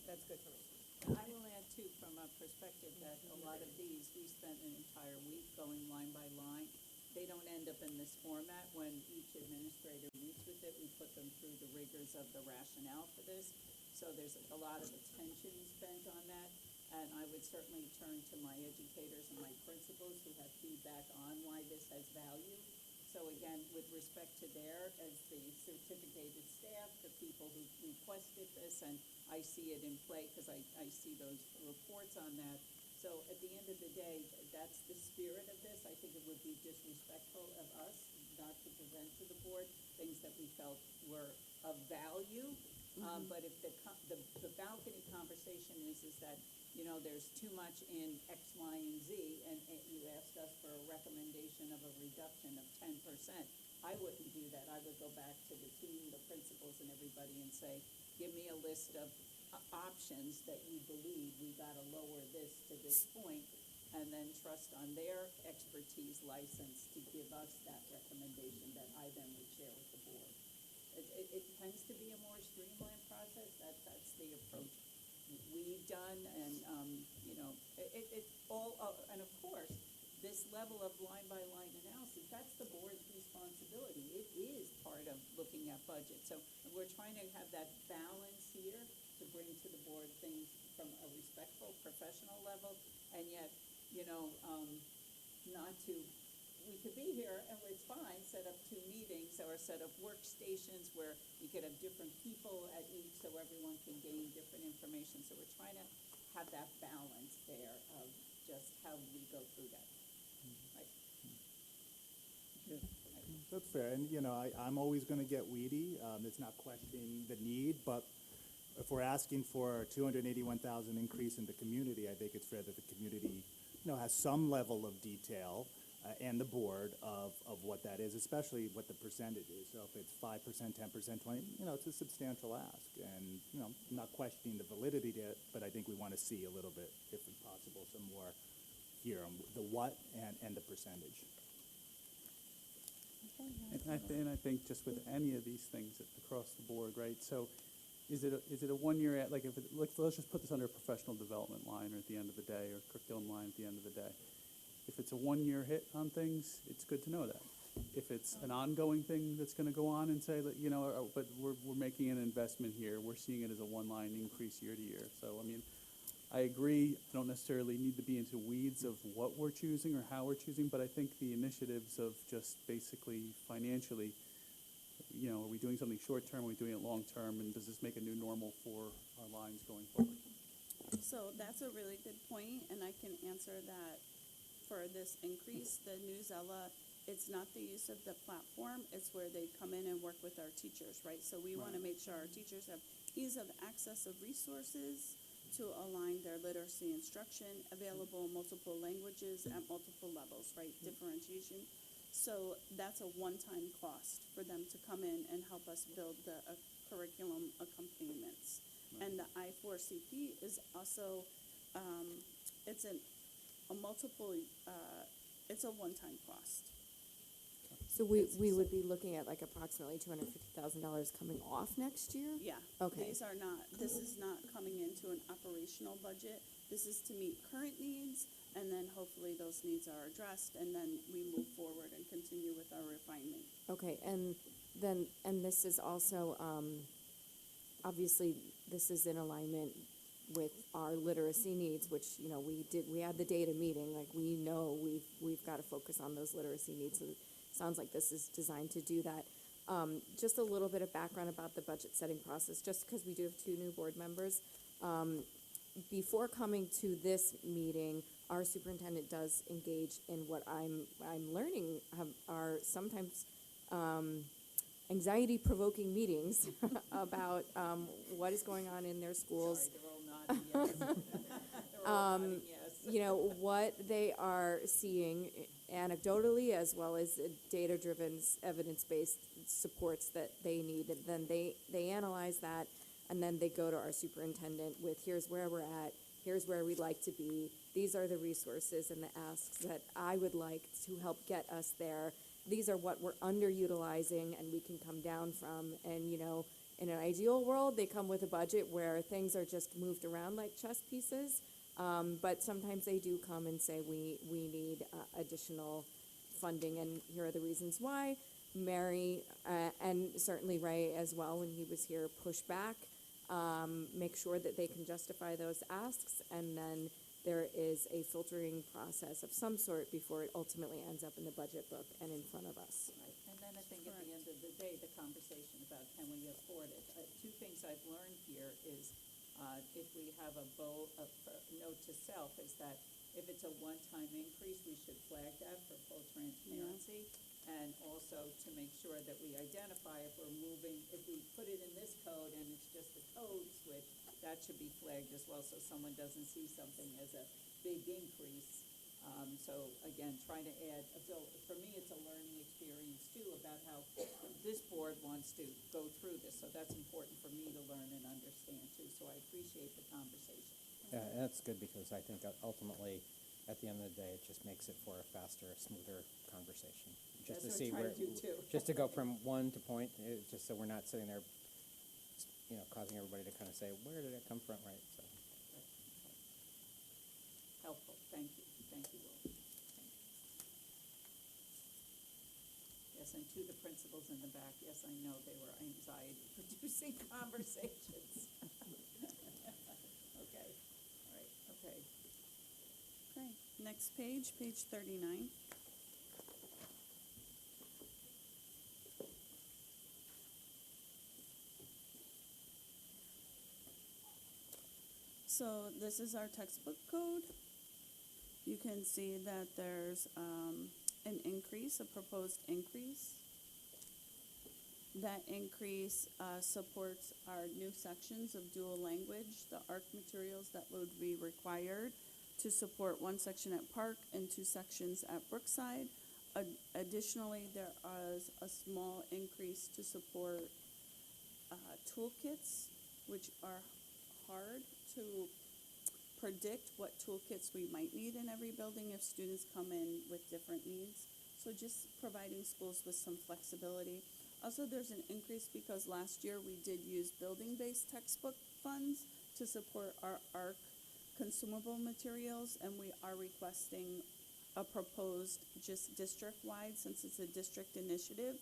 That's good for me. I will add too, from a perspective that a lot of these, we spent an entire week going line by line. They don't end up in this format. When each administrator meets with it, we put them through the rigors of the rationale for this. So there's a lot of attention spent on that. And I would certainly turn to my educators and my principals who have feedback on why this has value. So again, with respect to as the certificated staff, the people who requested this, and I see it in play because I see those reports on that. So at the end of the day, that's the spirit of this. I think it would be disrespectful of us not to present to the board things that we felt were of value. But if the balcony conversation is that, you know, there's too much in X, Y, and Z, and you asked us for a recommendation of a reduction of 10%, I wouldn't do that. I would go back to the team, the principals, and everybody and say, give me a list of options that you believe we gotta lower this to this point, and then trust on their expertise license to give us that recommendation that I then would share with the board. It tends to be a more streamlined process. That's the approach we've done, and you know, it all. And of course, this level of line-by-line analysis, that's the board's responsibility. It is part of looking at budget. So we're trying to have that balance here to bring to the board things from a respectful, professional level, and yet, you know, not to. We could be here, and it's fine, set up 2 meetings or set up workstations where you could have different people at each so everyone can gain different information. So we're trying to have that balance there of just how we go through that. Right? Yeah, that's fair. And, you know, I'm always going to get weedy. It's not questioning the need, but if we're asking for a 281,000 increase in the community, I think it's fair that the community, you know, has some level of detail and the board of what that is, especially what the percentage is. So if it's 5%, 10%, 20%, you know, it's a substantial ask. And, you know, I'm not questioning the validity to it, but I think we want to see a little bit, if possible, some more here on the what and the percentage. And I think just with any of these things across the board, right? So is it a 1 year, like if let's just put this under a professional development line or at the end of the day, or curriculum line at the end of the day. If it's a 1 year hit on things, it's good to know that. if it's an ongoing thing that's gonna go on and say that, you know, but we're making an investment here, we're seeing it as a one-line increase year to year. So, I mean, I agree, I don't necessarily need to be into weeds of what we're choosing or how we're choosing, but I think the initiatives of just basically financially, you know, are we doing something short-term, are we doing it long-term, and does this make a new normal for our lines going forward? So that's a really good point, and I can answer that for this increase. The Newsella, it's not the use of the platform, it's where they come in and work with our teachers, right? So we want to make sure our teachers have ease of access of resources to align their literacy instruction, available in multiple languages at multiple levels, right? Differentiation. So that's a one-time cost for them to come in and help us build the curriculum accompaniments. And the I4CP is also, it's a multiple, it's a one-time cost. So we would be looking at like approximately $250,000 coming off next year? Yeah. Okay. This is not coming into an operational budget. This is to meet current needs, and then hopefully those needs are addressed, and then we move forward and continue with our refinement. Okay, and then, and this is also, obviously, this is in alignment with our literacy needs, which, you know, we had the data meeting, like, we know we've got to focus on those literacy needs, so it sounds like this is designed to do that. Just a little bit of background about the budget setting process, just because we do have 2 new board members. Before coming to this meeting, our superintendent does engage in what I'm learning are sometimes anxiety-provoking meetings about what is going on in their schools. Sorry, they're all nodding yes. They're all nodding yes. You know, what they are seeing anecdotally as well as data-driven, evidence-based supports that they need. And then they analyze that, and then they go to our superintendent with, here's where we're at, here's where we'd like to be, these are the resources and the asks that I would like to help get us there. These are what we're underutilizing and we can come down from. And, you know, in an ideal world, they come with a budget where things are just moved around like chess pieces. But sometimes they do come and say, we need additional funding, and here are the reasons why. Mary, and certainly Ray as well, when he was here, push back, make sure that they can justify those asks, and then there is a filtering process of some sort before it ultimately ends up in the budget book and in front of us. Right, and then I think at the end of the day, the conversation about can we afford it. 2 things I've learned here is if we have a note to self is that if it's a one-time increase, we should flag that for full transparency. And also to make sure that we identify if we're moving, if we put it in this code and it's just a code switch, that should be flagged as well, so someone doesn't see something as a big increase. So again, trying to add, so for me, it's a learning experience too about how this board wants to go through this. So that's important for me to learn and understand too. So I appreciate the conversation. Yeah, that's good because I think ultimately, at the end of the day, it just makes it for a faster, smoother conversation. Just That's to see what I'm where, trying to do, too. just to go from one to point, just so we're not sitting there, you know, causing everybody to kind of say, where did it come from, right? So. Helpful, thank you, Will. Thank you. Yes, and to the principals in the back, yes, I know they were anxiety-producing conversations. Okay, all right, okay. Okay, next page 39. So this is our textbook code. You can see that there's an increase, a proposed increase. That increase supports our new sections of dual language, the ARC materials that would be required to support 1 section at Park and 2 sections at Brookside. Additionally, there is a small increase to support toolkits, which are hard to predict what toolkits we might need in every building if students come in with different needs. So just providing schools with some flexibility. Also, there's an increase because last year we did use building-based textbook funds to support our ARC consumable materials, and we are requesting a proposed just district-wide, since it's a district initiative,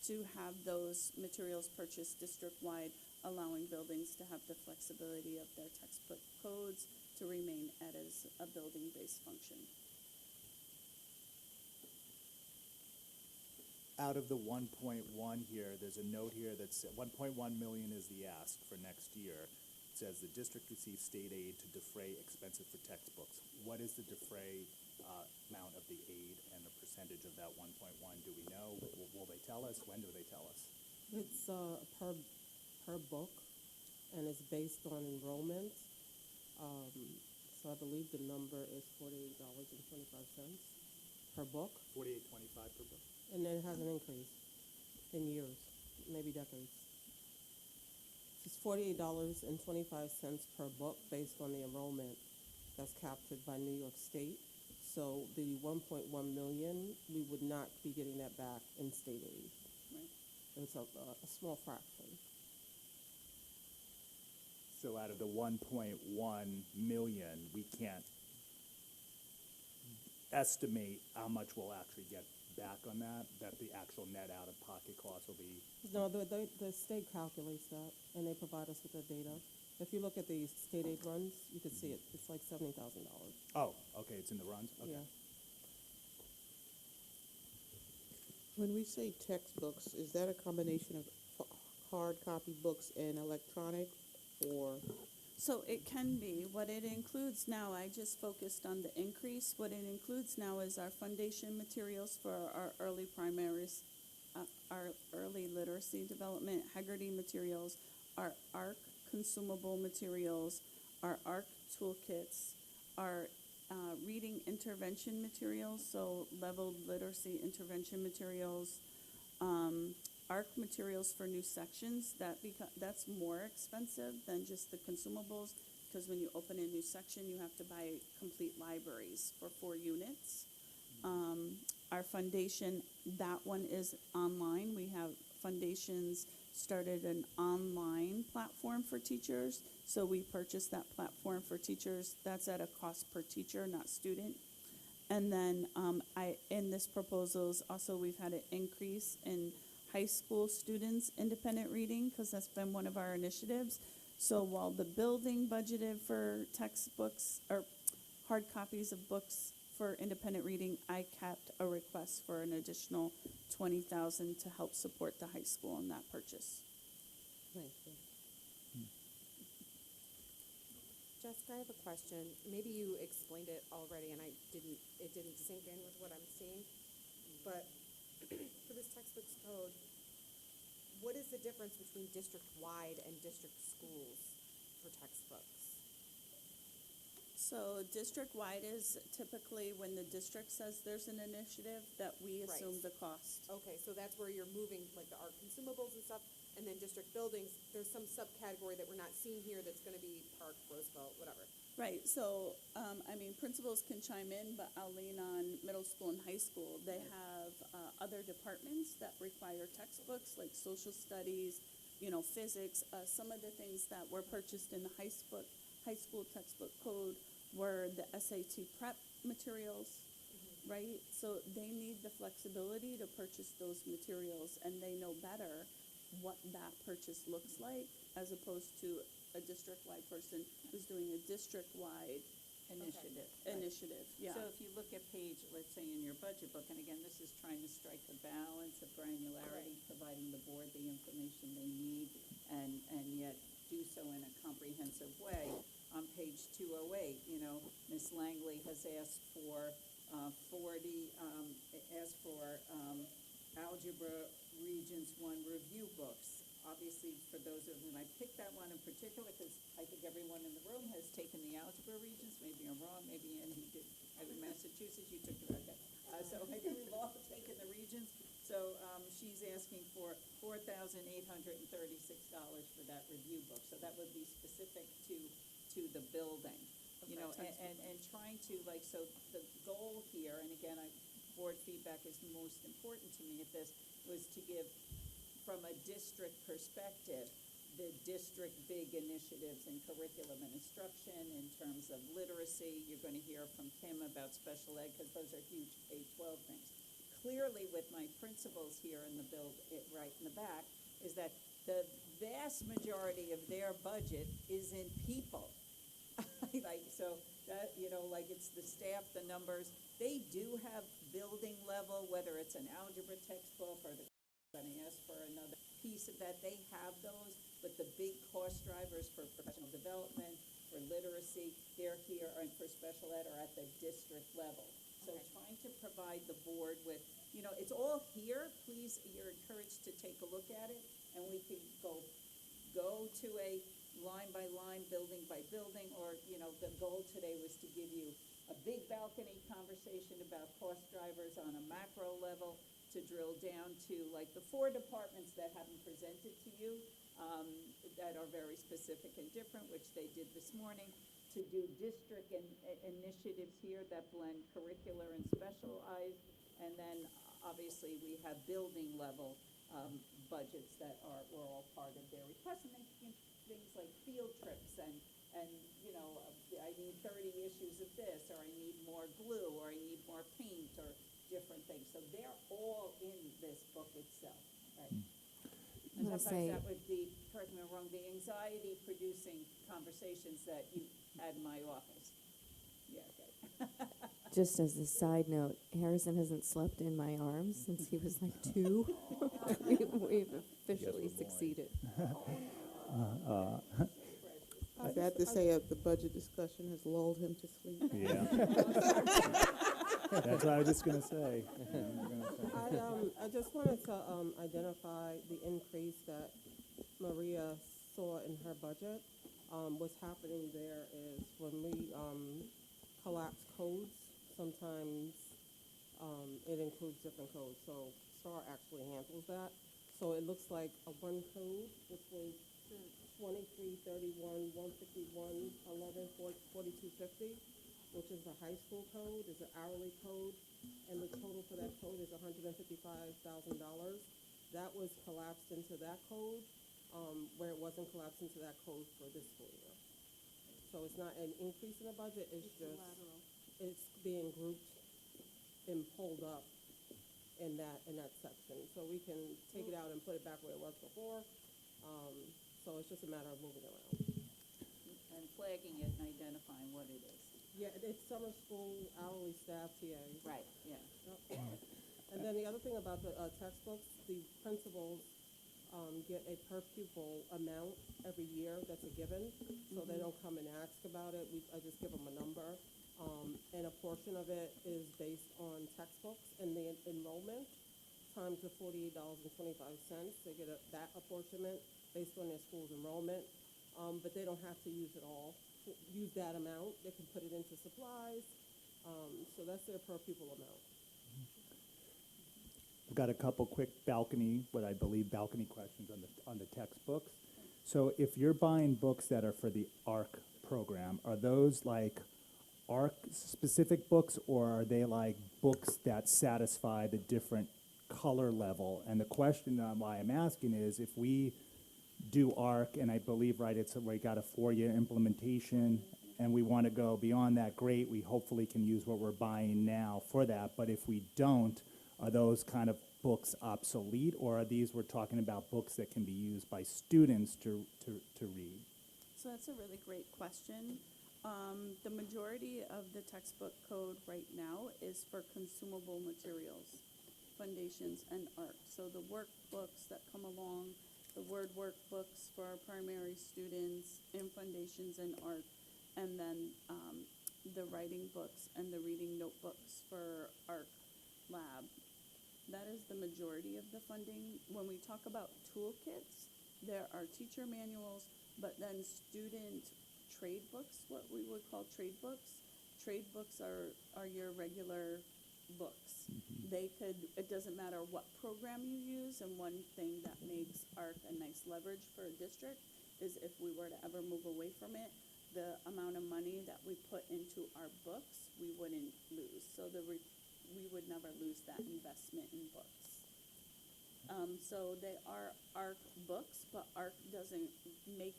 to have those materials purchased district-wide, allowing buildings to have the flexibility of their textbook codes to remain as a building-based function. Out of the 1.1 here, there's a note here that says 1.1 million is the ask for next year. It says the district receives state aid to defray expenses for textbooks. What is the defray amount of the aid and the percentage of that 1.1? Do we know? Will they tell us? When do they tell us? It's per book, and it's based on enrollment. So I believe the number is $48.25 per book, $48.25 per book. and then it has an increase in years, maybe decades. It's $48.25 per book based on the enrollment that's captured by New York State. So the 1.1 million, we would not be getting that back in state aid. Right. It's a small fraction. So out of the 1.1 million, we can't estimate how much we'll actually get back on that the actual net out-of-pocket cost will be. No, the state calculates that, and they provide us with the data. If you look at the state aid runs, you can see it. It's like $70,000. Oh, okay, it's in the runs? Okay. Yeah. When we say textbooks, is that a combination of hard copy books and electronic, or? So it can be. What it includes now, I just focused on the increase. What it includes now is our foundation materials for our early primaries, our early literacy development, Haggerty materials, our ARC consumable materials, our ARC toolkits, our reading intervention materials, so leveled literacy intervention materials, ARC materials for new sections, that's more expensive than just the consumables, because when you open a new section, you have to buy complete libraries for 4 units. Our foundation, that one is online. We have Foundations started an online platform for teachers, so we purchased that platform for teachers. That's at a cost per teacher, not student. And then in this proposals, also we've had an increase in high school students' independent reading, because that's been one of our initiatives. So while the building budgeted for textbooks or hard copies of books for independent reading, I kept a request for an additional $20,000 to help support the high school in that purchase. Thank you. Jessica, I have a question. Maybe you explained it already and it didn't sink in with what I'm seeing. But for this textbooks code, what is the difference between district-wide and district schools for textbooks? So district-wide is typically when the district says there's an initiative that we assume Right. the cost. Okay, so that's where you're moving like the art consumables and stuff, and then district buildings, there's some subcategory that we're not seeing here that's gonna be Park, Roosevelt, whatever. Right, so, principals can chime in, but I'll lean on middle school and high school. They have other departments that require textbooks, like social studies, physics. Some of the things that were purchased in the high school textbook code were the SAT prep materials, right? So they need the flexibility to purchase those materials, and they know better what that purchase looks like, as opposed to a district-wide person who's doing a district-wide Initiative. initiative, yeah. So if you look at page, let's say in your budget book, and again, this is trying to strike a balance of granularity, providing the board the information they need, and yet do so in a comprehensive way. On page 208, Ms. Langley has asked for Algebra Regions 1 review books. Obviously, for those of them, I picked that one in particular because I think everyone in the room has taken the Algebra Regions. Maybe I'm wrong, maybe Andy did. I was in Massachusetts, you took it, okay. So maybe we've all taken the regions. So she's asking for $4,836 for that review book. So that would be specific to the building, and trying to, so the goal here, and again, board feedback is the most important to me at this, was to give, from a district perspective, the district district big initiatives in curriculum and instruction in terms of literacy. You're going to hear from Kim about special ed because those are huge K-12 things. Clearly, with my principals here in the right in the back, is that the vast majority of their budget is in people. Like, so that, like it's the staff, the numbers. They do have building level, whether it's an algebra textbook or they're going to ask for another piece of that. They have those, but the big cost drivers for professional development, for literacy, they're here, and for special ed are at the district level. So trying to provide the board with, it's all here. Please, you're encouraged to take a look at it, and we can go to a line by line, building by building, or, the goal today was to give you a big balcony conversation about cost drivers on a macro level, to drill down to like the 4 departments that haven't presented to you, that are very specific and different, which they did this morning, to do district initiatives here that blend curricular and specialized, and then obviously we have building level budgets that were all part of their request, and then things like field trips and I need 30 issues of this, or I need more glue, or I need more paint, or different things. So they're all in this book itself, right? And sometimes that would be, correct me if I'm wrong, the anxiety-producing conversations that you had in my office. Yeah, okay. Just as a side note, Harrison hasn't slept in my arms since he was like 2. We've officially succeeded. Sad to say, the budget discussion has lulled him to sleep. Yeah. That's what I was just gonna say. I just wanted to identify the increase that Maria saw in her budget. What's happening there is when we collapse codes, sometimes it includes different codes. So STAR actually handles that. So it looks like one code, which was 2331 151 11 4250, which is the high school code, is an hourly code, and the total for that code is $155,000. That was collapsed into that code, where it wasn't collapsed into that code for this school year. So it's not an increase in the budget, it's just, it's being grouped and pulled up in that section. So we can take it out and put it back where it was before. So it's just a matter of moving around. And flagging it and identifying what it is. Yeah, it's summer school, hourly staff, TAs. Right, yeah. And then the other thing about the textbooks, the principals get a per pupil amount every year that's a given, so they don't come and ask about it. I just give them a number. And a portion of it is based on textbooks and the enrollment times the $48.25. They get that apportionment based on their school's enrollment, but they don't have to use it all. Use that amount, they can put it into supplies, so that's their per pupil amount. I've got a couple quick what I believe balcony questions on the textbooks. So if you're buying books that are for the ARC program, are those like ARC specific books, or are they like books that satisfy the different color level? And the question why I'm asking is, if we do ARC, and I believe, right, we got a 4-year implementation, and we want to go beyond that, great, we hopefully can use what we're buying now for that. But if we don't, are those kind of books obsolete, or are these, we're talking about books that can be used by students to read? So that's a really great question. The majority of the textbook code right now is for consumable materials, foundations, and art. So the workbooks that come along, the word workbooks for our primary students in foundations and art, and then the writing books and the reading notebooks for ARC lab. That is the majority of the funding. When we talk about toolkits, there are teacher manuals, but then student trade books, what we would call trade books. Trade books are your regular books. They could, it doesn't matter what program you use, and one thing that makes ARC a nice leverage for a district is if we were to ever move away from it, the amount of money that we put into our books, we wouldn't lose. So we would never lose that investment in books. So they are ARC books, but ARC doesn't make,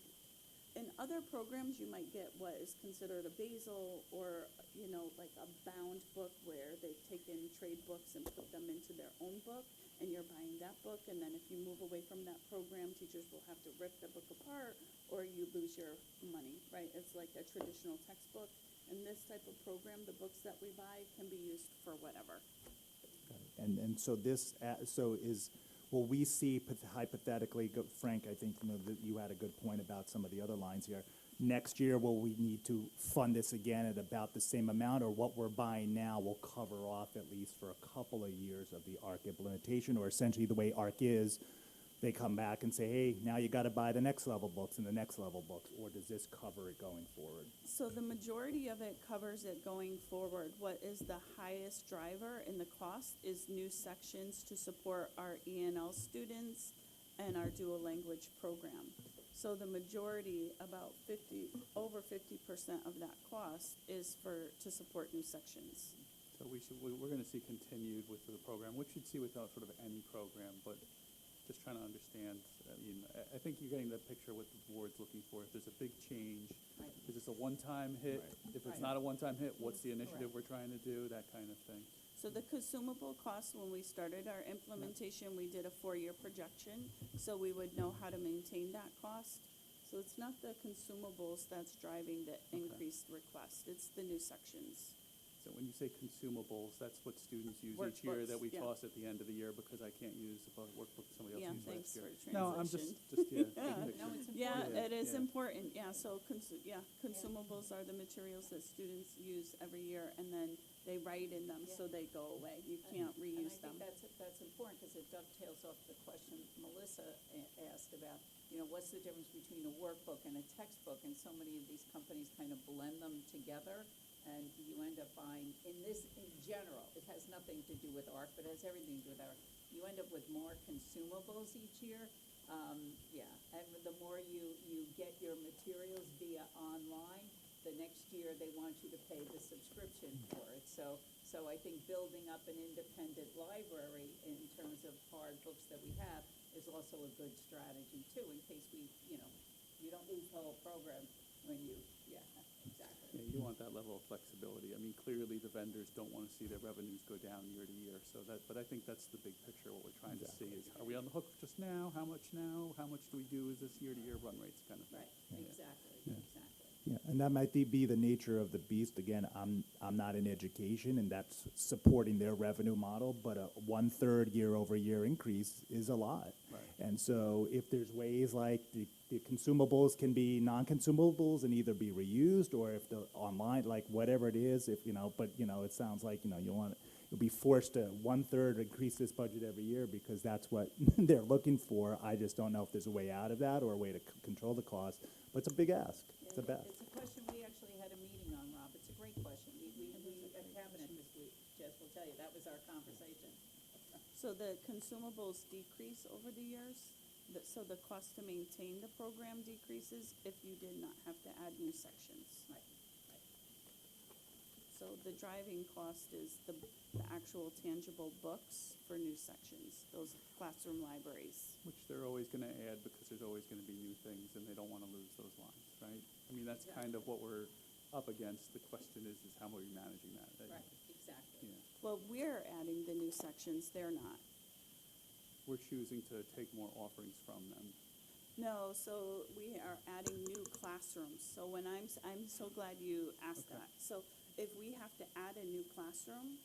in other programs, you might get what is considered a basal or, you know, like a bound book where they've taken trade books and put them into their own book, and you're buying that book, and then if you move away from that program, teachers will have to rip the book apart, or you lose your money, right? It's like a traditional textbook. In this type of program, the books that we buy can be used for whatever. And so this, so is, will we see hypothetically, Frank, I think, you know, that you had a good point about some of the other lines here. Next year, will we need to fund this again at about the same amount, or what we're buying now will cover off at least for a couple of years of the ARC implementation, or essentially the way ARC is, they come back and say, hey, now you got to buy the next level books and the next level books, or does this cover it going forward? So the majority of it covers it going forward. What is the highest driver in the cost is new sections to support our ENL students and our dual language program. So the majority, about over 50% of that cost is to support new sections. So we're going to see continued with the program, which you'd see without sort of any program, but just trying to understand, I mean, I think you're getting the picture what the board's looking for. If there's a big change, is this a one-time hit? If it's not a one-time hit, what's the initiative we're trying to do, that kind of thing. So the consumable costs, when we started our implementation, we did a 4-year projection, so we would know how to maintain that cost. So it's not the consumables that's driving the increased request, it's the new sections. So when you say consumables, that's what students use each year that we Workbooks, yeah. toss at the end of the year because I can't use a workbook somebody else Yeah, used thanks last year. for No, I'm just transition. yeah. big No, picture. Yeah, it is yeah. important, yeah, so consumables are the materials that students use every year, and then they write in them, so they go away. You can't reuse them. And I think that's important, because it dovetails off the question Melissa asked about, you know, what's the difference between a workbook and a textbook? And so many of these companies kind of blend them together, and you end up buying, in general, it has nothing to do with ARC, but it has everything to do with ARC. You end up with more consumables each year, and the more you get your materials via online, the next year they want you to pay the subscription for it. So I think building up an independent library in terms of hard books that we have is also a good strategy too, in case you don't lose the whole program when you, exactly. Yeah, you want that level of flexibility. I mean, clearly the vendors don't want to see their revenues go down year to year. But I think that's the big picture. What we're trying to see is, are we on the hook just now? How much now? How much do we do as this year to year run rates kind of thing? Right, exactly, exactly. Yeah, and that might be the nature of the beast. Again, I'm not in education, and that's supporting their revenue model, but a 1/3 year-over-year increase is a lot. Right. And so if there's ways like the consumables can be non-consumables and either be reused, or if the online, like whatever it is, if, you know, but, you know, it sounds like, you know, you'll be forced to 1/3 increase this budget every year because that's what they're looking for. I just don't know if there's a way out of that or a way to control the cost, but it's a big ask. It's a bet. It's a question we actually had a meeting on, Rob. It's a great question. We at Cabinet this week, Jess will tell you, that was our conversation. So the consumables decrease over the years, so the cost to maintain the program decreases if you did not have to add new sections. Right. So the driving cost is the actual tangible books for new sections, those classroom libraries. Which they're always going to add because there's always going to be new things and they don't want to lose those lines, right? I mean, that's kind of what we're up against. The question is how are we managing that? Right, exactly. Yeah. Well, we're adding the new sections, they're not. We're choosing to take more offerings from them. No, so we are adding new classrooms. So when I'm so glad you asked that. So if we have to add a new classroom,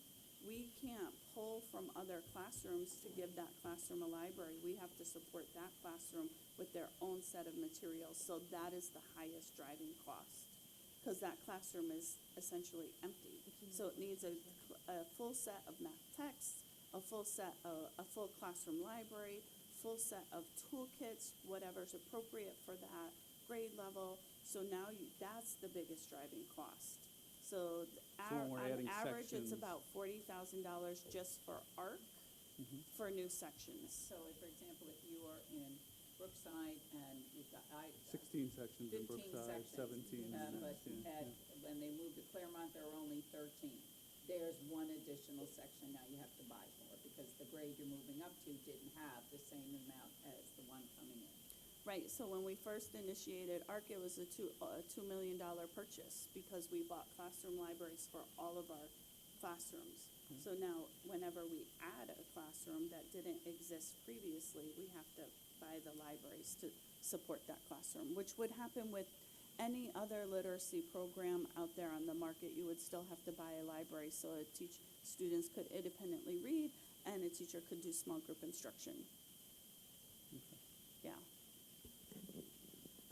we can't pull from other classrooms to give that classroom a library. We have to support that classroom with their own set of materials. So that is the highest driving cost, because that classroom is essentially empty. So it needs a full set of math texts, a full classroom library, full set of toolkits, whatever's appropriate for that grade level. So now that's the biggest driving cost. So when we're on adding average, it's sections- about $40,000 just for ARC for new sections. So for example, if you are in Brookside and you've got 16 sections in 15 Brookside, sections, 17 in but Madison, yeah. when they moved to Claremont, there were only 13. there's one additional section now you have to buy for, because the grade you're moving up to didn't have the same amount as the one coming in. Right, so when we first initiated ARC, it was a $2 million purchase because we bought classroom libraries for all of our classrooms. So now, whenever we add a classroom that didn't exist previously, we have to buy the libraries to support that classroom, which would happen with any other literacy program out there on the market. You would still have to buy a library so students could independently read and a teacher could do small group instruction. Yeah.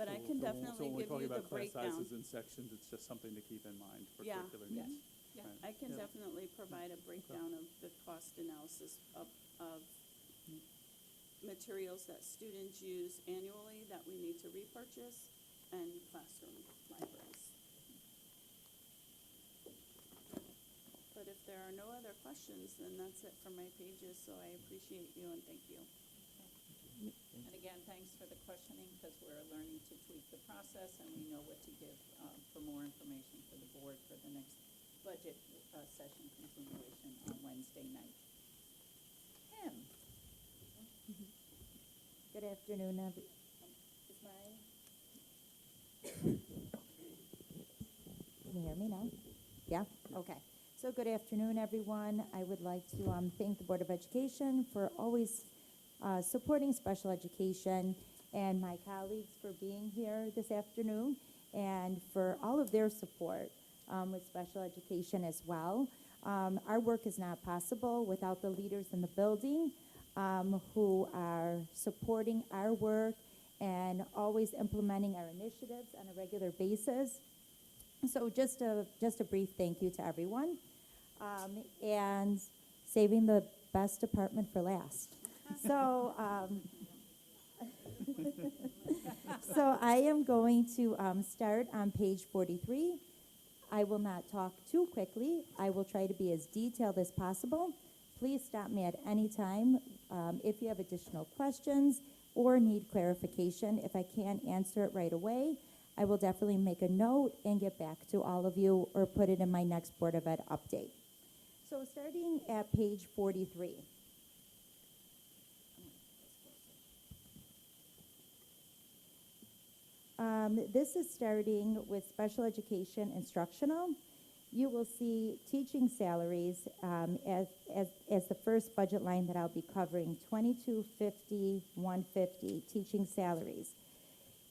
But I can definitely give you the breakdown. So when we're talking about class sizes and sections, it's just something to keep in mind for Yeah. curricular needs. Yeah, Right. I can Yeah. definitely provide a breakdown of the cost analysis of materials that students use annually that we need to repurchase and classroom libraries. But if there are no other questions, then that's it for my pages, so I appreciate you and thank you. And again, thanks for the questioning, because we're learning to tweak the process, and we know what to give for more information for the board for the next budget session continuation on Wednesday night. Kim? Good afternoon, is can you hear me now? Yeah? Okay. So good afternoon, everyone. I would like to thank the Board of Education for always supporting special education, and my colleagues for being here this afternoon, and for all of their support with special education as well. Our work is not possible without the leaders in the building who are supporting our work and always implementing our initiatives on a regular basis. So just a brief thank you to everyone, and saving the best department for last. So, so I am going to start on page 43. I will not talk too quickly. I will try to be as detailed as possible. Please stop me at any time if you have additional questions or need clarification. If I can't answer it right away, I will definitely make a note and get back to all of you or put it in my next Board of Ed update. So starting at page 43. This is starting with special education instructional. You will see teaching salaries as the first budget line that I'll be covering, 2250, 150, teaching salaries.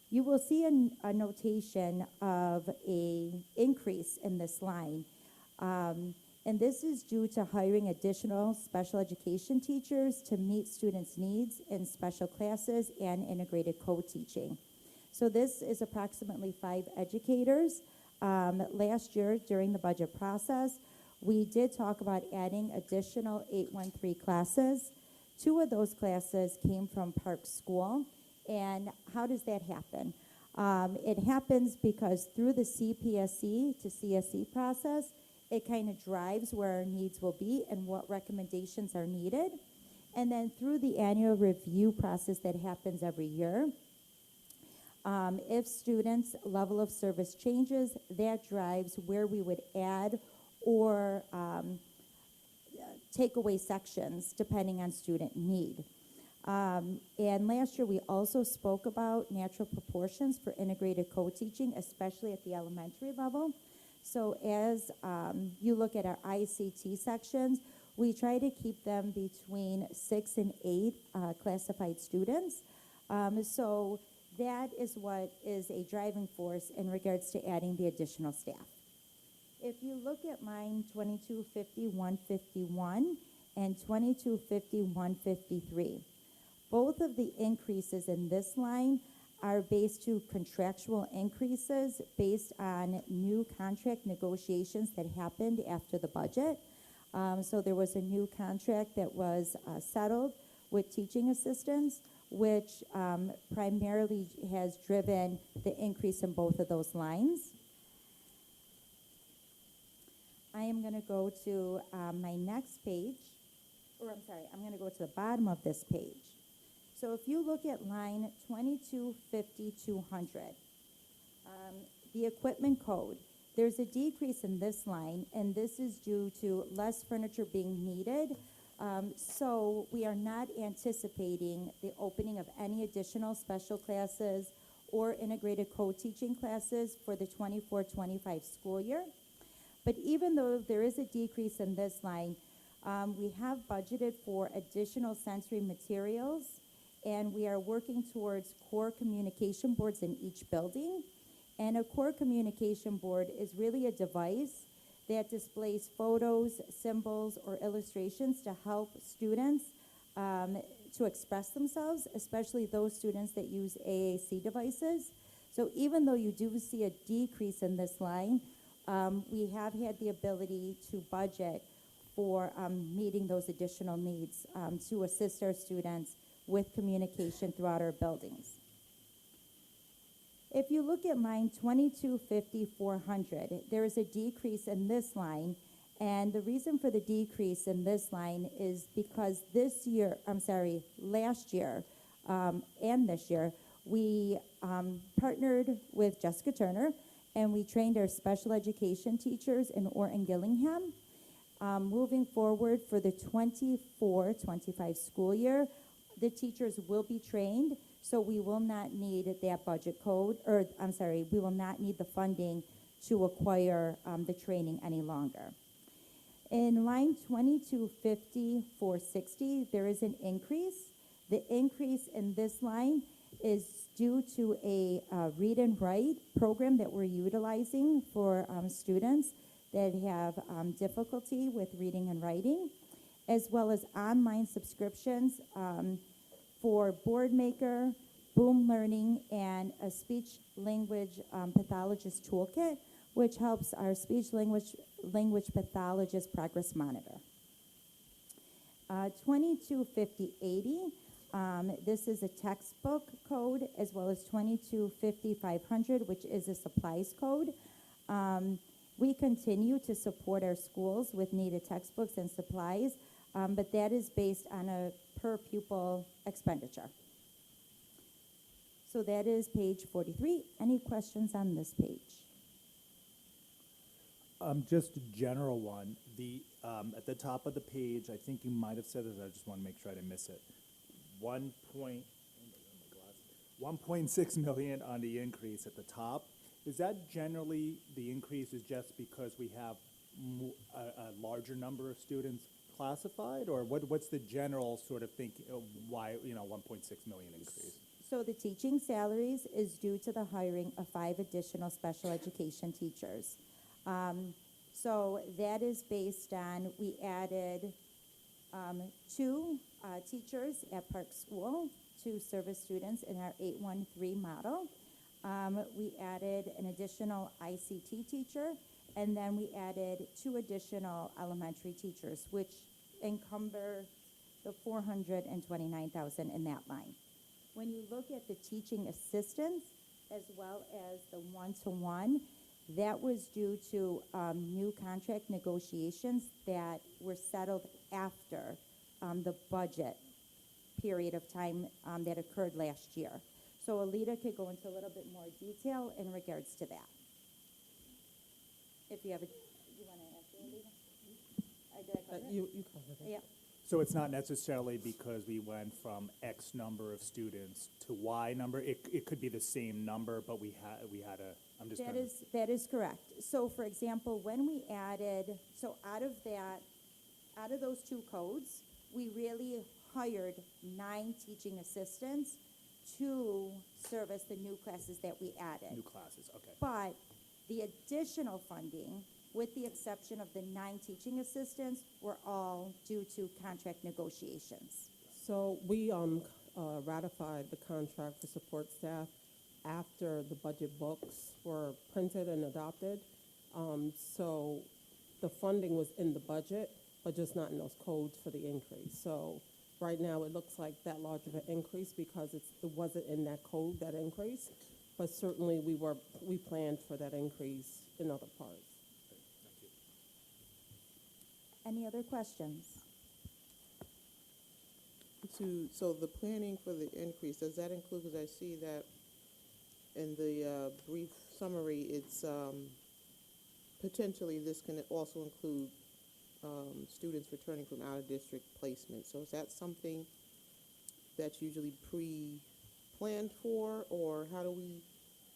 You will see a notation of a increase in this line. And this is due to hiring additional special education teachers to meet students' needs in special classes and integrated co-teaching. So this is approximately 5 educators. Last year, during the budget process, we did talk about adding additional 813 classes. 2 of those classes came from Park School. And how does that happen? It happens because through the CPSE to CSE process, it kind of drives where our needs will be and what recommendations are needed. And then through the annual review process that happens every year, if students' level of service changes, that drives where we would add or take away sections depending on student need. And last year we also spoke about natural proportions for integrated co-teaching, especially at the elementary level. So as you look at our ICT sections, we try to keep them between 6 and 8 classified students. So that is what is a driving force in regards to adding the additional staff. If you look at line 2250, 151 and 2250, 153, both of the increases in this line are based to contractual increases based on new contract negotiations that happened after the budget. So there was a new contract that was settled with teaching assistants, which primarily has driven the increase in both of those lines. I am going to go to my next page, or I'm sorry, I'm going to go to the bottom of this page. So if you look at line 2250, 200, the equipment code, There's a decrease in this line, and this is due to less furniture being needed. So we are not anticipating the opening of any additional special classes or integrated co-teaching classes for the 24-25 school year. But even though there is a decrease in this line, we have budgeted for additional sensory materials, and we are working towards core communication boards in each building. And a core communication board is really a device that displays photos, symbols, or illustrations to help students to express themselves, especially those students that use AAC devices. So even though you do see a decrease in this line, we have had the ability to budget for meeting those additional needs to assist our students with communication throughout our buildings. If you look at line 2250-400, there is a decrease in this line, and the reason for the decrease in this line is because last year and this year, we partnered with Jessica Turner, and we trained our special education teachers in Orton Gillingham. Moving forward for the 24-25 school year, the teachers will be trained, so we will not need that budget code, we will not need the funding to acquire the training any longer. In line 2250-460, there is an increase. The increase in this line is due to a read and write program that we're utilizing for students that have difficulty with reading and writing, as well as online subscriptions for Boardmaker, Boom Learning, and a speech language pathologist toolkit, which helps our speech language pathologist progress monitor. 2250-80, this is a textbook code, as well as 2250-500, which is a supplies code. We continue to support our schools with needed textbooks and supplies, but that is based on a per pupil expenditure. So that is page 43. Any questions on this page? Just a general one. At the top of the page, I think you might have said it, I just want to make sure I didn't miss it. 1.6 million on the increase at the top. Is that generally the increase is just because we have a larger number of students classified, or what's the general sort of thinking of why 1.6 million increase? So the teaching salaries is due to the hiring of 5 additional special education teachers. So that is based on, we added 2 teachers at Park School to service students in our 813 model. We added an additional ICT teacher, and then we added 2 additional elementary teachers, which encumber the 429,000 in that line. When you look at the teaching assistants as well as the one-to-one, that was due to new contract negotiations that were settled after the budget period of time that occurred last year. So Alita could go into a little bit more detail in regards to that. If you have you want to answer, Alita? Did I cover it? You covered it. Yeah. So it's not necessarily because we went from X number of students to Y number. It could be the same number, but we had a. I'm just. That is correct. So for example, when we added, so out of those 2 codes, we really hired 9 teaching assistants to service the new classes that we added. New classes, okay. But the additional funding, with the exception of the 9 teaching assistants, were all due to contract negotiations. So we ratified the contract for support staff after the budget books were printed and adopted. So the funding was in the budget, but just not in those codes for the increase. So right now it looks like that large of an increase because it wasn't in that code, that increase. But certainly we planned for that increase in other parts. Any other questions? So the planning for the increase, does that include, because I see that in the brief summary, it's potentially this can also include students returning from out-of-district placement. So is that something that's usually pre-planned for, or how do we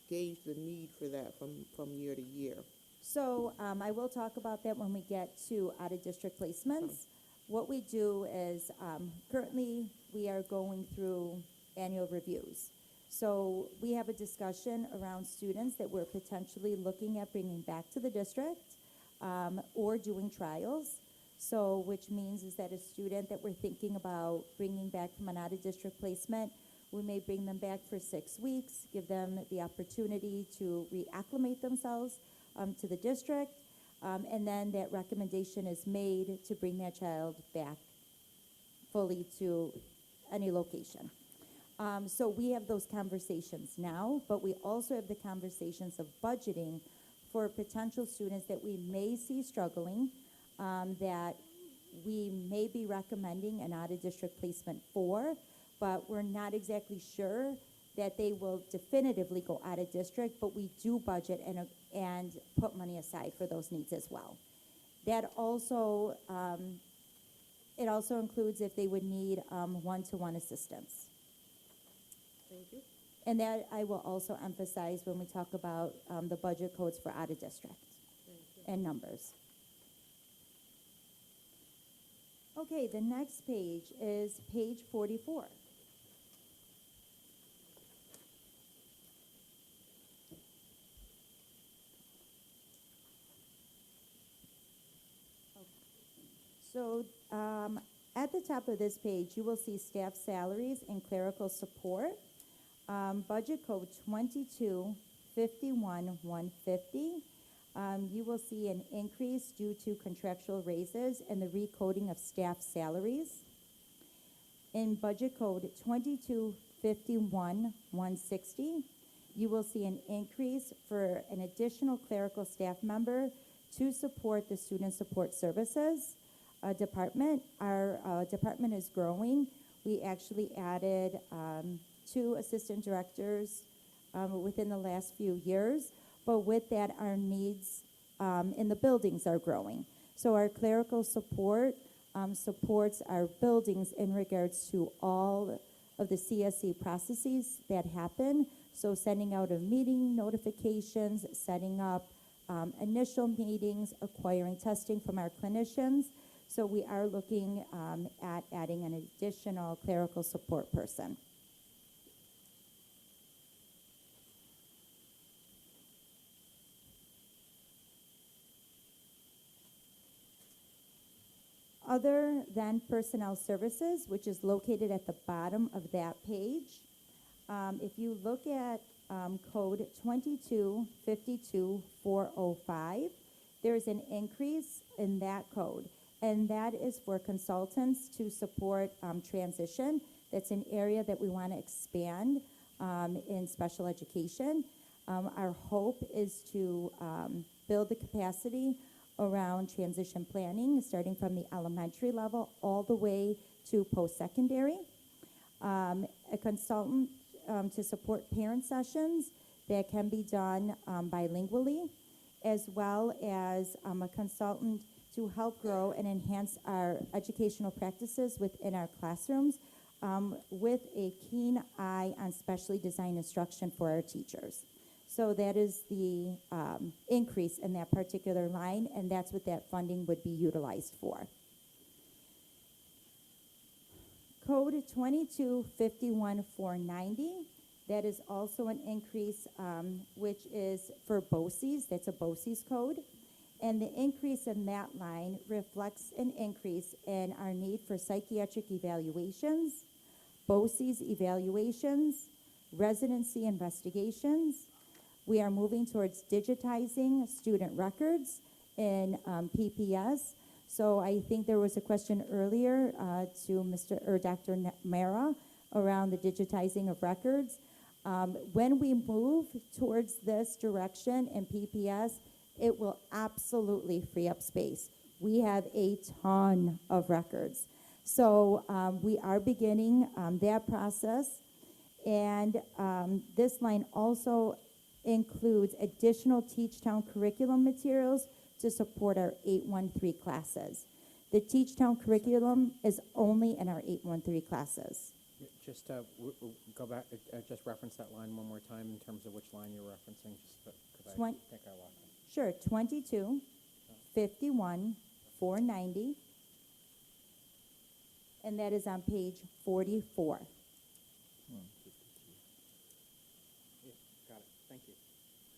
gauge the need for that from year to year? So I will talk about that when we get to out-of-district placements. What we do is currently we are going through annual reviews. So we have a discussion around students that we're potentially looking at bringing back to the district or doing trials. So which means is that a student that we're thinking about bringing back from an out-of-district placement, we may bring them back for 6 weeks, give them the opportunity to reacclimate themselves to the district, and then that recommendation is made to bring that child back fully to any location. So we have those conversations now, but we also have the conversations of budgeting for potential students that we may see struggling, that we may be recommending an out-of-district placement for, but we're not exactly sure that they will definitively go out of district, but we do budget and put money aside for those needs as well. That also, it also includes if they would need one-to-one assistance. Thank you. And that I will also emphasize when we talk about the budget codes for out of district and numbers. Okay, the next page is page 44. So at the top of this page, you will see staff salaries and clerical support. Budget code 2251-150. You will see an increase due to contractual raises and the recoding of staff salaries. In budget code 2251-160, you will see an increase for an additional clerical staff member to support the student support services department. Our department is growing. We actually added 2 assistant directors within the last few years, but with that, our needs in the buildings are growing. So our clerical support supports our buildings in regards to all of the CSE processes that happen. So sending out of meeting notifications, setting up initial meetings, acquiring testing from our clinicians. So we are looking at adding an additional clerical support person. Other than personnel services, which is located at the bottom of that page, if you look at code 2252-405, there's an increase in that code, and that is for consultants to support transition. That's an area that we want to expand in special education. Our hope is to build the capacity around transition planning, starting from the elementary level all the way to post-secondary. A consultant to support parent sessions that can be done bilingually, as well as a consultant to help grow and enhance our educational practices within our classrooms with a keen eye on specially designed instruction for our teachers. So that is the increase in that particular line, and that's what that funding would be utilized for. Code 2251-490, that is also an increase, which is for BOCES. That's a BOCES code. And the increase in that line reflects an increase in our need for psychiatric evaluations, BOCES evaluations, residency investigations. We are moving towards digitizing student records in PPS. So I think there was a question earlier to Dr. Mara around the digitizing of records. When we move towards this direction in PPS, it will absolutely free up space. We have a ton of records. So we are beginning that process. And this line also includes additional Teach Town curriculum materials to support our 813 classes. The Teach Town curriculum is only in our 813 classes. Just go back, just reference that line one more time in terms of which line you're referencing, just because I Twen- think I lost it. Sure, 22, 51, 490, and that is on page 44. Yeah, got it, thank you.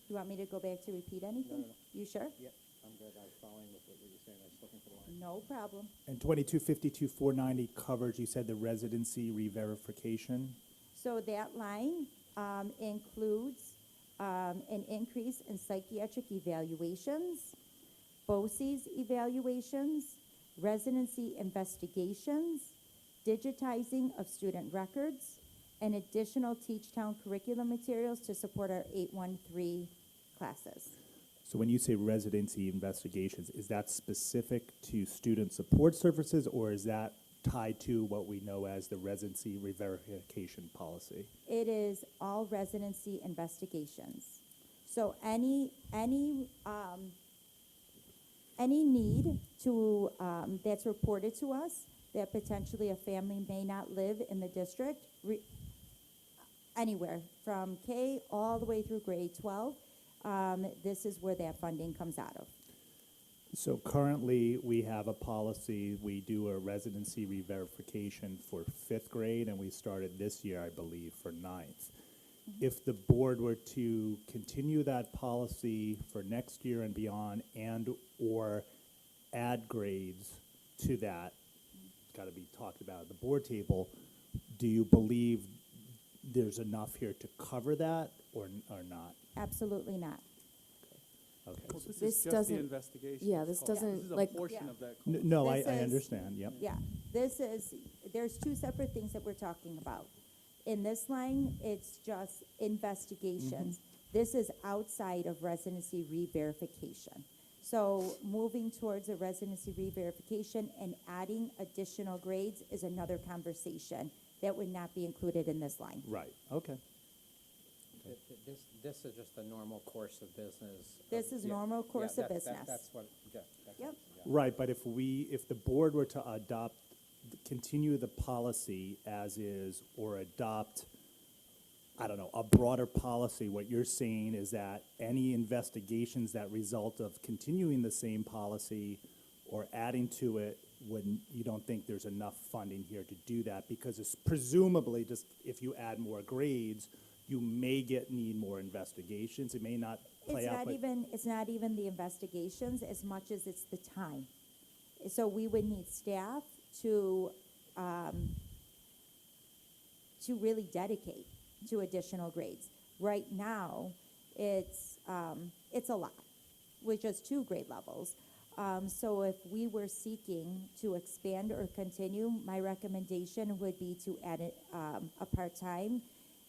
You want me to go back to repeat anything? No. You sure? Yep, I'm good, I was following with what you were saying, I was looking for the line. No problem. And 2252, 490 covers, you said, the residency re-verification? So that line includes an increase in psychiatric evaluations, BOCES evaluations, residency investigations, digitizing of student records, and additional Teach Town curriculum materials to support our 813 classes. So when you say residency investigations, is that specific to student support services, or is that tied to what we know as the residency re-verification policy? It is all residency investigations. So any need to, that's reported to us, that potentially a family may not live in the district, anywhere from K all the way through grade 12, this is where that funding comes out of. So currently, we have a policy, we do a residency re-verification for 5th grade, and we started this year, I believe, for 9th. If the board were to continue that policy for next year and beyond, and/or add grades to that, it's got to be talked about at the board table, do you believe there's enough here to cover that, or not? Absolutely not. Okay. Well, this This is just the doesn't- investigation. yeah, this cost. doesn't, This is a like- portion Yeah. of that N- cost. No, I This is- understand, yep. Yeah, there's two separate things that we're talking about. In this line, it's just investigations. This is outside of residency re-verification. So moving towards a residency re-verification and adding additional grades is another conversation that would not be included in this line. Right, okay. This is just a normal course of business. This is normal course of business. That's what, yeah. that's Yep. what- yeah. Right, but if the board were to adopt, continue the policy as is, or adopt, I don't know, a broader policy, what you're saying is that any investigations that result of continuing the same policy or adding to it, you don't think there's enough funding here to do that, because it's presumably, just if you add more grades, you may need more investigations, it may not play out, but. It's not even the investigations as much as it's the time. So we would need staff to really dedicate to additional grades. Right now, it's a lot, with just 2 grade levels. So if we were seeking to expand or continue, my recommendation would be to add a part-time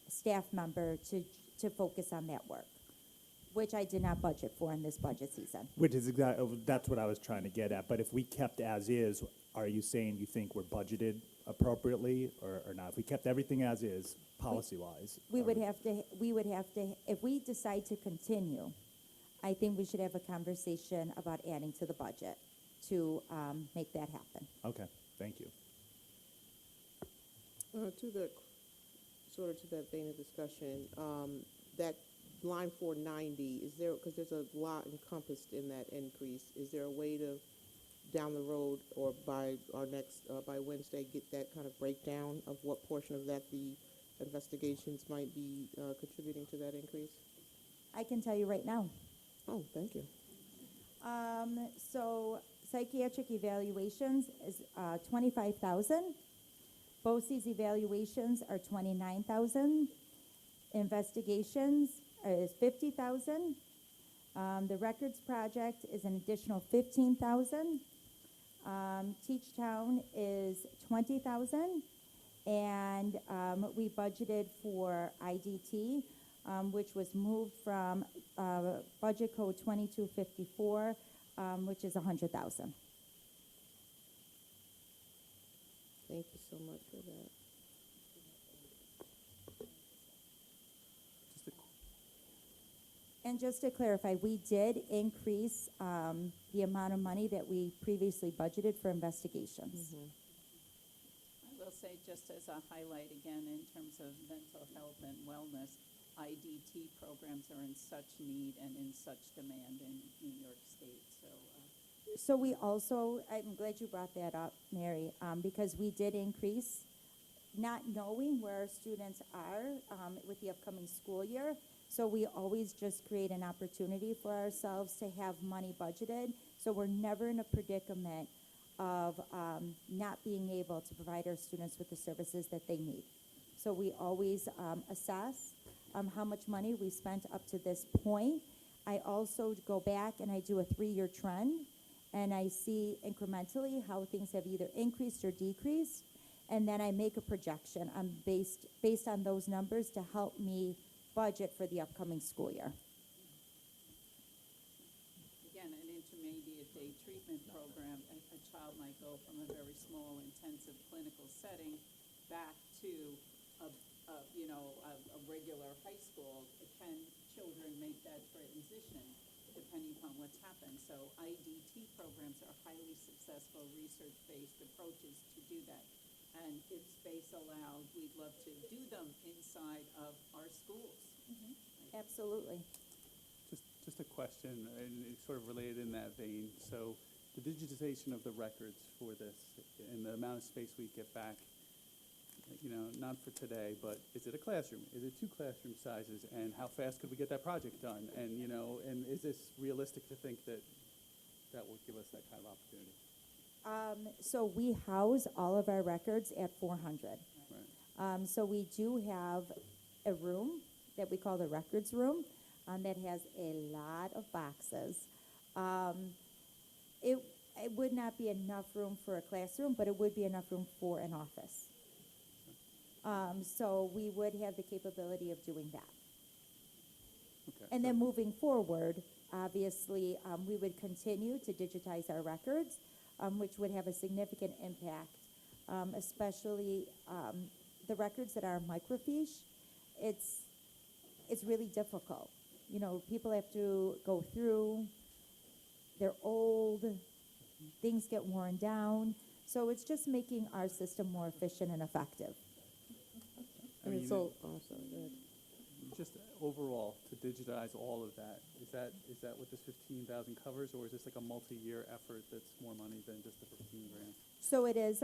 staff member to focus on that work, which I did not budget for in this budget season. Which is that's what I was trying to get at, but if we kept as is, are you saying you think we're budgeted appropriately, or not? If we kept everything as is, policy-wise? We would have to, if we decide to continue, I think we should have a conversation about adding to the budget to make that happen. Okay, thank you. Sort of to that vein of discussion, that line 490, is there, because there's a lot encompassed in that increase, is there a way to, down the road or by our next, by Wednesday, get that kind of breakdown of what portion of that the investigations might be contributing to that increase? I can tell you right now. Oh, thank you. So psychiatric evaluations is 25,000. BOCES evaluations are 29,000. Investigations is 50,000. The records project is an additional 15,000. Teach Town is 20,000. And we budgeted for IDT, which was moved from budget code 2254, which is 100,000. Thank you so much for that. And just to clarify, we did increase the amount of money that we previously budgeted for investigations. I will say, just as a highlight again, in terms of mental health and wellness, IDT programs are in such need and in such demand in New York State, so. So we also, I'm glad you brought that up, Mary, because we did increase, not knowing where our students are with the upcoming school year. So we always just create an opportunity for ourselves to have money budgeted. So we're never in a predicament of not being able to provide our students with the services that they need. So we always assess how much money we spent up to this point. I also go back and I do a 3-year trend, and I see incrementally how things have either increased or decreased, and then I make a projection based on those numbers to help me budget for the upcoming school year. Again, an intermediate day treatment program, a child might go from a very small intensive clinical setting back to a regular high school. Can children make that transition depending upon what's happened? So IDT programs are highly successful research-based approaches to do that. And if space allowed, we'd love to do them inside of our schools. Absolutely. Just a question, and it's sort of related in that vein. So the digitization of the records for this and the amount of space we get back, not for today, but is it a classroom? Is it 2 classroom sizes? And how fast could we get that project done? And, and is this realistic to think that that will give us that kind of opportunity? So we house all of our records at 400. Right. So we do have a room that we call the records room that has a lot of boxes. It would not be enough room for a classroom, but it would be enough room for an office. So we would have the capability of doing that. Okay. And then moving forward, obviously, we would continue to digitize our records, which would have a significant impact, especially the records that are microfiche. It's really difficult. People have to go through, they're old, things get worn down. So it's just making our system more efficient and effective. I mean, So, oh, sorry, go ahead. just overall, to digitize all of that, is that what this 15,000 covers, or is this like a multi-year effort that's more money than just the 15 grand? So it is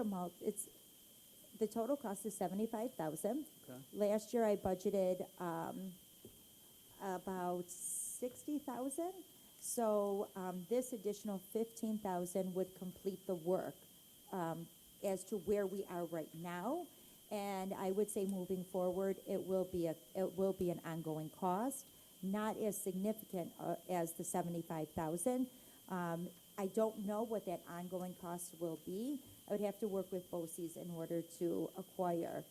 the total cost is $75,000. Okay. Last year I budgeted about $60,000. So this additional $15,000 would complete the work as to where we are right now. And I would say moving forward, it will be an ongoing cost, not as significant as the $75,000. I don't know what that ongoing cost will be. I would have to work with BOCES in order to acquire,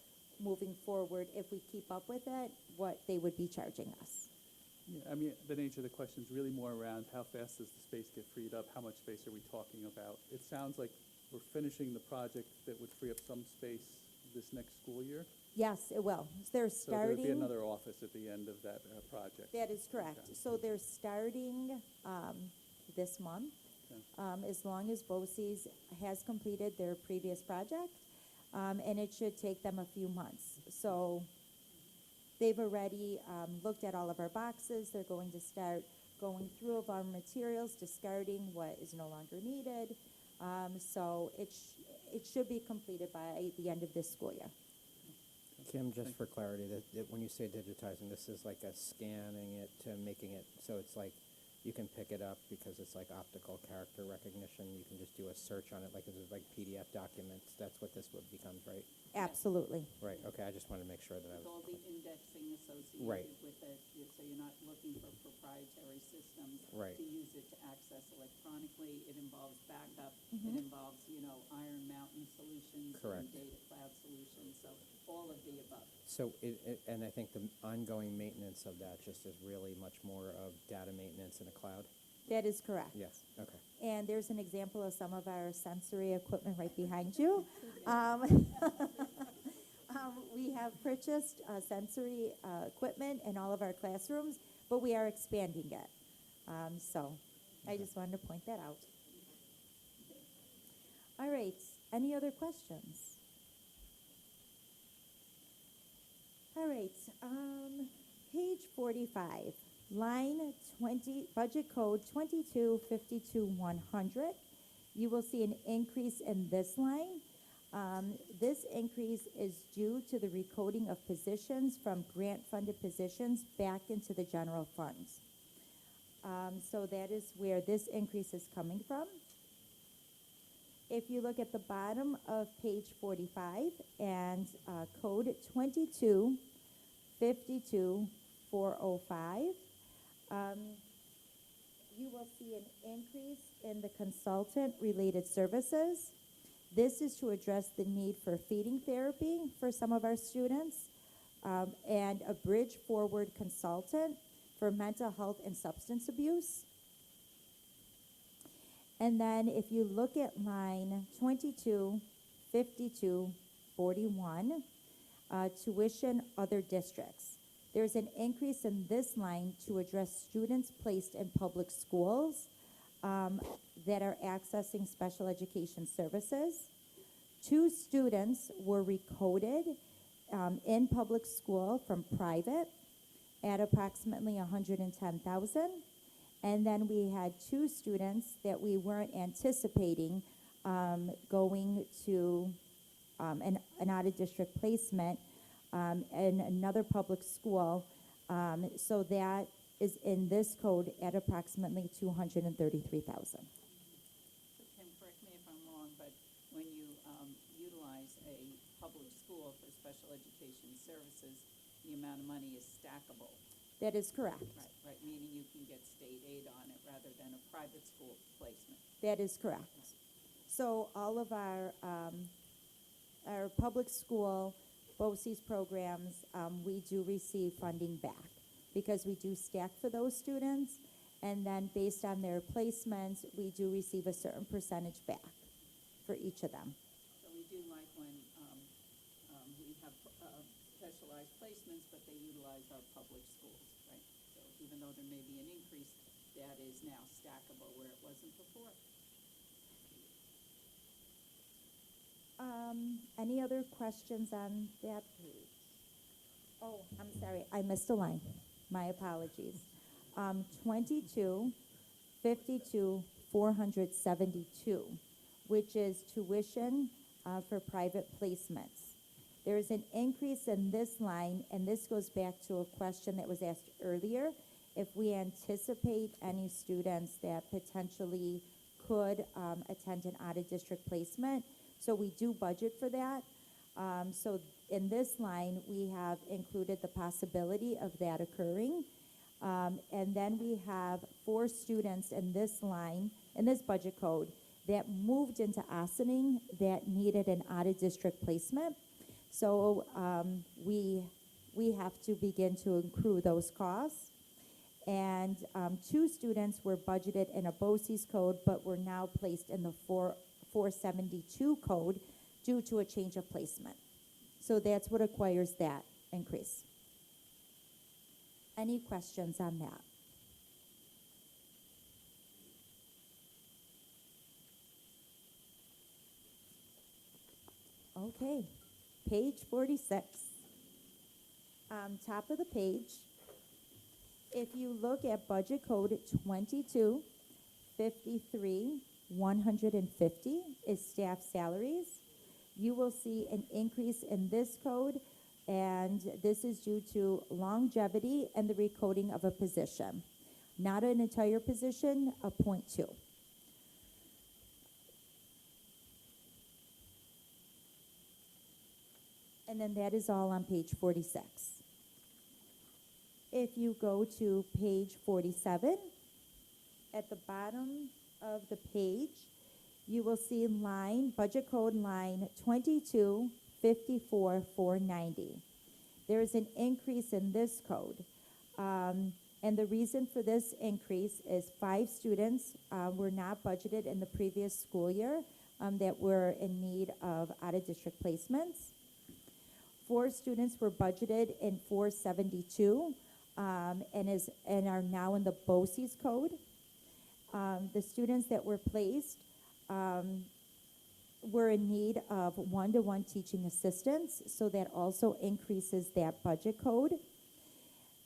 moving forward, if we keep up with it, what they would be charging us. Yeah, I mean, the nature of the question is really more around how fast does the space get freed up? How much space are we talking about? It sounds like we're finishing the project that would free up some space this next school year. Yes, it will. They're So there starting. would be another office at the end of that project. That is correct. Okay. So they're starting this month, Okay. as long as BOCES has completed their previous project, and it should take them a few months. So they've already looked at all of our boxes. They're going to start going through of our materials, discarding what is no longer needed. So it should be completed by the end of this school year. Kim, just for clarity, that when you say digitizing, this is like a scanning it to making it so it's like you can pick it up because it's like optical character recognition. You can just do a search on it like it's like PDF documents. That's what this would becomes, right? Absolutely. Right. Okay. I just wanted to make sure that I With was all the indexing associated Right. with it, so you're not looking for proprietary systems Right. to use it to access electronically. It involves backup. Mhm. It involves, Iron Mountain solutions Correct. and data cloud solutions. So all of the above. So and I think the ongoing maintenance of that just is really much more of data maintenance in a cloud. That is correct. Yes. Okay. And there's an example of some of our sensory equipment right behind you. We have purchased sensory equipment in all of our classrooms, but we are expanding it. So I just wanted to point that out. All right, any other questions? All right, page 45, line 20, budget code 2252-100. You will see an increase in this line. This increase is due to the recoding of positions from grant-funded positions back into the general funds. So that is where this increase is coming from. If you look at the bottom of page 45 and code 2252-405, you will see an increase in the consultant-related services. This is to address the need for feeding therapy for some of our students, and a bridge forward consultant for mental health and substance abuse. And then if you look at line 2252-41, tuition other districts. There's an increase in this line to address students placed in public schools that are accessing special education services. 2 students were recoded in public school from private at approximately $110,000. And then we had 2 students that we weren't anticipating going to an out-of-district placement in another public school. So that is in this code at approximately $233,000. So Kim, correct me if I'm wrong, but when you utilize a public school for special education services, the amount of money is stackable. That is correct. Right, meaning you can get state aid on it rather than a private school placement. That is correct. So all of our public school BOCES programs, we do receive funding back because we do stack for those students, and then based on their placements, we do receive a certain percentage back for each of them. So we do like when we have specialized placements, but they utilize our public schools, right? So even though there may be an increase, that is now stackable where it wasn't before. Any other questions on that page? Oh, I'm sorry, I missed a line. My apologies. 2252-472, which is tuition for private placements. There is an increase in this line, and this goes back to a question that was asked earlier. If we anticipate any students that potentially could attend an out-of-district placement, so we do budget for that. So in this line, we have included the possibility of that occurring. And then we have 4 students in this line, in this budget code, that moved into Ossining that needed an out-of-district placement. So we have to begin to accrue those costs. And 2 students were budgeted in a BOCES code, but were now placed in the 472 code due to a change of placement. So that's what acquires that increase. Any questions on that? Okay, page 46. Top of the page, if you look at budget code 2253-150 is staff salaries. You will see an increase in this code, and this is due to longevity and the recoding of a position. Not an entire position, a .2. And then that is all on page 46. If you go to page 47, at the bottom of the page, you will see budget code line 2254-490. There is an increase in this code. And the reason for this increase is 5 students were not budgeted in the previous school year that were in need of out-of-district placements. 4 students were budgeted in 472 and are now in the BOCES code. The students that were placed were in need of one-to-one teaching assistants, so that also increases that budget code.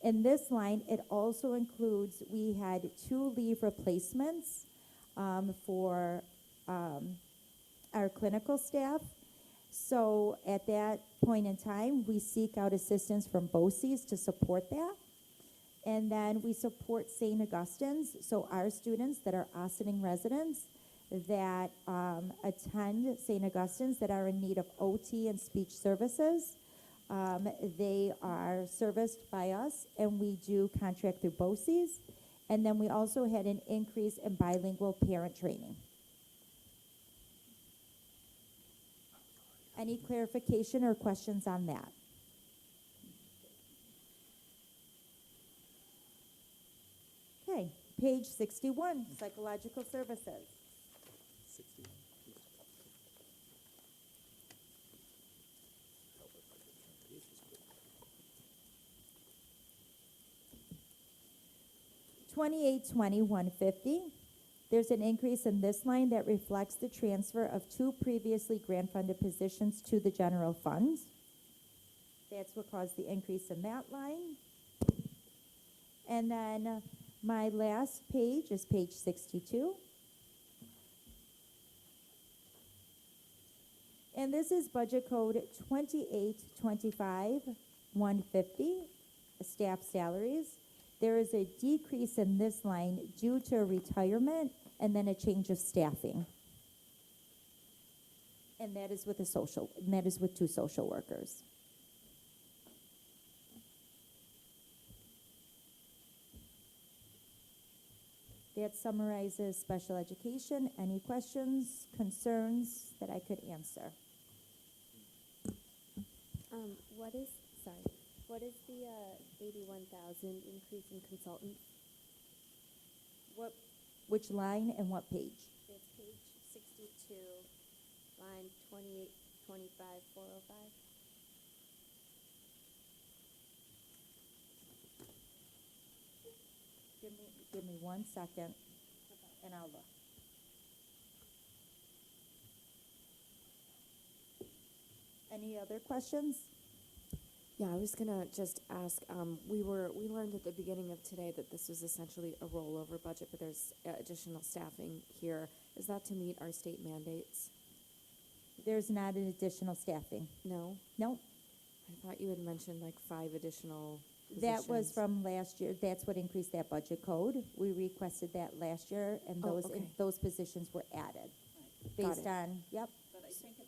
In this line, it also includes, we had 2 leave replacements for our clinical staff. So at that point in time, we seek out assistance from BOCES to support that. And then we support St. Augustine's, so our students that are Ossining residents that attend St. Augustine's that are in need of OT and speech services. They are serviced by us, and we do contract through BOCES. And then we also had an increase in bilingual parent training. Any clarification or questions on that? Okay, page 61, psychological services. 61. 150. There's an increase in this line that reflects the transfer of 2 previously grant-funded positions to the general fund. That's what caused the increase in that line. And then my last page is page 62. And this is budget code 2825-150, staff salaries. There is a decrease in this line due to a retirement and then a change of staffing. And that is with 2 social workers. That summarizes special education. Any questions, concerns that I could answer? What is the 81,000 increase in consultants? Which line and what page? It's page 62, line 2825, 405. Give me 1 second, and I'll look. Any other questions? Yeah, I was gonna just ask, we learned at the beginning of today that this was essentially a rollover budget, but there's additional staffing here. Is that to meet our state mandates? There's not an additional staffing. No? No. I thought you had mentioned like 5 additional That was positions. from last year. That's what increased that budget code. We requested that last year, and Oh, those, okay. those positions were added. Got Based it. on, yep. But I think if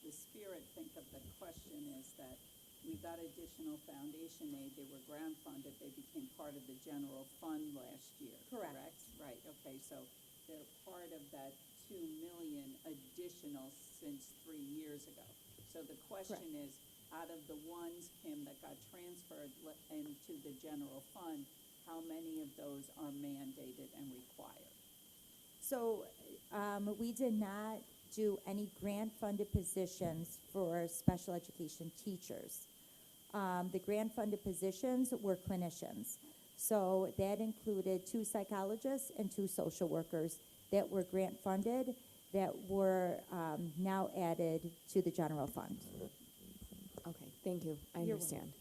the spirit, think of the question is that we got additional foundation aid, they were grant funded, they became part of the general fund last year, Correct. correct? Right, okay, so they're part of that 2 million additional since 3 years ago. So the question is, out of the ones, Kim, that got transferred into the general fund, how many of those are mandated and required? So, we did not do any grant-funded positions for special education teachers. The grant-funded positions were clinicians. So that included 2 psychologists and 2 social workers that were grant-funded that were now added to the general fund. Okay, thank you. I You're understand.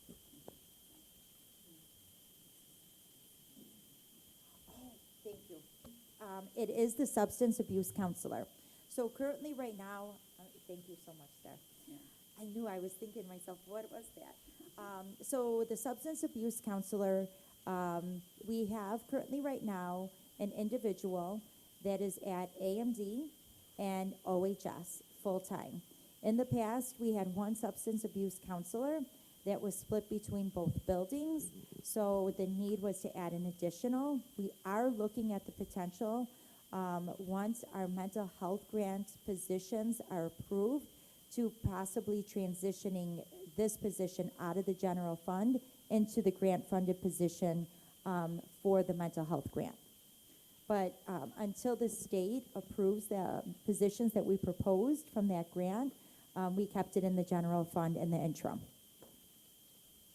Thank you. It is the substance abuse counselor. So currently, right now, thank you so much, Sarah. Yeah. I knew, I was thinking to myself, what was that? So the substance abuse counselor, we have currently right now an individual that is at AMD and OHS full-time. In the past, we had 1 substance abuse counselor that was split between both buildings, so the need was to add an additional. We are looking at the potential, once our mental health grant positions are approved, to possibly transitioning this position out of the general fund into the grant-funded position for the mental health grant. But until the state approves the positions that we proposed from that grant, we kept it in the general fund in the interim.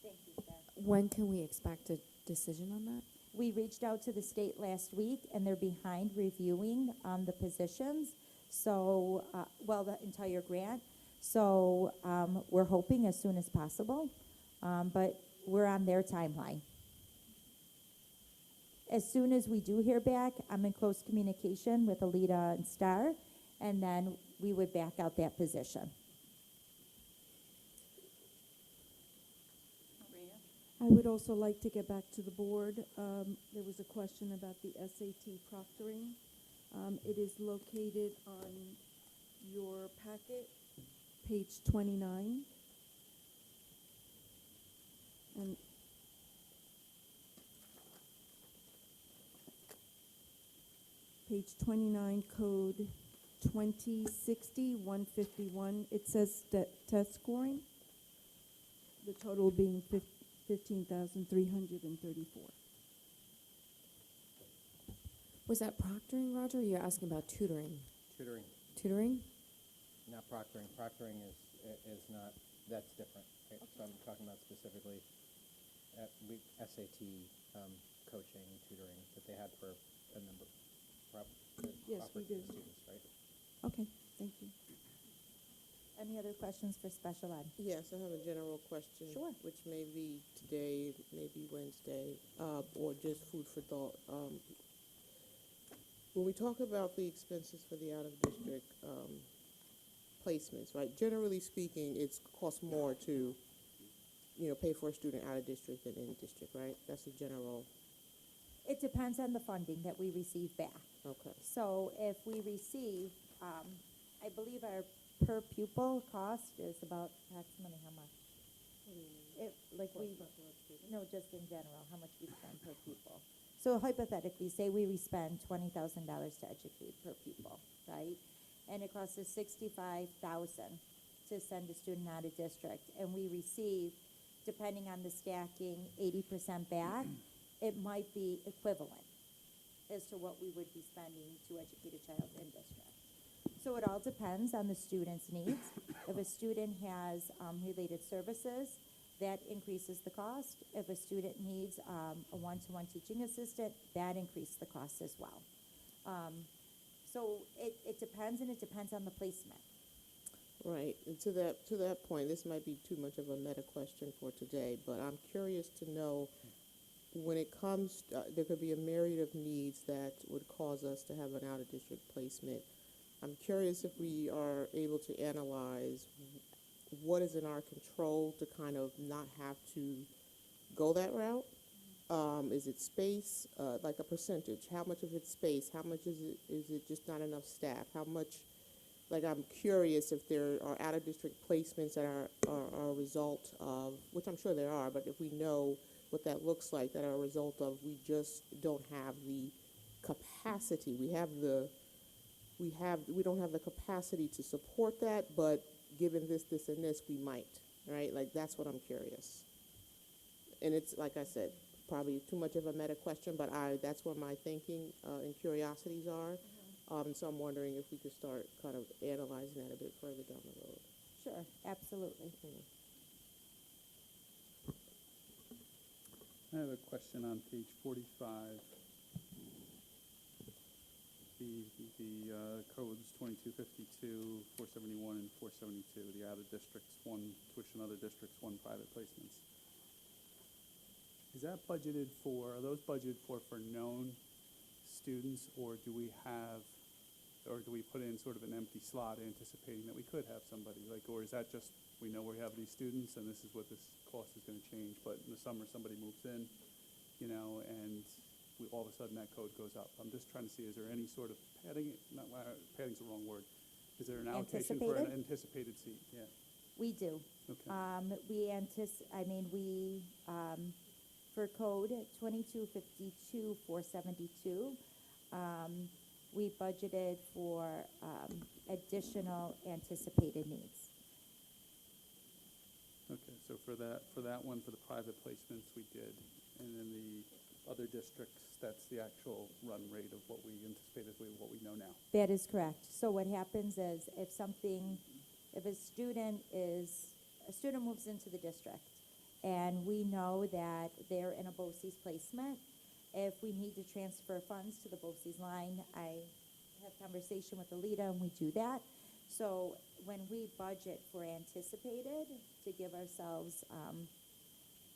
Thank you, Sarah. When can we expect a decision on that? We reached out to the state last week, and they're behind reviewing the positions, so, the entire grant. So we're hoping as soon as possible, but we're on their timeline. As soon as we do hear back, I'm in close communication with Alita and Star, and then we would back out that position. I would also like to get back to the board. There was a question about the SAT proctoring. It is located on your packet, page 29. And page 29, code 2060-151, it says that test scoring, the total being 15,334. Was that proctoring, Roger, or you're asking about tutoring? Tutoring, Tutoring? not proctoring. Proctoring is not, that's different. Okay? So I'm talking about specifically SAT coaching, tutoring that they had for a number, Yes, we offered do. to students, right? Okay, thank you. Any other questions for special ed? Yes, I have a general question. Sure. Which may be today, maybe Wednesday, or just food for thought. When we talk about the expenses for the out-of-district placements, right? Generally speaking, it's cost more to, pay for a student out-of-district than in-district, right? That's a general. It depends on the funding that we receive back. Okay. So if we receive, I believe our per pupil cost is about approximately how much? No, just in general, how much we spend per pupil. So hypothetically, say we spend $20,000 to educate per pupil, right? And it costs us $65,000 to send a student out of district, and we receive, depending on the stacking, 80% back. It might be equivalent as to what we would be spending to educate a child in district. So it all depends on the student's needs. If a student has related services, that increases the cost. If a student needs a one-to-one teaching assistant, that increases the cost as well. So it depends, and it depends on the placement. Right, and to that point, this might be too much of a meta question for today, but I'm curious to know, when it comes, there could be a myriad of needs that would cause us to have an out-of-district placement. I'm curious if we are able to analyze what is in our control to kind of not have to go that route. Is it space, like a percentage? How much of it's space? How much is it just not enough staff? How much, I'm curious if there are out-of-district placements that are a result of, which I'm sure there are, but if we know what that looks like, that are a result of we just don't have the capacity. We don't have the capacity to support that, but given this, and this, we might, right? That's what I'm curious. And it's, like I said, probably too much of a meta question, but that's where my thinking and curiosities are. So I'm wondering if we could start kind of analyzing that a bit further down the road. Sure, absolutely. I have a question on page 45. The codes 2252, 471, and 472, the out-of-districts, one tuition, other districts, one private placements. Is that budgeted for, are those budgeted for known students, or do we put in sort of an empty slot anticipating that we could have somebody, or is that just, we know we have these students and this is what this cost is going to change, but in the summer somebody moves in, and all of a sudden that code goes up. I'm just trying to see, is there any sort of padding, padding's the wrong word, is there an allocation for an anticipated seat? Yeah. We do. Okay. For code 2252, 472, we budgeted for additional anticipated needs. Okay, so for that one, for the private placements, we did, and then the other districts, that's the actual run rate of what we anticipated, what we know now. That is correct. So what happens is if a student moves into the district and we know that they're in a BOCES placement. If we need to transfer funds to the BOCES line, I have conversation with Alita, and we do that. So when we budget for anticipated, to give ourselves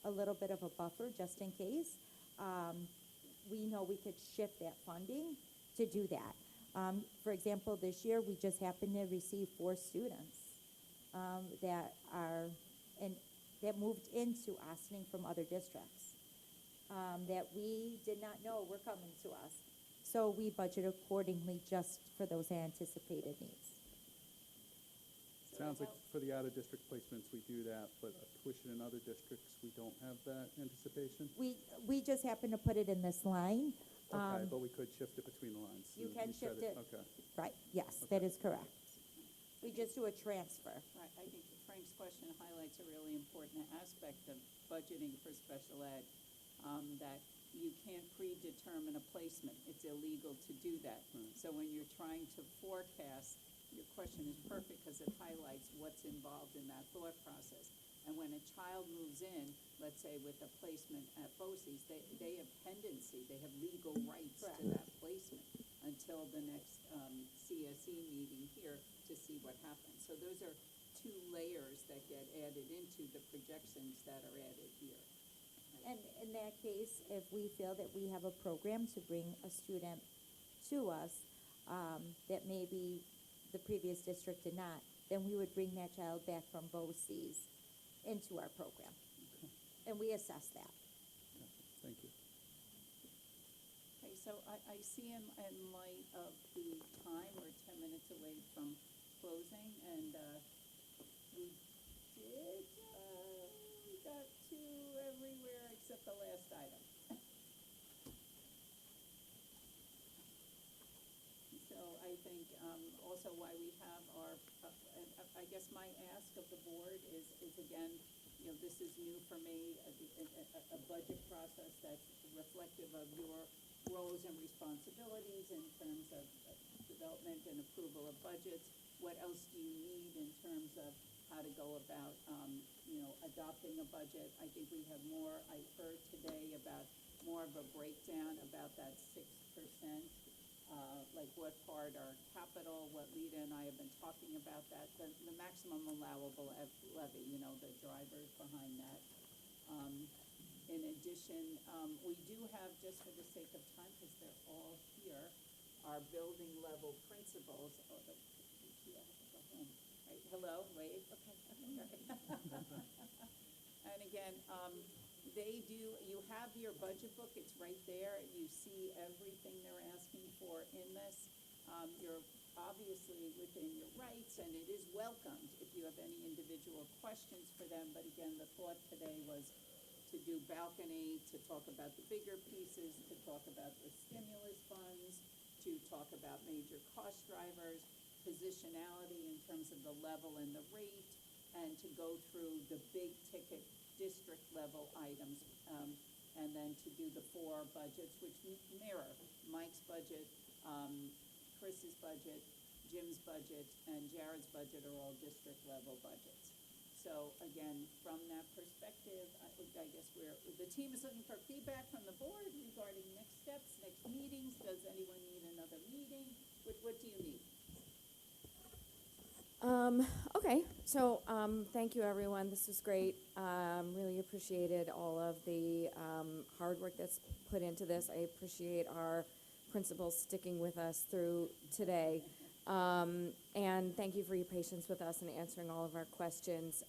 a little bit of a buffer just in case, we know we could shift that funding to do that. For example, this year, we just happened to receive 4 students that are that moved into Ossining from other districts that we did not know were coming to us. So we budget accordingly just for those anticipated needs. Sounds like for the out-of-district placements, we do that, but tuition in other districts, we don't have that anticipation? We just happen to put it in this line. Okay, but we could shift it between the lines. You can said shift it. Okay. Right, yes, that is correct. We just do a transfer. Right, I think Frank's question highlights a really important aspect of budgeting for special ed, that you can't predetermine a placement. It's illegal to do that. So when you're trying to forecast, your question is perfect because it highlights what's involved in that thought process. And when a child moves in, let's say with a placement at BOCES, they have pendency, they have legal rights to that placement until the next CSE meeting here to see what happens. So those are 2 layers that get added into the projections that are added here. And in that case, if we feel that we have a program to bring a student to us that maybe the previous district did not, then we would bring that child back from BOCES into our program. Okay. And we assess that. Okay. Thank you. Okay, so I see in light of the time, we're 10 minutes away from closing, and we got 2 everywhere except the last item. So I think also why we have our, and I guess my ask of the board is again, this is new for me, a budget process that's reflective of your roles and responsibilities in terms of development and approval of budgets. What else do you need in terms of how to go about, adopting a budget? I think we have more, I heard today about more of a breakdown about that 6%. Like what part are capital, what Lita and I have been talking about that, the maximum allowable levy, the drivers behind that. In addition, we do have, just for the sake of time, because they're all here, our building level principals. Oh, I have to go home. Right, hello, wave. Okay. And again, you have your budget book, it's right there. You see everything they're asking for in this. You're obviously within your rights, and it is welcomed if you have any individual questions for them. But again, the thought today was to do balcony, to talk about the bigger pieces, to talk about the stimulus funds, to talk about major cost drivers, positionality in terms of the level and the rate, and to go through the big ticket district level items, and then to do the 4 budgets, which mirror Mike's budget, Chris's budget, Jim's budget, and Jared's budget are all district level budgets. So again, from that perspective, I guess the team is looking for feedback from the board regarding next steps, next meetings. Does anyone need another meeting? What do you need? Okay, so thank you, everyone. This was great. Really appreciated all of the hard work that's put into this. I appreciate our principals sticking with us through today. And thank you for your patience with us and answering all of our questions.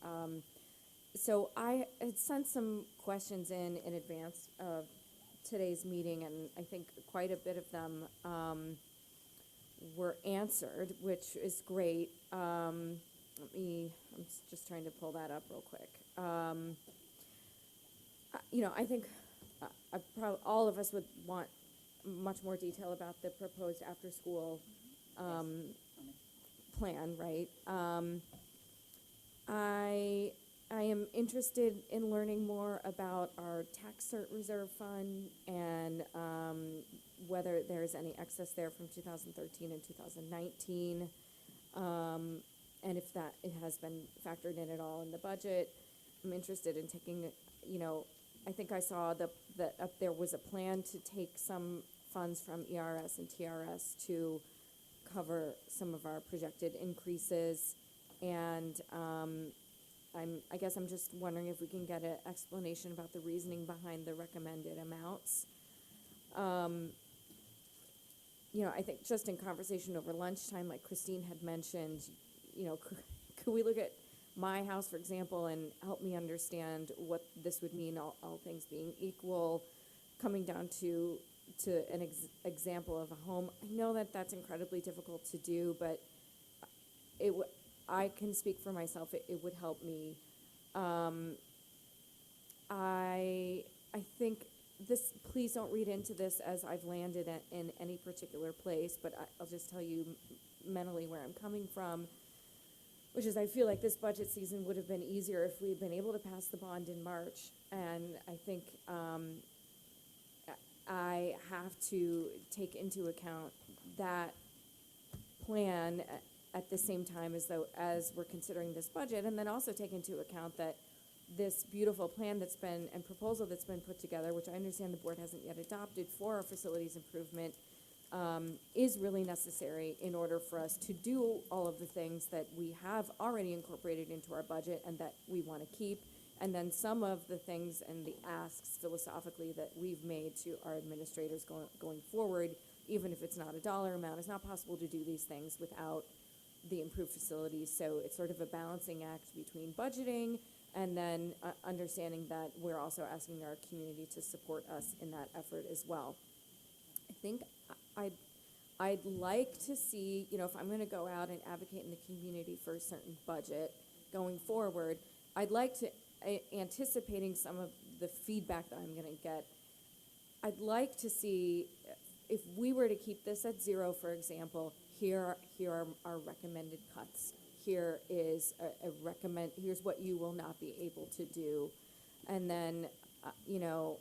So I had sent some questions in advance of today's meeting, and I think quite a bit of them were answered, which is great. I'm just trying to pull that up real quick. I think all of us would want much more detail about the proposed after-school plan, right? I am interested in learning more about our tax cert reserve fund and whether there's any excess there from 2013 and 2019, and if it has been factored in at all in the budget. I'm interested in taking you know, I think I saw that there was a plan to take some funds from ERS and TRS to cover some of our projected increases. And I guess I'm just wondering if we can get an explanation about the reasoning behind the recommended amounts. You know, I think just in conversation over lunchtime, like Christine had mentioned, you know, could we look at my house, for example, and help me understand what this would mean, all things being equal, coming down to an example of a home. I know that that's incredibly difficult to do, but I can speak for myself. It would help me. I think this. Please don't read into this as I've landed in any particular place, but I'll just tell you mentally where I'm coming from, which is I feel like this budget season would have been easier if we had been able to pass the bond in March. And I think I have to take into account that plan at the same time as we're considering this budget, and then also take into account that this beautiful plan and proposal that's been put together, which I understand the board hasn't yet adopted for our facilities improvement, is really necessary in order for us to do all of the things that we have already incorporated into our budget and that we want to keep. And then some of the things and the asks philosophically that we've made to our administrators going forward, even if it's not a dollar amount, it's not possible to do these things without the improved facilities. So it's sort of a balancing act between budgeting and then understanding that we're also asking our community to support us in that effort as well. I think I'd like to see, you know, if I'm going to go out and advocate in the community for a certain budget going forward, I'd like to, anticipating some of the feedback that I'm going to get, I'd like to see if we were to keep this at 0, for example, here are our recommended cuts. Here is here's what you will not be able to do. And then, you know,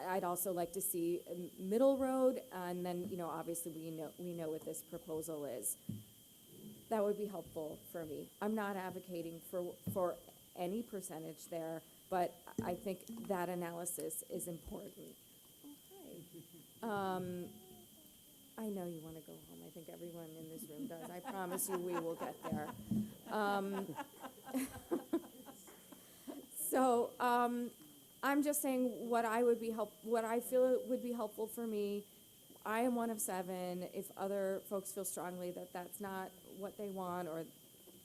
I'd also like to see a middle road, and then, you know, obviously we know what this proposal is. That would be helpful for me. I'm not advocating for any percentage there, but I think that analysis is important. Okay. I know you want to go home. I think everyone in this room does. I promise you we will get there. So I'm just saying what I feel would be helpful for me. I am one of 7. If other folks feel strongly that that's not what they want, or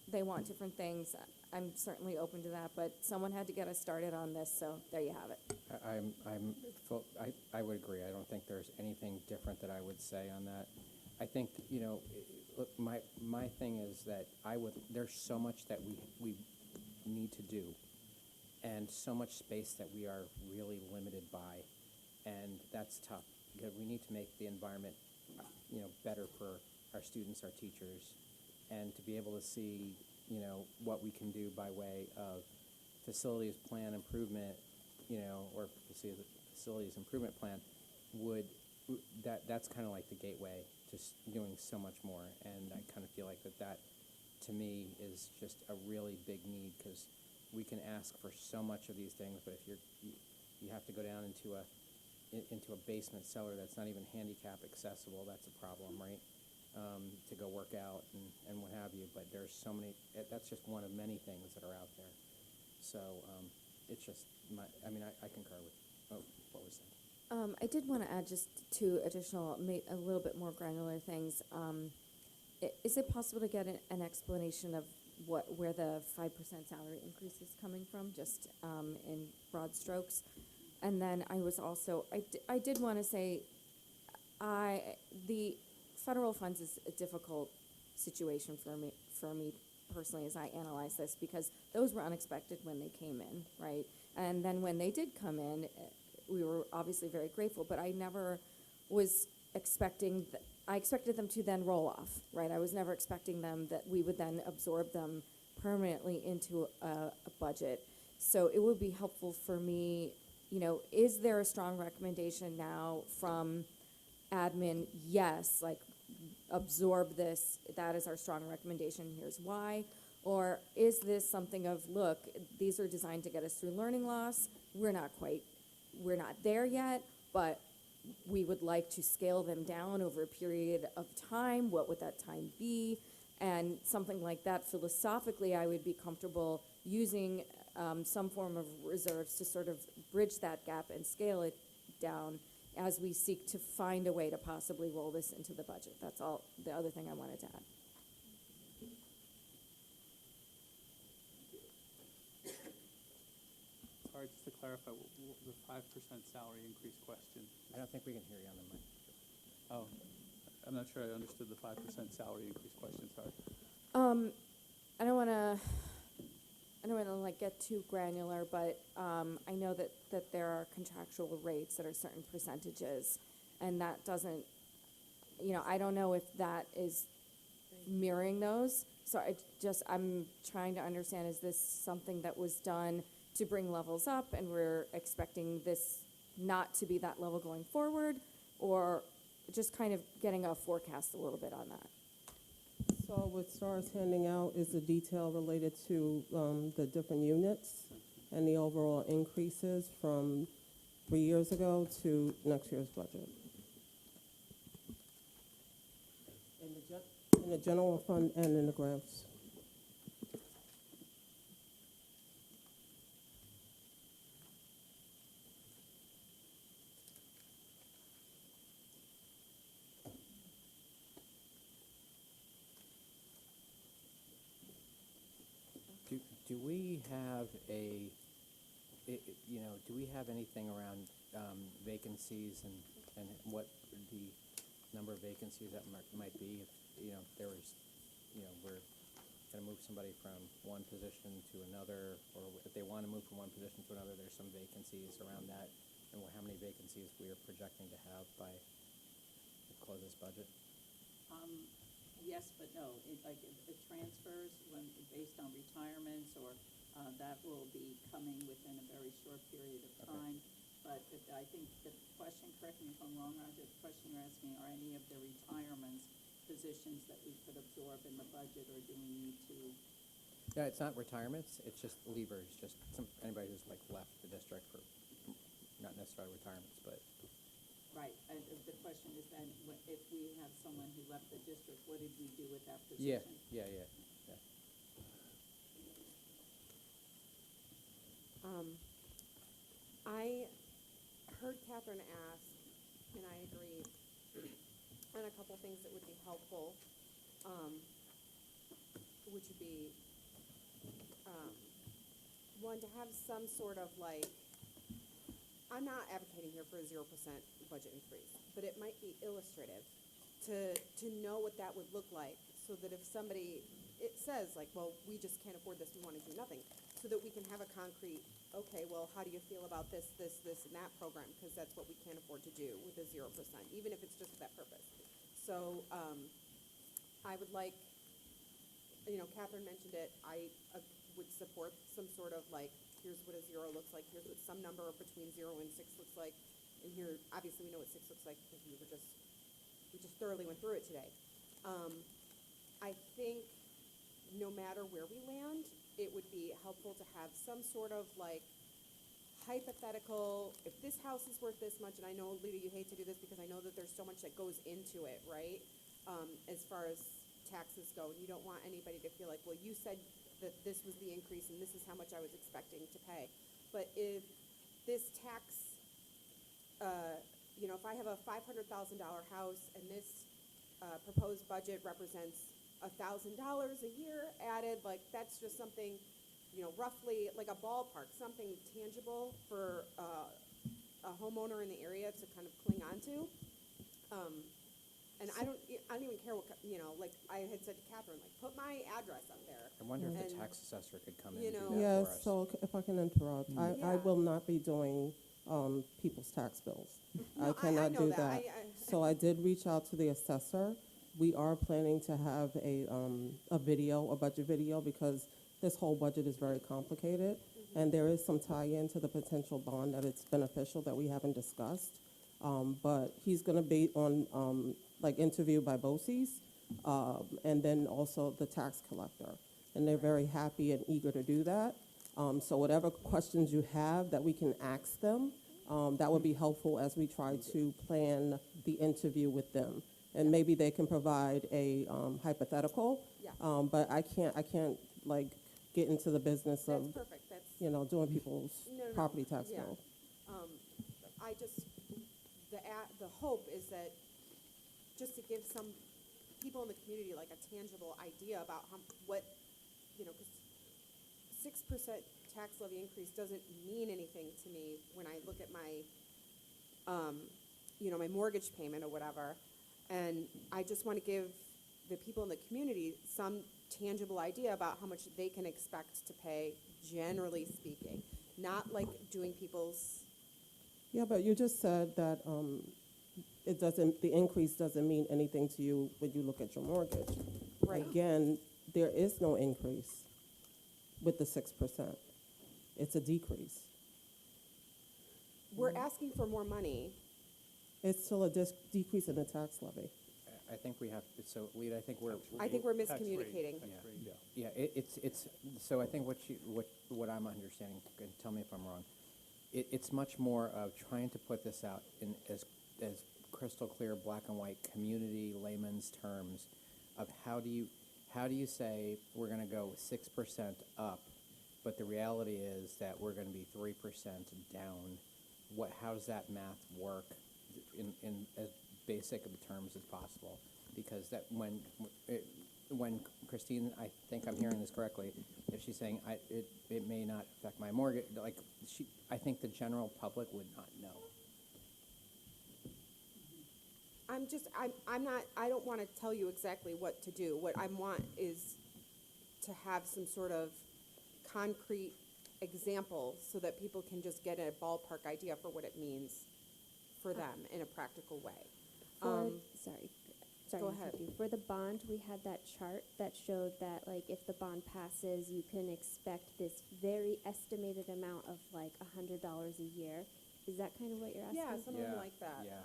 they want different things, I'm certainly open to that. But someone had to get us started on this, so there you have it. I would agree. I don't think there's anything different that I would say on that. I think, you know, look, my thing is that there's so much that we need to do, and so much space that we are really limited by, and that's tough because we need to make the environment, you know, better for our students, our teachers, and to be able to see, you know, what we can do by way of facilities plan improvement, you know, or facilities improvement plan that's kind of like the gateway to doing so much more. And I kind of feel like that to me is just a really big need, because we can ask for so much of these things, but if you have to go down into a basement cellar that's not even handicap accessible, that's a problem, right? To go work out and what have you. But there's so many, that's just one of many things that are out there. So it's just, I concur with what was said. I did want to add just 2 additional, a little bit more granular things. Is it possible to get an explanation of where the 5% salary increase is coming from, just in broad strokes? And then I was also, I did want to say, the federal funds is a difficult situation for me personally as I analyze this, because those were unexpected when they came in, right? And then when they did come in, we were obviously very grateful, but I never was expecting, I expected them to then roll off, right? I was never expecting that we would then absorb them permanently into a budget. So it would be helpful for me, you know, is there a strong recommendation now from admin? Yes, like absorb this, that is our strong recommendation, here's why. Or is this something of, look, these are designed to get us through learning loss, we're not there yet, but we would like to scale them down over a period of time, what would that time be? And something like that, philosophically, I would be comfortable using some form of reserves to sort of bridge that gap and scale it down as we seek to find a way to possibly roll this into the budget. That's all, the other thing I wanted to add. Sorry, just to clarify, the 5% salary increase question. I don't think we can hear you on the mic. Oh, I'm not sure I understood the 5% salary increase question, sorry. I don't want to like get too granular, but I know that there are contractual rates that are certain percentages, and that doesn't, I don't know if that is mirroring those. So I'm trying to understand, is this something that was done to bring levels up and we're expecting this not to be that level going forward, or just kind of getting a forecast a little bit on that? So what STAR's handing out is the detail related to the different units and the overall increases from 3 years ago to next year's budget. In the general fund and in the grants. Do we have do we have anything around vacancies and what the number of vacancies that might be if, there was, we're going to move somebody from one position to another, or if they want to move from one position to another, there's some vacancies around that, and how many vacancies we are projecting to have by the close of this budget? Yes, but no. It transfers based on retirements, or that will be coming within a very short period of time. But I think the question, correct me if I'm wrong, Roger, the question you're asking, are any of the retirements positions that we could absorb in the budget, or do we need to? Yeah, it's not retirements, it's just leavers, just anybody who's like left the district for, not necessarily retirements, but. Right, and the question is then, if we have someone who left the district, what did we do with that position? Yeah. I heard Catherine ask, and I agree, on a couple things that would be helpful, which would be, one, to have some sort of like, I'm not advocating here for a 0% budget increase, but it might be illustrative to know what that would look like, so that if somebody, it says like, well, we just can't afford this, we want to do nothing, so that we can have a concrete, okay, well, how do you feel about this, and that program, because that's what we can't afford to do with a 0%, even if it's just for that purpose. So I would like, Catherine mentioned it, I would support some sort of like, here's what a 0 looks like, here's what some number between 0 and 6 looks like, and here, obviously we know what 6 looks like because we just thoroughly went through it today. I think no matter where we land, it would be helpful to have some sort of like hypothetical, if this house is worth this much, and I know, Lita, you hate to do this because I know that there's so much that goes into it, right? As far as taxes go, and you don't want anybody to feel like, well, you said that this was the increase and this is how much I was expecting to pay. But if this tax, if I have a $500,000 house and this proposed budget represents $1,000 a year added, like that's just something, roughly like a ballpark, something tangible for a homeowner in the area to kind of cling on to. And I don't even care what, like I had said to Catherine, like put my address up there. I wonder if the And, tax assessor could come in and do that Yes, for us. so if I can interrupt, I will not be doing people's tax bills. I cannot know do that. that. So I did reach out to the assessor. We are planning to have a video, a budget video, because this whole budget is very complicated. And there is some tie-in to the potential bond that it's beneficial that we haven't discussed. But he's going to be on, interviewed by BOCES, and then also the tax collector. and they're very happy and eager to do that. So whatever questions you have that we can ask them, that would be helpful as we try to plan the interview with them. And maybe they can provide a hypothetical, Yeah. but I can't like get into the business That's of, perfect, that's. doing people's No, property tax yeah. bill. I just, the hope is that, just to give some people in the community like a tangible idea about what, because 6% tax levy increase doesn't mean anything to me when I look at my, my mortgage payment or whatever. And I just want to give the people in the community some tangible idea about how much they can expect to pay, generally speaking. Not like doing people's. Yeah, but you just said that the increase doesn't mean anything to you when you look at your mortgage. Right. Again, there is no increase with the 6%. It's a decrease. We're asking for more money. It's still a decrease in the tax levy. I think we have, so Lita, I think we're. I think we're Tax rate. miscommunicating. Tax rate, yeah. Yeah, it's, so I think what I'm understanding, and tell me if I'm wrong, it's much more of trying to put this out in as crystal clear, black and white, community layman's terms of how do you say we're gonna go 6% up, but the reality is that we're gonna be 3% down. How does that math work in as basic of terms as possible? Because that when Christine, I think I'm hearing this correctly, if she's saying it may not affect my mortgage, like I think the general public would not know. I don't want to tell you exactly what to do. What I want is to have some sort of concrete example so that people can just get a ballpark idea for what it means for them in a practical way. Sorry Go to ahead. interrupt you. For the bond, we had that chart that showed that, like, if the bond passes, you can expect this very estimated amount of, like, $100 a year. Is that kind of what you're asking? Yeah, something like that. Yeah.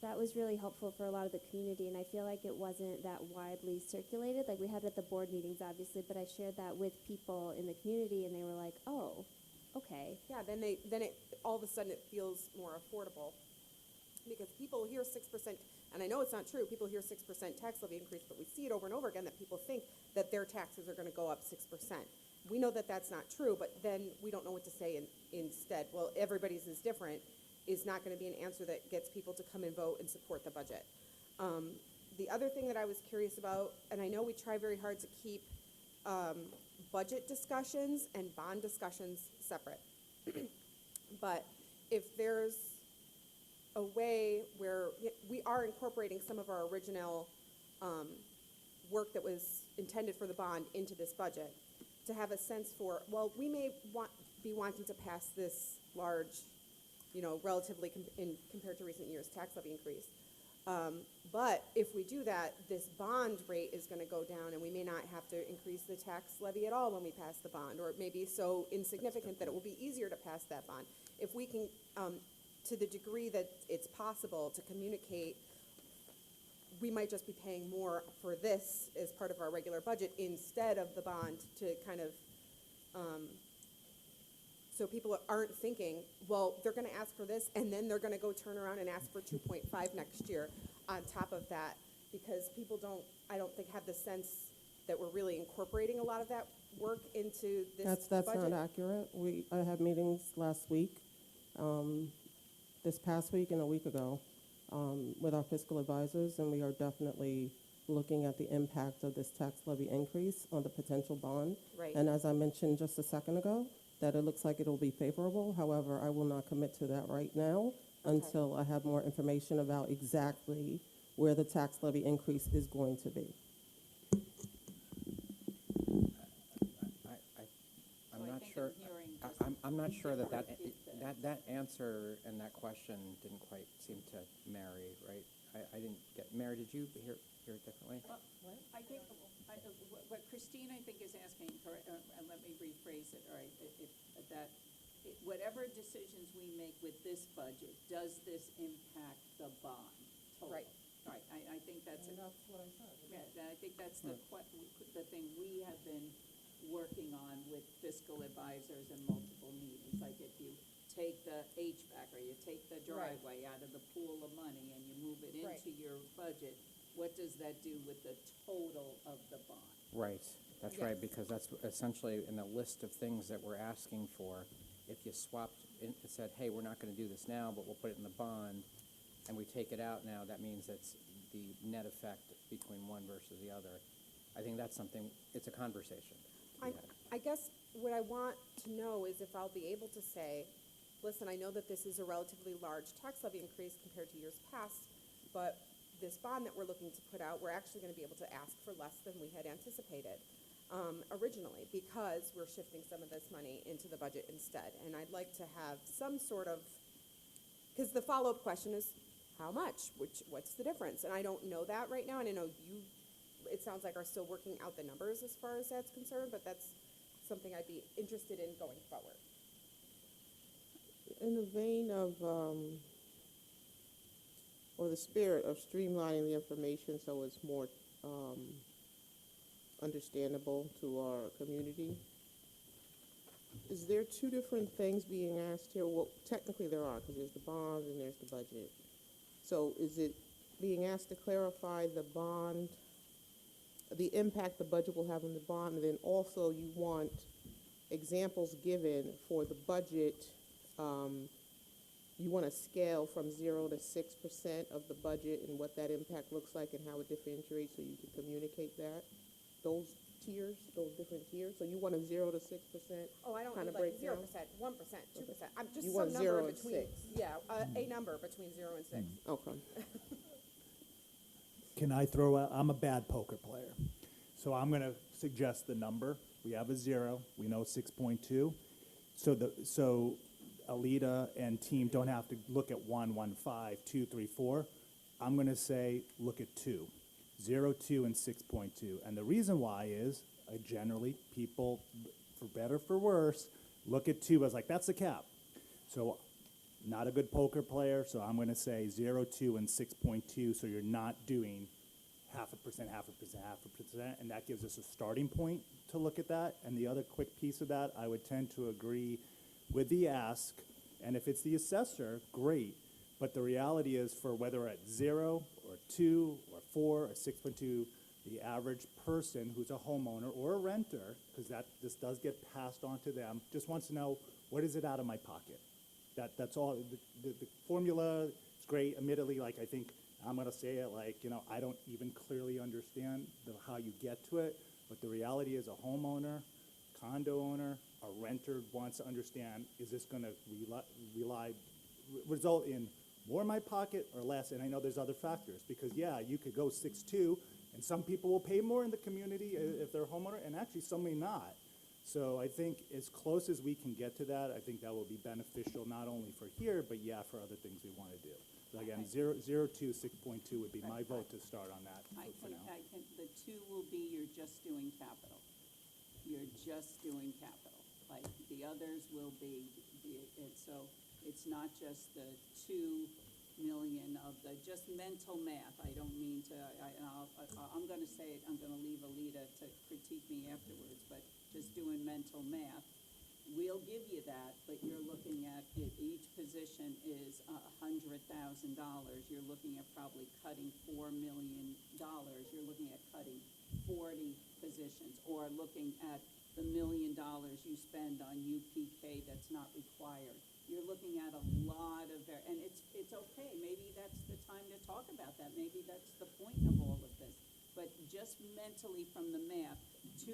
That was really helpful for a lot of the community, and I feel like it wasn't that widely circulated. Like, we had it at the board meetings, obviously, but I shared that with people in the community, and they were like, oh, okay. Yeah, then it all of a sudden it feels more affordable. Because people hear 6%, and I know it's not true, people hear 6% tax levy increase, but we see it over and over again that people think that their taxes are going to go up 6%. We know that that's not true, but then we don't know what to say instead. Well, everybody's is different is not going to be an answer that gets people to come and vote and support the budget. The other thing that I was curious about, and I know we try very hard to keep budget discussions and bond discussions separate, but if there's a way where we are incorporating some of our original work that was intended for the bond into this budget, to have a sense for, well, we may be wanting to pass this large, relatively compared to recent years, tax levy increase. But if we do that, this bond rate is going to go down, and we may not have to increase the tax levy at all when we pass the bond, or it may be so insignificant that it will be easier to pass that bond. If we can, to the degree that it's possible to communicate, we might just be paying more for this as part of our regular budget instead of the bond, to kind of, so people aren't thinking, well, they're going to ask for this, and then they're going to go turn around and ask for 2.5 next year on top of that, because people I don't think, have the sense that we're really incorporating a lot of that work into this That's budget. not accurate. I had meetings last week, this past week and a week ago, with our fiscal advisors, and we are definitely looking at the impact of this tax levy increase on the potential bond. Right. And as I mentioned just a second ago, that it looks like it'll be favorable. However, I will not commit to that right now until I have more information about exactly where the tax levy increase is going to be. I'm not sure that answer and that question didn't quite seem to marry, right? I didn't get, Mary, did you hear it differently? I think, what Christine, I think, is asking, and let me rephrase it, all right, whatever decisions we make with this budget, does this impact the bond total? Right. Right, I think that's. And that's what I said. Yeah, I think that's the thing we have been working on with fiscal advisors and multiple meetings. Like if you take the HVAC or you take the driveway out of the pool of money and you move it Right. into your budget, what does that do with the total of the bond? Right, that's right, because that's essentially in the list of things that we're asking for. If you swapped, and said, hey, we're not gonna do this now, but we'll put it in the bond, and we take it out now, that means it's the net effect between one versus the other. I think that's something, it's a conversation. to be had. I guess what I want to know is if I'll be able to say, listen, I know that this is a relatively large tax levy increase compared to years past, but this bond that we're looking to put out, we're actually going to be able to ask for less than we had anticipated originally, because we're shifting some of this money into the budget instead. And I'd like to have some sort of, because the follow-up question is, how much? What's the difference? And I don't know that right now, and I know you, it sounds like, are still working out the numbers as far as that's concerned, but that's something I'd be interested in going forward. In the vein of, or the spirit of streamlining the information so it's more understandable to our community, is there two different things being asked here? Well, technically there are, because there's the bonds and there's the budget. So is it being asked to clarify the bond, the impact the budget will have on the bond, and then also you want examples given for the budget? You want a scale from 0 to 6% of the budget and what that impact looks like and how it differentiates, so you can communicate that, those tiers, those different tiers. So you want a 0 to 6%? Oh, I don't kind need of like breakdown? 0%, 1%, 2%. I'm just You some want number 0 in and between. 6. Yeah, a number between 0 and 6. Okay. Can I throw out, I'm a bad poker player, so I'm gonna suggest the number. We have a 0, we know 6.2. So Alita and team don't have to look at 1, 1, 5, 2, 3, 4. I'm gonna say, look at 2, 0, 2, and 6.2. And the reason why is, generally, people, for better, for worse, look at 2 as like, that's the cap. So, not a good poker player, so I'm gonna say 0, 2, and 6.2, so you're not doing 0.5%, 0.5%, 0.5%, and that gives us a starting point to look at that. And the other quick piece of that, I would tend to agree with the ask, and if it's the assessor, great. But the reality is, for whether at 0 or 2 or 4 or 6.2, the average person who's a homeowner or a renter, because this does get passed on to them, just wants to know, what is it out of my pocket? That's all. The formula is great. Admittedly, like, I think I'm gonna say it like, I don't even clearly understand how you get to it, but the reality is, a homeowner, condo owner, a renter wants to understand, is this gonna result in more in my pocket or less? And I know there's other factors, because yeah, you could go 6.2, and some people will pay more in the community if they're a homeowner, and actually some may not. So I think as close as we can get to that, I think that will be beneficial not only for here, but yeah, for other things we want to do. So again, 0 to 6.2 would be my vote to start on that for now. The 2 will be you're just doing capital. You're just doing capital. Like, the others will be, so it's not just the 2 million of the, just mental math. I don't mean to, I'm gonna say it, I'm gonna leave Alita to critique me afterwards, but just doing mental math, we'll give you that, but you're looking at it, each position is $100,000. You're looking at probably cutting $4 million. You're looking at cutting 40 positions, or looking at the $1 million you spend on UPK that's not required. You're looking at a lot of, and it's okay, maybe that's the time to talk about that, maybe that's the point of all of this. But just mentally from the math, 2%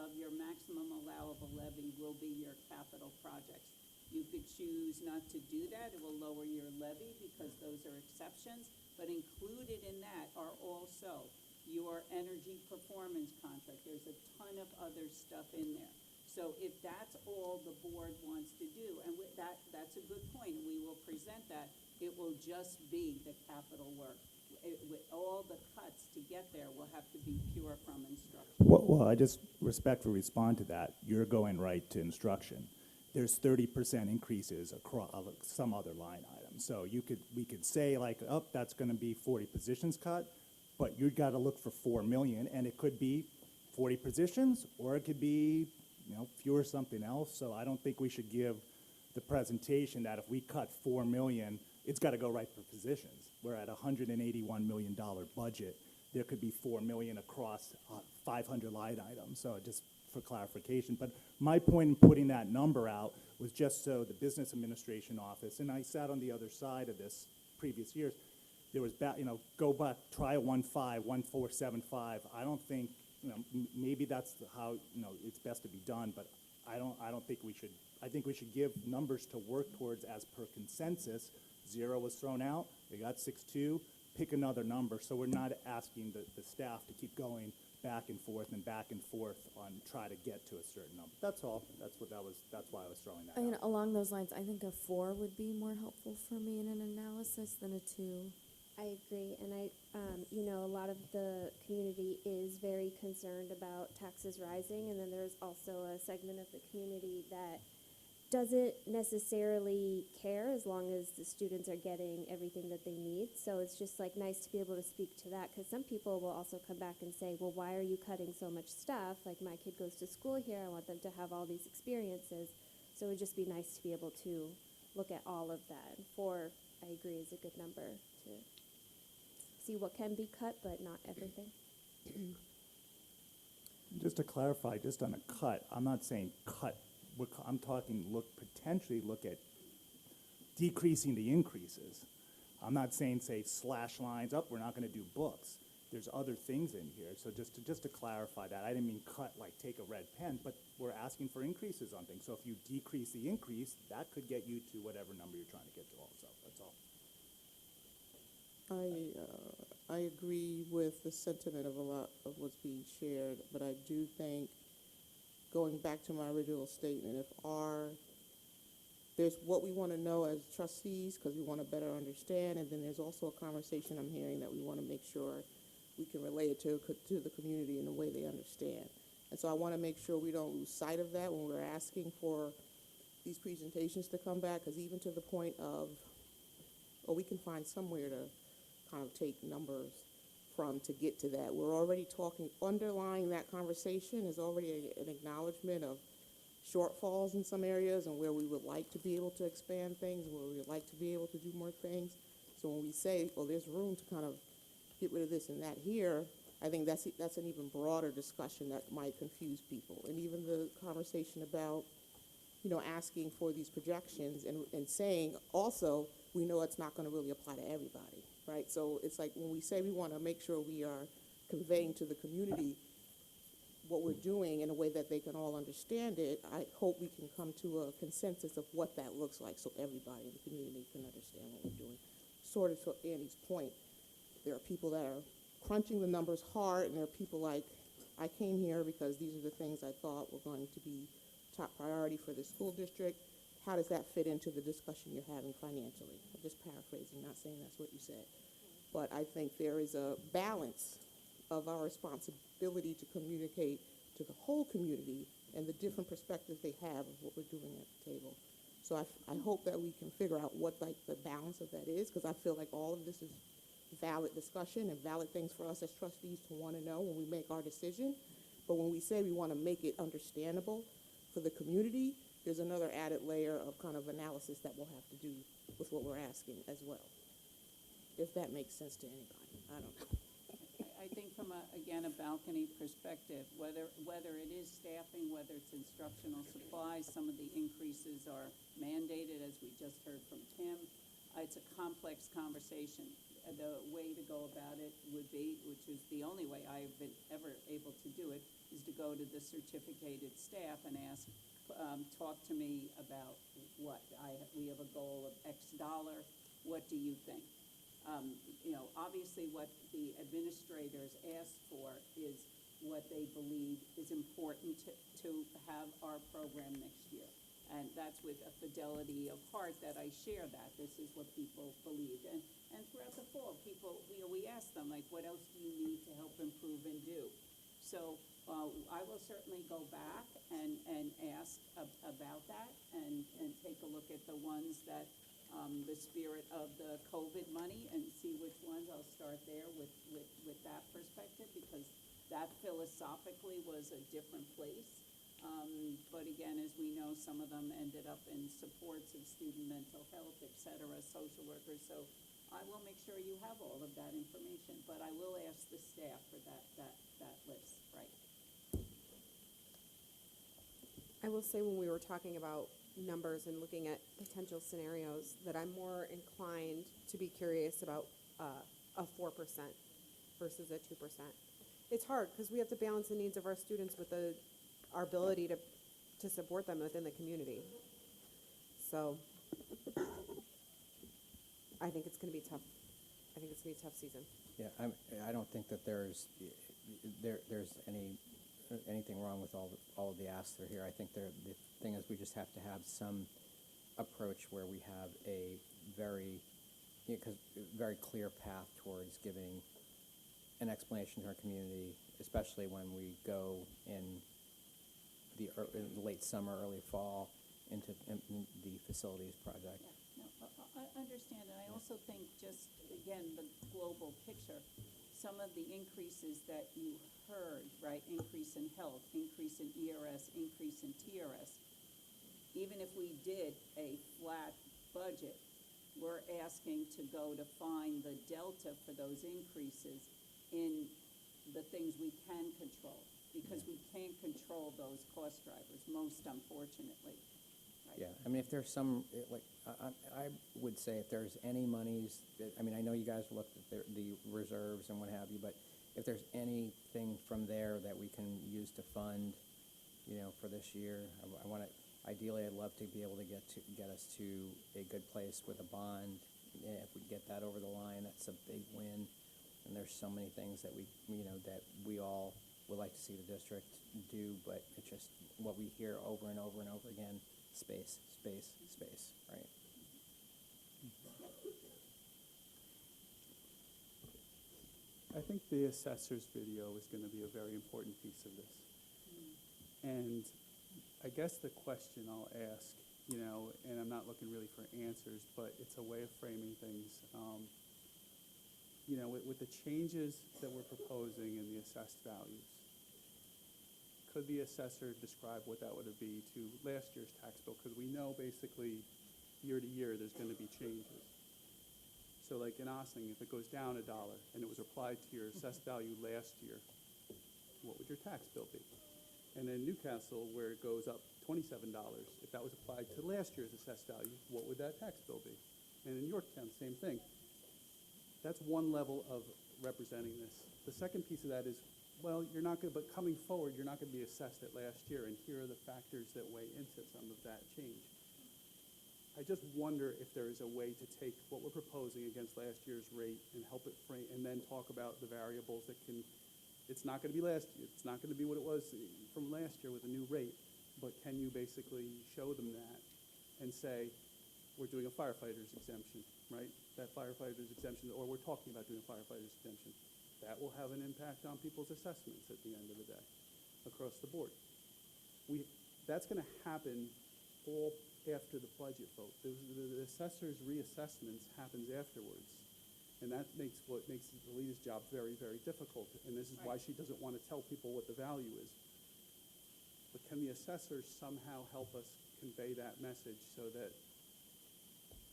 of your maximum allowable levy will be your capital projects. You could choose not to do that, it will lower your levy because those are exceptions, but included in that are also your energy performance contract. There's a ton of other stuff in there. So if that's all the board wants to do, and that's a good point, and we will present that, it will just be the capital work. With all the cuts to get there will have to be pure from instruction. Well, I just respectfully respond to that. You're going right to instruction. There's 30% increases across some other line items. So we could say like, oh, that's gonna be 40 positions cut, but you've gotta look for 4 million, and it could be 40 positions, or it could be, you know, fewer something else. So I don't think we should give the presentation that if we cut 4 million, it's got to go right for positions. We're at a $181 million budget. There could be 4 million across 500 line items. So just for clarification, but my point in putting that number out was just so the business administration office, and I sat on the other side of this previous years, there was, go back, try a 1.5, 1.475. I don't think, maybe that's how, it's best to be done, but I don't think we should, I think we should give numbers to work towards as per consensus. 0 was thrown out, we got 6.2, pick another number, so we're not asking the staff to keep going back and forth on try to get to a certain number. That's all. That's why I was throwing that out. Along those lines, I think a 4 would be more helpful for me in an analysis than a 2. I agree, and a lot of the community is very concerned about taxes rising, and then there's also a segment of the community that doesn't necessarily care as long as the students are getting everything that they need. So it's just like nice to be able to speak to that, because some people will also come back and say, well, why are you cutting so much stuff? Like, my kid goes to school here, I want them to have all these experiences. So it would just be nice to be able to look at all of that. And 4, I agree, is a good number to see what can be cut, but not everything. Just to clarify, just on a cut, I'm not saying cut. I'm talking potentially look at decreasing the increases. I'm not saying, say, slash lines up, we're not going to do books. There's other things in here. So just to clarify that, I didn't mean cut like take a red pen, but we're asking for increases on things. So if you decrease the increase, that could get you to whatever number you're trying to get to also. That's all. I agree with the sentiment of a lot of what's being shared, but I do think, going back to my original statement, there's what we want to know as trustees, because we want to better understand, and then there's also a conversation I'm hearing that we want to make sure we can relate it to the community in a way they understand. And so I want to make sure we don't lose sight of that when we're asking for these presentations to come back, because even to the point of, we can find somewhere to kind of take numbers from to get to that. We're already talking, underlying that conversation is already an acknowledgement of shortfalls in some areas and where we would like to be able to expand things, where we would like to be able to do more things. So when we say, there's room to kind of get rid of this and that here, I think that's an even broader discussion that might confuse people. And even the conversation about, asking for these projections and saying also, we know it's not going to really apply to everybody, right? So it's like when we say we want to make sure we are conveying to the community what we're doing in a way that they can all understand it, I hope we can come to a consensus of what that looks like so everybody in the community can understand what we're doing. Sort of to Annie's point, there are people that are crunching the numbers hard, and there are people like, I came here because these are the things I thought were going to be top priority for the school district. How does that fit into the discussion you're having financially? I'm just paraphrasing, not saying that's what you said. But I think there is a balance of our responsibility to communicate to the whole community and the different perspectives they have of what we're doing at the table. So I hope that we can figure out what the balance of that is, because I feel like all of this is valid discussion and valid things for us as trustees to want to know when we make our decision. But when we say we want to make it understandable for the community, there's another added layer of kind of analysis that we'll have to do with what we're asking as well, if that makes sense to anybody. I don't know. I think from a balcony perspective, whether it is staffing, whether it's instructional supplies, some of the increases are mandated, as we just heard from Tim. It's a complex conversation. The way to go about it would be, which is the only way I've been ever able to do it, is to go to the certificated staff and ask, talk to me about what we have a goal of X dollar. What do you think? Obviously what the administrators ask for is what they believe is important to have our program next year. And that's with a fidelity of heart that I share that. This is what people believe. And throughout the fall, we ask them, like, what else do you need to help improve and do? So I will certainly go back and ask about that and take a look at the ones that the spirit of the COVID money and see which ones. I'll start there with that perspective, because that philosophical philosophically was a different place. But again, as we know, some of them ended up in supports of student mental health, et cetera, social workers. So I will make sure you have all of that information, but I will ask the staff for that list, right? I will say when we were talking about numbers and looking at potential scenarios, that I'm more inclined to be curious about a 4% versus a 2%. It's hard because we have to balance the needs of our students with our ability to support them within the community. So I think it's going to be tough. I think it's going to be a tough season. Yeah, I don't think that there's anything wrong with all of the asks that are here. I think the thing is we just have to have some approach where we have a very clear path towards giving an explanation to our community, especially when we go in the late summer, early fall into the facilities project. Yeah, no, I understand, and I also think just, again, the global picture, some of the increases that you heard, right, increase in health, increase in ERS, increase in TRS, even if we did a flat budget, we're asking to go to find the delta for those increases in the things we can control, because we can't control those cost drivers, most unfortunately. Right? Yeah, I mean, if there's some, I would say if there's any monies, I mean, I know you guys looked at the reserves and what have you, but if there's anything from there that we can use to fund, for this year, I want to, ideally, I'd love to be able to get us to a good place with a bond. Yeah, if we get that over the line, that's a big win. And there's so many things that that we all would like to see the district do, but it's just what we hear over and over and over again, space, space, space, right? I think the assessor's video is going to be a very important piece of this. And I guess the question I'll ask, and I'm not looking really for answers, but it's a way of framing things. With the changes that we're proposing in the assessed values, could the assessor describe what that would be to last year's tax bill? Because we know basically year to year there's going to be changes. So like in Ossining, if it goes down $1 and it was applied to your assessed value last year, what would your tax bill be? And in Newcastle, where it goes up $27, if that was applied to last year's assessed value, what would that tax bill be? And in Yorktown, same thing. That's one level of representing this. The second piece of that is, well, you're not going to, but coming forward, you're not going to be assessed at last year, and here are the factors that weigh into some of that change. I just wonder if there is a way to take what we're proposing against last year's rate and help it frame, and then talk about the variables that can, it's not going to be last year, it's not going to be what it was from last year with a new rate, but can you basically show them that and say, we're doing a firefighter's exemption, right? That firefighter's exemption, or we're talking about doing a firefighter's exemption. That will have an impact on people's assessments at the end of the day, across the board. That's going to happen all after the budget vote. The assessor's reassessments happens afterwards. And that makes Alita's job very, very difficult. And this is why she doesn't want to tell people what the value is. But can the assessors somehow help us convey that message so that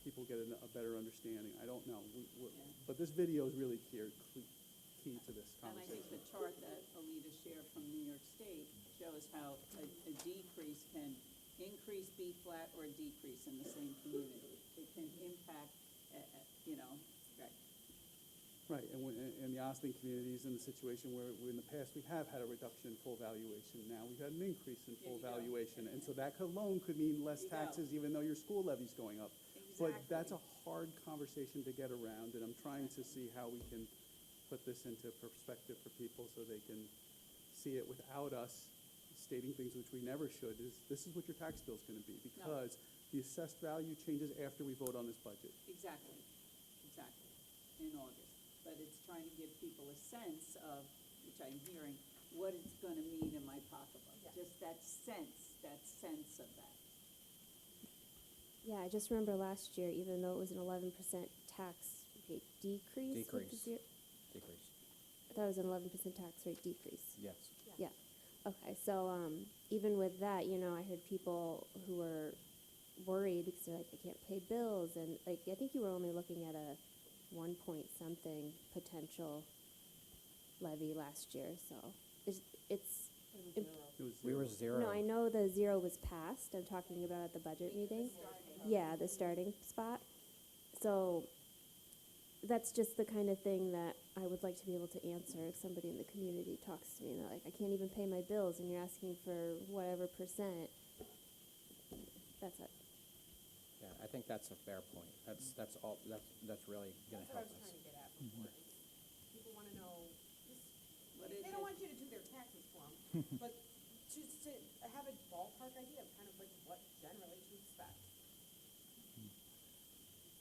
people get a better understanding? I don't know. But this video is really key to this conversation. And I think the chart that Alita shared from New York State shows how a decrease can increase, be flat, or decrease in the same community. It can impact, right. Right, and the Ossining community is in the situation where in the past we have had a reduction in full valuation. Now we've had an increase in full valuation. And so that alone could mean less taxes even though your school levy's going up. Exactly. But that's a hard conversation to get around, and I'm trying to see how we can put this into perspective for people so they can see it without us stating things which we never should. This is what your tax bill is going to be, because the assessed value changes after we vote on this budget. Exactly, in August. But it's trying to give people a sense of, which I'm hearing, what it's going to mean in my pocketbook. Just that sense of that. Yeah, I just remember last year, even though it was an 11% tax rate decrease. Decrease. I thought it was an 11% tax rate decrease. Yes. Yeah. Okay, so, even with that, you know, I heard people who were worried because they're like, they can't pay bills, and like, I think you were only looking at a 1 point something potential levy last year, so it's. We were zero. No, I know the zero was passed, I'm talking about at the budget meeting. Yeah, the starting spot. So, that's just the kind of thing that I would like to be able to answer if somebody in the community talks to me and they're like, I can't even pay my bills and you're asking for whatever percent. That's it. Yeah, I think that's a fair point. That's all, that's really gonna help us. People want to know, What they is don't it? want you to do their taxes for them, but to have a ballpark idea of kind of like what generally to expect.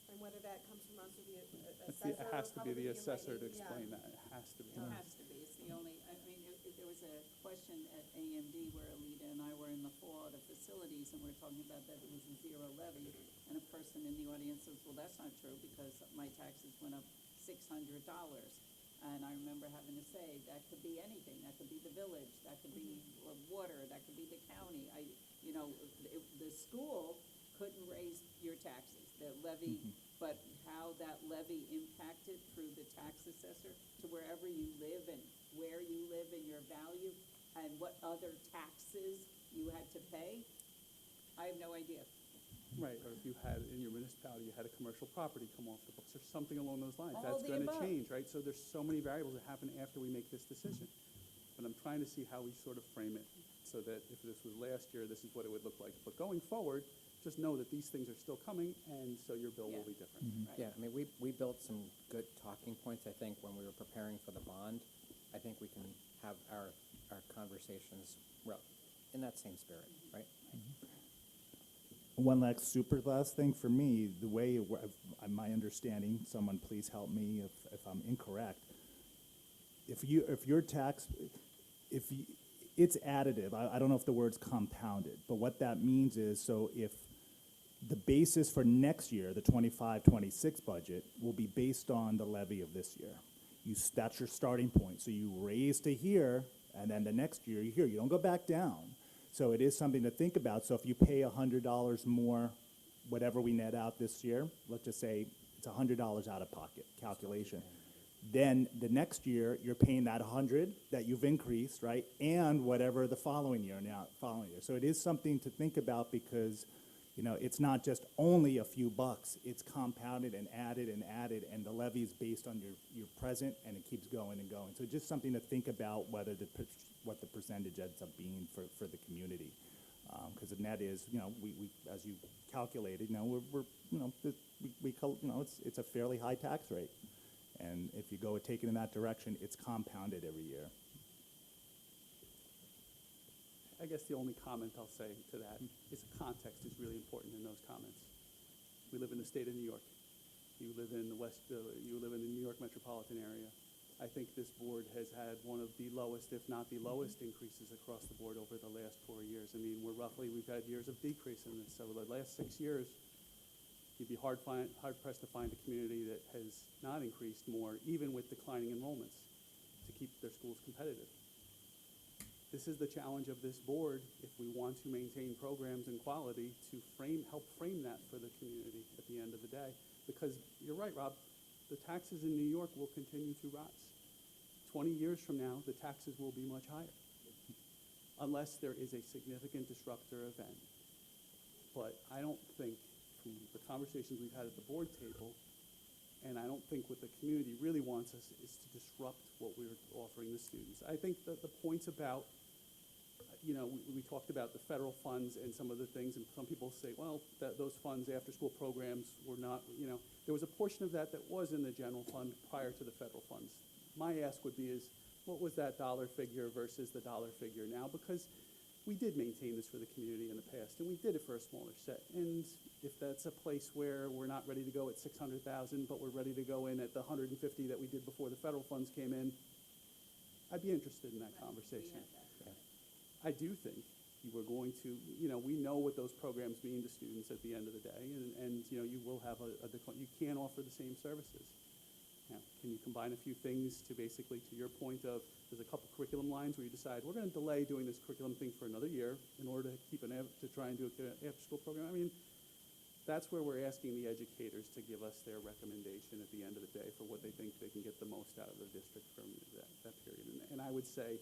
And whether that comes from us or the assessor. It has to be the probably assessor to might- yeah. explain that. It has to be. It has to be, it's the only, I mean, there was a question at AMD where Alita and I were in the fall at the facilities, and we were talking about that it was a zero levy, and a person in the audience says, well, that's not true, because my taxes went up $600. And I remember having to say, that could be anything, that could be the village, that could be water, that could be the county. The school couldn't raise your taxes, the levy, but how that levy impacted through the tax assessor to wherever you live and where you live and your value, and what other taxes you had to pay, I have no idea. Right, or if you had, in your municipality, you had a commercial property come off the books, or something along those lines. All That's the gonna above. change, right? So there's so many variables that happen after we make this decision. But I'm trying to see how we sort of frame it, so that if this was last year, this is what it would look like. But going forward, just know that these things are still coming, and so your bill will be different. Yeah, I mean, we built some good talking points, I think, when we were preparing for the bond. I think we can have our conversations in that same spirit, right? One last thing for me, the way, my understanding, someone please help me if I'm incorrect. If your tax, it's additive, I don't know if the word's compounded, but what that means is, so if the basis for next year, the 25-26 budget, will be based on the levy of this year. That's your starting point. So you raise to here, and then the next year you here. You don't go back down. So it is something to think about. So if you pay $100 more, whatever we net out this year, let's just say it's $100 out of pocket calculation. Then the next year you're paying that 100 that you've increased, right, and whatever the following year. So it is something to think about, because it's not just only a few bucks. It's compounded and added, and the levy is based on your present, and it keeps going and going. So just something to think about, what the percentage ends up being for the community. Because the net is, we as you calculated, it's a fairly high tax rate. And if you go take it in that direction, it's compounded every year. I guess the only comment I'll say to that is context is really important in those comments. We live in the state of New York. You live in you live in the New York metropolitan area. I think this board has had one of the lowest, if not the lowest, increases across the board over the last 4 years. I mean, we've had years of decrease in this. So the last 6 years, you'd be hard pressed to find a community that has not increased more, even with declining enrollments, to keep their schools competitive. This is the challenge of this board, if we want to maintain programs and quality, to help frame that for the community at the end of the day. Because you're right, Rob, the taxes in New York will continue to rise. 20 years from now, the taxes will be much higher, unless there is a significant disruptor event. But I don't think, from the conversations we've had at the board table, and I don't think what the community really wants us is to disrupt what we're offering the students. I think that the points about, we talked about the federal funds and some of the things, and some people say, well, those funds, after-school programs were not, there was a portion of that was in the general fund prior to the federal funds. My ask would be what was that dollar figure versus the dollar figure now? Because we did maintain this for the community in the past, and we did it for a smaller set. And if that's a place where we're not ready to go at 600,000, but we're ready to go in at the 150 that we did before the federal funds came in, I'd be interested in that conversation. I do think we're going to, we know what those programs mean to students at the end of the day, and you will have a decline. You can't offer the same services. Now, can you combine a few things to basically, to your point of, there's a couple curriculum lines where you decide, we're going to delay doing this curriculum thing for another year in order to keep to try and do an after-school program. I mean, that's where we're asking the educators to give us their recommendation at the end of the day for what they think they can get the most out of the district from that period. And I would say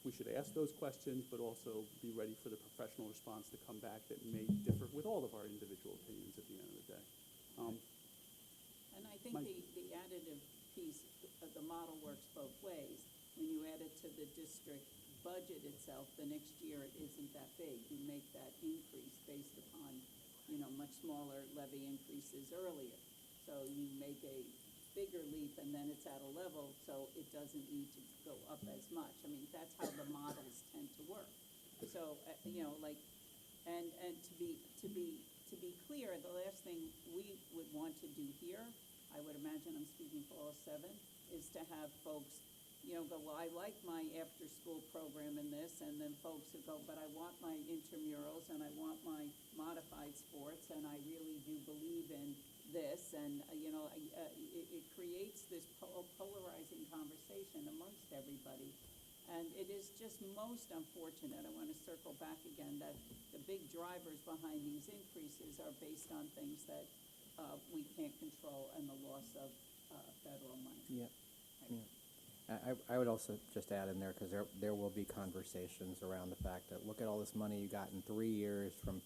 we should ask those questions, but also be ready for the professional response to come back that may differ with all of our individual opinions at the end of the day. And I think the additive piece, the model works both ways. When you add it to the district budget itself, the next year it isn't that big. You make that increase based upon, much smaller levy increases earlier. So you make a bigger leap and then it's at a level, so it doesn't need to go up as much. I mean, that's how the models tend to work. So, and to be clear, the last thing we would want to do here, I would imagine I'm speaking for all 7, is to have folks, go, well, I like my after-school program in this, and then folks who go, but I want my intramurals, and I want my modified sports, and I really do believe in this, and, it creates this polarizing conversation amongst everybody. And it is just most unfortunate, I want to circle back again, that the big drivers behind these increases are based on things that we can't control and the loss of federal money. Yeah. I would also just add in there, because there will be conversations around the fact that, look at all this money you got in 3 years from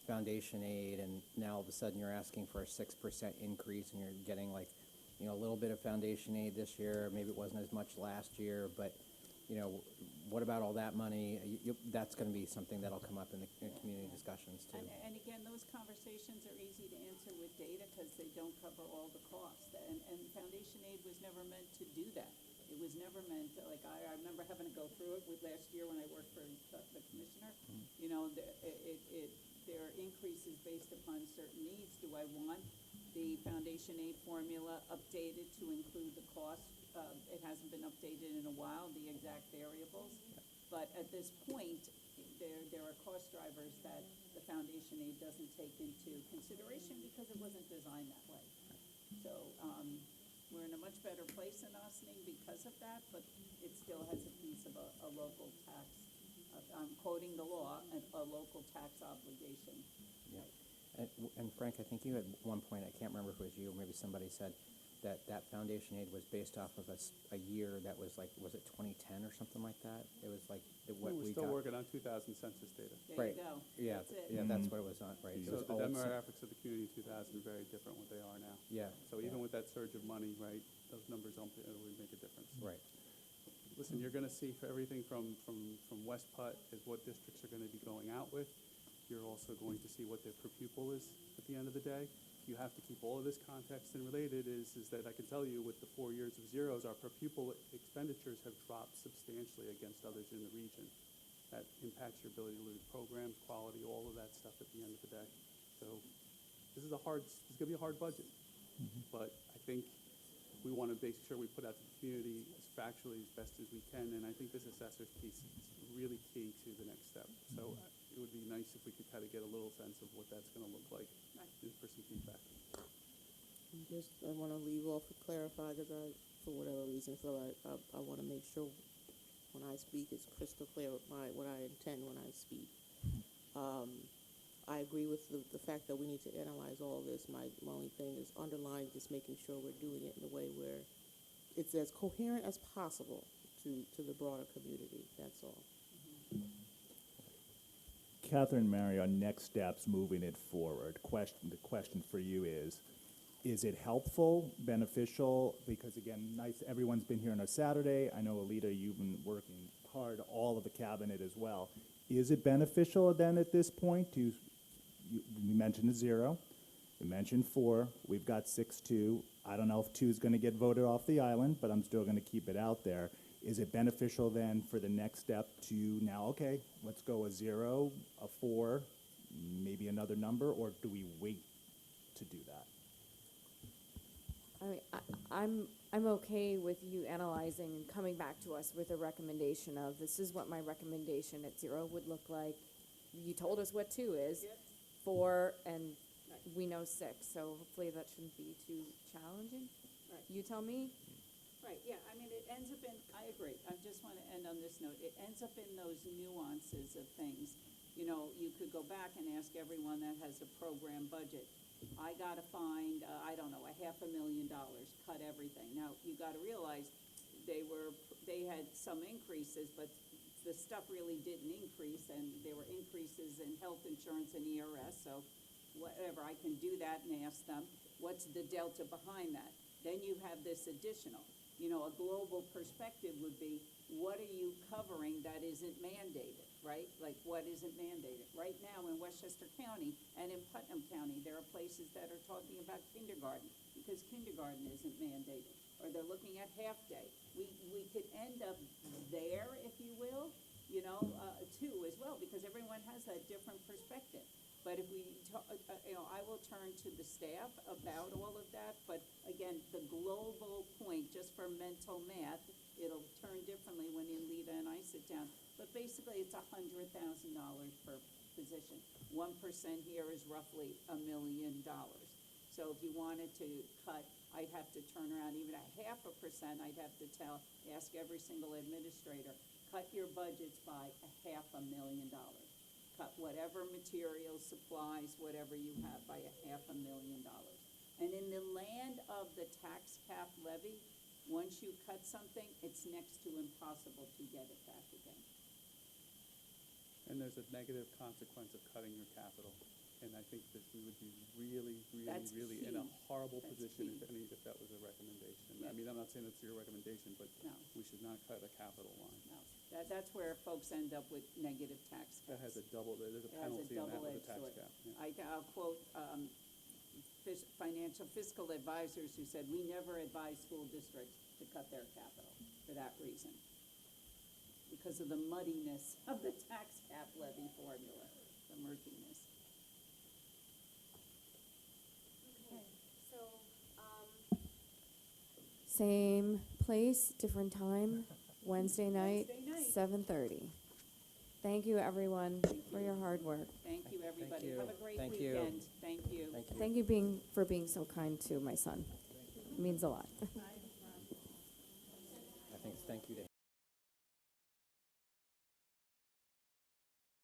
foundation aid, and now all of a sudden you're asking for a 6% increase, and you're getting a little bit of foundation aid this year. Maybe it wasn't as much last year, but what about all that money? That's going to be something that'll come up in the community discussions too. And again, those conversations are easy to answer with data because they don't cover all the costs. And foundation aid was never meant to do that. It was never meant to, I remember having to go through it with last year when I worked for the commissioner. There are increases based upon certain needs. Do I want the foundation aid formula updated to include the cost? It hasn't been updated in a while, the exact variables. But at this point, there are cost drivers that the foundation aid doesn't take into consideration because it wasn't designed that way. So we're in a much better place in Ossining because of that, but it still has a piece of a local tax. I'm quoting the law, a local tax obligation. Yeah. And Frank, I think you had one point, I can't remember if it was you or maybe somebody said that foundation aid was based off of a year that was was it 2010 or something like that? It was what we got. We're still working on 2000 census data. There you go. Yeah, That's it. yeah, that's what it was on, right. So the demographics of the community in 2000 are very different what they are now. Yeah. So even with that surge of money, right, those numbers don't really make a difference. Right. Listen, you're going to see for everything from West Putt is what districts are going to be going out with. You're also going to see what their per pupil is at the end of the day. You have to keep all of this context and related is that I can tell you with the 4 years of zeros, our per pupil expenditures have dropped substantially against others in the region. That impacts your ability to lead programs, quality, all of that stuff at the end of the day. So this is going to be a hard budget. But I think we want to make sure we put out to the community as factually as best as we can, and I think this assessor's piece is really key to the next step. So it would be nice if we could kind of get a little sense of what that's going to look like for some feedback. I want to leave off and clarify because for whatever reason, feel I want to make sure when I speak it's crystal clear what I intend when I speak. I agree with the fact that we need to analyze all this. My only thing is underlying just making sure we're doing it in a way where it's as coherent as possible to the broader community. That's all. Catherine, Mary, on next steps moving it forward. The question for you is it helpful, beneficial? Because again, nice, everyone's been here on a Saturday. I know, Alita, you've been working hard, all of the cabinet as well. Is it beneficial then at this point you mentioned a 0, you mentioned 4, we've got 6-2. I don't know if 2 is going to get voted off the island, but I'm still going to keep it out there. Is it beneficial then for the next step to now, okay, let's go a 0, a 4, maybe another number, or do we wait to do that? I mean, I'm okay with you analyzing and coming back to us with a recommendation of, this is what my recommendation at 0 would look like. You told us what 2 is, 4, and we know 6, so hopefully that shouldn't be too challenging. Right. You tell me. Right, yeah, I mean, it ends up in, I agree, I just want to end on this note, it ends up in those nuances of things. You know, you could go back and ask everyone that has a program budget, I gotta find, I don't know, $500,000, cut everything. Now, you gotta realize, they had some increases, but the stuff really didn't increase, and there were increases in health insurance and ERS, so whatever, I can do that and ask them, what's the delta behind that? Then you have this additional. You know, a global perspective would be, what are you covering that isn't mandated, right? Like, what isn't mandated? Right now in Westchester County and in Putnam County, there are places that are talking about kindergarten, because kindergarten isn't mandated, or they're looking at half-day. We could end up there, if you will, you know, too, as well, because everyone has that different perspective. But if we, you know, I will turn to the staff about all of that, but again, the global point, just for mental math, it'll turn differently when Lita and I sit down, but basically it's $100,000 per position. 1% here is roughly $1 million. So if you wanted to cut, I'd have to turn around even a 0.5%, I'd have to ask every single administrator, cut your budgets by $500,000. Cut whatever materials, supplies, whatever you have by $500,000. And in the land of the tax cap levy, once you cut something, it's next to impossible to get it back again. And there's a negative consequence of cutting your capital. And I think that we would be really, That's really in a key. horrible That's position key. if that was a recommendation. Yeah. I mean, I'm not saying it's your recommendation, but No. we should not cut a capital line. No, that's where folks end up with negative tax caps. That has a double, there's a It has a penalty on that with a double-edged tax sword. cap. Yeah. I'll quote financial fiscal advisors who said, we never advise school districts to cut their capital for that reason, because of the muddiness of the tax cap levy formula, the murkiness. Same place, different time, Wednesday night, Wednesday night. 7:30. Thank you, everyone, for your hard work. Thank you, everybody. you. Have a great Thank you. weekend. Thank you. Thank you. Thank you for being so kind to my son. It means a lot.